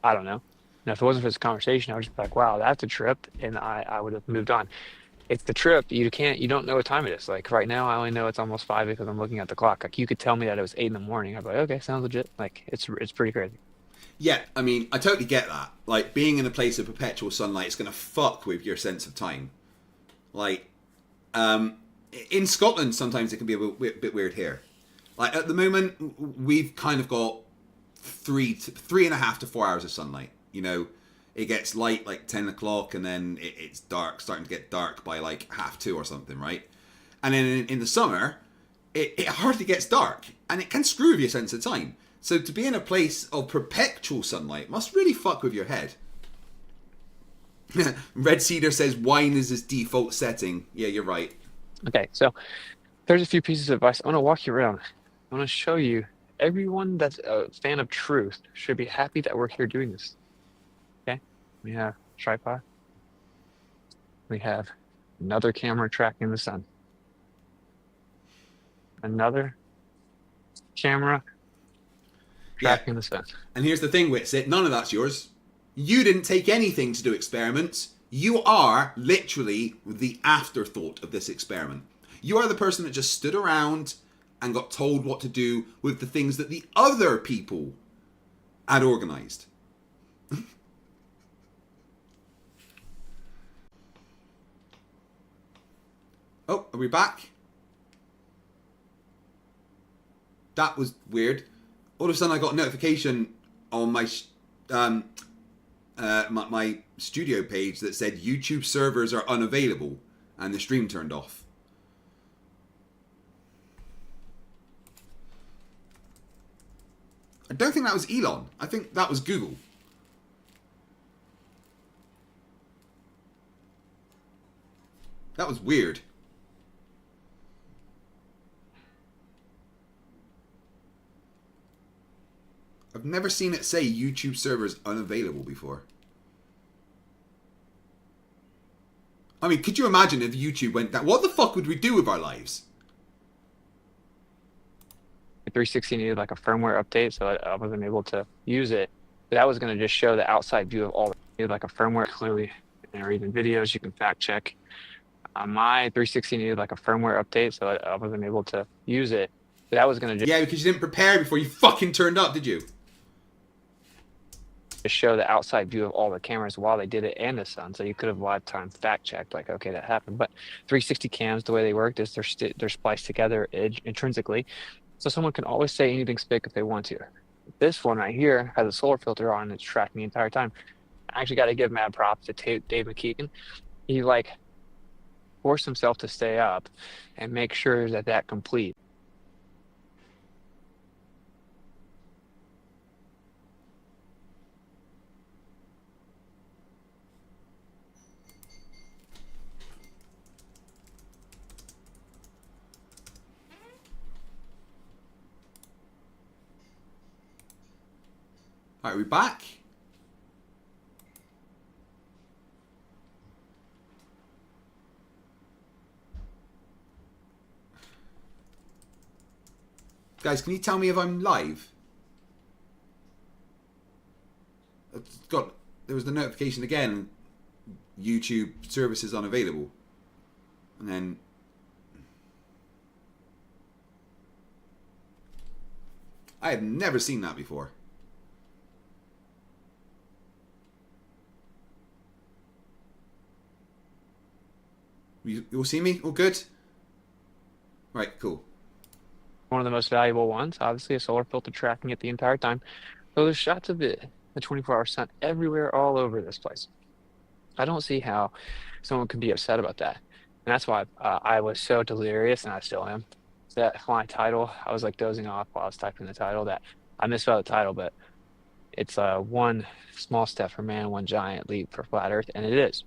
I don't know. Now, if it wasn't for this conversation, I would just be like, wow, that's a trip, and I would have moved on. It's the trip. You don't know what time it is. Like right now, I only know it's almost 5 because I'm looking at the clock. Like you could tell me that it was 8 in the morning. I'd be like, okay, sounds legit. Like it's pretty crazy. Yeah, I mean, I totally get that. Like being in a place of perpetual sunlight is going to fuck with your sense of time. Like, in Scotland, sometimes it can be a bit weird here. Like at the moment, we've kind of got 3.5 to 4 hours of sunlight. It gets light like 10 o'clock and then it's dark, starting to get dark by like 1:30 or something, right? And then in the summer, it hardly gets dark and it can screw with your sense of time. So to be in a place of perpetual sunlight must really fuck with your head. Red Cedar says wine is his default setting. Yeah, you're right. Okay, so there's a few pieces of advice. I want to walk you around. I want to show you everyone that's a fan of truth should be happy that we're here doing this. Okay, we have tripod. We have another camera tracking the sun. Another camera tracking the sun. And here's the thing, Witsit, none of that's yours. You didn't take anything to do experiments. You are literally the afterthought of this experiment. You are the person that just stood around and got told what to do with the things that the other people had organized. Oh, are we back? That was weird. All of a sudden I got a notification on my my studio page that said YouTube servers are unavailable and the stream turned off. I don't think that was Elon. I think that was Google. That was weird. I've never seen it say YouTube servers unavailable before. I mean, could you imagine if YouTube went down? What the fuck would we do with our lives? 360 needed like a firmware update, so I wasn't able to use it. But that was going to just show the outside view of all. Needed like a firmware clearly, or even videos you can fact check. My 360 needed like a firmware update, so I wasn't able to use it. But that was going to just yeah, because you didn't prepare before you fucking turned up, did you? to show the outside view of all the cameras while they did it and the sun, so you could have lifetime fact checked like, okay, that happened. But 360 cams, the way they worked is they're spliced together intrinsically, so someone can always say anything spick if they want to. This one right here has a solar filter on and it's tracking the entire time. I actually got to give mad props to Dave McKeegan. He like forced himself to stay up and make sure that complete. Alright, we're back. Guys, can you tell me if I'm live? There was the notification again. YouTube services unavailable. And then I have never seen that before. You'll see me? All good? Right, cool. One of the most valuable ones, obviously, a solar filter tracking it the entire time. So there's shots of it, the 24-hour sun, everywhere, all over this place. I don't see how someone could be upset about that. And that's why I was so delirious, and I still am. That my title, I was like dozing off while I was typing the title. That I misspelled the title, but it's one small step for man, one giant leap for flat Earth, and it is.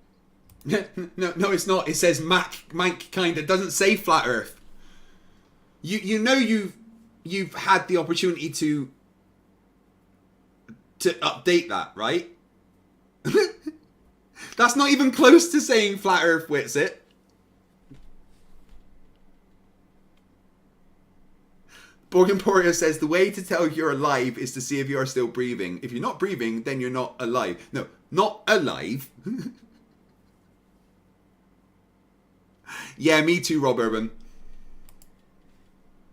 No, it's not. It says mankind. It doesn't say flat Earth. You know you've had the opportunity to update that, right? That's not even close to saying flat Earth, Witsit. Borgenporia says the way to tell you're alive is to see if you're still breathing. If you're not breathing, then you're not alive. No, not alive. Yeah, me too, Rob Urban.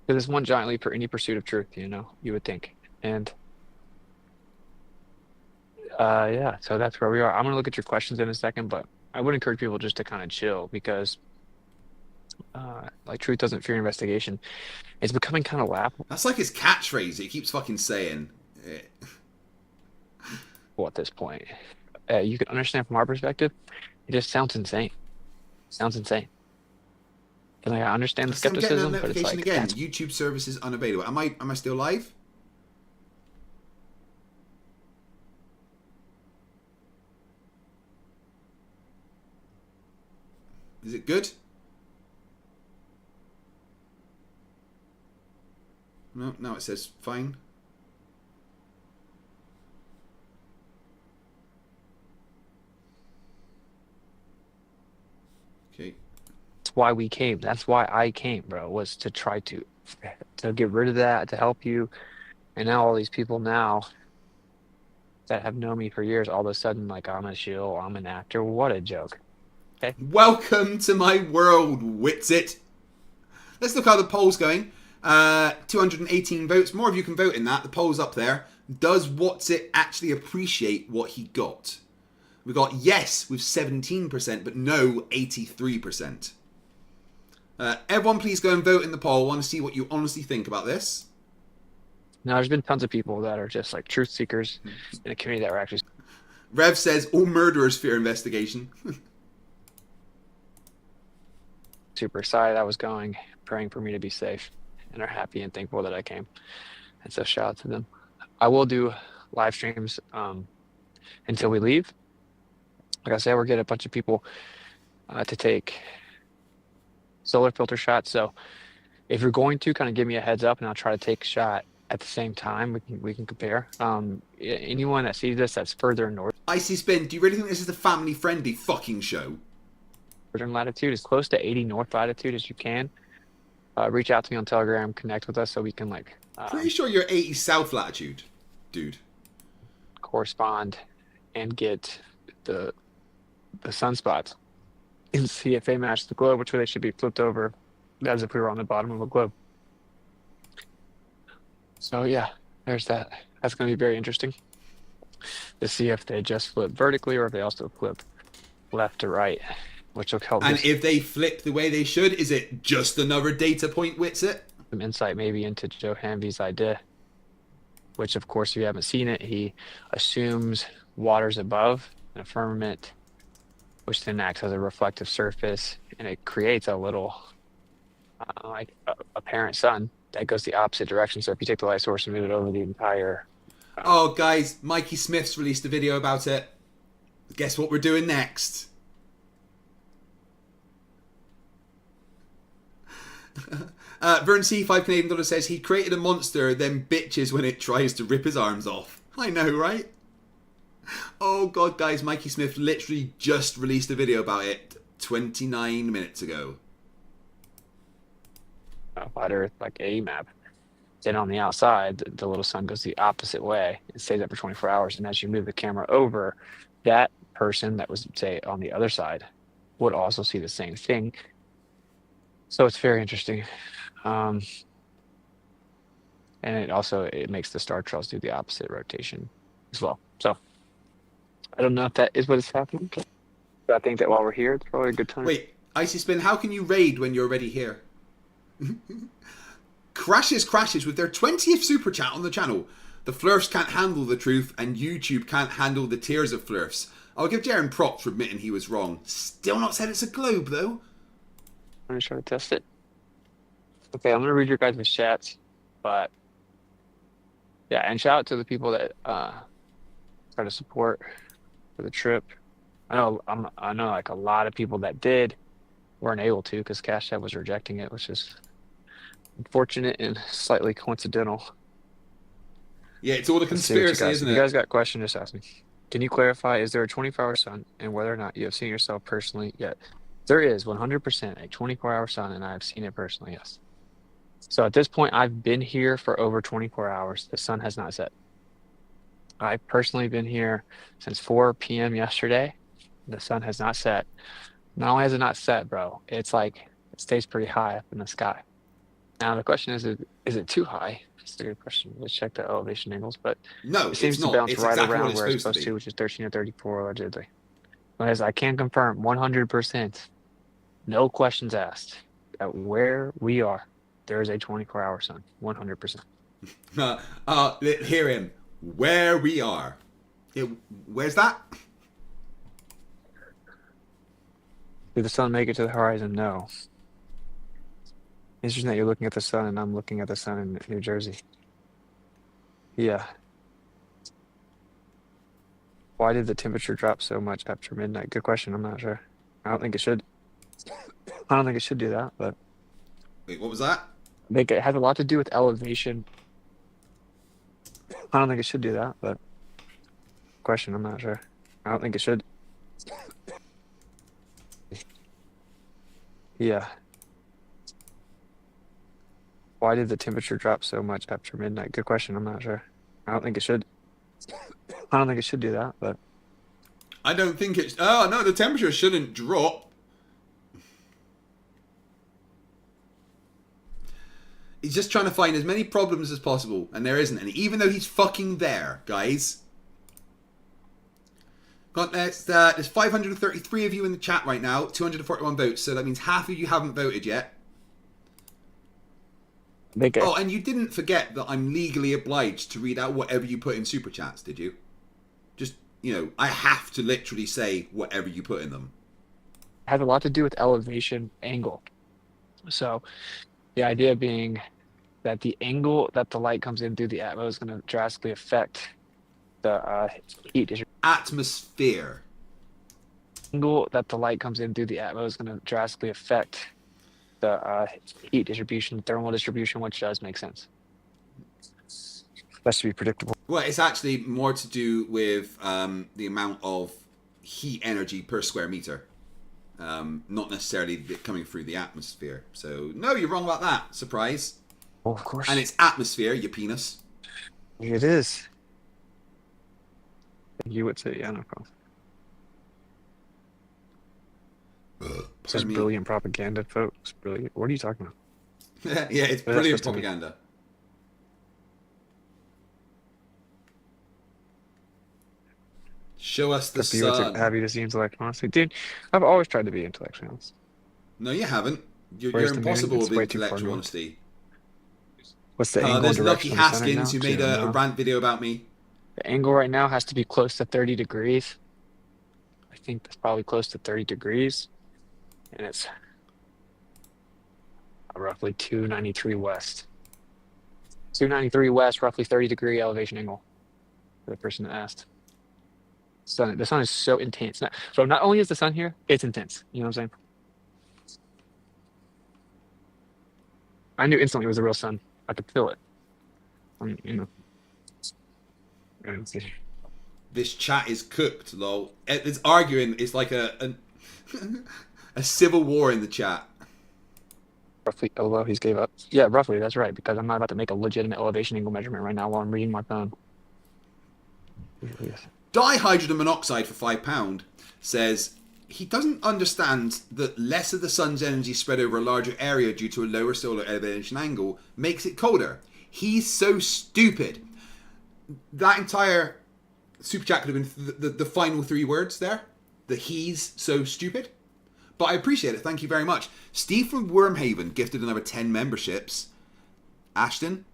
Because it's one giant leap for any pursuit of truth, you know, you would think. And yeah, so that's where we are. I'm going to look at your questions in a second, but I would encourage people just to kind of chill because like truth doesn't fear investigation. It's becoming kind of laughable. That's like his catchphrase. He keeps fucking saying it. Well, at this point, you can understand from our perspective, it just sounds insane. Sounds insane. And I understand the skepticism, but it's like again. YouTube services unavailable. Am I still live? Is it good? No, now it says fine. Okay. That's why we came. That's why I came, bro, was to try to get rid of that, to help you. And now all these people now that have known me for years, all of a sudden, like, I'm a shill, I'm an actor. What a joke. Okay. Welcome to my world, Witsit. Let's look how the poll's going. 218 votes. More of you can vote in that. The poll's up there. Does Whatsit actually appreciate what he got? We got yes with 17%, but no 83%. Everyone please go and vote in the poll. I want to see what you honestly think about this. Now, there's been tons of people that are just like truth seekers in the community that were actually... Rev says all murderers fear investigation. super excited I was going, praying for me to be safe, and are happy and thankful that I came. And so shout out to them. I will do live streams until we leave. Like I said, we're getting a bunch of people to take solar filter shots. So if you're going to, kind of give me a heads up, and I'll try to take a shot at the same time. We can compare. Anyone that sees this that's further north. Icy Spin, do you really think this is a family-friendly fucking show? Northern latitude, as close to 80 north latitude as you can. Reach out to me on Telegram, connect with us so we can like. Pretty sure you're 80 south latitude, dude. Correspond and get the sunspots and see if they match the globe, which way they should be flipped over as if we were on the bottom of a globe. So yeah, there's that. That's going to be very interesting to see if they just flip vertically or if they also flip left to right, which will help. And if they flip the way they should, is it just another data point, Witsit? Some insight maybe into Joe Hanvey's idea, which of course, if you haven't seen it, he assumes water's above in a firmament, which then acts as a reflective surface, and it creates a little like apparent sun that goes the opposite direction. So if you take the light source and move it over the entire... Oh, guys, Mikey Smith's released a video about it. Guess what we're doing next? Vern C, $5 Canadian says he created a monster, then bitches when it tries to rip his arms off. I know, right? Oh, God, guys, Mikey Smith literally just released a video about it 29 minutes ago. Flat Earth, like a map. Then on the outside, the little sun goes the opposite way. It stays up for 24 hours. And as you move the camera over, that person that was, say, on the other side would also see the same thing. So it's very interesting. And it makes the star trails do the opposite rotation as well. So I don't know if that is what is happening, but I think that while we're here, it's probably a good time. Wait, Icy Spin, how can you raid when you're already here? Crashes with their 20th super chat on the channel. The Flerfs can't handle the truth, and YouTube can't handle the tears of Flerfs. I'll give Jaren props for admitting he was wrong. Still not said it's a globe, though. I'm going to try to test it. Okay, I'm going to read your guys' chats, but yeah, and shout out to the people that try to support for the trip. I know like a lot of people that weren't able to because Cash App was rejecting it, which is unfortunate and slightly coincidental. Yeah, it's all a conspiracy, isn't it? If you guys got a question, just ask me. Can you clarify, is there a 24-hour sun, and whether or not you have seen yourself personally yet? There is 100% a 24-hour sun, and I have seen it personally, yes. So at this point, I've been here for over 24 hours. The sun has not set. I've personally been here since 4 p.m. yesterday. The sun has not set. Not only has it not set, bro, it's like it stays pretty high up in the sky. Now the question is it too high? That's a good question. Let's check the elevation angles, but no, it seems it's to not. bounce It's right exactly around what it's where it's supposed supposed to be. which is 13 or 34 allegedly. But as I can confirm, 100%, no questions asked, at where we are, there is a 24-hour sun, 100%. Hear him. Where we are. Where's that? Did the sun make it to the horizon? No. Interesting that you're looking at the sun and I'm looking at the sun in New Jersey. Yeah. Why did the temperature drop so much after midnight? Good question. I'm not sure. I don't think it should. I don't think it should do that, but. Wait, what was that? I think it has a lot to do with elevation. I don't think it should do that, but. Question. I'm not sure. I don't think it should. Yeah. Why did the temperature drop so much after midnight? Good question. I'm not sure. I don't think it should. I don't think it should do that, but. I don't think it's. Oh, no, the temperature shouldn't drop. He's just trying to find as many problems as possible, and there isn't any, even though he's fucking there, guys. There's 533 of you in the chat right now, 241 votes, so that means half of you haven't voted yet. Oh, and you didn't forget that I'm legally obliged to read out whatever you put in super chats, did you? Just, I have to literally say whatever you put in them. It has a lot to do with elevation angle. So the idea being that the angle that the light comes in through the atmosphere is going to drastically affect the heat distribution. Atmosphere. Angle that the light comes in through the atmosphere is going to drastically affect the heat distribution, thermal distribution, which does make sense. That's to be predictable. Well, it's actually more to do with the amount of heat energy per square meter, not necessarily coming through the atmosphere. So, no, you're wrong about that. Surprise. Well, of course. And it's atmosphere, you penis. It is. You would say, yeah, no problem. This is brilliant propaganda, folks. Brilliant. What are you talking about? Yeah, it's brilliant propaganda. Show us the sun. Happy to see intellectual honesty. Dude, I've always tried to be intellectual honest. No, you haven't. You're impossible with intellectual honesty. What's the angle? There's Lucky Haskins who made a rant video about me. The angle right now has to be close to 30 degrees. I think that's probably close to 30 degrees. And it's roughly 293 west. 293 west, roughly 30-degree elevation angle for the person that asked. The sun is so intense. So not only is the sun here, it's intense. You know what I'm saying? I knew instantly it was the real sun. I could feel it. This chat is cooked, lol. It's arguing. It's like a civil war in the chat. Roughly, although he's gave up. Yeah, roughly, that's right, because I'm not about to make a legitimate elevation angle measurement right now while I'm reading my phone. Dihydrogen monoxide for £5 says, he doesn't understand that less of the sun's energy spread over a larger area due to a lower solar elevation angle makes it colder. He's so stupid. That entire super chat could have been the final 3 words there. The he's so stupid. But I appreciate it. Thank you very much. Steve from Wormhaven gifted another 10 memberships. Ashton,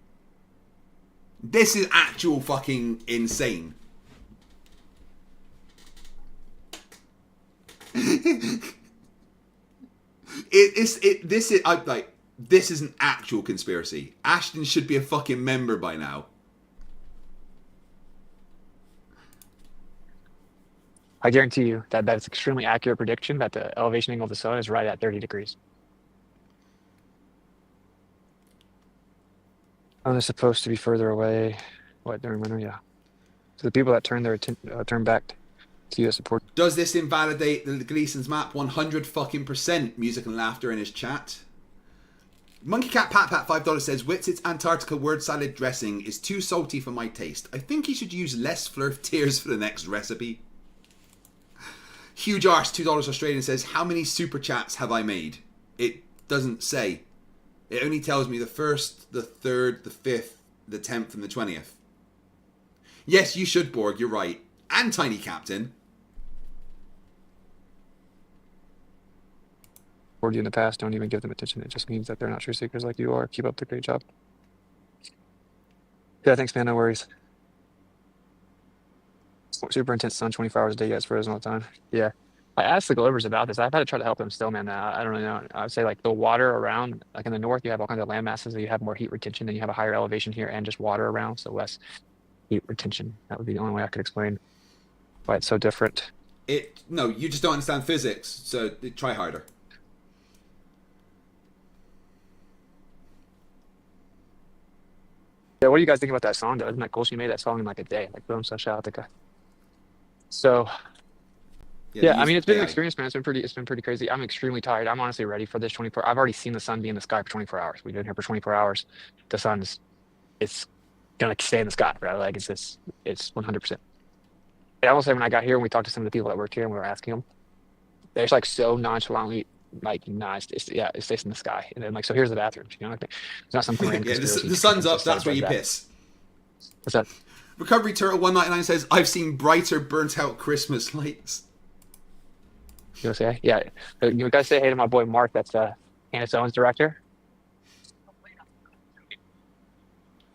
this is actual fucking insane. This is an actual conspiracy. Ashton should be a fucking member by now. I guarantee you that that's extremely accurate prediction that the elevation angle of the sun is right at 30 degrees. Oh, they're supposed to be further away. What, during winter? Yeah. So the people that turn their turn back to you support. Does this invalidate the Gleason's map? 100 fucking %. Music and laughter in his chat. Monkey Cat Pat Pat $5 says Witzit's Antarctica word salad dressing is too salty for my taste. I think he should use less Flerf tears for the next recipe. Huge Arse $2 Australian says, how many super chats have I made? It doesn't say. It only tells me the 1st, the 3rd, the 5th, the 10th, and the 20th. Yes, you should, Borg. You're right. And Tiny Captain. You in the past, don't even give them attention. It just means that they're not true seekers like you are. Keep up the great job. Yeah, thanks, man. No worries. Super intense sun, 24 hours a day. You guys frozen all the time. Yeah. I asked the Glovers about this. I've had to try to help them still, man. I don't really know. I would say like the water around, like in the north, you have all kinds of land masses that you have more heat retention, then you have a higher elevation here and just water around, so less heat retention. That would be the only way I could explain why it's so different. No, you just don't understand physics, so try harder. Yeah, what do you guys think about that song, though? Isn't that cool? She made that song in like a day. Like, boom, so shout out to guy. So, yeah, I mean, it's been an experience, man. It's been pretty crazy. I'm extremely tired. I'm honestly ready for this 24. I've already seen the sun be in the sky for 24 hours. We've been here for 24 hours. The sun's, it's gonna stay in the sky, right? Like, it's 100%. I will say, when I got here and we talked to some of the people that worked here and we were asking them, they're just like so nonchalantly, like, nah, it stays in the sky. And then like, so here's the bathrooms, you know, like, it's not something random. Yeah, the sun's up, that's where you piss. What's that? Recovery Turtle 199 says, I've seen brighter burnt out Christmas lights. You want to say, yeah, you guys say hey to my boy Mark, that's Candace Owens' director.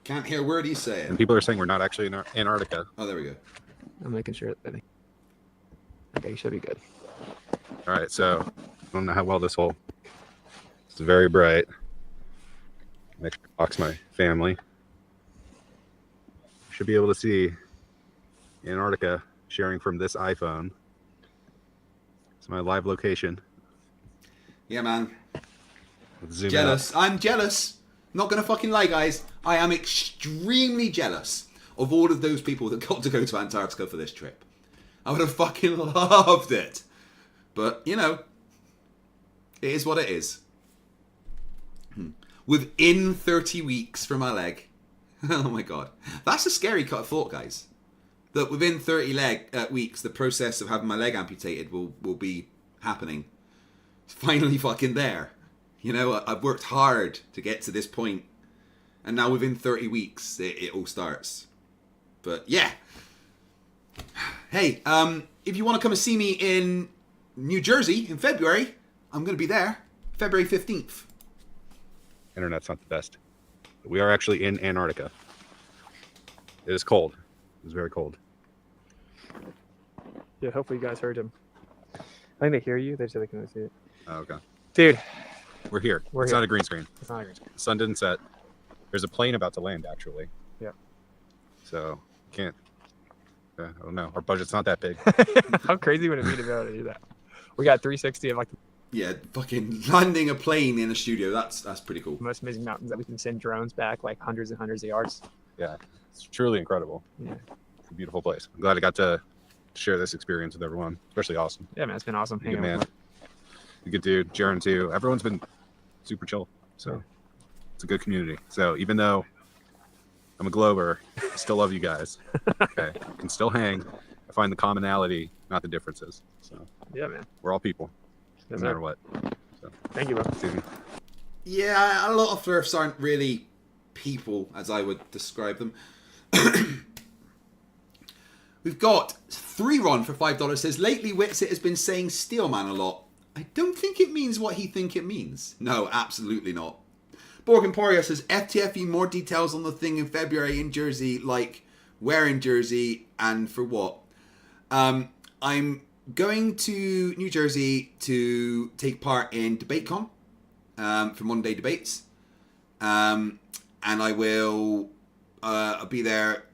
Can't hear a word he's saying. And people are saying we're not actually in Antarctica. Oh, there we go. I'm making sure that okay, you should be good. All right, so I don't know how well this will. It's very bright. Next box, my family. Should be able to see Antarctica sharing from this iPhone. It's my live location. Yeah, man. Zoom Jealous. out. I'm jealous. Not gonna fucking lie, guys. I am extremely jealous of all of those people that got to go to Antarctica for this trip. I would have fucking loved it. But, you know, it is what it is. Within 30 weeks for my leg. Oh my god. That's a scary thought, guys. That within 30 weeks, the process of having my leg amputated will be happening. It's finally fucking there. You know, I've worked hard to get to this point. And now within 30 weeks, it all starts. But yeah. Hey, if you want to come and see me in New Jersey in February, I'm going to be there. February 15th. Internet's not the best. But we are actually in Antarctica. It is cold. It is very cold. Yeah, hopefully you guys heard him. I think they hear you. They said they can see it. Oh, okay. Dude. We're here. It's not a green screen. It's not a green screen. The sun didn't set. There's a plane about to land, actually. Yeah. So, can't. I don't know. Our budget's not that big. How crazy would it be to be able to do that? We got 360 of like. Yeah, fucking landing a plane in a studio. That's pretty cool. The most amazing mountains that we can send drones back like hundreds and hundreds of yards. Yeah, it's truly incredible. Yeah. It's a beautiful place. I'm glad I got to share this experience with everyone, especially Austin. Yeah, man, it's been awesome. Good man. A good dude. Jaron too. Everyone's been super chill. So it's a good community. So even though I'm a Glober, I still love you guys. Okay, can still hang. I find the commonality, not the differences. So Yeah, man. we're all people, no Yes, matter sir. what. So, Thank you, bro. Susan. Yeah, a lot of Flerfs aren't really people, as I would describe them. We've got 3Ron for $5 says, lately Witsit has been saying Steelman a lot. I don't think it means what he think it means. No, absolutely not. Borg Emporio says, FTFE more details on the thing in February in Jersey, like where in Jersey and for what. I'm going to New Jersey to take part in DebateCon for Monday debates. And I will I'll be there,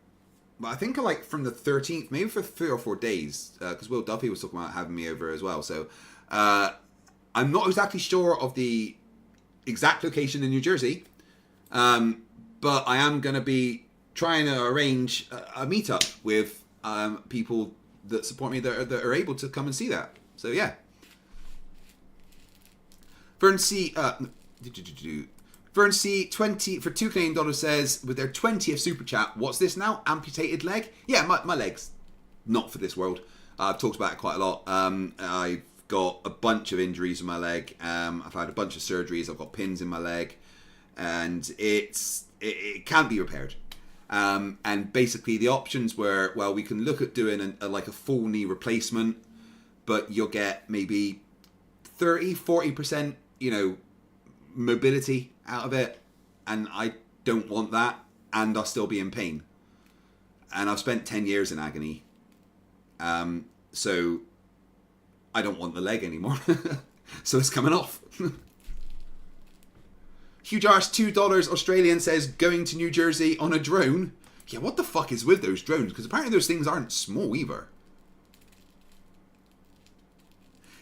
I think like from the 13th, maybe for 3 or 4 days, because Will Duffy was talking about having me over as well. So I'm not exactly sure of the exact location in New Jersey, but I am going to be trying to arrange a meetup with people that support me that are able to come and see that. So yeah. Vern C. Vern C. 20 for $2 Canadian says, with their 20th super chat, what's this now? Amputated leg? Yeah, my leg's not for this world. I've talked about it quite a lot. I've got a bunch of injuries in my leg. I've had a bunch of surgeries. I've got pins in my leg, and it can't be repaired. And basically the options were, well, we can look at doing like a full knee replacement, but you'll get maybe 30-40%, mobility out of it, and I don't want that, and I'll still be in pain. And I've spent 10 years in agony, so I don't want the leg anymore. So it's coming off. Huge Arse $2 Australian says, going to New Jersey on a drone. Yeah, what the fuck is with those drones? Because apparently those things aren't small either.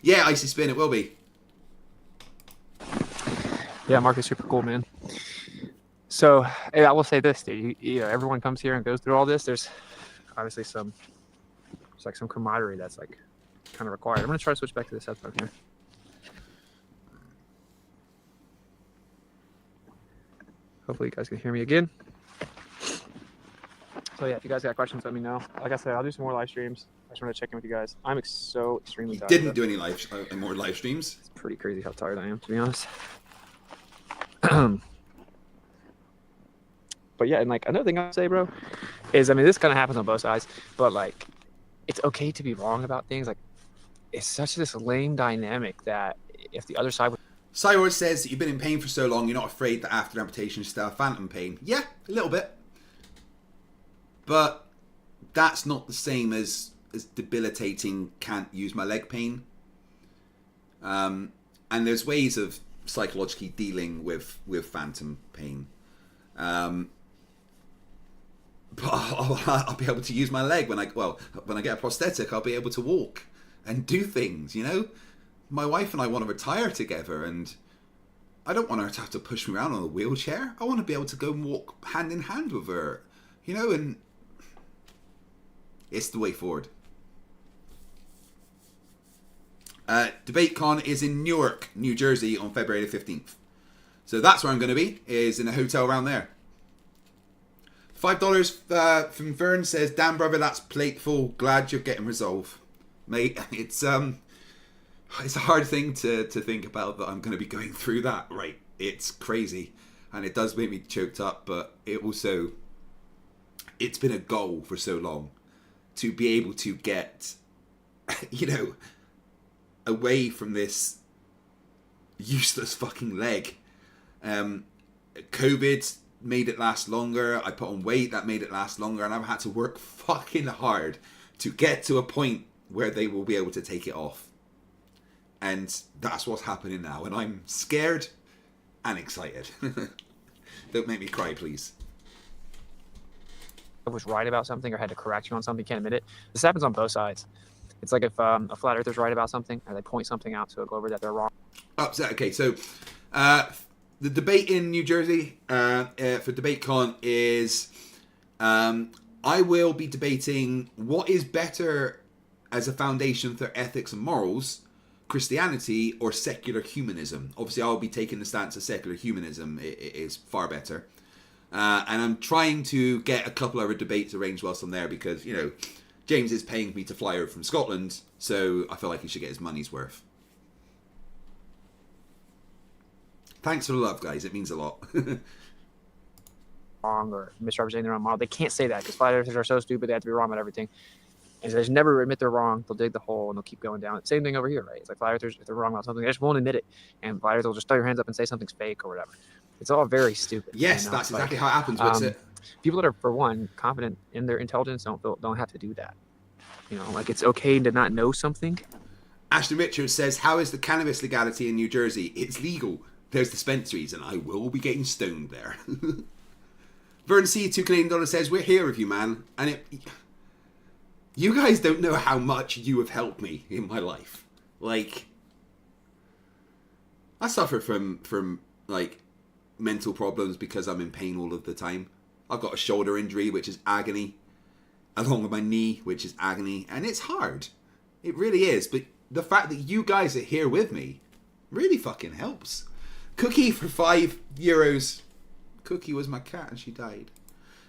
Yeah, Icy Spin, it will be. Yeah, Mark is super cool, man. So, hey, I will say this, dude. Everyone comes here and goes through all this. There's obviously some camaraderie that's like kind of required. I'm gonna try to switch back to this headphone here. Hopefully, you guys can hear me again. So yeah, if you guys got questions, let me know. Like I said, I'll do some more live streams. I just want to check in with you guys. I'm so extremely tired. Didn't do any more live streams. It's pretty crazy how tired I am, to be honest. But yeah, and like another thing I'll say, bro, is this kind of happens on both sides, but like it's okay to be wrong about things. Like it's such this lame dynamic that if the other side would... Cyrus says that you've been in pain for so long, you're not afraid that after amputation you still have phantom pain. Yeah, a little bit. But that's not the same as debilitating can't use my leg pain. And there's ways of psychologically dealing with phantom pain. But I'll be able to use my leg when I get a prosthetic. I'll be able to walk and do things. My wife and I want to retire together, and I don't want her to have to push me around on a wheelchair. I want to be able to go and walk hand in hand with her, and it's the way forward. DebateCon is in Newark, New Jersey on February the 15th. So that's where I'm going to be, is in a hotel around there. $5 from Vern says, damn brother, that's plateful. Glad you're getting resolve. Mate, it's a hard thing to think about, that I'm going to be going through that, right? It's crazy. And it does make me choked up, but it's been a goal for so long to be able to get, away from this useless fucking leg. COVID made it last longer. I put on weight, that made it last longer, and I've had to work fucking hard to get to a point where they will be able to take it off. And that's what's happening now, and I'm scared and excited. Don't make me cry, please. I was right about something or had to correct you on something, you can't admit it. This happens on both sides. It's like if a flat earther's right about something, or they point something out to a glober that they're wrong. Okay, so the debate in New Jersey for DebateCon is I will be debating what is better as a foundation for ethics and morals, Christianity or secular humanism. Obviously, I'll be taking the stance of secular humanism. It is far better. And I'm trying to get a couple other debates arranged whilst I'm there, because, James is paying me to fly over from Scotland, so I feel like he should get his money's worth. Thanks for the love, guys. It means a lot. Wrong or misrepresenting their own model. They can't say that because flat earthers are so stupid they have to be wrong about everything. And so they just never admit they're wrong. They'll dig the hole and they'll keep going down. Same thing over here, right? It's like flat earthers, if they're wrong about something, they just won't admit it. And flat earthers will just throw your hands up and say something's fake or whatever. It's all very stupid. Yes, that's exactly how it happens. What's it? People that are, for one, confident in their intelligence don't have to do that. You know, like it's okay to not know something. Ashley Richards says, how is the cannabis legality in New Jersey? It's legal. There's dispensaries, and I will be getting stoned there. Vern C, $2 Canadian says, we're here with you, man. And you guys don't know how much you have helped me in my life. Like, I suffer from like, mental problems because I'm in pain all of the time. I've got a shoulder injury, which is agony, along with my knee, which is agony, and it's hard. It really is. But the fact that you guys are here with me really fucking helps. Cookie for €5. Cookie was my cat and she died.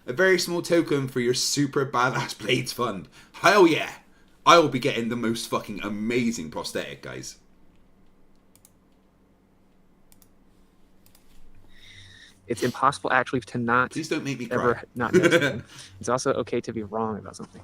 A very small token for your super badass blades fund. Hell yeah! I will be getting the most fucking amazing prosthetic, guys. It's impossible actually to not. Please don't make me ever cry. Not know something. It's also okay to be wrong about something.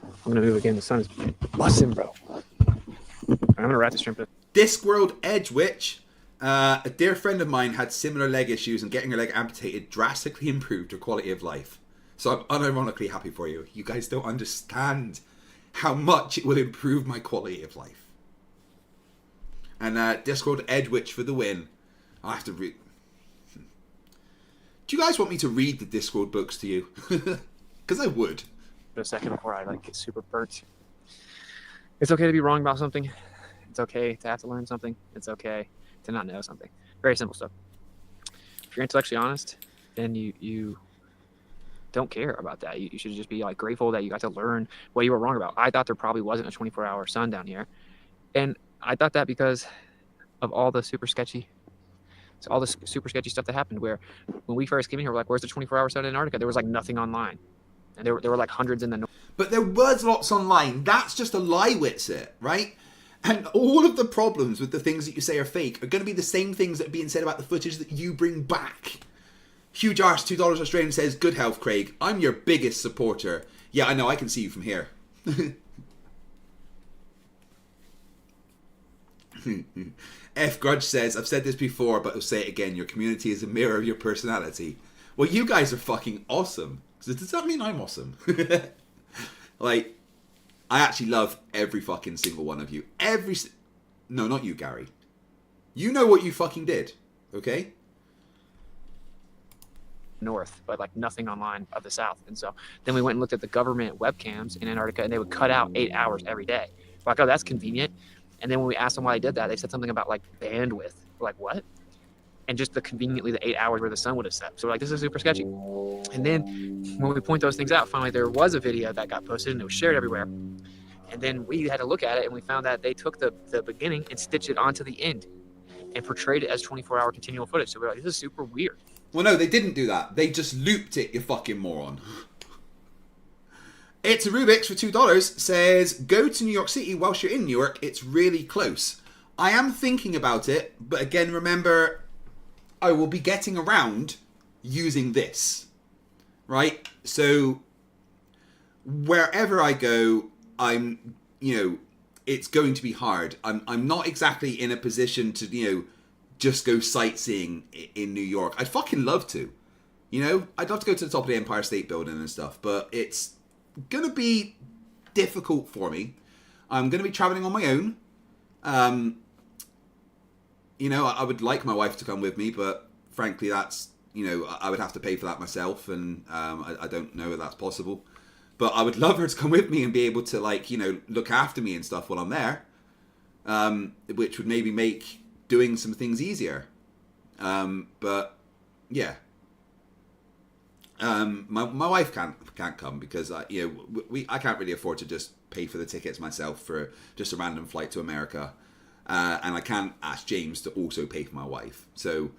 I'm gonna move again. The sun is busting, bro. I'm gonna wrap this shrimp. Discworld Edge Witch. A dear friend of mine had similar leg issues, and getting her leg amputated drastically improved her quality of life. So I'm unironically happy for you. You guys don't understand how much it will improve my quality of life. And Discworld Edge Witch for the win. I have to read. Do you guys want me to read the Discworld books to you? Because I would. For a second before I like get super burnt. It's okay to be wrong about something. It's okay to have to learn something. It's okay to not know something. Very simple stuff. If you're intellectually honest, then you don't care about that. You should just be like grateful that you got to learn what you were wrong about. I thought there probably wasn't a 24-hour sun down here, and I thought that because of all the super sketchy stuff that happened. Where when we first came in here, we're like, "Where's the 24-hour sun in Antarctica?" There was like nothing online, and there were like hundreds in the north. But there was lots online. That's just a lie, Witsit, right? And all of the problems with the things that you say are fake are going to be the same things that are being said about the footage that you bring back. Huge Arse, $2 Australian says, good health, Craig. I'm your biggest supporter. Yeah, I know. I can see you from here. F Grudge says, I've said this before, but I'll say it again. Your community is a mirror of your personality. Well, you guys are fucking awesome. So does that mean I'm awesome? Like, I actually love every fucking single one of you. No, not you, Gary. You know what you fucking did, okay? North, but like nothing online of the south. And so then we went and looked at the government webcams in Antarctica, and they would cut out 8 hours every day. We're like, oh, that's convenient. And then when we asked them why they did that, they said something about like bandwidth. We're like, what? And just conveniently the 8 hours where the sun would have set. So we're like, this is super sketchy. And then when we point those things out, finally there was a video that got posted and it was shared everywhere. And then we had to look at it, and we found that they took the beginning and stitched it onto the end and portrayed it as 24-hour continual footage. So we're like, this is super weird. Well, no, they didn't do that. They just looped it, you fucking moron. It's a Rubik's for $2 says, go to New York City whilst you're in New York. It's really close. I am thinking about it, but again, remember, I will be getting around using this, right? So wherever I go, I'm, it's going to be hard. I'm not exactly in a position to, just go sightseeing in New York. I'd fucking love to. I'd love to go to the top of the Empire State Building and stuff, but it's going to be difficult for me. I'm going to be traveling on my own. I would like my wife to come with me, but frankly, that's, I would have to pay for that myself, and I don't know if that's possible. But I would love her to come with me and be able to, look after me and stuff while I'm there, which would maybe make doing some things easier. But yeah, my wife can't come because I can't really afford to just pay for the tickets myself for just a random flight to America, and I can't ask James to also pay for my wife. So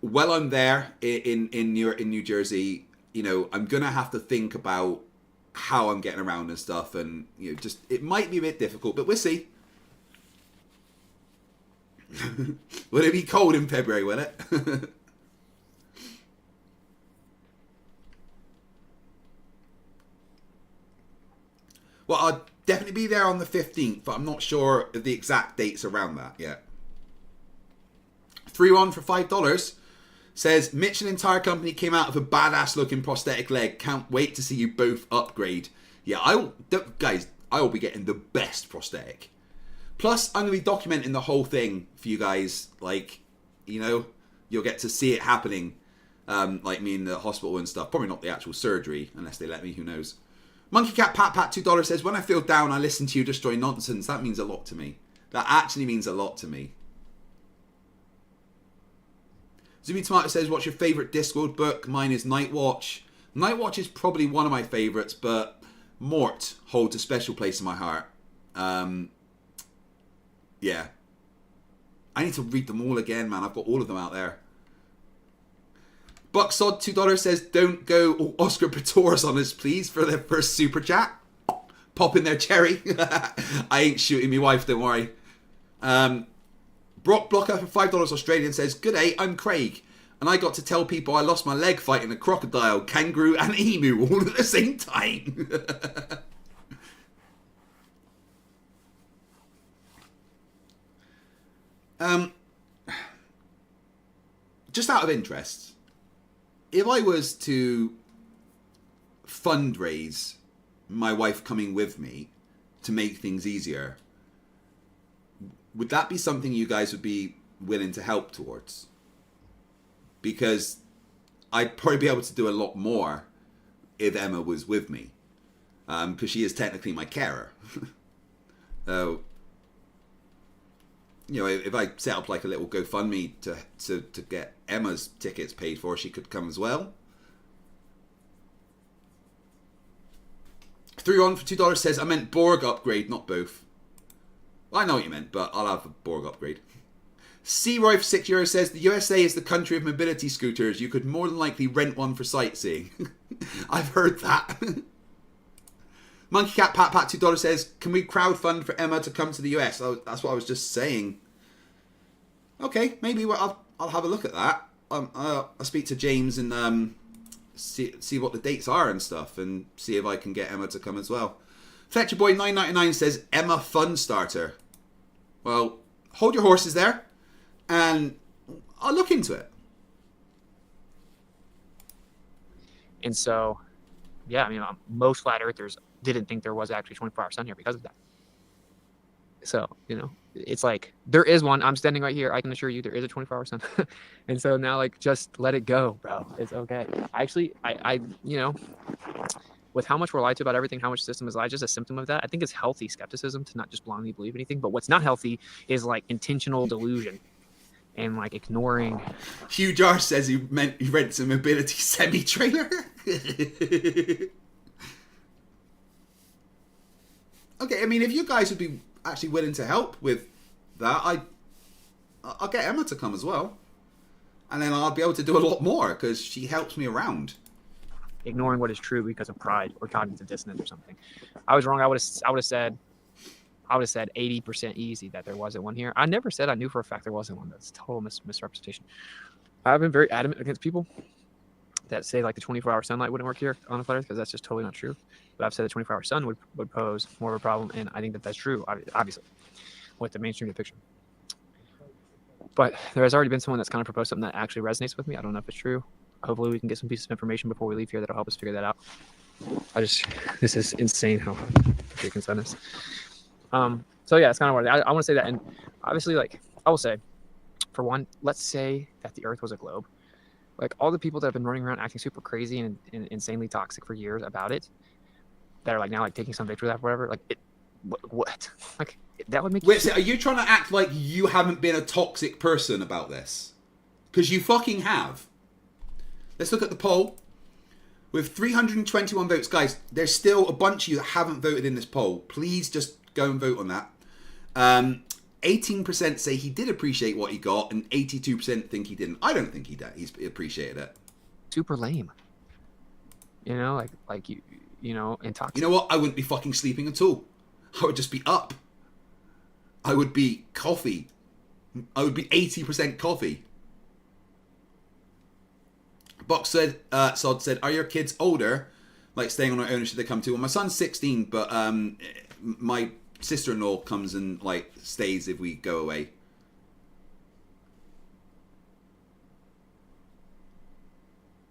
while I'm there in New Jersey, I'm gonna have to think about how I'm getting around and stuff, and you know, just it might be a bit difficult, but we'll see. Will it be cold in February, will it? Well, I'll definitely be there on the 15th, but I'm not sure of the exact dates around that yet. 3-1 for $5 says, Mitch and entire company came out of a badass looking prosthetic leg. Can't wait to see you both upgrade. Yeah, guys, I will be getting the best prosthetic. Plus, I'm going to be documenting the whole thing for you guys. Like, you know, you'll get to see it happening. Like me in the hospital and stuff. Probably not the actual surgery, unless they let me, who knows. Monkey Cat Pat Pat $2 says, when I feel down, I listen to you destroy nonsense. That means a lot to me. That actually means a lot to me. Zoomy Tomato says, what's your favourite Discworld book? Mine is Night Watch. Night Watch is probably one of my favourites, but Mort holds a special place in my heart. Yeah. I need to read them all again, man. I've got all of them out there. Bucksod $2 says, don't go Oscar Pistorius on us, please, for their first super chat. Pop in there, Cherry. I ain't shooting me wife, don't worry. Brock Blocker for $5 Australian says, good day, I'm Craig. And I got to tell people I lost my leg fighting a crocodile, kangaroo, and emu all at the same time. Just out of interest, if I was to fundraise my wife coming with me to make things easier, would that be something you guys would be willing to help towards? Because I'd probably be able to do a lot more if Emma was with me, because she is technically my carer. So, you know, if I set up like a little GoFundMe to get Emma's tickets paid for, she could come as well. 3-1 for $2 says, I meant Borg upgrade, not both. Well, I know what you meant, but I'll have a Borg upgrade. C-Roy for €6 says, the USA is the country of mobility scooters. You could more than likely rent one for sightseeing. I've heard that. Monkey Cat Pat Pat $2 says, can we crowdfund for Emma to come to the US? That's what I was just saying. Okay, maybe I'll have a look at that. I'll speak to James and see what the dates are and stuff, and see if I can get Emma to come as well. Fletcher Boy 999 says, Emma Fun Starter. Well, hold your horses there, and I'll look into it. And so, yeah, I mean, most flat earthers didn't think there was actually 24-hour sun here because of that. So, you know, it's like, there is one. I'm standing right here. I can assure you there is a 24-hour sun. And so now, like, just let it go, bro. It's okay. Actually, I you know, with how much we're lied to about everything, how much system is lied, just a symptom of that. I think it's healthy skepticism to not just blindly believe anything. But what's not healthy is, like, intentional delusion and, like, ignoring. Hugh Jar says he rents a mobility semi-trailer. Okay, I mean, if you guys would be actually willing to help with that, I'll get Emma to come as well. And then I'll be able to do a lot more, because she helps me around. Ignoring what is true because of pride or cognitive dissonance or something. I was wrong. I would have said 80% easy that there wasn't one here. I never said I knew for a fact there wasn't one. That's total misrepresentation. I've been very adamant against people that say like the 24-hour sunlight wouldn't work here on the flat Earth, because that's just totally not true. But I've said the 24-hour sun would pose more of a problem, and I think that that's true, obviously, with the mainstream depiction. But there has already been someone that's kind of proposed something that actually resonates with me. I don't know if it's true. Hopefully we can get some pieces of information before we leave here that'll help us figure that out. This is insane how freaking sun is. So yeah, it's kind of what I want to say that. And obviously, like, I will say, for one, let's say that the Earth was a globe. Like, all the people that have been running around acting super crazy and insanely toxic for years about it, that are like now like taking some victory lap or whatever, like, what? Like, that would make. Wait, so are you trying to act like you haven't been a toxic person about this? Because you fucking have. Let's look at the poll. With 321 votes, guys, there's still a bunch of you that haven't voted in this poll. Please just go and vote on that. 18% say he did appreciate what he got, and 82% think he didn't. I don't think he appreciated it. Super lame. You know, like you know, intoxicated. You know what? I wouldn't be fucking sleeping at all. I would just be up. I would be coffee. I would be 80% coffee. Box said, Sod said, are your kids older? Like staying on their own, should they come too? Well, my son's 16, but my sister-in-law comes and like stays if we go away.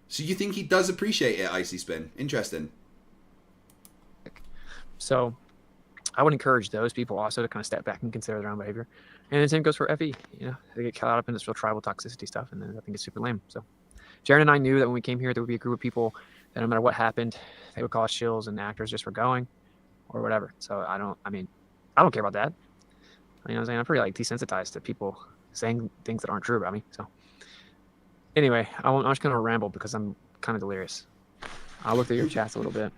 So you think he does appreciate it, Icy Spin? Interesting. So I would encourage those people also to kind of step back and consider their own behavior. And the same goes for FE. You know, they get caught up in this real tribal toxicity stuff, and then I think it's super lame. So Jaron and I knew that when we came here, there would be a group of people that no matter what happened, they would call us shills and actors just for going or whatever. So I don't care about that. You know what I'm saying? I'm pretty like desensitized to people saying things that aren't true about me. So anyway, I'm just going to ramble because I'm kind of delirious. I'll look through your chats a little bit.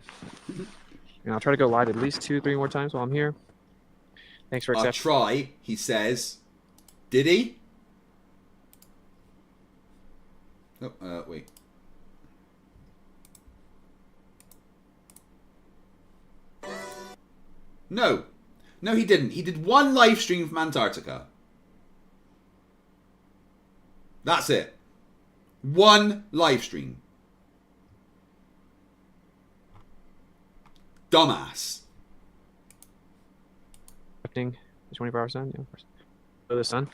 And I'll try to go live at least 2-3 more times while I'm here. Thanks for accepting. I'll try, he says. Did he? Oh, wait. No. No, he didn't. He did one live stream from Antarctica. That's it. One live stream. Dumbass. The 24-hour sun, yeah, of course. Oh, the sun.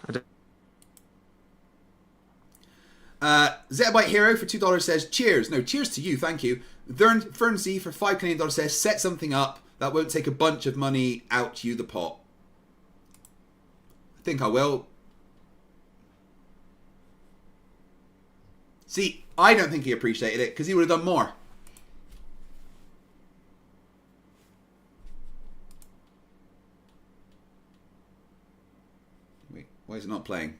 Zettabyte Hero for $2 says, cheers. No, cheers to you, thank you. Fern Z for $5 Canadian says, set something up that won't take a bunch of money out you the pot. I think I will. See, I don't think he appreciated it because he would have done more. Wait, why is it not playing? It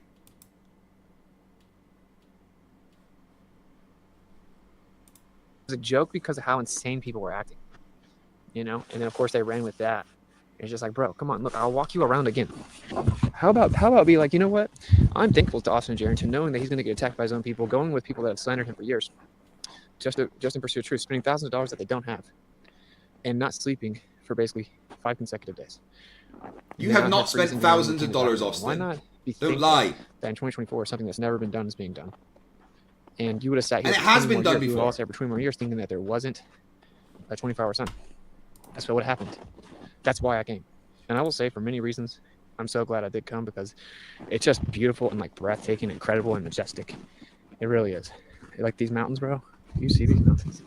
was a joke because of how insane people were acting, you know. And then of course they ran with that. It's just like, bro, come on, look, I'll walk you around again. How about be like, you know what? I'm thankful to Austin Jarrington, knowing that he's going to get attacked by his own people, going with people that have slandered him for years, just in pursuit of truth, spending thousands of dollars that they don't have, and not sleeping for basically 5 consecutive days. You have not spent thousands of dollars, Austin. Why not be Don't lie. That in 2024, something that's never been done is being done. And you would have sat here. And it has been done before. You would before. have sat for 20 more years thinking that there wasn't a 24-hour sun. That's what would have happened. That's why I came. And I will say, for many reasons, I'm so glad I did come, because it's just beautiful and like breathtaking, incredible, and majestic. It really is. Like these mountains, bro. You see these mountains,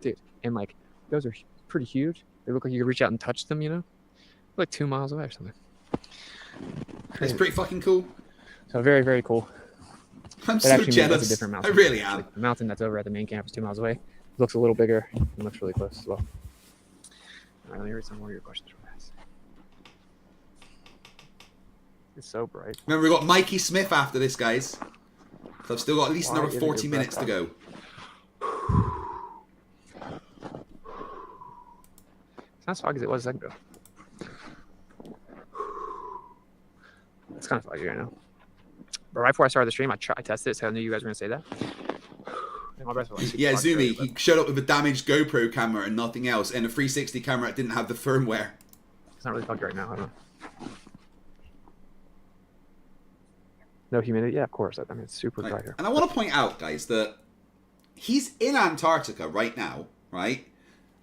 dude? And like those are pretty huge. They look like you could reach out and touch them. You know, like 2 miles away or something. It's pretty fucking cool. So very, very cool. I'm so jealous. A different mountain. I really am. Like the mountain that's over at the main campus 2 miles away. It looks a little bigger and looks really close as well. All right, let me read some more of your questions. It's so bright. Remember, we got Mikey Smith after this, guys. So I've still got at least another 40 minutes to go. It's not as foggy as it was a second ago. It's kind of foggy right now. But right before I started the stream, I tested it, so I knew you guys were going to say that. And my breath was like Yeah, Zumi, he showed up with a damaged GoPro camera and nothing else, and a 360 camera that didn't have the firmware. It's not really foggy right now, I don't know. No humidity? Yeah, of course. I mean, it's super dry here. And I want to point out, guys, that he's in Antarctica right now, right?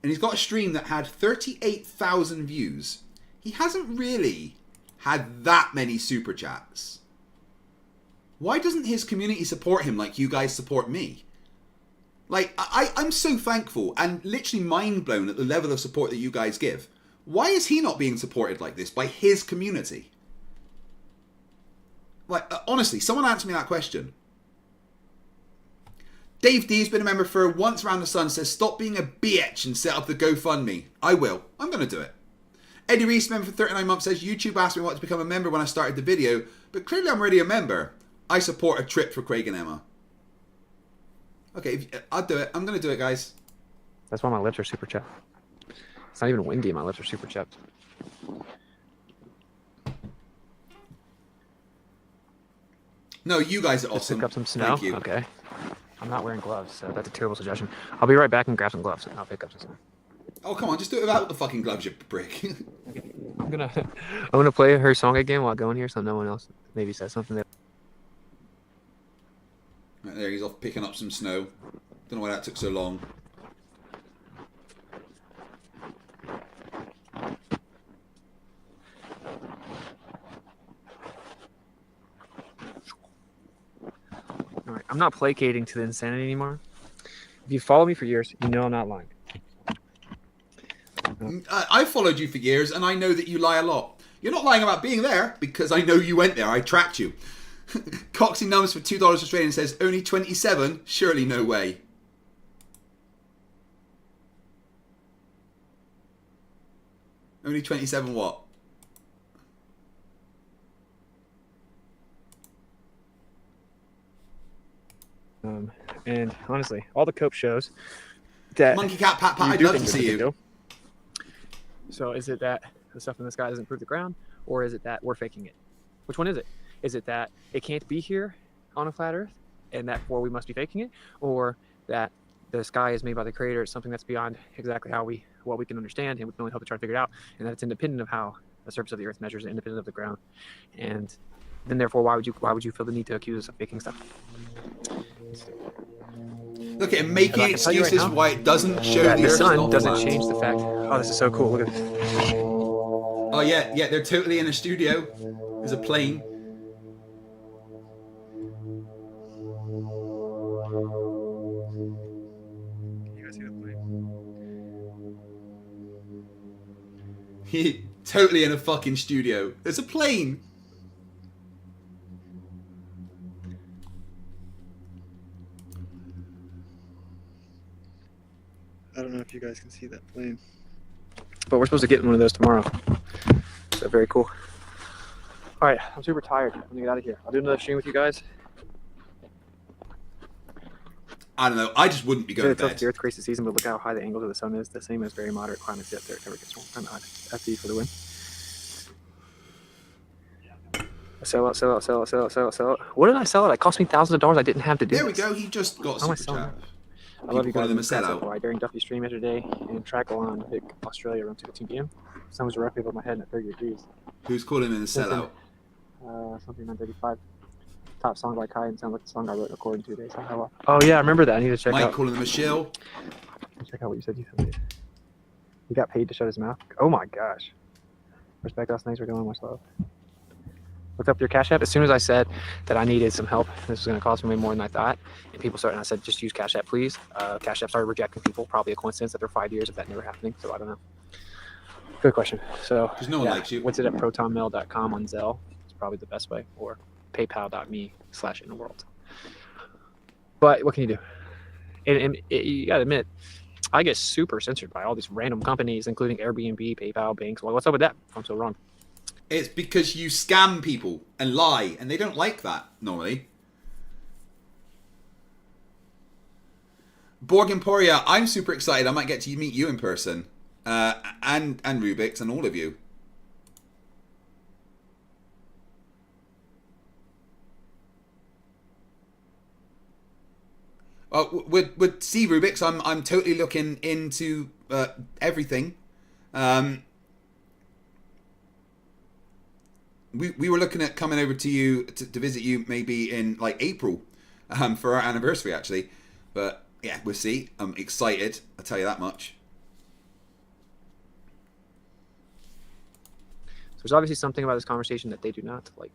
And he's got a stream that had 38,000 views. He hasn't really had that many super chats. Why doesn't his community support him like you guys support me? Like, I'm so thankful and literally mind blown at the level of support that you guys give. Why is he not being supported like this by his community? Like, honestly, someone answer me that question. Dave D's been a member for Once Around the Sun, says, stop being a bitch and set up the GoFundMe. I will. I'm going to do it. Eddie Reese, member for 39 months, says, YouTube asked me what to become a member when I started the video, but clearly I'm already a member. I support a trip for Craig and Emma. Okay, I'll do it. I'm going to do it, guys. That's why my lips are super chapped. It's not even windy, my lips are super chapped. No, you guys are Just awesome. pick up some snow? Thank you. Okay. I'm not wearing gloves, so that's a terrible suggestion. I'll be right back and grab some gloves, and I'll pick up some snow. Oh, come on, just do it without the fucking gloves, you prick. I'm gonna play her song again while going here, so no one else maybe says something there. Right there, he's off picking up some snow. Don't know why that took so long. Alright, I'm not placating to the insanity anymore. If you follow me for years, you know I'm not lying. I followed you for years, and I know that you lie a lot. You're not lying about being there, because I know you went there. I tracked you. Coxie Numbs for $2 Australian says, only 27? Surely no way. Only 27 what? And honestly, all the cope shows that Monkey Cat Pat Pat, I'd love to see you. So is it that the stuff in the sky doesn't prove the ground, or is it that we're faking it? Which one is it? Is it that it can't be here on a flat Earth, and therefore we must be faking it, or that the sky is made by the Creator? It's something that's beyond exactly what we can understand, and we can only hope to try to figure it out, and that it's independent of how the surface of the Earth measures, independent of the ground, and then therefore why would you feel the need to accuse us of faking stuff? Look at him making excuses right why it doesn't show that the the Earth sun doesn't change the fact. Oh, this is so cool. Look at this. Oh yeah, they're totally in a studio. There's a plane. You guys see the plane? He totally in a fucking studio. There's a plane. I don't know if you guys can see that plane. But we're supposed to get in one of those tomorrow. So very cool. Alright, I'm super tired. I'm gonna get out of here. I'll do another stream with you guys. I don't know. I just wouldn't be going to bed. The Earth creates the season, but look how high the angle of the sun is. The same as very moderate climates, yet there never gets warm. Kind of high. FTFE for the win. Sell it, sell it, sell it, sell it, sell it, sell it. What did I sell it? It cost me thousands of dollars. I didn't have to do There we this. go. He just got How am I super selling chat. I love you guys. Them a sellout. Why during Duffy's stream yesterday and track on Vic, Australia around 2:15 p.m. Sun was directly above my head at 30 degrees. Who's calling him a sellout? Something 935. Top song by Kai and sounds like the song I wrote according to 2 days. Oh yeah, I remember that. I need to check Mike out. calling him a shill. Check out what you said. He got paid to shut his mouth. Oh my gosh. Respect us. Thanks for doing much love. Looked up your Cash App. As soon as I said that I needed some help, this was going to cost me more than I thought, and people started, and I said, just use Cash App, please. Cash App started rejecting people. Probably a coincidence after 5 years of that never happening, so I don't know. Good question. So, because no one likes you. What's it at protonmail.com on Zelle? It's probably the best way, or paypal.me/innerworld. But what can you do? And you got to admit, I get super censored by all these random companies, including Airbnb, PayPal, banks. Well, what's up with that? I'm so wrong. It's because you scam people and lie, and they don't like that normally. Borg Emporia, I'm super excited. I might get to meet you in person, and Rubik's and all of you. With C Rubik's, I'm totally looking into everything. We were looking at coming over to you to visit you maybe in like April for our anniversary actually, but yeah, we'll see. I'm excited, I'll tell you that much. So there's obviously something about this conversation that they do not like.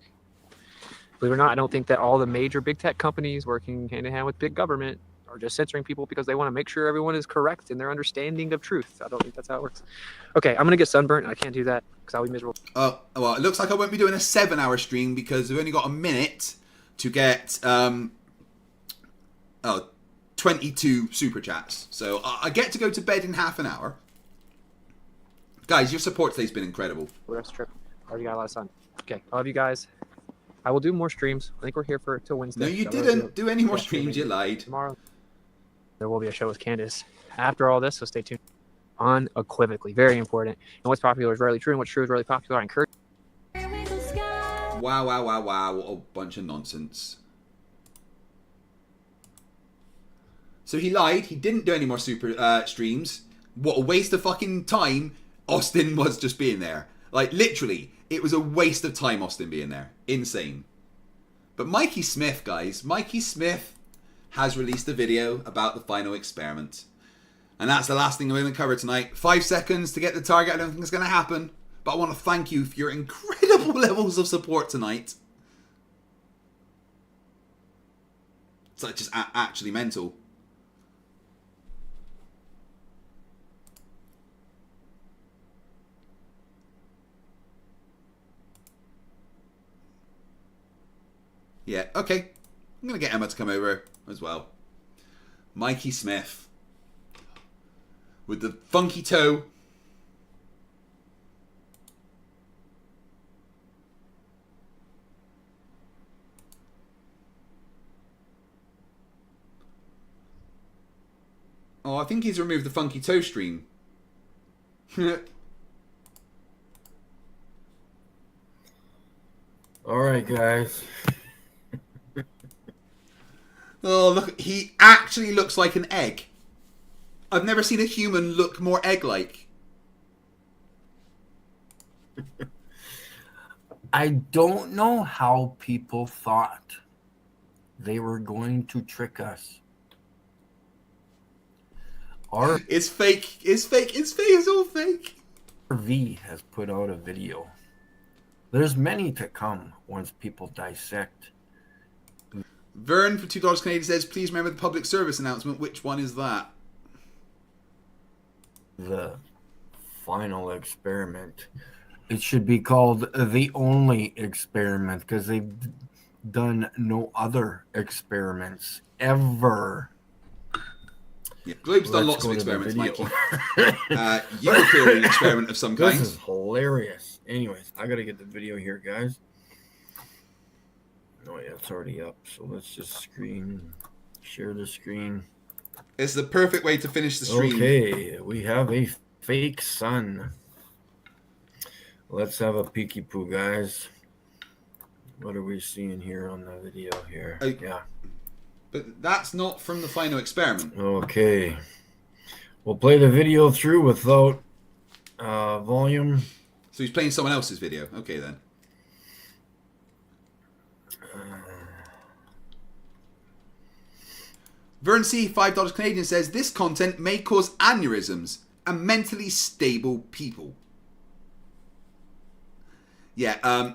Believe it or not, I don't think that all the major big tech companies working hand in hand with big government are just censoring people because they want to make sure everyone is correct in their understanding of truth. I don't think that's how it works. Okay, I'm going to get sunburnt. I can't do that because I'll be miserable. Oh, well, it looks like I won't be doing a 7-hour stream because we've only got a minute to get 22 super chats. So I get to go to bed in half an hour. Guys, your support today's been incredible. Rest trip. Already got a lot of sun. Okay, I love you guys. I will do more streams. I think we're here for till Wednesday. No, you didn't do any more streams. You lied. Tomorrow there will be a show with Candace after all this, so stay tuned. Unequivocally, very important. And what's popular is rarely true, and what's true is rarely popular. I encourage. Wow, wow, wow, wow. What a bunch of nonsense. So he lied. He didn't do any more super streams. what a waste of fucking time Austin was just being there. Like, literally, it was a waste of time Austin being there. Insane. But Mikey Smith, guys, Mikey Smith has released a video about the final experiment. And that's the last thing we're going to cover tonight. 5 seconds to get the target. I don't think it's going to happen. But I want to thank you for your incredible levels of support tonight. It's like just actually mental. Yeah, okay. I'm going to get Emma to come over as well. Mikey Smith. With the funky toe. Oh, I think he's removed the funky toe stream. Alright, guys. Oh, look, he actually looks like an egg. I've never seen a human look more egg-like. I don't know how people thought they were going to trick us. It's fake. It's fake. It's fake. It's all fake. V has put out a video. There's many to come once people dissect. Vern for $2 Canadian says, please remember the public service announcement. Which one is that? The final experiment. It should be called the only experiment because they've done no other experiments ever. Yeah, Globe's done lots of experiments, Mikey. You were clearly an experiment of some kind. This is hilarious. Anyways, I gotta get the video here, guys. Oh yeah, it's already up. So let's just share the screen. It's the perfect way to finish the stream. Okay, we have a fake sun. Let's have a peeky poo, guys. What are we seeing here on the video here? Yeah. But that's not from the final experiment. Okay. We'll play the video through without volume. So he's playing someone else's video. Okay, then. Vern C, $5 Canadian says, this content may cause aneurysms and mentally stable people. Yeah,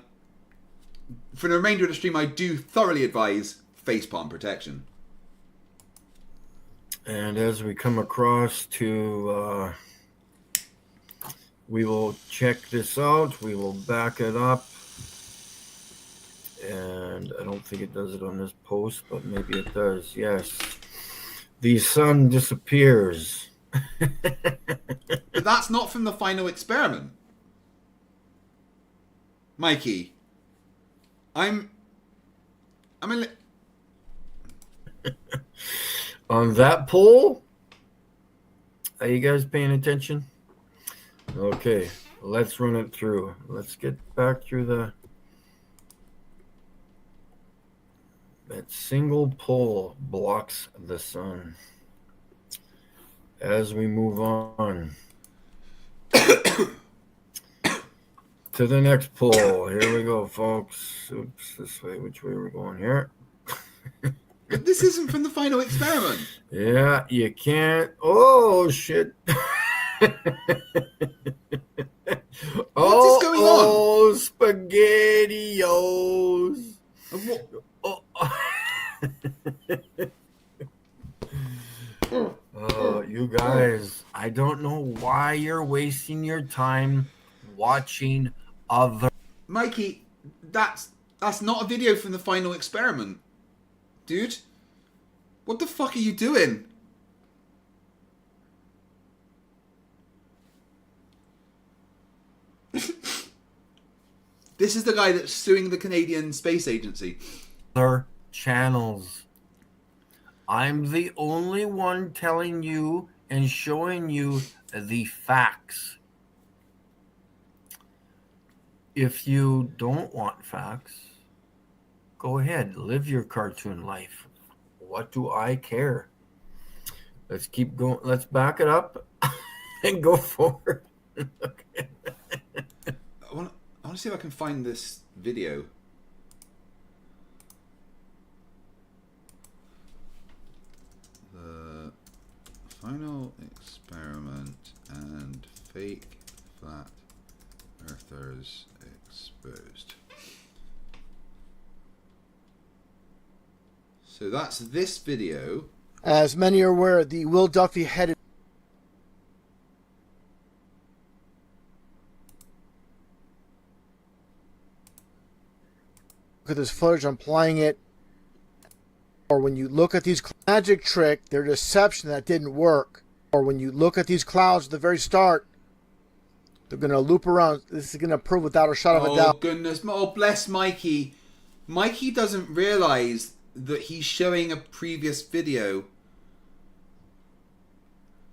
for the remainder of the stream, I do thoroughly advise facepalm protection. And as we come across to, we will check this out. We will back it up. And I don't think it does it on this post, but maybe it does. Yes. The sun disappears. But that's not from the final experiment. Mikey. I'm on that poll. Are you guys paying attention? Okay, let's run it through. Let's get back through that single pole blocks the sun. As we move on to the next poll. Here we go, folks. Oops, this way. Which way are we going here? But this isn't from the final experiment. Yeah, you can't. Oh, shit. What is going on? Oh, SpaghettiOs. Oh, you guys, I don't know why you're wasting your time watching other. Mikey, that's not a video from the final experiment. Dude, what the fuck are you doing? This is the guy that's suing the Canadian Space Agency. Other channels. I'm the only one telling you and showing you the facts. If you don't want facts, go ahead, live your cartoon life. What do I care? Let's keep going. Let's back it up. Go forward. I want to see if I can find this video. The final experiment and fake flat earthers exposed. So that's this video. As many are aware, the Will Duffy headed. Look at this footage, I'm playing it. Or when you look at these magic trick, their deception that didn't work. Or when you look at these clouds at the very start, they're going to loop around. This is going to prove without a shot of a doubt. Oh, goodness. Oh, bless Mikey. Mikey doesn't realize that he's showing a previous video.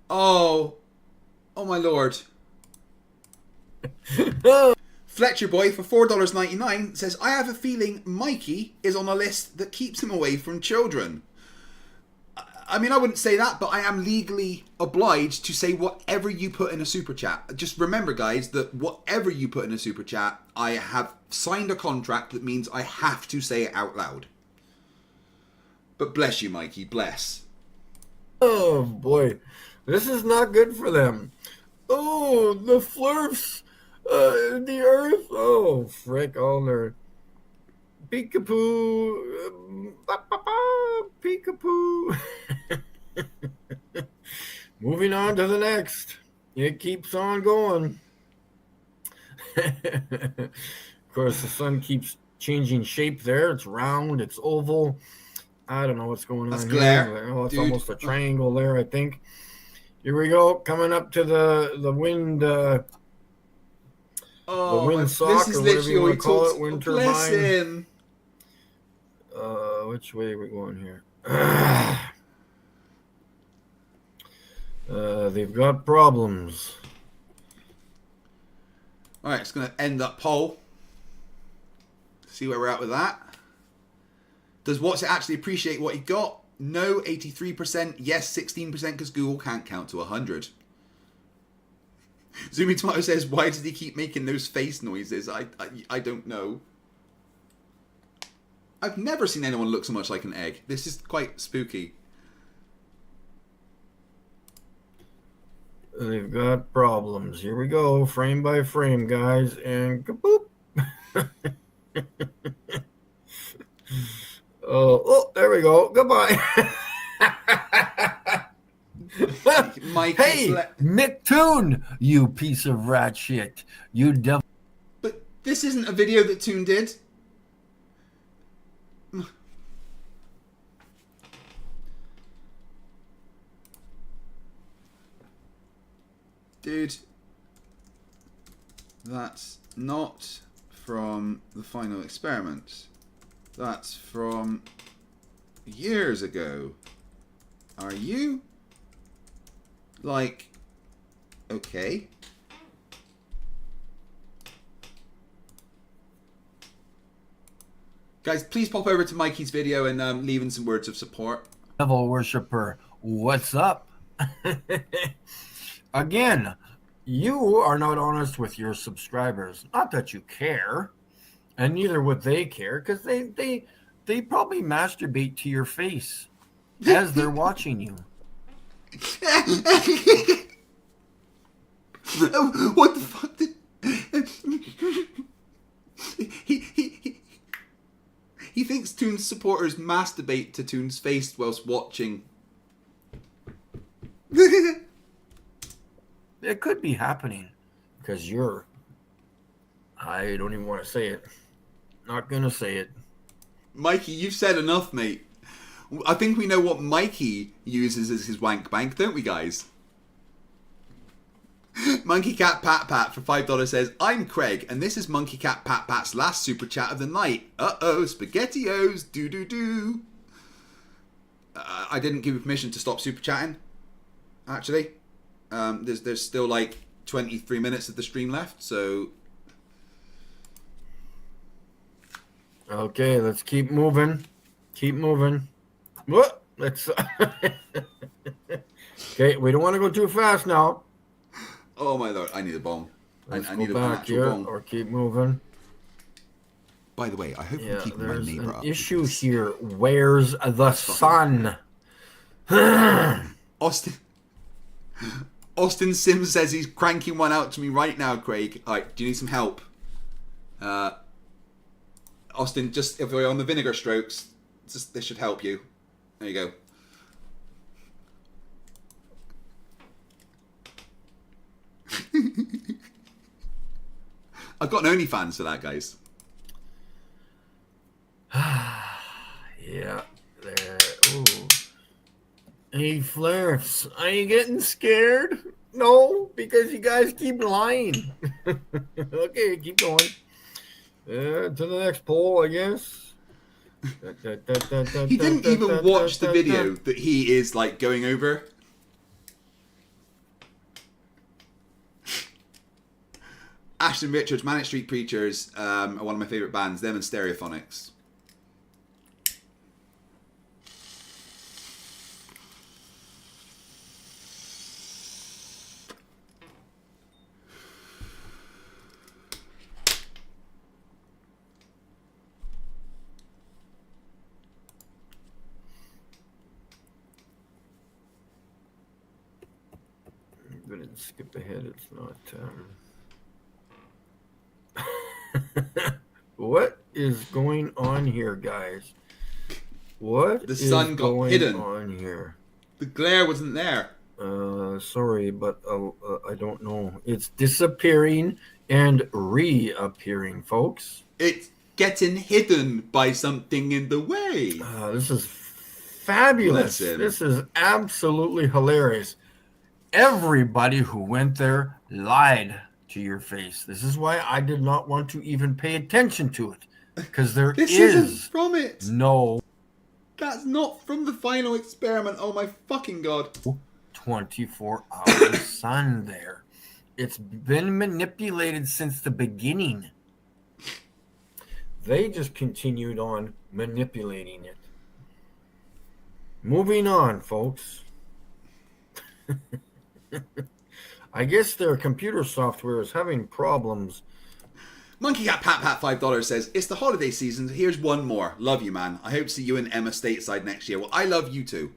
Oh. Oh, my lord. Fletcher Boy for $4.99 says, I have a feeling Mikey is on a list that keeps him away from children. I mean, I wouldn't say that, but I am legally obliged to say whatever you put in a super chat. Just remember, guys, that whatever you put in a super chat, I have signed a contract that means I have to say it out loud. But bless you, Mikey, bless. Oh, boy. This is not good for them. Oh, the Flerfs. The Earth. Oh, frick, all their peekaboo. Peekaboo. Moving on to the next. It keeps on going. Of course, the sun keeps changing shape there. It's round, it's oval. I don't know what's going on glare. Here. Oh, it's Dude. almost a triangle there, I think. Here we go, coming up to the wind. The wind sock, or whatever you want to call it, wind turbine. Bless him. Which way are we going here? They've got problems. All right, it's going to end that poll. See where we're at with that. Does WhatsApp actually appreciate what he got? No, 83%. Yes, 16%, because Google can't count to 100. Zoomy Tomato says, why does he keep making those face noises? I don't know. I've never seen anyone look so much like an egg. This is quite spooky. They've got problems. Here we go, frame by frame, guys, and kaboop. Oh, there we go. Goodbye. Mike, hey, Nicktoon, you piece of rat shit. You devil. But this isn't a video that Toon did. Dude, that's not from the final experiment. That's from years ago. Are you? Like, okay. Guys, please pop over to Mikey's video and leave in some words of support. Devil worshiper, what's up? Again, you are not honest with your subscribers. Not that you care, and neither would they care, because they probably masturbate to your face as they're watching you. What the fuck did... He thinks Toon's supporters masturbate to Toon's face whilst watching. It could be happening because you're... I don't even want to say it. Not going to say it. Mikey, you've said enough, mate. I think we know what Mikey uses as his wank bank, don't we, guys? Monkey Cat Pat Pat for $5 says, I'm Craig, and this is Monkey Cat Pat Pat's last super chat of the night. Uh-oh, SpaghettiOs, do-do-do. I didn't give you permission to stop super chatting, actually. There's still like 23 minutes of the stream left, so... Okay, let's keep moving. Keep moving. What? Let's... Okay, we don't want to go too fast now. Oh my lord, I need a bomb. Let's I go need an back actual here bomb. or keep moving. By the way, I hope I'm Yeah, keeping my there's neighbor an up. issue because here. Where's the sun? Austin Sims says he's cranking one out to me right now, Craig. Alright, do you need some help? Austin, just if we're on the vinegar strokes, this should help you. There you go. I've got an OnlyFans for that, guys. Yeah, there. Ooh. Hey, Flerfs, are you getting scared? No, because you guys keep lying. Okay, keep going. To the next poll, I guess. He didn't even watch the video that he is like going over. Ashton Richards, Manic Street Preachers are one of my favourite bands. Them and Stereophonics. I'm going to skip ahead. It's not... What is going on here, guys? What The sun is got going hidden. on here? The glare wasn't there. Sorry, but I don't know. It's disappearing and reappearing, folks. It's getting hidden by something in the way. This is fabulous. Listen. This is absolutely hilarious. Everybody who went there lied to your face. This is why I did not want to even pay attention to it, because This isn't from it. no That's not from the final experiment. Oh my fucking god. 24-hour sun there. It's been manipulated since the beginning. They just continued on manipulating it. Moving on, folks. I guess their computer software is having problems. Monkey Cat Pat Pat $5 says, it's the holiday season. Here's one more. Love you, man. I hope to see you and Emma stateside next year. Well, I love you too.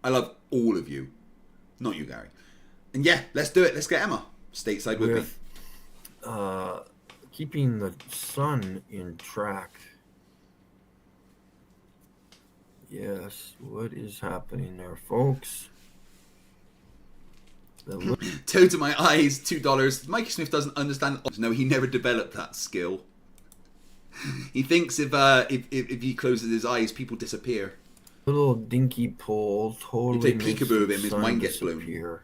I love all of you. Not you, Gary. And yeah, let's do it. Let's get Emma stateside with me. Keeping the sun in track. Yes, what is happening there, folks? Toad to my eyes, $2. Mikey Smith doesn't understand. No, he never developed that skill. He thinks if he closes his eyes, people disappear. Little dinky pole totally. You take peekaboo of him, his mind gets blown.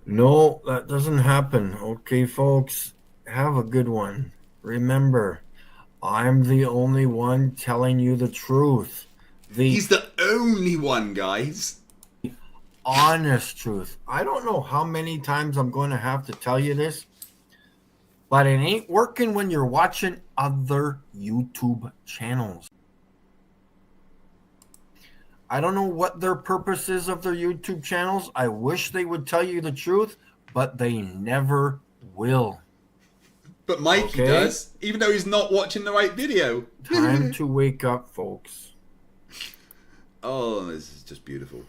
No, that doesn't happen. Okay, folks, have a good one. Remember, I'm the only one telling you the truth. He's the only one, guys. Honest truth. I don't know how many times I'm going to have to tell you this, but it ain't working when you're watching other YouTube channels. I don't know what their purpose is of their YouTube channels. I wish they would tell you the truth, but they never will. But Mikey does, even though he's not watching the right video. Time to wake up, folks. Oh, this is just beautiful.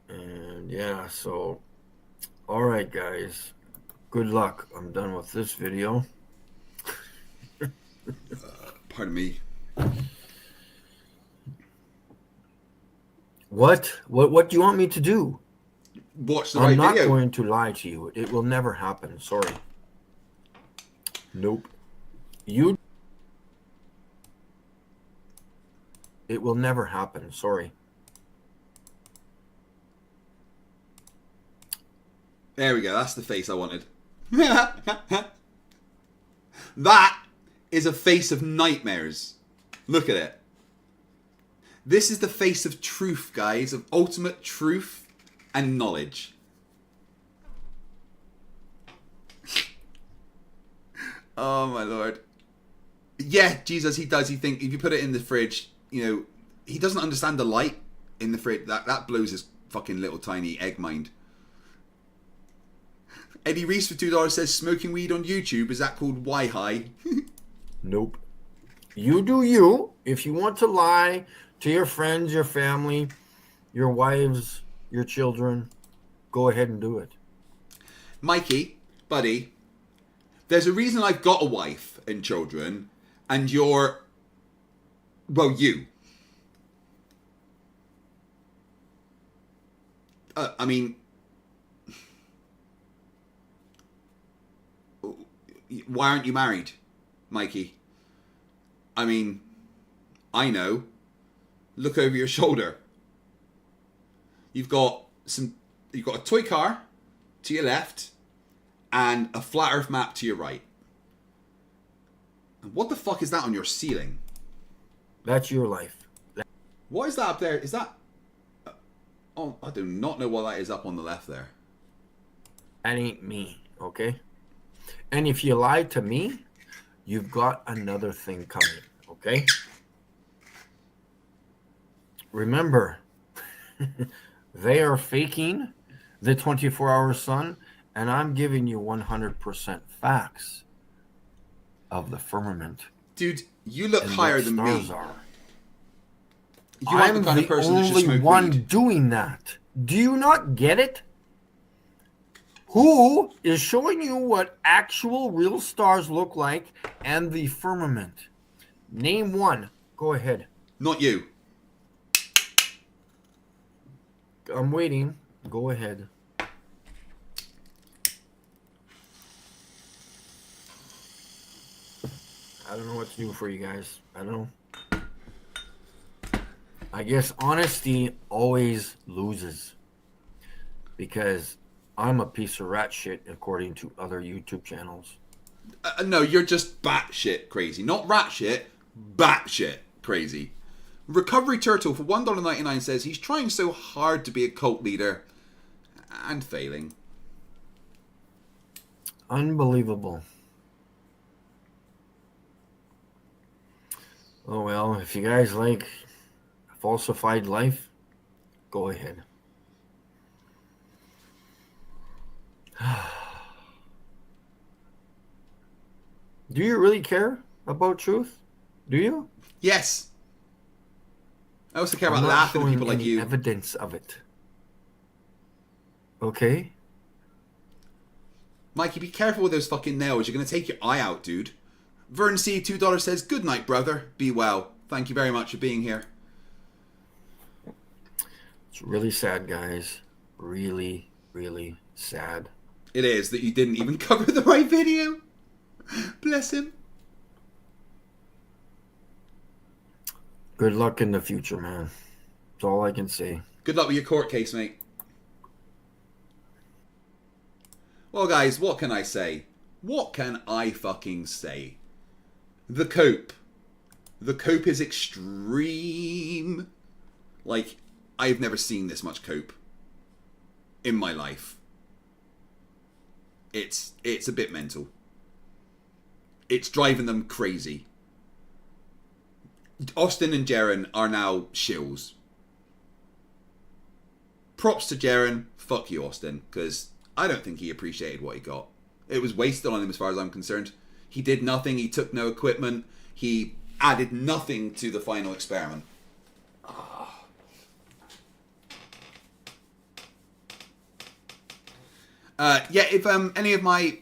And yeah, so, all right, guys. Good luck. I'm done with this video. Pardon me. What do you want me to do? Watch the right video. I'm not going to lie to you. It will never happen. Sorry. Nope. It will never happen. Sorry. There we go. That's the face I wanted. That is a face of nightmares. Look at it. This is the face of truth, guys, of ultimate truth and knowledge. Oh my lord. Yeah, Jesus, he does. He think if you put it in the fridge, you know, he doesn't understand the light. in the fridge. That blows his fucking little tiny egg mind. Eddie Reese for $2 says smoking weed on YouTube, is that called Why High? Nope. You do you. If you want to lie to your friends, your family, your wives, your children, go ahead and do it. Mikey, buddy, there's a reason I've got a wife and children, and you're, well, you. I mean, why aren't you married, Mikey? I mean, I know. Look over your shoulder. You've got a toy car to your left and a flat earth map to your right. And what the fuck is that on your ceiling? That's your life. What is that up there? Is that... Oh, I do not know what that is up on the left there. That ain't me, okay? And if you lie to me, you've got another thing coming, okay? Remember, they are faking the 24-hour sun, and I'm giving you 100% facts of the firmament. Dude, you look higher than me. You I'm the only one doing that. Do you not get it? Who is showing you what actual real stars look like and the firmament? Name one. Go ahead. Not you. I'm waiting. Go ahead. I don't know what to do for you guys. I don't know. I guess honesty always loses. Because I'm a piece of rat shit according to other YouTube channels. No, you're just batshit crazy. Not rat shit, batshit crazy. Recovery Turtle for $1.99 says he's trying so hard to be a cult leader and failing. Unbelievable. Oh well, if you guys like falsified life, go ahead. Do you really care about truth? Do you? Yes. I also care about laughing at people like you. Evidence of it. Okay. Mikey, be careful with those fucking nails. You're going to take your eye out, dude. Vern C, $2 says, good night, brother. Be well. Thank you very much for being here. It's really sad, guys. Really, really sad. It is that you didn't even cover the right video. Bless him. Good luck in the future, man. That's all I can say. Good luck with your court case, mate. Well, guys, what can I say? What can I fucking say? The cope. The cope is extreme. Like, I've never seen this much cope in my life. It's a bit mental. It's driving them crazy. Austin and Jaren are now shills. Props to Jaren. Fuck you, Austin, because I don't think he appreciated what he got. It was wasted on him as far as I'm concerned. He did nothing. He took no equipment. He added nothing to the final experiment. Yeah, if any of my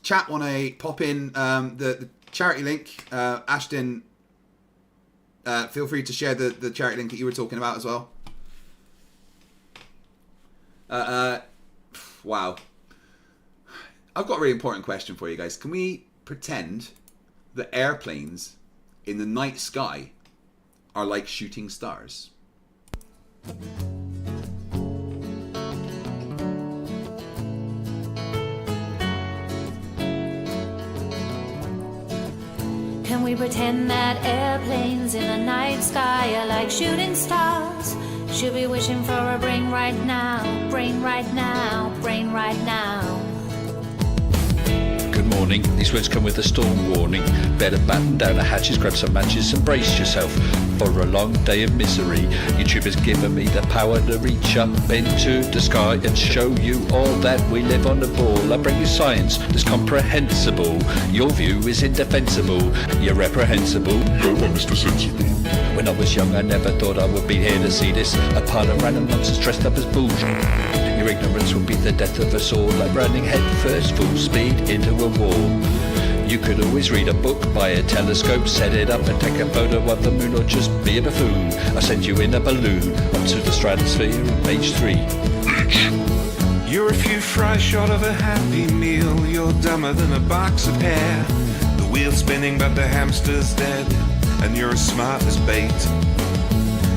chat want to pop in the charity link, Ashton, feel free to share the charity link that you were talking about as well. Wow. I've got a really important question for you guys. Can we pretend that airplanes in the night sky are like shooting stars? Can we pretend that airplanes in the night sky are like shooting stars? Should be wishing for a brain right now, brain right now, brain right now. good morning. These words come with a storm warning. Better batten down the hatches, grab some matches and brace yourself for a long day of misery. YouTube has given me the power to reach up into the sky and show you all that we live on the ball. I bring you science that's comprehensible. Your view is indefensible. You're reprehensible. Go on, Mr. Sensible. When I was young, I never thought I would be here to see this. A pile of random nonsense dressed up as bullshit. Your ignorance will be the death of us all, like running head first full speed into a wall. You could always read a book, buy a telescope, set it up and take a photo of the moon, or just be a buffoon. I send you in a balloon up to the stratosphere on page 3. You're a few fries short of a happy meal. You're dumber than a box of hair. The wheel's spinning but the hamster's dead, and you're as smart as bait.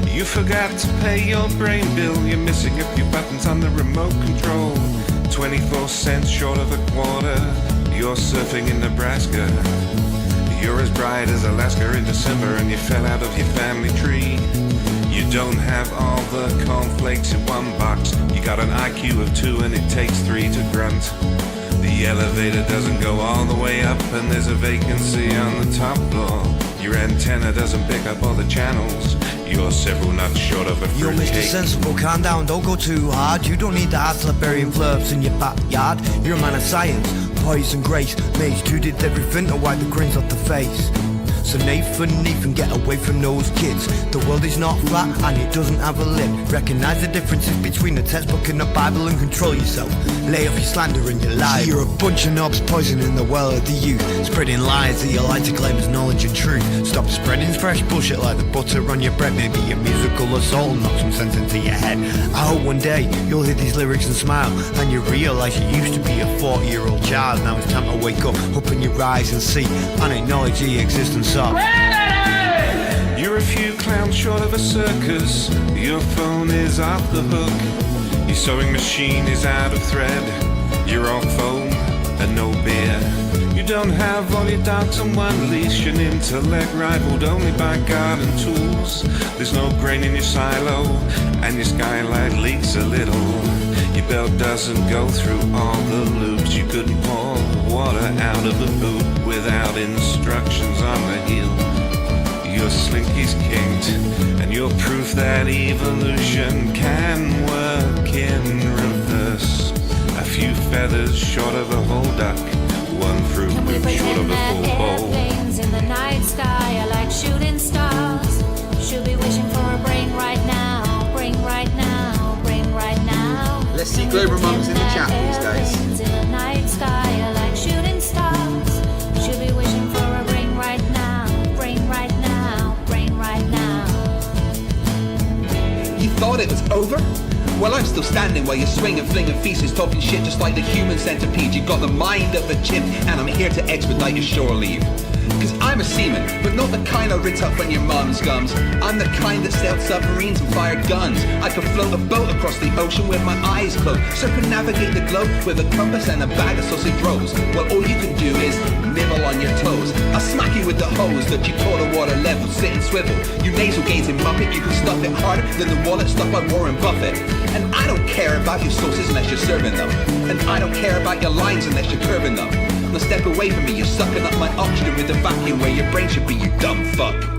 You forgot to pay your brain bill. You're missing a few buttons on the remote control. 24 cents short of a quarter. You're surfing in Nebraska. You're as bright as Alaska in December, and you fell out of your family tree. You don't have all the cornflakes in one box. You got an IQ of 2 and it takes 3 to grunt. The elevator doesn't go all the way up, and there's a vacancy on the top floor. Your antenna doesn't pick up all the channels. You're several nuts short of a You're Mr. fruitcake. Sensible, calm down, don't go too hard. You don't need the ads like burying flerfs in your backyard. You're a man of science, poise and grace. Mage 2 did everything to wipe the grins off the face. So Nathan, get away from those kids. The world is not flat and it doesn't have a lip. Recognize the differences between the textbook and the Bible and control yourself. Lay off your slander and your lies. You're a bunch of knobs poisoning the well of the youth, spreading lies that you like to claim as knowledge and truth. Stop spreading fresh bullshit like the butter on your bread. Maybe a musical assault and knock some sense into your head. I hope one day you'll hear these lyrics and smile, and you realize you used to be a 40-year-old child. Now it's time to wake up, open your eyes and see, and acknowledge the existence of. You're a few clowns short of a circus. Your phone is off the hook. Your sewing machine is out of thread. You're all foam and no beer. You don't have all your dogs on one leash. An intellect rivaled only by garden tools. There's no grain in your silo, and your skylight leaks a little. Your belt doesn't go through all the loops. You couldn't pour water out of a boot without instructions on the heel. Your slinky's kinked, and you're proof that evolution can work in reverse. A few feathers short of a whole duck, one fruit short of a full bowl. Airplanes in the night sky are like shooting stars. Should be wishing for a brain right now, brain right now, brain right now. Let's see Global Mums in the chat, please, guys. Airplanes in the night sky are like shooting stars. Should be wishing for a brain right now, brain right now, brain right now. You thought it was over? Well, I'm still standing while you're swinging, flinging feces, talking shit just like the human centipede. You got the mind of a chimp, and I'm here to expedite your shore leave. Cause I'm a seaman, but not the kind I rit up on your mom's gums. I'm the kind that sailed submarines and fired guns. I could float a boat across the ocean with my eyes closed, circumnavigate the globe with a compass and a bag of sausage rolls. Well, all you can do is nibble on your toes. I'll smack you with the hose that you call a water level, sit and swivel. You nasal gazing muppet, you can stuff it harder than the wallet stuffed by Warren Buffett. And I don't care about your sauces unless you're serving them, and I don't care about your lines unless you're curving them. Now step away from me, you're sucking up my oxygen with the vacuum where your brain should be, you dumb fuck.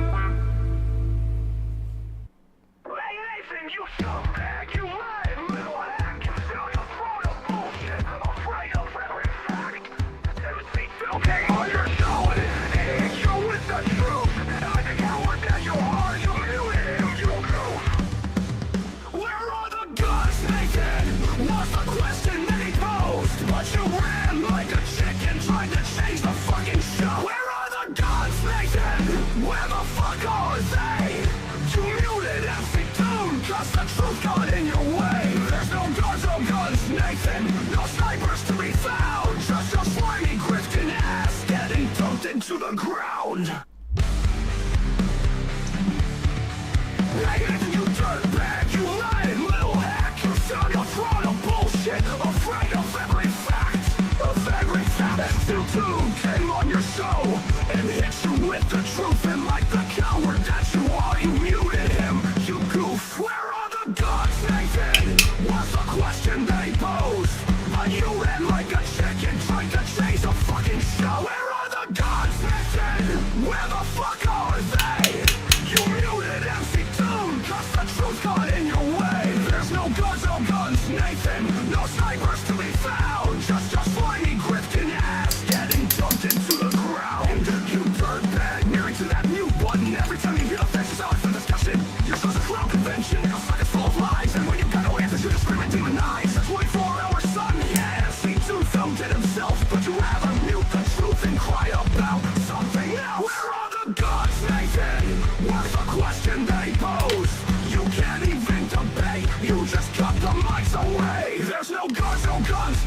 To the ground. You dirtbag, you lying little hack. You're stuck up front of bullshit, afraid of every fact, FTFE came on your show and hit you with the truth, and like the coward that you are, you muted him. You goof. Where are the gods, Nathan? Was the question they posed, but you ran like a chicken trying to chase a fucking fucking show. Where are the gods missing? Where the fuck are they? You muted MC Doom, cause the truth got in your way. There's no guns, Nathan. No snipers to be found. Just your slimy grifting ass getting dumped into the ground. You dirtbag, nearing to that mute button. Every time you hear a fence, it's out for discussion. You're such a clown convention, a sucker full of lies. And when you got no answers, you just scream and demonize. A 24-hour sun, yeah, MC Doom filmed it himself. But you rather mute the truth and cry about something else. Where are the gods, Nathan? What's the question they pose? You can't even debate, you just cut the mics away. There's no guns,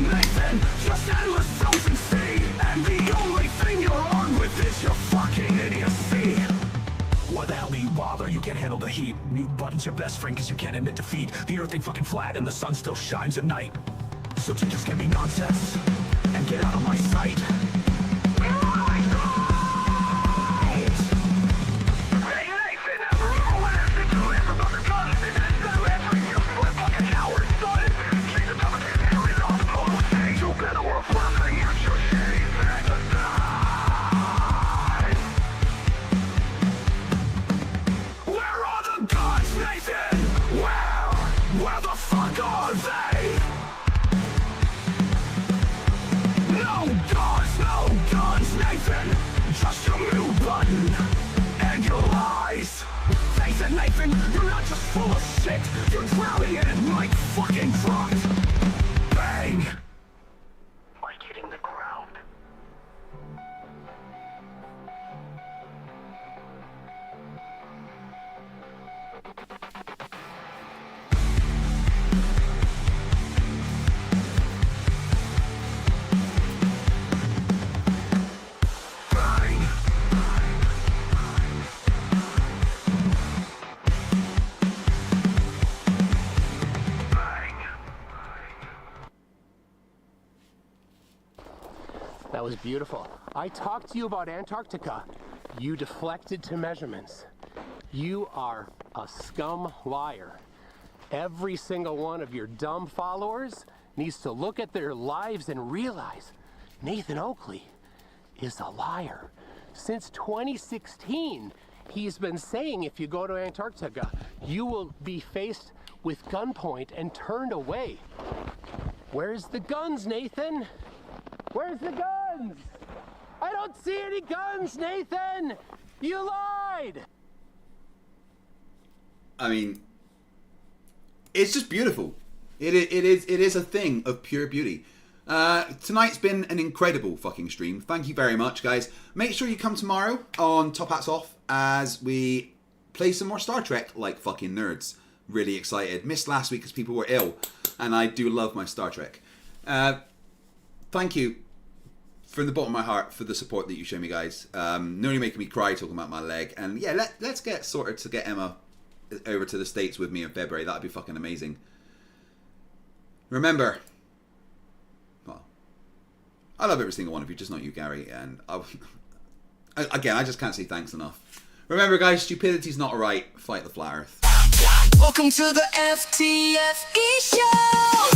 Nathan. Just endless decency. And the only thing you're armed with is your fucking idiocy. What the hell do you bother? You can't handle the heat. Mute button's your best friend cause you can't admit defeat. The earth ain't fucking flat and the sun still shines at night. So just give me nonsense and get out of my sight. Where the fuck are they? No guns, Nathan. Just your mute button and your lies. Face it, Nathan, you're not just full of shit. You're drowning in it like fucking drunk. Bang. Like hitting the ground. That was beautiful. I talked to you about Antarctica. You deflected to measurements. You are a scum liar. Every single one of your dumb followers needs to look at their lives and realize Nathan Oakley is a liar. Since 2016, he's been saying if you go to Antarctica, you will be faced with gunpoint and turned away. Where's the guns, Nathan? Where's the guns? I don't see any guns, Nathan! You lied! I mean, it's just beautiful. It is a thing of pure beauty. Tonight's been an incredible fucking stream. Thank you very much, guys. Make sure you come tomorrow on Top Hats Off as we play some more Star Trek like fucking nerds. Really excited. Missed last week because people were ill, and I do love my Star Trek. Thank you from the bottom of my heart for the support that you show me, guys. Nearly making me cry talking about my leg. And yeah, let's get sorted to get Emma over to the States with me in February. That'd be fucking amazing. Remember, well, I love every single one of you, just not you, Gary. And again, I just can't say thanks enough. Remember, guys, stupidity's not alright. Fight the flat Earth. Welcome to the FTFE show.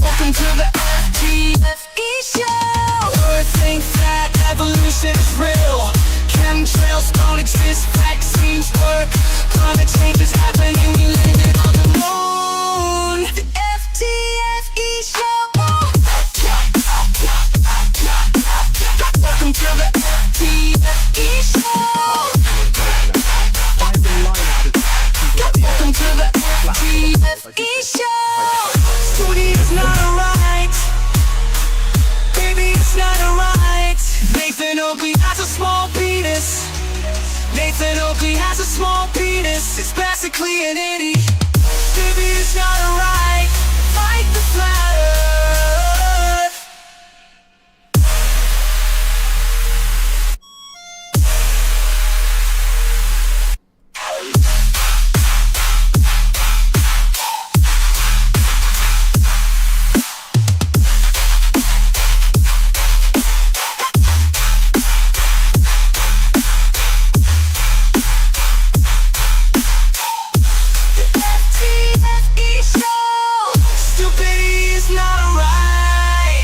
Welcome to the FTFE show. Earth thinks that evolution is real. Chemtrails don't exist, vaccines work. Climate change is happening, we landed on the moon. The FTFE show. Welcome to the FTFE show. Welcome to the FTFE show. It's not alright. Baby, it's not alright. Nathan Oakley has a small penis. Nathan Oakley has a small penis. It's basically an idiot. Baby, it's not alright. Fight the flat Earth. Stupidity is not alright.